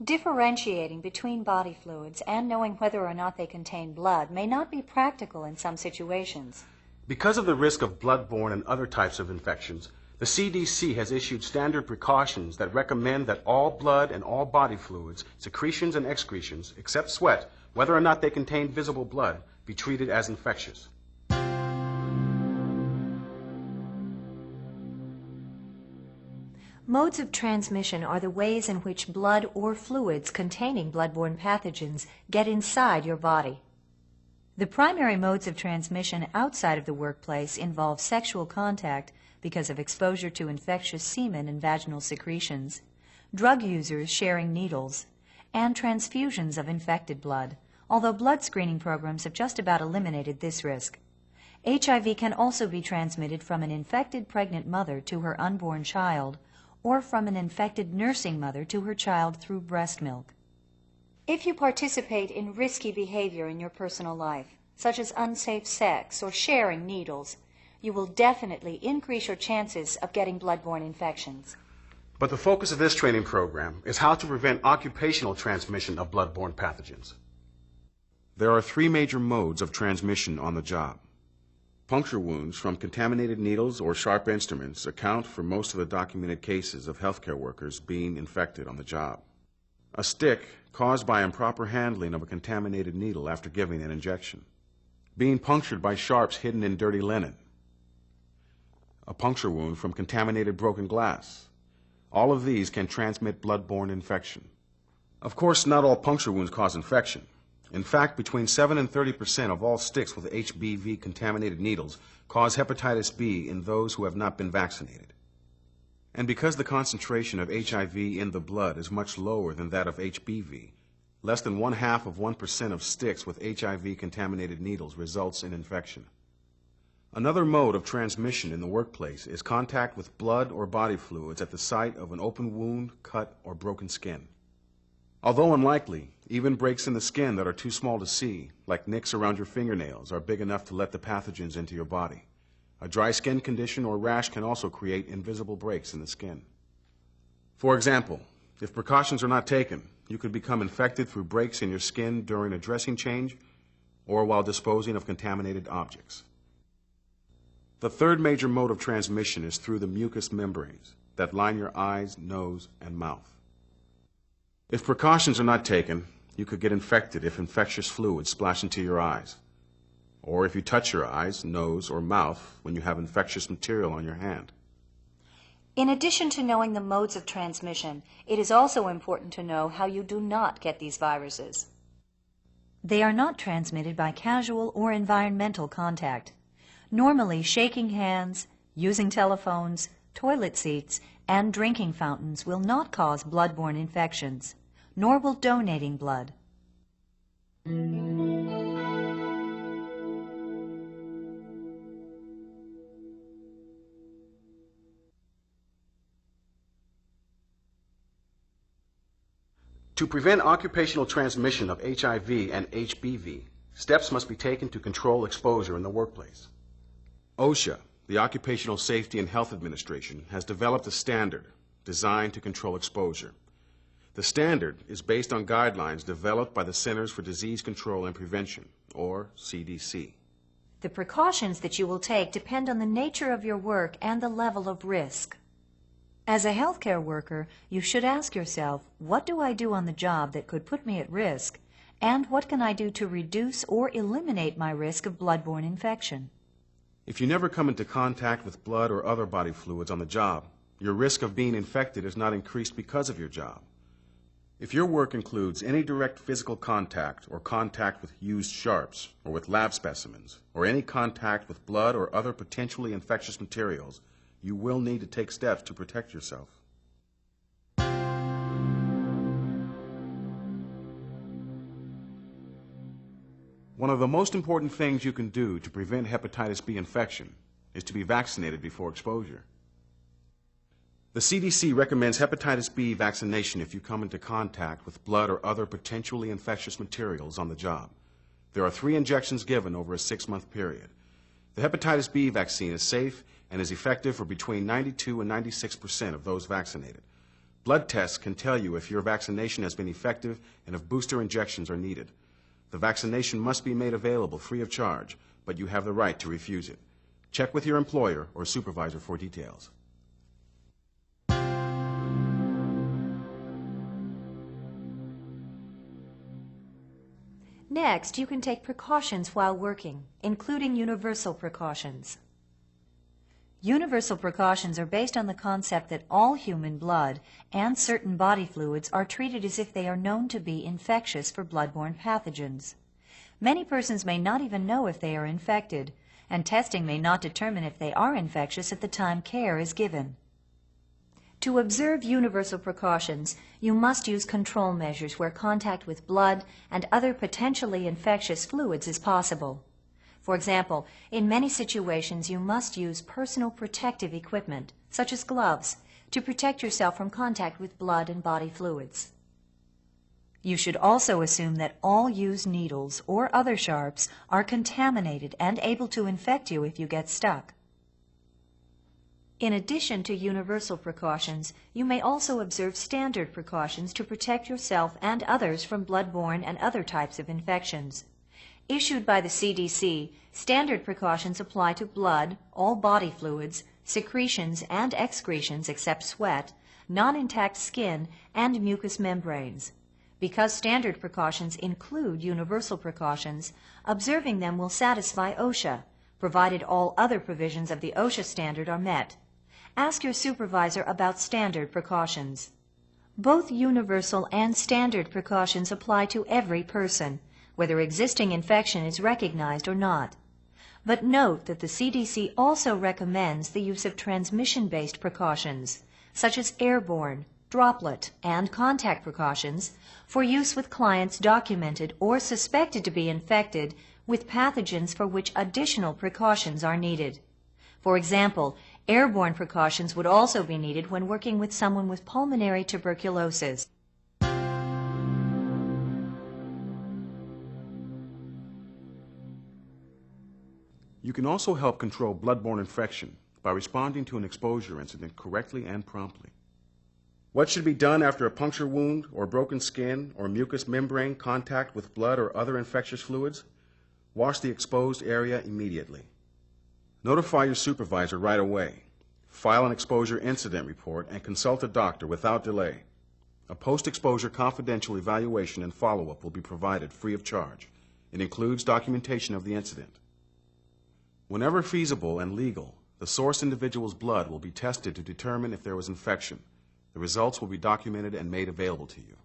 Differentiating between body fluids and knowing whether or not they contain blood may not be practical in some situations. Because of the risk of bloodborne and other types of infections, the CDC has issued standard precautions that recommend that all blood and all body fluids, secretions and excretions, except sweat, whether or not they contain visible blood, be treated as infectious. Modes of transmission are the ways in which blood or fluids containing bloodborne pathogens get inside your body. The primary modes of transmission outside of the workplace involve sexual contact because of exposure to infectious semen and vaginal secretions, drug users sharing needles, and transfusions of infected blood, although blood screening programs have just about eliminated this risk. HIV can also be transmitted from an infected pregnant mother to her unborn child, or from an infected nursing mother to her child through breast milk. If you participate in risky behavior in your personal life, such as unsafe sex or sharing needles, you will definitely increase your chances of getting bloodborne infections. But the focus of this training program is how to prevent occupational transmission of bloodborne pathogens. There are 3 major modes of transmission on the job. Puncture wounds from contaminated needles or sharp instruments account for most of the documented cases of healthcare workers being infected on the job. A stick caused by improper handling of a contaminated needle after giving an injection. Being punctured by sharps hidden in dirty linen. A puncture wound from contaminated broken glass. All of these can transmit bloodborne infection. Of course, not all puncture wounds cause infection. In fact, between 7 and 30% of all sticks with HBV contaminated needles cause hepatitis B in those who have not been vaccinated. And because the concentration of HIV in the blood is much lower than that of HBV, less than 0.5% of sticks with HIV contaminated needles results in infection. Another mode of transmission in the workplace is contact with blood or body fluids at the site of an open wound, cut, or broken skin. Although unlikely, even breaks in the skin that are too small to see, like nicks around your fingernails, are big enough to let the pathogens into your body. A dry skin condition or rash can also create invisible breaks in the skin. For example, if precautions are not taken, you could become infected through breaks in your skin during a dressing change or while disposing of contaminated objects. The third major mode of transmission is through the mucous membranes that line your eyes, nose, and mouth. If precautions are not taken, you could get infected if infectious fluids splash into your eyes, or if you touch your eyes, nose, or mouth when you have infectious material on your hand. In addition to knowing the modes of transmission, it is also important to know how you do not get these viruses. They are not transmitted by casual or environmental contact. Normally, shaking hands, using telephones, toilet seats, and drinking fountains will not cause blood-borne infections, nor will donating blood. To prevent occupational transmission of HIV and HBV, steps must be taken to control exposure in the workplace. OSHA, the Occupational Safety and Health Administration, has developed a standard designed to control exposure. The standard is based on guidelines developed by the Centers for Disease Control and Prevention, or CDC. The precautions that you will take depend on the nature of your work and the level of risk. As a healthcare worker, you should ask yourself, what do I do on the job that could put me at risk, and what can I do to reduce or eliminate my risk of blood-borne infection? If you never come into contact with blood or other body fluids on the job, your risk of being infected is not increased because of your job. If your work includes any direct physical contact or contact with used sharps or with lab specimens, or any contact with blood or other potentially infectious materials, you will need to take steps to protect yourself. One of the most important things you can do to prevent hepatitis B infection is to be vaccinated before exposure. The CDC recommends hepatitis B vaccination if you come into contact with blood or other potentially infectious materials on the job. There are 3 injections given over a 6-month period. The hepatitis B vaccine is safe and is effective for between 92 and 96% of those vaccinated. Blood tests can tell you if your vaccination has been effective and if booster injections are needed. The vaccination must be made available free of charge, but you have the right to refuse it. Check with your employer or supervisor for details. Next, you can take precautions while working, including universal precautions. Universal precautions are based on the concept that all human blood and certain body fluids are treated as if they are known to be infectious for blood-borne pathogens. Many persons may not even know if they are infected, and testing may not determine if they are infectious at the time care is given. To observe universal precautions, you must use control measures where contact with blood and other potentially infectious fluids is possible. For example, in many situations you must use personal protective equipment, such as gloves, to protect yourself from contact with blood and body fluids. You should also assume that all used needles or other sharps are contaminated and able to infect you if you get stuck. In addition to universal precautions, you may also observe standard precautions to protect yourself and others from blood-borne and other types of infections. Issued by the CDC, standard precautions apply to blood, all body fluids, secretions and excretions except sweat, non-intact skin, and mucous membranes. Because standard precautions include universal precautions, observing them will satisfy OSHA, provided all other provisions of the OSHA standard are met. Ask your supervisor about standard precautions. Both universal and standard precautions apply to every person, whether existing infection is recognized or not. But note that the CDC also recommends the use of transmission-based precautions, such as airborne, droplet, and contact precautions, for use with clients documented or suspected to be infected with pathogens for which additional precautions are needed. For example, airborne precautions would also be needed when working with someone with pulmonary tuberculosis. You can also help control blood-borne infection by responding to an exposure incident correctly and promptly. What should be done after a puncture wound or broken skin or mucous membrane contact with blood or other infectious fluids? Wash the exposed area immediately. Notify your supervisor right away. File an exposure incident report and consult a doctor without delay. A post-exposure confidential evaluation and follow-up will be provided free of charge. It includes documentation of the incident. Whenever feasible and legal, The source individual's blood will be tested to determine if there was infection. The results will be documented and made available to you.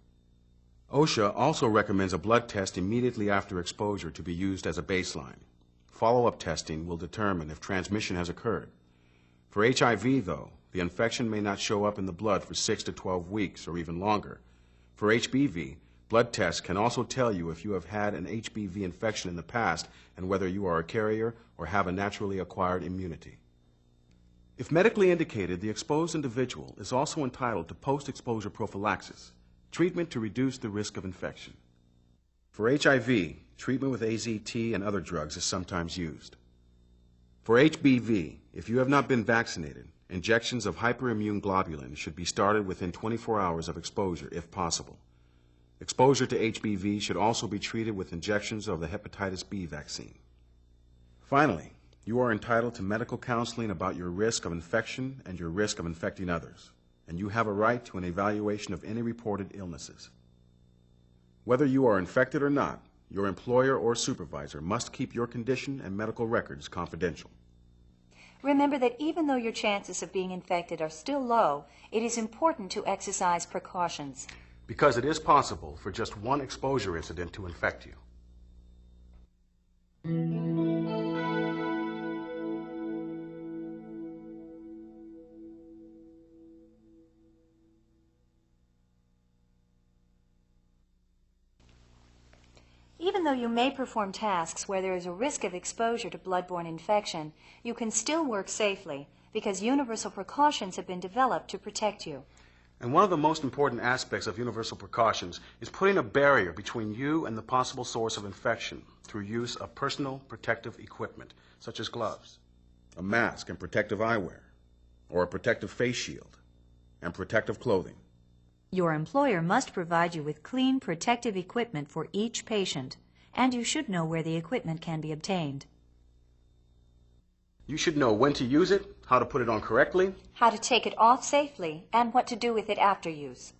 OSHA also recommends a blood test immediately after exposure to be used as a baseline. Follow-up testing will determine if transmission has occurred. For HIV, though, the infection may not show up in the blood for 6 to 12 weeks or even longer. For HBV, blood tests can also tell you if you have had an HBV infection in the past and whether you are a carrier or have a naturally acquired immunity. If medically indicated, the exposed individual is also entitled to post-exposure prophylaxis, treatment to reduce the risk of infection. For HIV, treatment with AZT and other drugs is sometimes used. For HBV, if you have not been vaccinated, injections of hyperimmune globulin should be started within 24 hours of exposure if possible. Exposure to HBV should also be treated with injections of the hepatitis B vaccine. Finally, you are entitled to medical counseling about your risk of infection and your risk of infecting others, and you have a right to an evaluation of any reported illnesses. Whether you are infected or not, your employer or supervisor must keep your condition and medical records confidential. Remember that even though your chances of being infected are still low, it is important to exercise precautions. Because it is possible for just one exposure incident to infect you. Even though you may perform tasks where there is a risk of exposure to bloodborne infection, you can still work safely because universal precautions have been developed to protect you. And one of the most important aspects of universal precautions is putting a barrier between you and the possible source of infection through use of personal protective equipment, such as gloves, a mask and protective eyewear, or a protective face shield, and protective clothing. Your employer must provide you with clean, protective equipment for each patient, and you should know where the equipment can be obtained. You should know when to use it, how to put it on correctly, how to take it off safely, and what to do with it after use.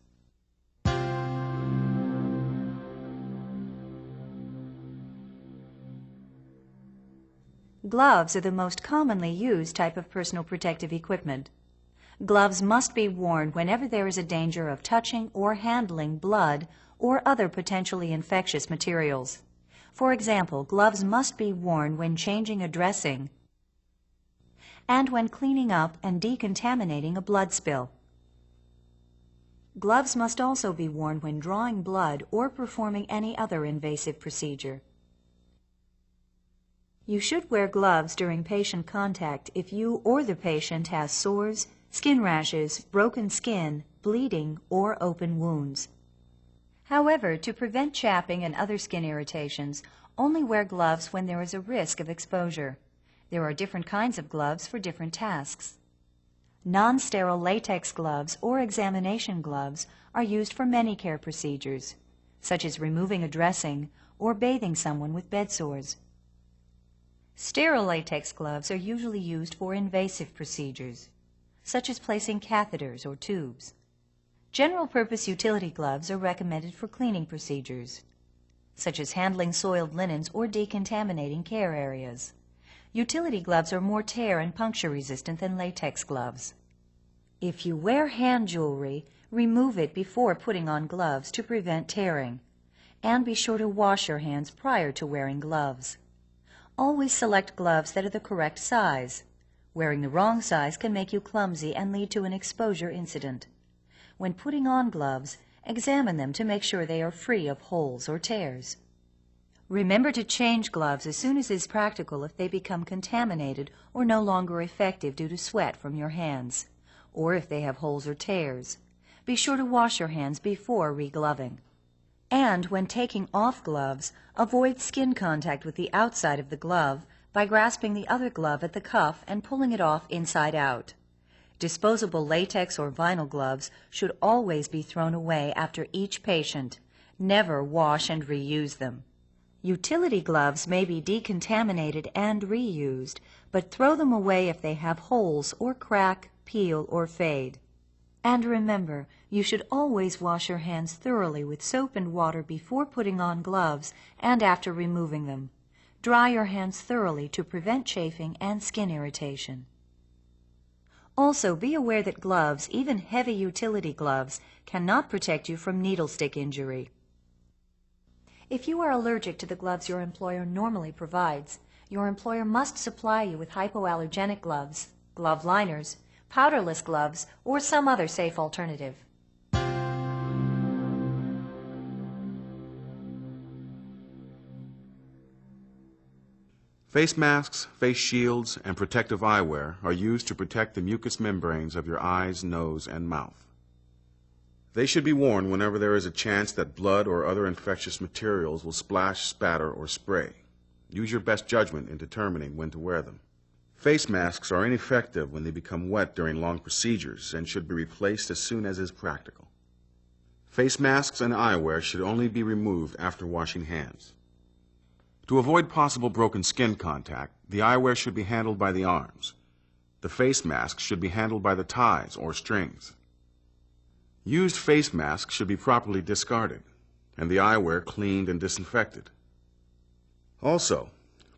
Gloves are the most commonly used type of personal protective equipment. Gloves must be worn whenever there is a danger of touching or handling blood or other potentially infectious materials. For example, gloves must be worn when changing a dressing and when cleaning up and decontaminating a blood spill. Gloves must also be worn when drawing blood or performing any other invasive procedure. You should wear gloves during patient contact if you or the patient has sores, skin rashes, broken skin, bleeding, or open wounds. However, to prevent chapping and other skin irritations, only wear gloves when there is a risk of exposure. There are different kinds of gloves for different tasks. Non-sterile latex gloves or examination gloves are used for many care procedures, such as removing a dressing or bathing someone with bed sores. Sterile latex gloves are usually used for invasive procedures, such as placing catheters or tubes. General-purpose utility gloves are recommended for cleaning procedures, such as handling soiled linens or decontaminating care areas. Utility gloves are more tear and puncture resistant than latex gloves. If you wear hand jewelry, remove it before putting on gloves to prevent tearing, and be sure to wash your hands prior to wearing gloves. Always select gloves that are the correct size. Wearing the wrong size can make you clumsy and lead to an exposure incident. When putting on gloves, examine them to make sure they are free of holes or tears. Remember to change gloves as soon as is practical if they become contaminated or no longer effective due to sweat from your hands, or if they have holes or tears. Be sure to wash your hands before regloving. And when taking off gloves, avoid skin contact with the outside of the glove by grasping the other glove at the cuff and pulling it off inside out. Disposable latex or vinyl gloves should always be thrown away after each patient. Never wash and reuse them. Utility gloves may be decontaminated and reused, but throw them away if they have holes or crack, peel, or fade. And remember, you should always wash your hands thoroughly with soap and water before putting on gloves and after removing them. Dry your hands thoroughly to prevent chafing and skin irritation. Also, be aware that gloves, even heavy utility gloves, cannot protect you from needle stick injury. If you are allergic to the gloves your employer normally provides, your employer must supply you with hypoallergenic gloves, glove liners, powderless gloves, or some other safe alternative. Face masks, face shields, and protective eyewear are used to protect the mucous membranes of your eyes, nose, and mouth. They should be worn whenever there is a chance that blood or other infectious materials will splash, spatter, or spray. Use your best judgment in determining when to wear them. Face masks are ineffective when they become wet during long procedures and should be replaced as soon as is practical. Face masks and eyewear should only be removed after washing hands. To avoid possible broken skin contact, the eyewear should be handled by the arms. The face masks should be handled by the ties or strings. Used face masks should be properly discarded, and the eyewear cleaned and disinfected. Also,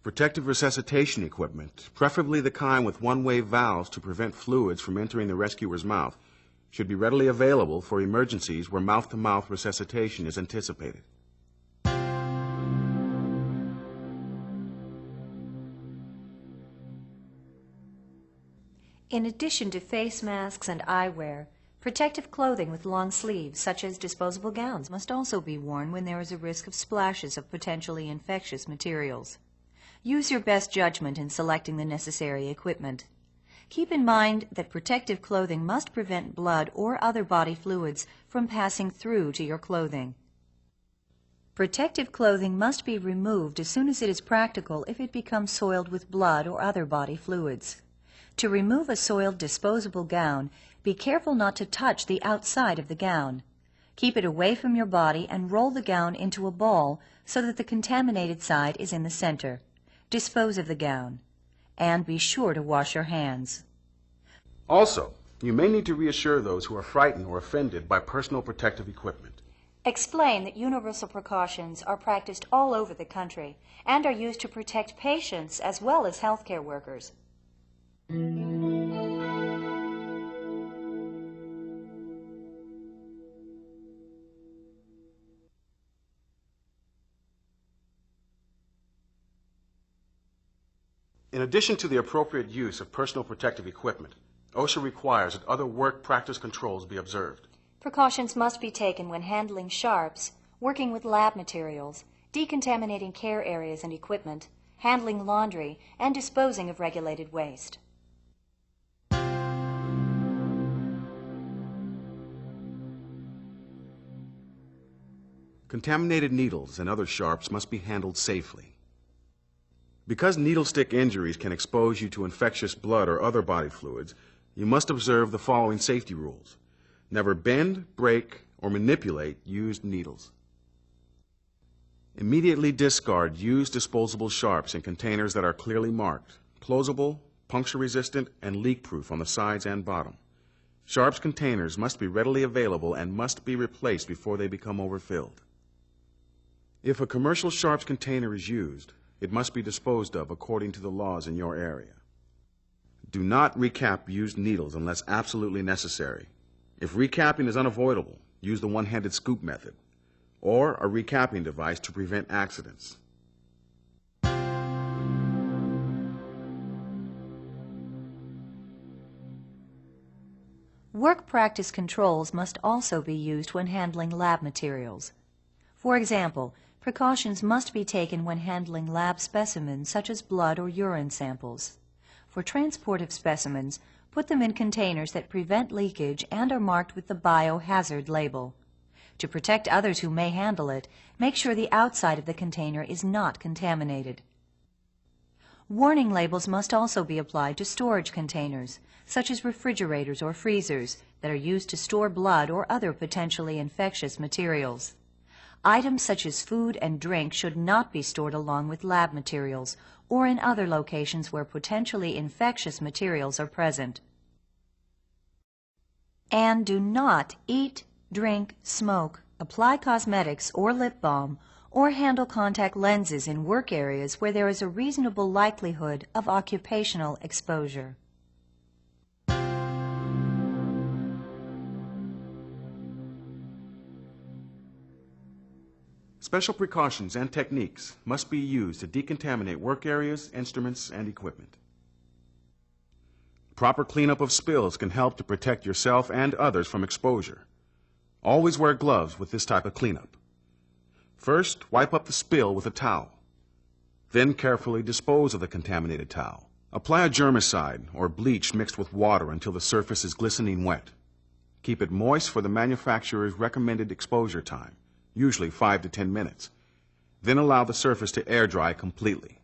protective resuscitation equipment, preferably the kind with one-way valves to prevent fluids from entering the rescuer's mouth, should be readily available for emergencies where mouth-to-mouth resuscitation is anticipated. In addition to face masks and eyewear, protective clothing with long sleeves, such as disposable gowns, must also be worn when there is a risk of splashes of potentially infectious materials. Use your best judgment in selecting the necessary equipment. Keep in mind that protective clothing must prevent blood or other body fluids from passing through to your clothing. Protective clothing must be removed as soon as it is practical if it becomes soiled with blood or other body fluids. To remove a soiled disposable gown, be careful not to touch the outside of the gown. Keep it away from your body and roll the gown into a ball so that the contaminated side is in the center. Dispose of the gown, and be sure to wash your hands. Also, you may need to reassure those who are frightened or offended by personal protective equipment. Explain that universal precautions are practiced all over the country and are used to protect patients as well as healthcare workers. In addition to the appropriate use of personal protective equipment, OSHA requires that other work practice controls be observed. Precautions must be taken when handling sharps, working with lab materials, decontaminating care areas and equipment, handling laundry, and disposing of regulated waste. Contaminated needles and other sharps must be handled safely. Because needle stick injuries can expose you to infectious blood or other body fluids, you must observe the following safety rules. Never bend, break, or manipulate used needles. Immediately discard used disposable sharps in containers that are clearly marked, closable, puncture-resistant, and leak-proof on the sides and bottom. Sharps containers must be readily available and must be replaced before they become overfilled. If a commercial sharps container is used, it must be disposed of according to the laws in your area. Do not recap used needles unless absolutely necessary. If recapping is unavoidable, use the one-handed scoop method or a recapping device to prevent accidents. Work practice controls must also be used when handling lab materials. For example, precautions must be taken when handling lab specimens such as blood or urine samples. For transport of specimens, put them in containers that prevent leakage and are marked with the biohazard label. To protect others who may handle it, make sure the outside of the container is not contaminated. Warning labels must also be applied to storage containers, such as refrigerators or freezers, that are used to store blood or other potentially infectious materials. Items such as food and drink should not be stored along with lab materials or in other locations where potentially infectious materials are present. And do not eat, drink, smoke, apply cosmetics or lip balm, or handle contact lenses in work areas where there is a reasonable likelihood of occupational exposure. Special precautions and techniques must be used to decontaminate work areas, instruments, and equipment. Proper cleanup of spills can help to protect yourself and others from exposure. Always wear gloves with this type of cleanup. First, wipe up the spill with a towel. Then carefully dispose of the contaminated towel. Apply a germicide or bleach mixed with water until the surface is glistening wet. Keep it moist for the manufacturer's recommended exposure time, usually 5 to 10 minutes. Then allow the surface to air dry completely.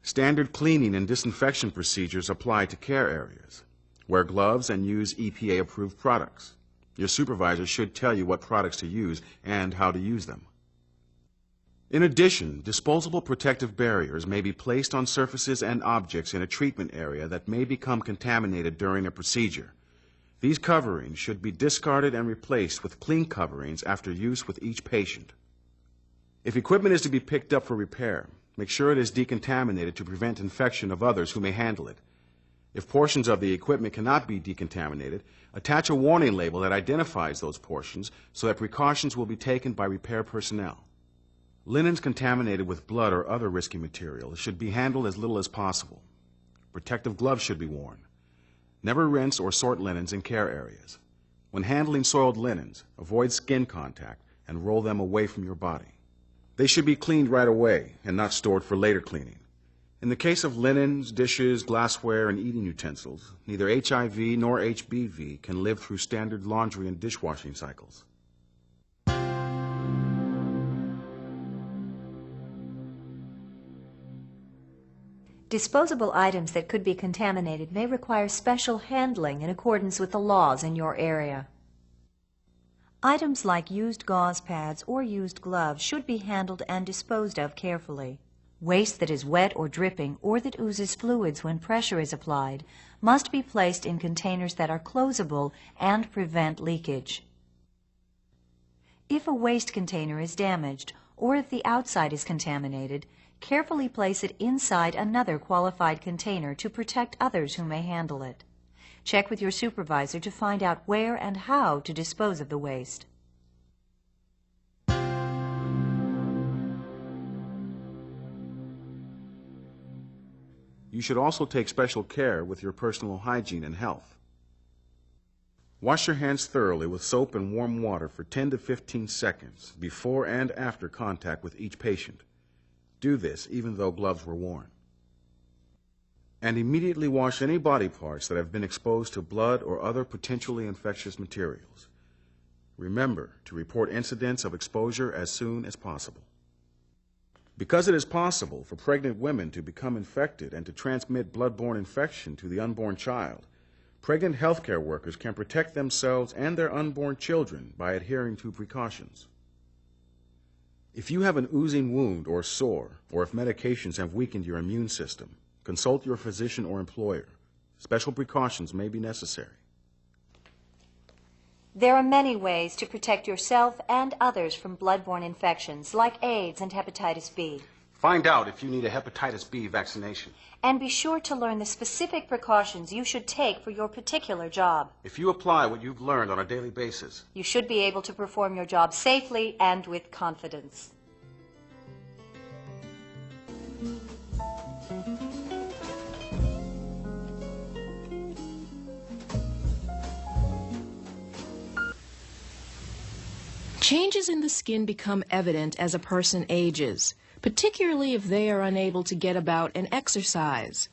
Standard cleaning and disinfection procedures apply to care areas. Wear gloves and use EPA-approved products. Your supervisor should tell you what products to use and how to use them. In addition, disposable protective barriers may be placed on surfaces and objects in a treatment area that may become contaminated during a procedure. These coverings should be discarded and replaced with clean coverings after use with each patient. If equipment is to be picked up for repair, make sure it is decontaminated to prevent infection of others who may handle it. If portions of the equipment cannot be decontaminated, attach a warning label that identifies those portions so that precautions will be taken by repair personnel. Linens contaminated with blood or other risky materials should be handled as little as possible. Protective gloves should be worn. Never rinse or sort linens in care areas. When handling soiled linens, avoid skin contact and roll them away from your body. They should be cleaned right away and not stored for later cleaning. In the case of linens, dishes, glassware, and eating utensils, neither HIV nor HBV can live through standard laundry and dishwashing cycles. Disposable items that could be contaminated may require special handling in accordance with the laws in your area. Items like used gauze pads or used gloves should be handled and disposed of carefully. Waste that is wet or dripping or that oozes fluids when pressure is applied must be placed in containers that are closable and prevent leakage. If a waste container is damaged or if the outside is contaminated, carefully place it inside another qualified container to protect others who may handle it. Check with your supervisor to find out where and how to dispose of the waste. You should also take special care with your personal hygiene and health. Wash your hands thoroughly with soap and warm water for 10 to 15 seconds before and after contact with each patient. Do this even though gloves were worn. And immediately wash any body parts that have been exposed to blood or other potentially infectious materials. Remember to report incidents of exposure as soon as possible. Because it is possible for pregnant women to become infected and to transmit blood-borne infection to the unborn child, pregnant healthcare workers can protect themselves and their unborn children by adhering to precautions. If you have an oozing wound or sore, or if medications have weakened your immune system, consult your physician or employer. Special precautions may be necessary. There are many ways to protect yourself and others from blood-borne infections like AIDS and hepatitis B. Find out if you need a hepatitis B vaccination. And be sure to learn the specific precautions you should take for your particular job. If you apply what you've learned on a daily basis, you should be able to perform your job safely and with confidence. Changes in the skin become evident as a person ages, particularly if they are unable to get about and exercise.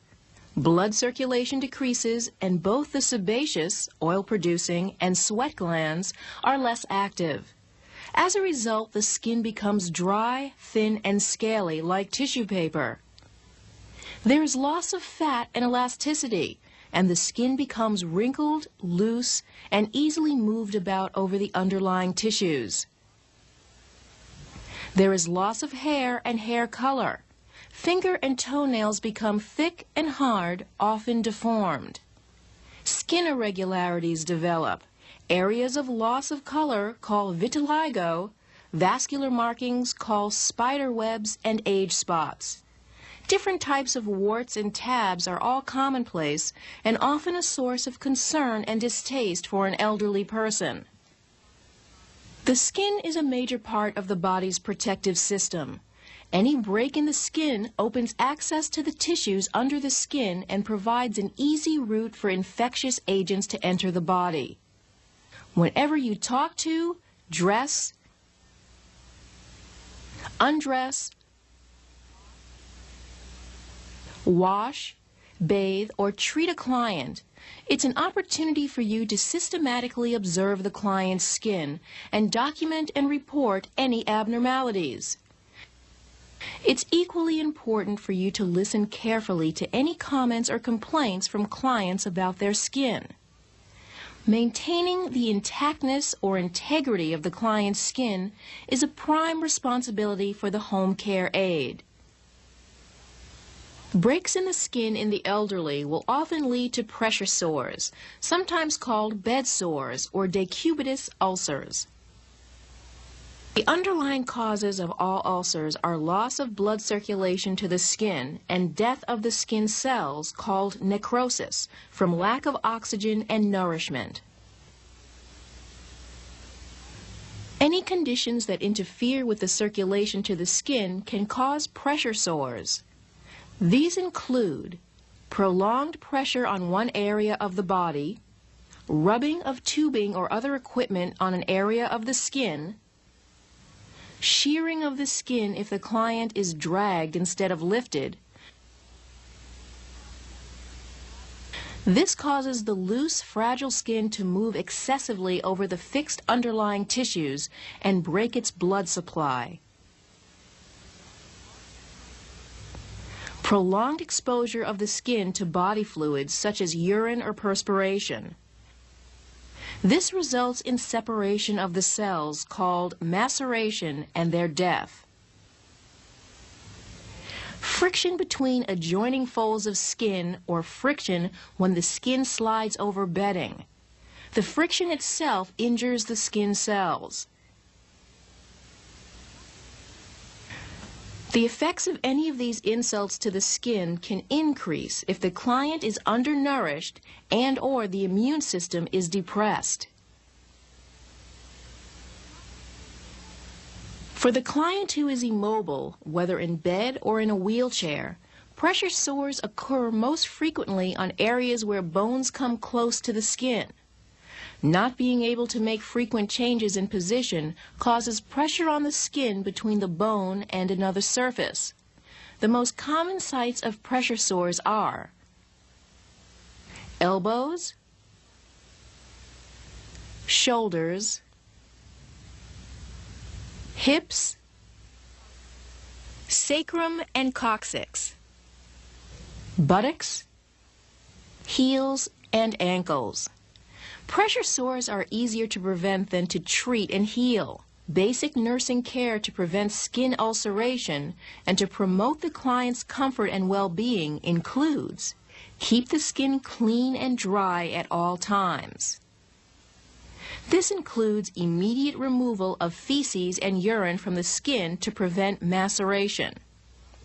Blood circulation decreases and both the sebaceous, oil-producing, and sweat glands are less active. As a result, the skin becomes dry, thin, and scaly like tissue paper. There is loss of fat and elasticity, and the skin becomes wrinkled, loose, and easily moved about over the underlying tissues. There is loss of hair and hair color. Finger and toenails become thick and hard, often deformed. Skin irregularities develop. Areas of loss of color called vitiligo, vascular markings called spider webs, and age spots. Different types of warts and tabs are all commonplace and often a source of concern and distaste for an elderly person. The skin is a major part of the body's protective system. Any break in the skin opens access to the tissues under the skin and provides an easy route for infectious agents to enter the body. Whenever you talk to, dress, undress, wash, bathe, or treat a client, it's an opportunity for you to systematically observe the client's skin and document and report any abnormalities. It's equally important for you to listen carefully to any comments or complaints from clients about their skin. Maintaining the intactness or integrity of the client's skin is a prime responsibility for the home care aide. Breaks in the skin in the elderly will often lead to pressure sores, sometimes called bed sores or decubitus ulcers. The underlying causes of all ulcers are loss of blood circulation to the skin and death of the skin cells, called necrosis, from lack of oxygen and nourishment. Any conditions that interfere with the circulation to the skin can cause pressure sores. These include prolonged pressure on one area of the body, rubbing of tubing or other equipment on an area of the skin, shearing of the skin if the client is dragged instead of lifted. This causes the loose, fragile skin to move excessively over the fixed underlying tissues and break its blood supply. Prolonged exposure of the skin to body fluids such as urine or perspiration. This results in separation of the cells, called maceration, and their death. Friction between adjoining folds of skin, or friction when the skin slides over bedding. The friction itself injures the skin cells. The effects of any of these insults to the skin can increase if the client is undernourished and/or the immune system is depressed. For the client who is immobile, whether in bed or in a wheelchair, pressure sores occur most frequently on areas where bones come close to the skin. Not being able to make frequent changes in position causes pressure on the skin between the bone and another surface. The most common sites of pressure sores are elbows, shoulders, hips, sacrum and coccyx, buttocks, heels, and ankles. Pressure sores are easier to prevent than to treat and heal. Basic nursing care to prevent skin ulceration and to promote the client's comfort and well-being includes: keep the skin clean and dry at all times. This includes immediate removal of feces and urine from the skin to prevent maceration.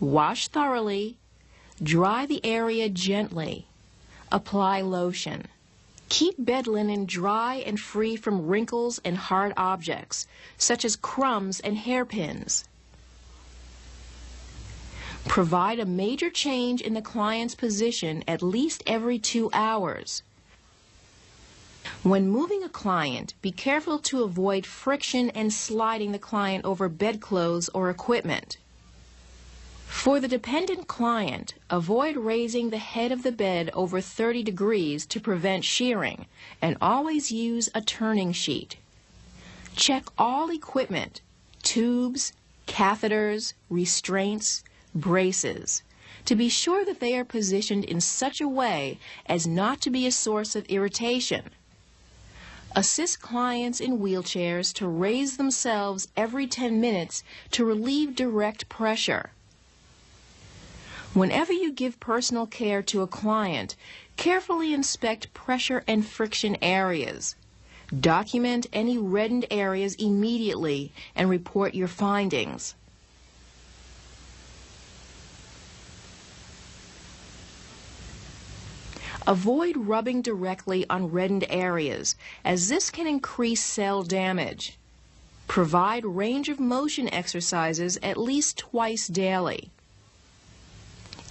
Wash thoroughly, dry the area gently, apply lotion. Keep bed linen dry and free from wrinkles and hard objects, such as crumbs and hairpins. Provide a major change in the client's position at least every 2 hours. When moving a client, be careful to avoid friction and sliding the client over bedclothes or equipment. For the dependent client, avoid raising the head of the bed over 30 degrees to prevent shearing, and always use a turning sheet. Check all equipment, tubes, catheters, restraints, braces, to be sure that they are positioned in such a way as not to be a source of irritation. Assist clients in wheelchairs to raise themselves every 10 minutes to relieve direct pressure. Whenever you give personal care to a client, carefully inspect pressure and friction areas. Document any reddened areas immediately and report your findings. Avoid rubbing directly on reddened areas, as this can increase cell damage. Provide range of motion exercises at least twice daily.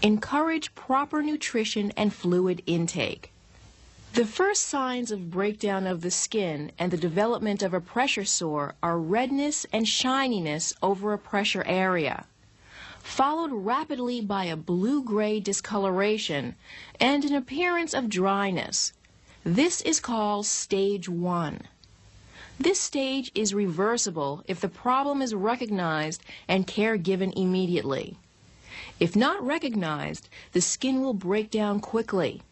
Encourage proper nutrition and fluid intake. The first signs of breakdown of the skin and the development of a pressure sore are redness and shininess over a pressure area, followed rapidly by a blue-gray discoloration and an appearance of dryness. This is called stage 1. This stage is reversible if the problem is recognized and care given immediately. If not recognized, the skin will break down quickly.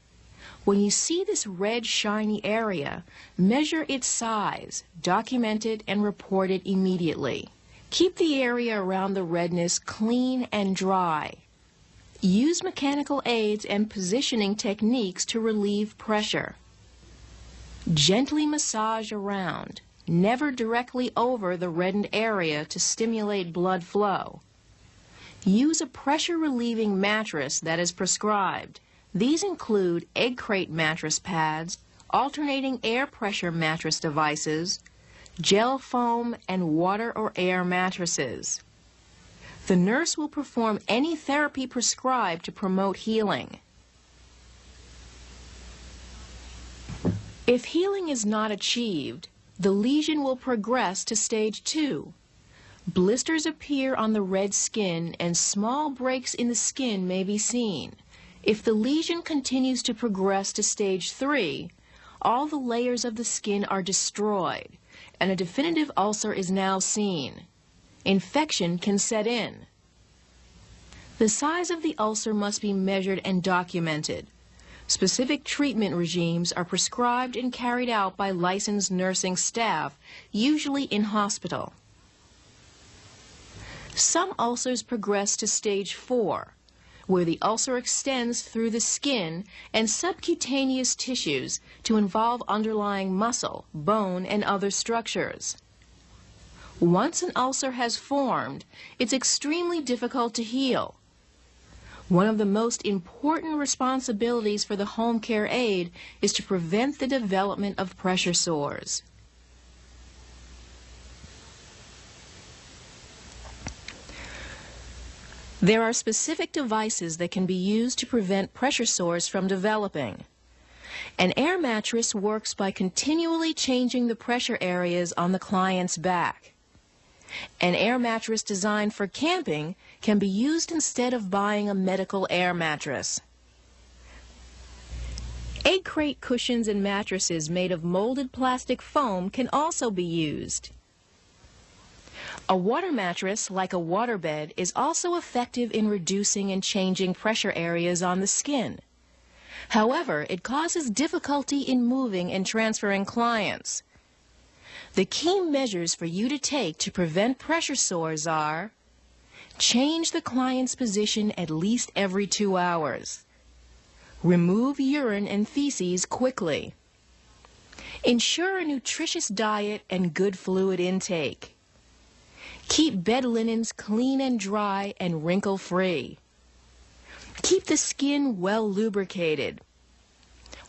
When you see this red shiny area, measure its size, document it, and report it immediately. Keep the area around the redness clean and dry. Use mechanical aids and positioning techniques to relieve pressure. Gently massage around, never directly over the reddened area to stimulate blood flow. Use a pressure-relieving mattress that is prescribed. These include egg crate mattress pads, alternating air pressure mattress devices, gel foam, and water or air mattresses. The nurse will perform any therapy prescribed to promote healing. If healing is not achieved, the lesion will progress to stage 2. Blisters appear on the red skin and small breaks in the skin may be seen. If the lesion continues to progress to stage 3, all the layers of the skin are destroyed and a definitive ulcer is now seen. Infection can set in. The size of the ulcer must be measured and documented. Specific treatment regimes are prescribed and carried out by licensed nursing staff, usually in hospital. Some ulcers progress to stage 4, where the ulcer extends through the skin and subcutaneous tissues to involve underlying muscle, bone, and other structures. Once an ulcer has formed, it's extremely difficult to heal. One of the most important responsibilities for the home care aide is to prevent the development of pressure sores. There are specific devices that can be used to prevent pressure sores from developing. An air mattress works by continually changing the pressure areas on the client's back. An air mattress designed for camping can be used instead of buying a medical air mattress. Egg crate cushions and mattresses made of molded plastic foam can also be used. A water mattress, like a waterbed, is also effective in reducing and changing pressure areas on the skin. However, it causes difficulty in moving and transferring clients. The key measures for you to take to prevent pressure sores are: change the client's position at least every 2 hours. Remove urine and feces quickly. Ensure a nutritious diet and good fluid intake. Keep bed linens clean and dry and wrinkle-free. Keep the skin well lubricated.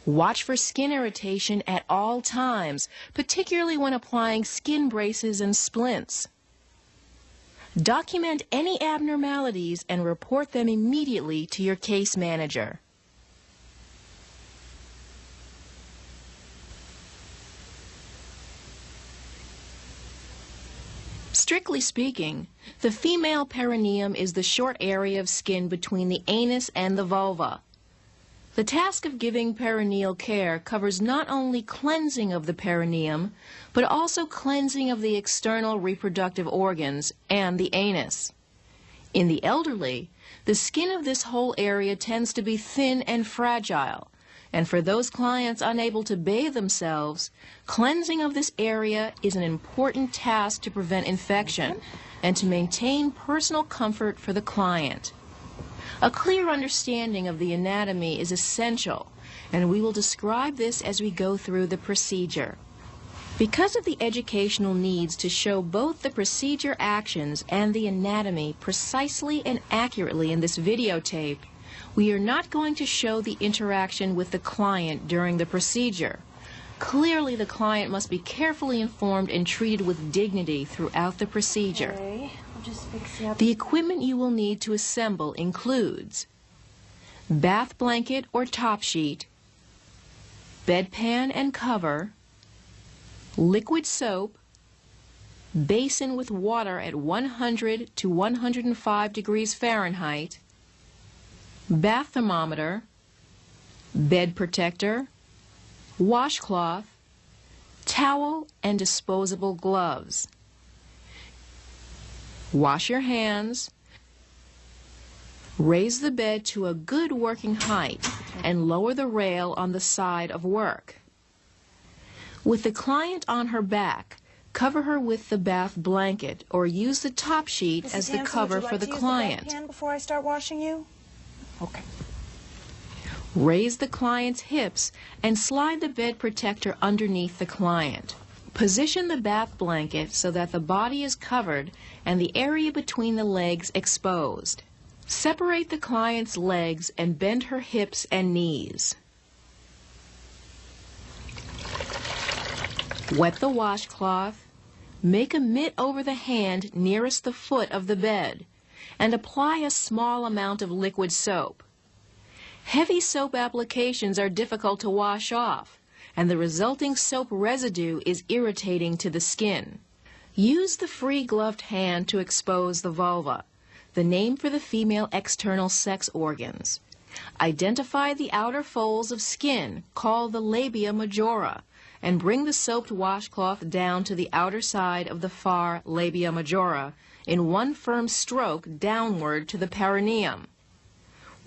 Watch for skin irritation at all times, particularly when applying skin braces and splints. Document any abnormalities and report them immediately to your case manager. Strictly speaking, the female perineum is the short area of skin between the anus and the vulva. The task of giving perineal care covers not only cleansing of the perineum, but also cleansing of the external reproductive organs and the anus. In the elderly, the skin of this whole area tends to be thin and fragile, and for those clients unable to bathe themselves, cleansing of this area is an important task to prevent infection and to maintain personal comfort for the client. A clear understanding of the anatomy is essential, and we will describe this as we go through the procedure. Because of the educational needs to show both the procedure actions and the anatomy precisely and accurately in this videotape, we are not going to show the interaction with the client during the procedure. Clearly, the client must be carefully informed and treated with dignity throughout the procedure. Okay, I'll just fix you up. The equipment you will need to assemble includes bath blanket or top sheet, bedpan and cover, liquid soap, basin with water at 100 to 105 degrees Fahrenheit, bath thermometer, bed protector, washcloth, towel, and disposable gloves. Wash your hands. Raise the bed to a good working height and lower the rail on the side of work. With the client on her back, cover her with the bath blanket or use the top sheet Mrs. as the Hanson, cover would you for like the to use client. The bedpan before I start washing you? Okay. Raise the client's hips and slide the bed protector underneath the client. Position the bath blanket so that the body is covered and the area between the legs exposed. Separate the client's legs and bend her hips and knees. Wet the washcloth. Make a mitt over the hand nearest the foot of the bed and apply a small amount of liquid soap. Heavy soap applications are difficult to wash off, and the resulting soap residue is irritating to the skin. Use the free gloved hand to expose the vulva, the name for the female external sex organs. Identify the outer folds of skin, called the labia majora, and bring the soaped washcloth down to the outer side of the far labia majora in one firm stroke downward to the perineum.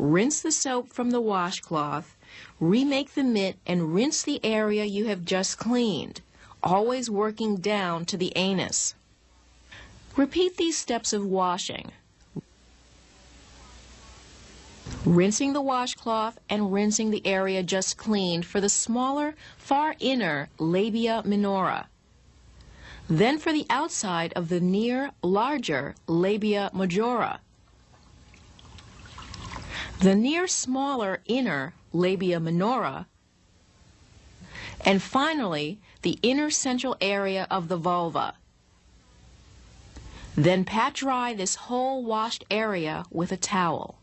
Rinse the soap from the washcloth, remake the mitt, and rinse the area you have just cleaned, always working down to the anus. Repeat these steps of washing. Rinsing the washcloth and rinsing the area just cleaned for the smaller, far inner labia minora. Then for the outside of the near, larger labia majora. The near, smaller, inner labia minora, and finally, the inner central area of the vulva. Then pat dry this whole washed area with a towel.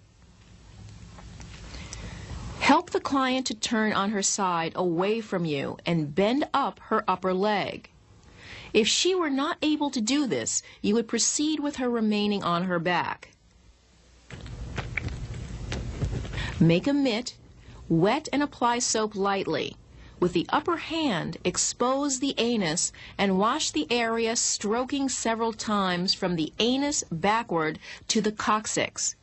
Help the client to turn on her side away from you and bend up her upper leg. If she were not able to do this, you would proceed with her remaining on her back. Make a mitt, wet and apply soap lightly. With the upper hand, expose the anus and wash the area, stroking several times from the anus backward to the coccyx.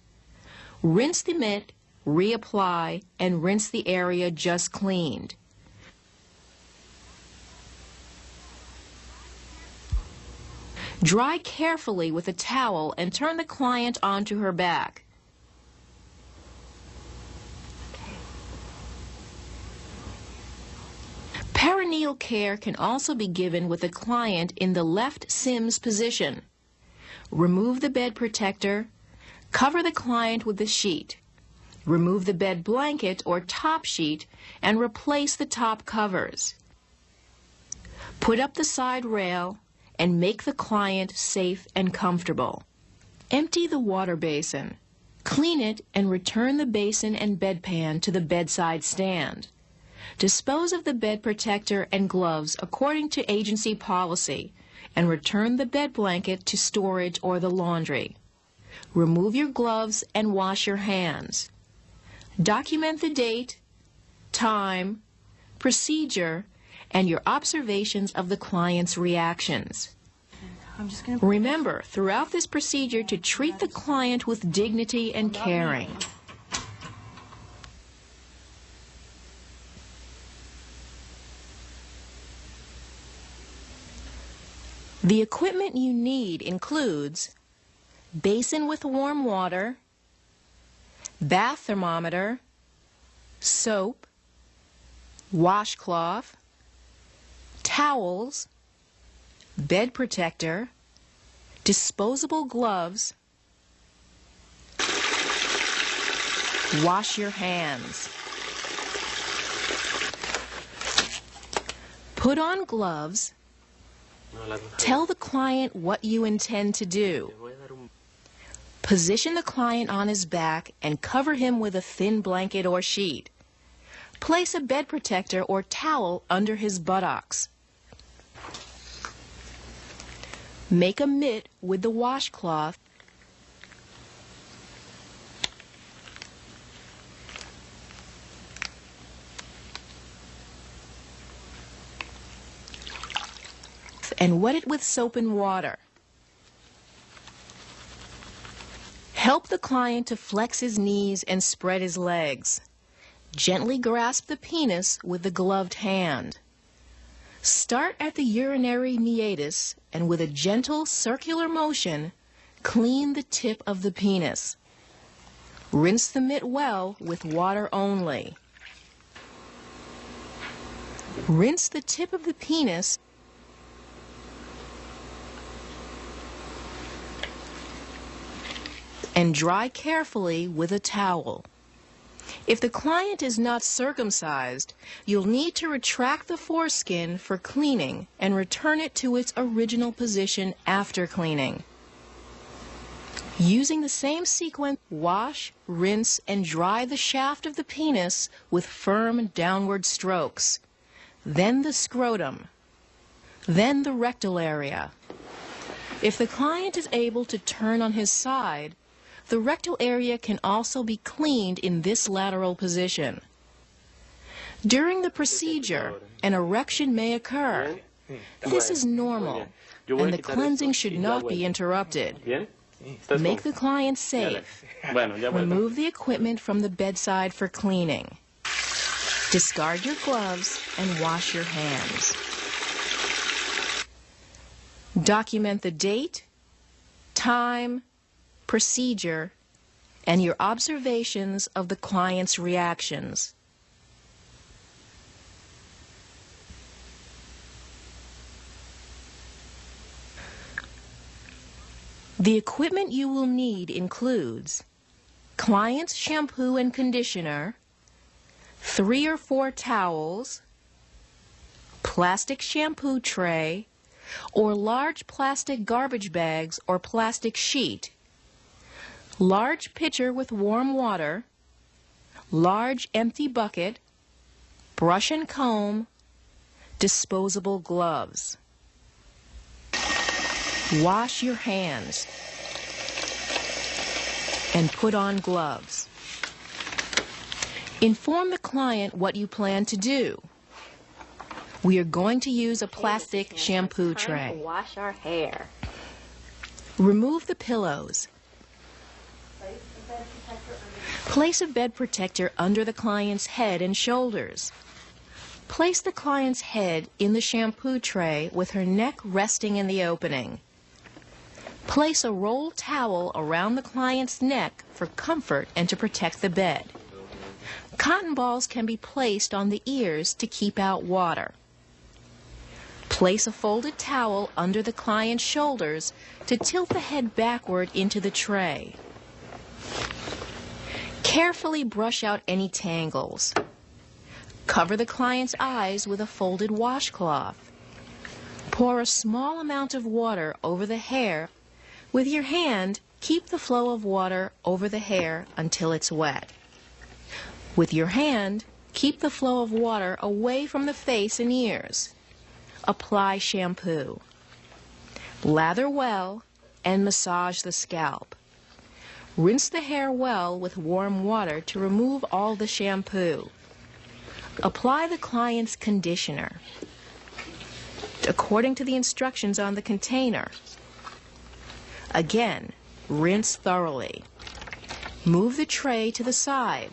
Rinse the mitt, reapply, and rinse the area just cleaned. Dry carefully with a towel and turn the client onto her back. Perineal care can also be given with the client in the left Sims position. Remove the bed protector, cover the client with the sheet. Remove the bed blanket or top sheet and replace the top covers. Put up the side rail and make the client safe and comfortable. Empty the water basin. Clean it and return the basin and bedpan to the bedside stand. Dispose of the bed protector and gloves according to agency policy and return the bed blanket to storage or the laundry. Remove your gloves and wash your hands. Document the date, time, procedure, and your observations of the client's reactions. Remember, throughout this procedure, to treat the client with dignity and caring. The equipment you need includes basin with warm water, bath thermometer, soap, washcloth, towels, bed protector, disposable gloves. Wash your hands. Put on gloves. Tell the client what you intend to do. Position the client on his back and cover him with a thin blanket or sheet. Place a bed protector or towel under his buttocks. Make a mitt with the washcloth. And wet it with soap and water. Help the client to flex his knees and spread his legs. Gently grasp the penis with the gloved hand. Start at the urinary meatus and with a gentle circular motion, clean the tip of the penis. Rinse the mitt well with water only. Rinse the tip of the penis and dry carefully with a towel. If the client is not circumcised, you'll need to retract the foreskin for cleaning and return it to its original position after cleaning. Using the same sequence, wash, rinse, and dry the shaft of the penis with firm downward strokes. Then the scrotum. Then the rectal area. If the client is able to turn on his side, the rectal area can also be cleaned in this lateral position. During the procedure, an erection may occur. This is normal, and the cleansing should not be interrupted. Make the client safe. Remove the equipment from the bedside for cleaning. Discard your gloves and wash your hands. Document the date, time, procedure, and your observations of the client's reactions. The equipment you will need includes client's shampoo and conditioner, 3 or 4 towels, plastic shampoo tray, or large plastic garbage bags or plastic sheet, large pitcher with warm water, large empty bucket, brush and comb, disposable gloves. Wash your hands and put on gloves. Inform the client what you plan to do. We are going to use a plastic shampoo tray. Time to wash our hair. Remove the pillows. Place a bed protector under the client's head and shoulders. Place the client's head in the shampoo tray with her neck resting in the opening. Place a rolled towel around the client's neck for comfort and to protect the bed. Cotton balls can be placed on the ears to keep out water. Place a folded towel under the client's shoulders to tilt the head backward into the tray. Carefully brush out any tangles. Cover the client's eyes with a folded washcloth. Pour a small amount of water over the hair. With your hand, keep the flow of water over the hair until it's wet. With your hand, keep the flow of water away from the face and ears. Apply shampoo. Lather well and massage the scalp. Rinse the hair well with warm water to remove all the shampoo. Apply the client's conditioner according to the instructions on the container. Again, rinse thoroughly. Move the tray to the side.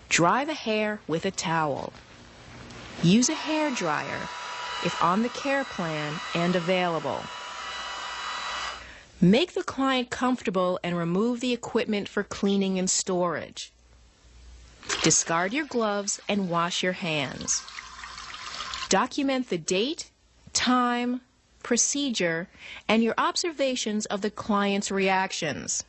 Dry the hair with a towel. Use a hair dryer if on the care plan and available. Make the client comfortable and remove the equipment for cleaning and storage. Discard your gloves and wash your hands. Document the date, time, procedure, and your observations of the client's reactions.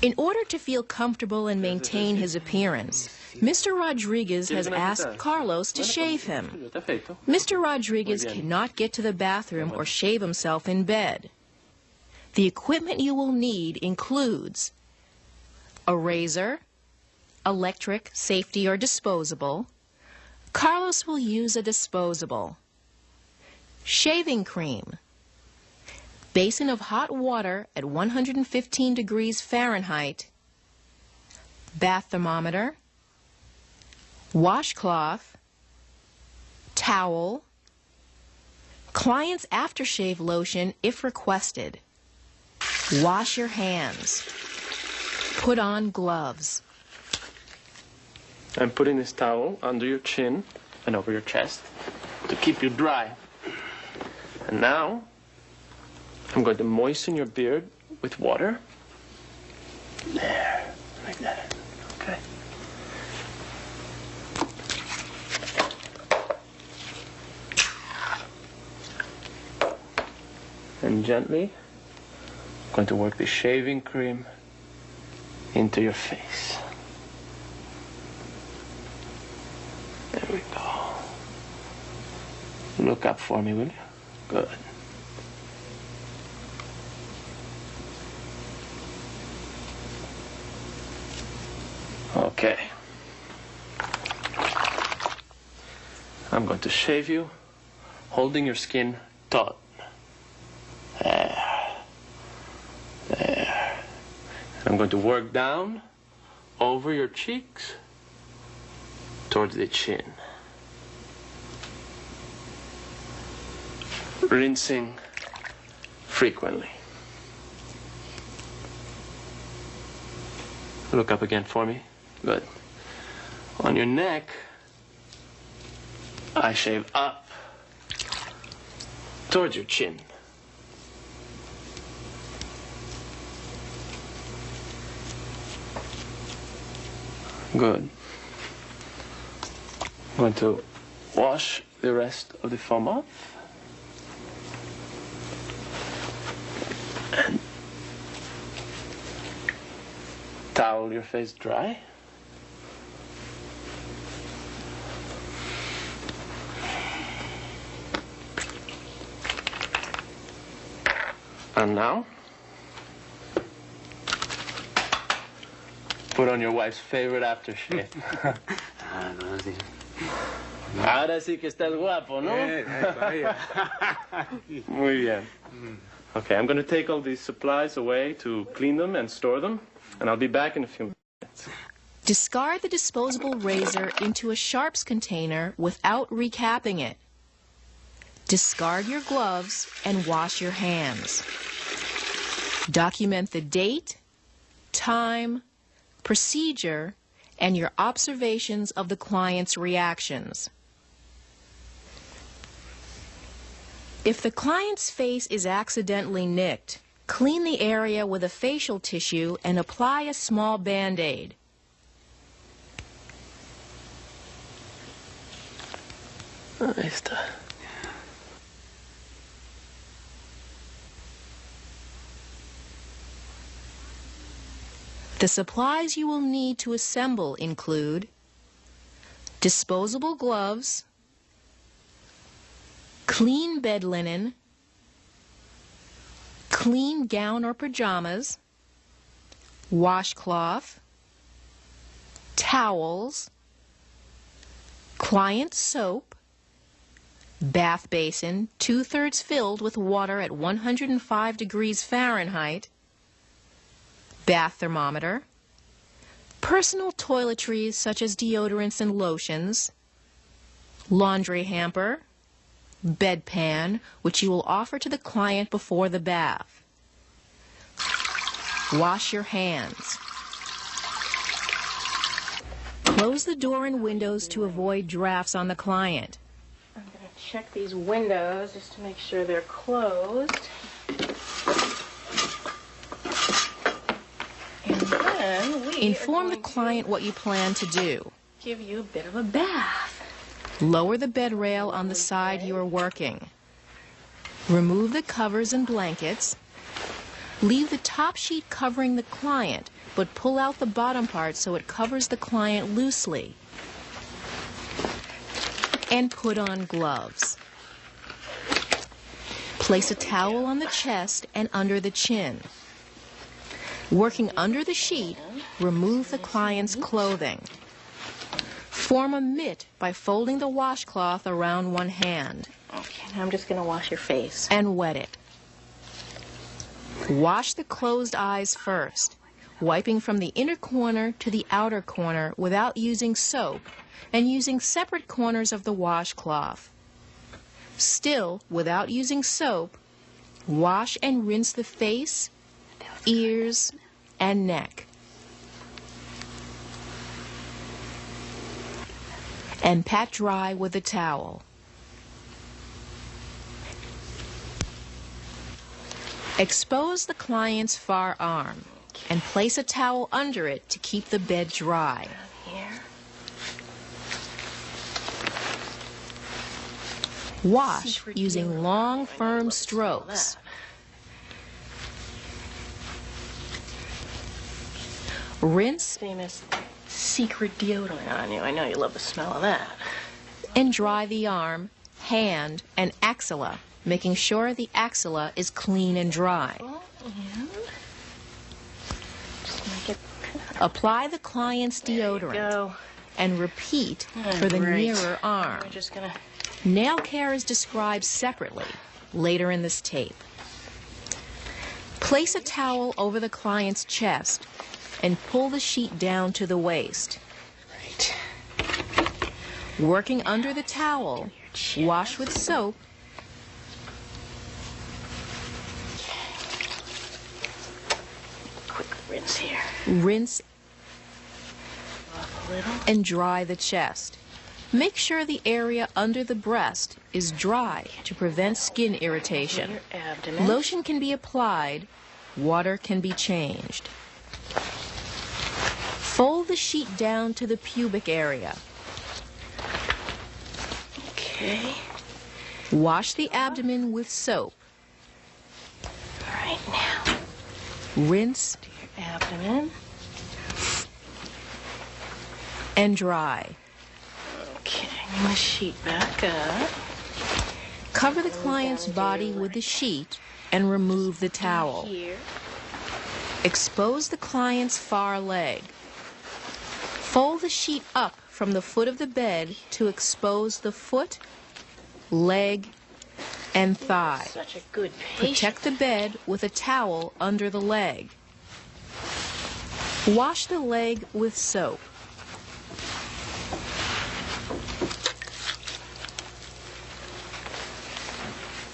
In order to feel comfortable and maintain his appearance, Mr. Rodriguez has asked Carlos to shave him. Mr. Rodriguez cannot get to the bathroom or shave himself in bed. The equipment you will need includes a razor, electric, safety, or disposable. Carlos will use a disposable. Shaving cream. Basin of hot water at 115 degrees Fahrenheit. Bath thermometer. Washcloth. Towel. Client's aftershave lotion if requested. Wash your hands. Put on gloves. I'm putting this towel under your chin and over your chest to keep you dry. And now, I'm going to moisten your beard with water. There, like that. Okay. And gently, I'm going to work the shaving cream into your face. There we go. Look up for me, will you? Good. Okay. I'm going to shave you, holding your skin taut. There. There. And I'm going to work down over your cheeks towards the chin. Rinsing frequently. Look up again for me. Good. On your neck, I shave up towards your chin. Good. I'm going to wash the rest of the foam off. And towel your face dry. And now, put on your wife's favorite aftershave. Ahora sí que estás guapo, ¿no? Muy bien. Okay, I'm going to take all these supplies away to clean them and store them, and I'll be back in a few minutes. Discard the disposable razor into a sharps container without recapping it. Discard your gloves and wash your hands. Document the date, time, procedure, and your observations of the client's reactions. If the client's face is accidentally nicked, clean the area with a facial tissue and apply a small Band-Aid. Ahí está. The supplies you will need to assemble include disposable gloves, clean bed linen, clean gown or pajamas, washcloth, towels, client soap, bath basin 2/3 filled with water at 105 degrees Fahrenheit, bath thermometer, personal toiletries such as deodorants and lotions, laundry hamper, bedpan, which you will offer to the client before the bath. Wash your hands. Close the door and windows to avoid drafts on the client. I'm going to check these windows just to make sure they're closed. And then Inform the client what you plan to do. give you a bit of a bath. Lower the bed rail on the side you are working. Remove the covers and blankets. Leave the top sheet covering the client but pull out the bottom part so it covers the client loosely. And put on gloves. Place a towel on the chest and under the chin. Working under the sheet, remove the client's clothing. Form a mitt by folding the washcloth around one hand. Okay, now I'm just going to wash your face. And wet it. Wash the closed eyes first, wiping from the inner corner to the outer corner without using soap and using separate corners of the washcloth. Still, without using soap, wash and rinse the face, ears, and neck. And pat dry with a towel. Expose the client's far arm and place a towel under it to keep the bed dry. Wash using long, firm strokes. Rinse. Famous secret deodorant on you. I know you love the smell of that. And dry the arm, hand, and axilla, making sure the axilla is clean and dry. Apply the client's deodorant and repeat for the nearer arm. Nail care is described separately later in this tape. Place a towel over the client's chest and pull the sheet down to the waist. Working under the towel, wash with soap. Quick rinse here. Rinse Off a little. and dry the chest. Make sure the area under the breast is dry to prevent skin irritation. Your abdomen. Lotion can be applied, water can be changed. Fold the sheet down to the pubic area. Okay. Wash the abdomen with soap. All right, now. Rinse Do your abdomen. and dry. Okay, bring the sheet back up. Cover the client's body with the sheet and remove the towel. Here. Expose the client's far leg. Fold the sheet up from the foot of the bed to expose the foot, leg, and thigh. Such a good patient. Protect the bed with a towel under the leg. Wash the leg with soap.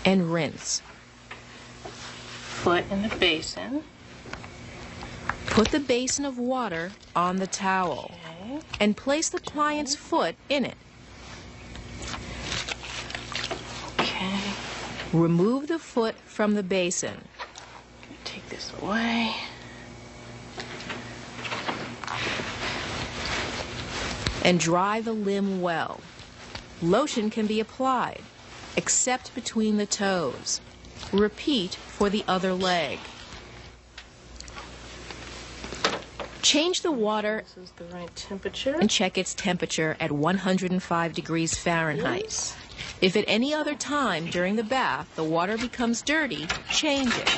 And rinse. Foot in the basin. Put the basin of water on the towel and place the client's foot in it. Okay. Remove the foot from the basin. Take this away. And dry the limb well. Lotion can be applied, except between the toes. Repeat for the other leg. Change the water This is the right temperature. and check its temperature at 105 degrees Fahrenheit. If at any other time during the bath the water becomes dirty, change it.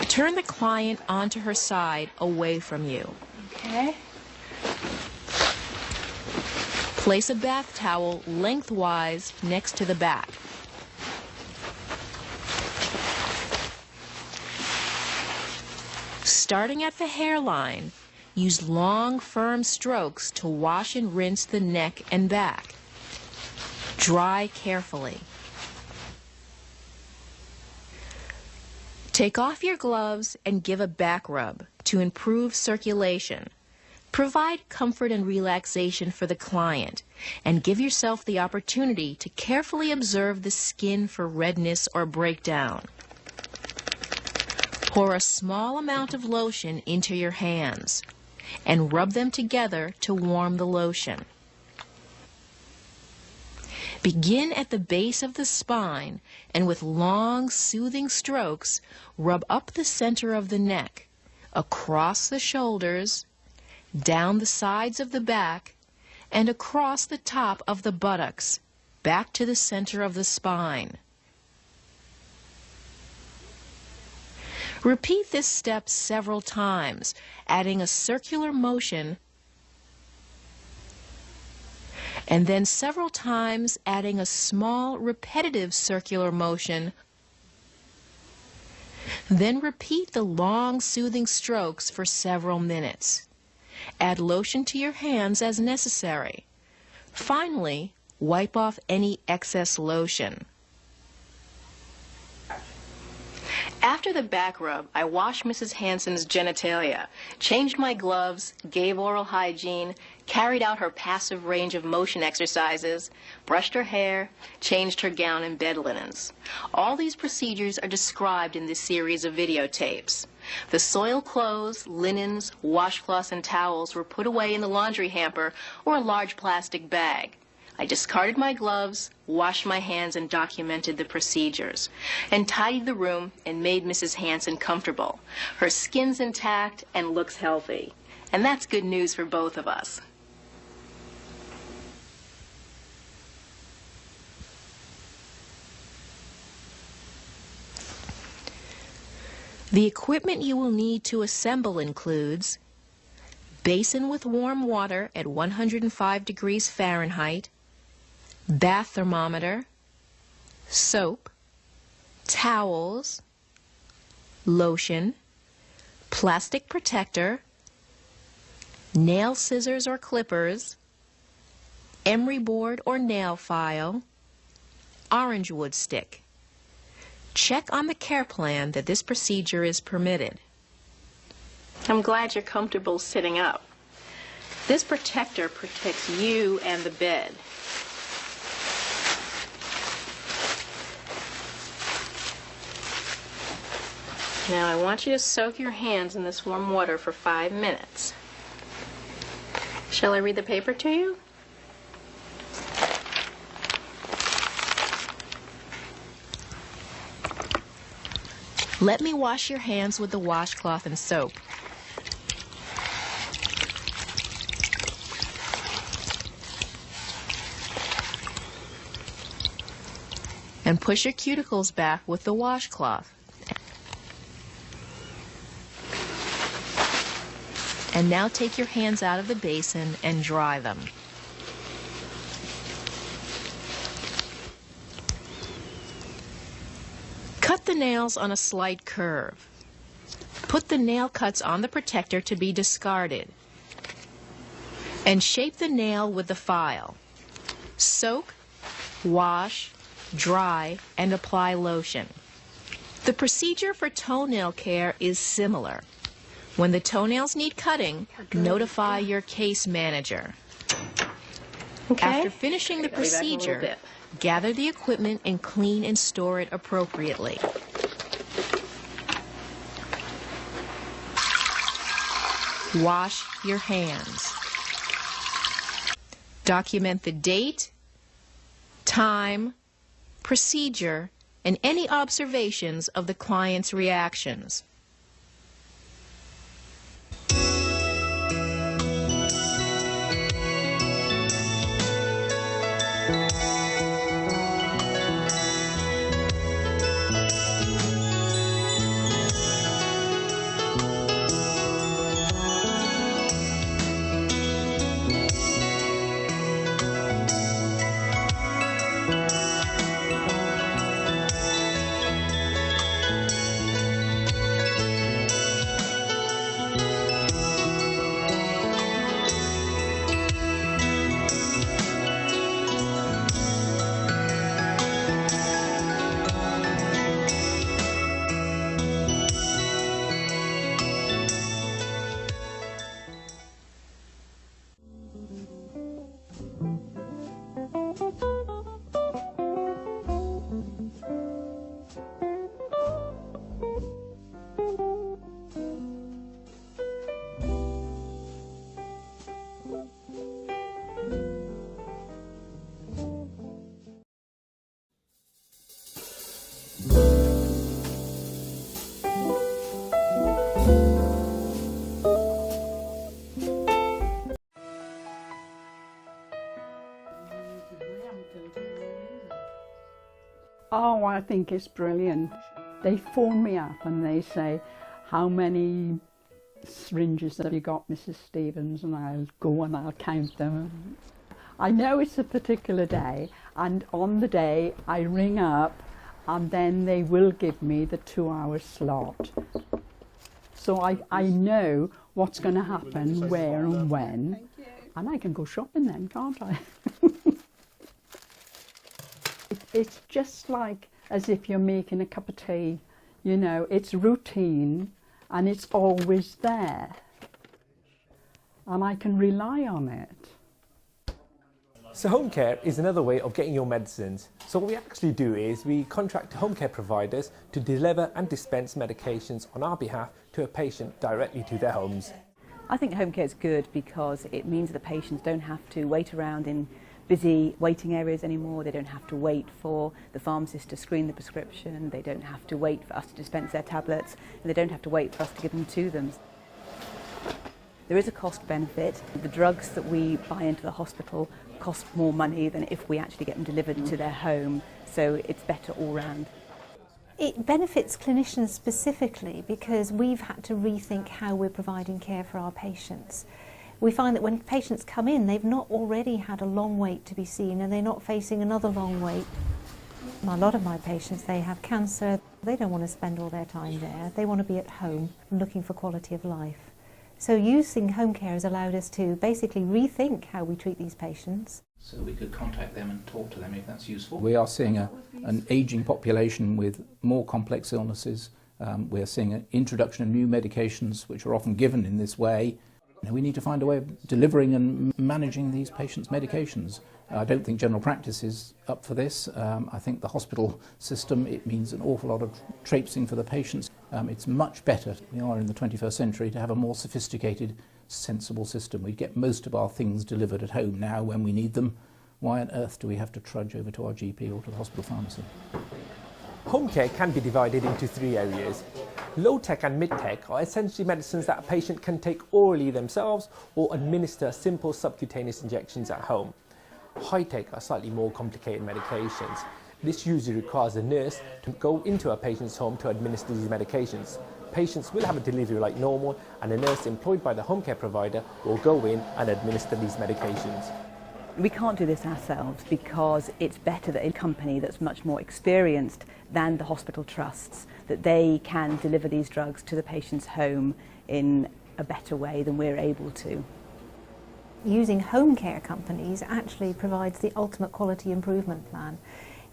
Turn the client onto her side away from you. Okay. Place a bath towel lengthwise next to the back. Starting at the hairline, use long, firm strokes to wash and rinse the neck and back. Dry carefully. Take off your gloves and give a back rub to improve circulation. Provide comfort and relaxation for the client, and give yourself the opportunity to carefully observe the skin for redness or breakdown. Pour a small amount of lotion into your hands and rub them together to warm the lotion. Begin at the base of the spine and with long, soothing strokes, rub up the center of the neck, across the shoulders, down the sides of the back, and across the top of the buttocks, back to the center of the spine. Repeat this step several times, adding a circular motion, and then several times adding a small repetitive circular motion. Then repeat the long soothing strokes for several minutes. Add lotion to your hands as necessary. Finally, wipe off any excess lotion. After the back rub, I washed Mrs. Hansen's genitalia, changed my gloves, gave oral hygiene, carried out her passive range of motion exercises, brushed her hair, changed her gown and bed linens. All these procedures are described in this series of videotapes. The soiled clothes, linens, washcloths, and towels were put away in the laundry hamper or a large plastic bag. I discarded my gloves, washed my hands, and documented the procedures, and tidied the room and made Mrs. Hansen comfortable. Her skin's intact and looks healthy, and that's good news for both of us. The equipment you will need to assemble includes basin with warm water at 105 degrees Fahrenheit, bath thermometer, soap, towels, lotion, plastic protector, nail scissors or clippers, emery board or nail file, orange wood stick. Check on the care plan that this procedure is permitted. I'm glad you're comfortable sitting up. This protector protects you and the bed. Now I want you to soak your hands in this warm water for 5 minutes. Shall I read the paper to you? Let me wash your hands with the washcloth and soap. And push your cuticles back with the washcloth. And now take your hands out of the basin and dry them. Cut the nails on a slight curve. Put the nail cuts on the protector to be discarded. And shape the nail with the file. Soak, wash, dry, and apply lotion. The procedure for toenail care is similar. When the toenails need cutting, notify your case manager. Okay. After finishing the procedure, gather the equipment and clean and store it appropriately. Wash your hands. Document the date, time, procedure, and any observations of the client's reactions. Oh, I think it's brilliant. They phone me up and they say, how many syringes have you got, Mrs. Stevens? And I'll go and I'll count them. I know it's a particular day, and on the day I ring up and then they will give me the 2-hour slot. So I know what's going to happen, where and when, and I can go shopping then, can't I? It's just like as if you're making a cup of tea, you know, it's routine and it's always there. And I can rely on it. So home care is another way of getting your medicines. So what we actually do is we contract home care providers to deliver and dispense medications on our behalf to a patient directly to their homes. I think home care is good because it means that patients don't have to wait around in busy waiting areas anymore. They don't have to wait for the pharmacist to screen the prescription. They don't have to wait for us to dispense their tablets, and they don't have to wait for us to give them to them. There is a cost benefit. The drugs that we buy into the hospital cost more money than if we actually get them delivered to their home, so it's better all round. It benefits clinicians specifically because we've had to rethink how we're providing care for our patients. We find that when patients come in, they've not already had a long wait to be seen and they're not facing another long wait. A lot of my patients, they have cancer. They don't want to spend all their time there. They want to be at home and looking for quality of life. So using home care has allowed us to basically rethink how we treat these patients. So we could contact them and talk to them if that's useful. We are seeing an ageing population with more complex illnesses. We're seeing an introduction of new medications which are often given in this way. We need to find a way of delivering and managing these patients' medications. I don't think general practice is up for this. I think the hospital system, it means an awful lot of traipsing for the patients. It's much better, we are in the 21st century, to have a more sophisticated, sensible system. We get most of our things delivered at home now when we need them. Why on earth do we have to trudge over to our GP or to the hospital pharmacy? Home care can be divided into 3 areas. Low-tech and mid-tech are essentially medicines that a patient can take orally themselves or administer simple subcutaneous injections at home. High-tech are slightly more complicated medications. This usually requires a nurse to go into a patient's home to administer these medications. Patients will have a delivery like normal, and a nurse employed by the home care provider will go in and administer these medications. We can't do this ourselves because it's better that a company that's much more experienced than the hospital trusts, that they can deliver these drugs to the patient's home in a better way than we're able to. Using home care companies actually provides the ultimate quality improvement plan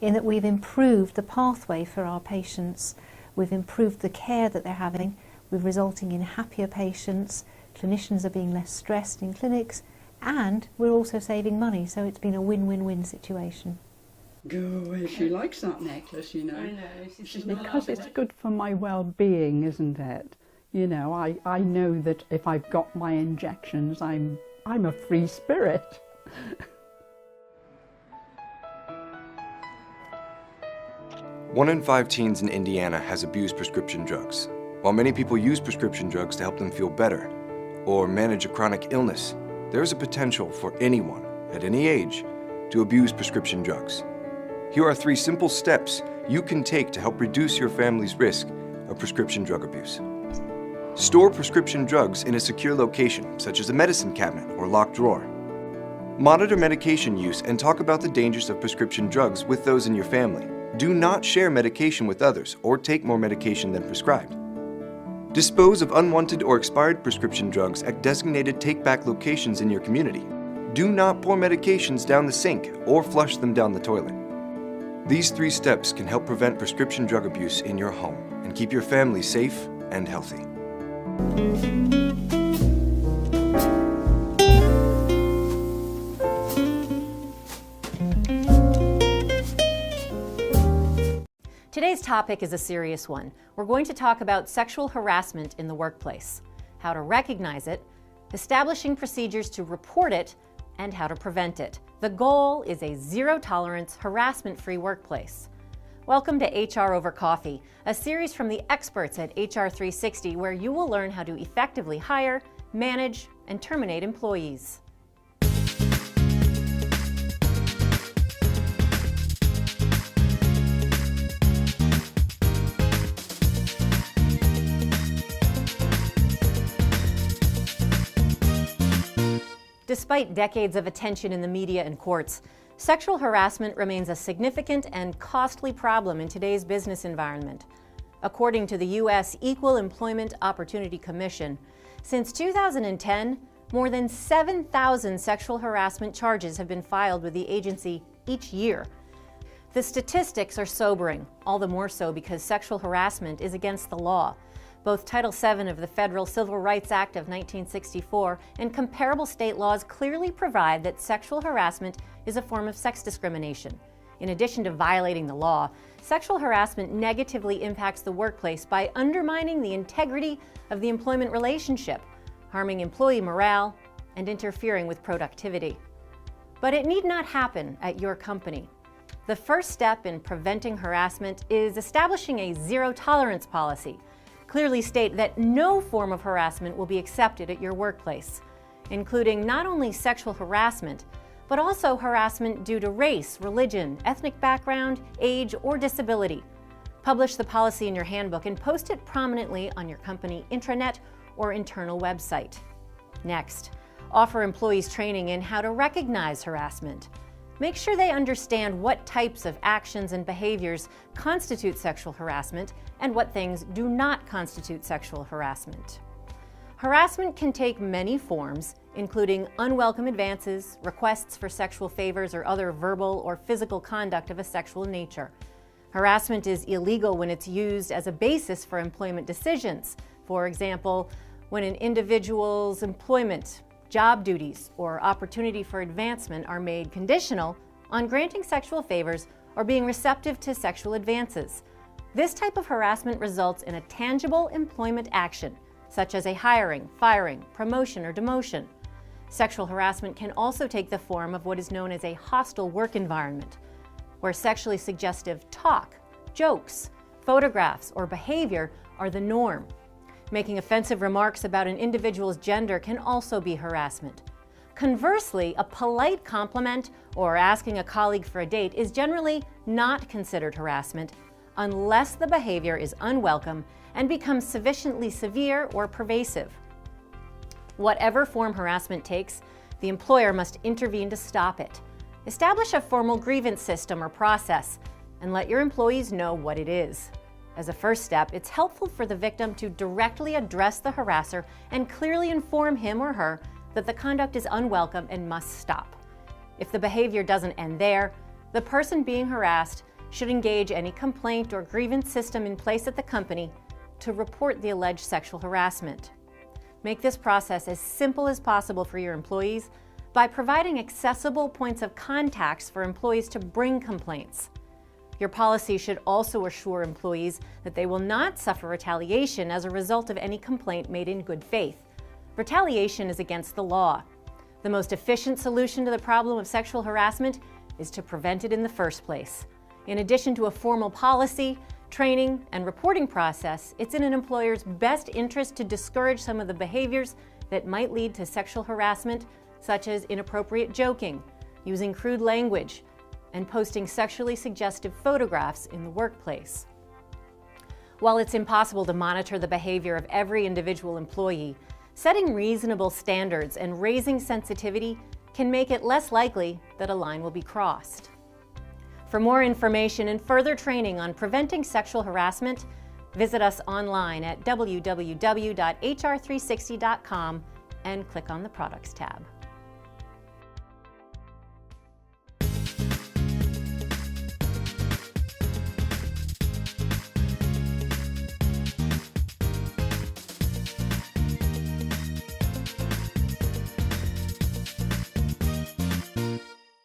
in that we've improved the pathway for our patients, we've improved the care that they're having, we're resulting in happier patients, clinicians are being less stressed in clinics, and we're also saving money, so it's been a win-win-win situation. Good, she likes that necklace, you know. I know. Because it's good for my well-being, isn't it? You know, I know that if I've got my injections, I'm a free spirit. One in 5 teens in Indiana has abused prescription drugs. While many people use prescription drugs to help them feel better or manage a chronic illness, there is a potential for anyone, at any age, to abuse prescription drugs. Here are 3 simple steps you can take to help reduce your family's risk of prescription drug abuse. Store prescription drugs in a secure location, such as a medicine cabinet or locked drawer. Monitor medication use and talk about the dangers of prescription drugs with those in your family. Do not share medication with others or take more medication than prescribed. Dispose of unwanted or expired prescription drugs at designated take-back locations in your community. Do not pour medications down the sink or flush them down the toilet. These 3 steps can help prevent prescription drug abuse in your home and keep your family safe and healthy. Today's topic is a serious one. We're going to talk about sexual harassment in the workplace, how to recognize it, establishing procedures to report it, and how to prevent it. The goal is a zero-tolerance, harassment-free workplace. Welcome to HR Over Coffee, a series from the experts at HR 360 where you will learn how to effectively hire, manage, and terminate employees. Despite decades of attention in the media and courts, sexual harassment remains a significant and costly problem in today's business environment. According to the U.S. Equal Employment Opportunity Commission, since 2010, more than 7,000 sexual harassment charges have been filed with the agency each year. The statistics are sobering, all the more so because sexual harassment is against the law. Both Title VII of the Federal Civil Rights Act of 1964 and comparable state laws clearly provide that sexual harassment is a form of sex discrimination. In addition to violating the law, sexual harassment negatively impacts the workplace by undermining the integrity of the employment relationship, harming employee morale, and interfering with productivity. But it need not happen at your company. The first step in preventing harassment is establishing a zero-tolerance policy. Clearly state that no form of harassment will be accepted at your workplace, including not only sexual harassment, but also harassment due to race, religion, ethnic background, age, or disability. Publish the policy in your handbook and post it prominently on your company intranet or internal website. Next, offer employees training in how to recognize harassment. Make sure they understand what types of actions and behaviors constitute sexual harassment and what things do not constitute sexual harassment. Harassment can take many forms, including unwelcome advances, requests for sexual favors, or other verbal or physical conduct of a sexual nature. Harassment is illegal when it's used as a basis for employment decisions. For example, when an individual's employment, job duties, or opportunity for advancement are made conditional on granting sexual favors or being receptive to sexual advances. This type of harassment results in a tangible employment action, such as a hiring, firing, promotion, or demotion. Sexual harassment can also take the form of what is known as a hostile work environment, where sexually suggestive talk, jokes, photographs, or behavior are the norm. Making offensive remarks about an individual's gender can also be harassment. Conversely, a polite compliment or asking a colleague for a date is generally not considered harassment unless the behavior is unwelcome and becomes sufficiently severe or pervasive. Whatever form harassment takes, the employer must intervene to stop it. Establish a formal grievance system or process and let your employees know what it is. As a first step, it's helpful for the victim to directly address the harasser and clearly inform him or her that the conduct is unwelcome and must stop. If the behavior doesn't end there, the person being harassed should engage any complaint or grievance system in place at the company to report the alleged sexual harassment. Make this process as simple as possible for your employees by providing accessible points of contacts for employees to bring complaints. Your policy should also assure employees that they will not suffer retaliation as a result of any complaint made in good faith. Retaliation is against the law. The most efficient solution to the problem of sexual harassment is to prevent it in the first place. In addition to a formal policy, training, and reporting process, it's in an employer's best interest to discourage some of the behaviors that might lead to sexual harassment, such as inappropriate joking, using crude language, and posting sexually suggestive photographs in the workplace. While it's impossible to monitor the behavior of every individual employee, setting reasonable standards and raising sensitivity can make it less likely that a line will be crossed. For more information and further training on preventing sexual harassment, visit us online at www.hr360.com and click on the Products tab.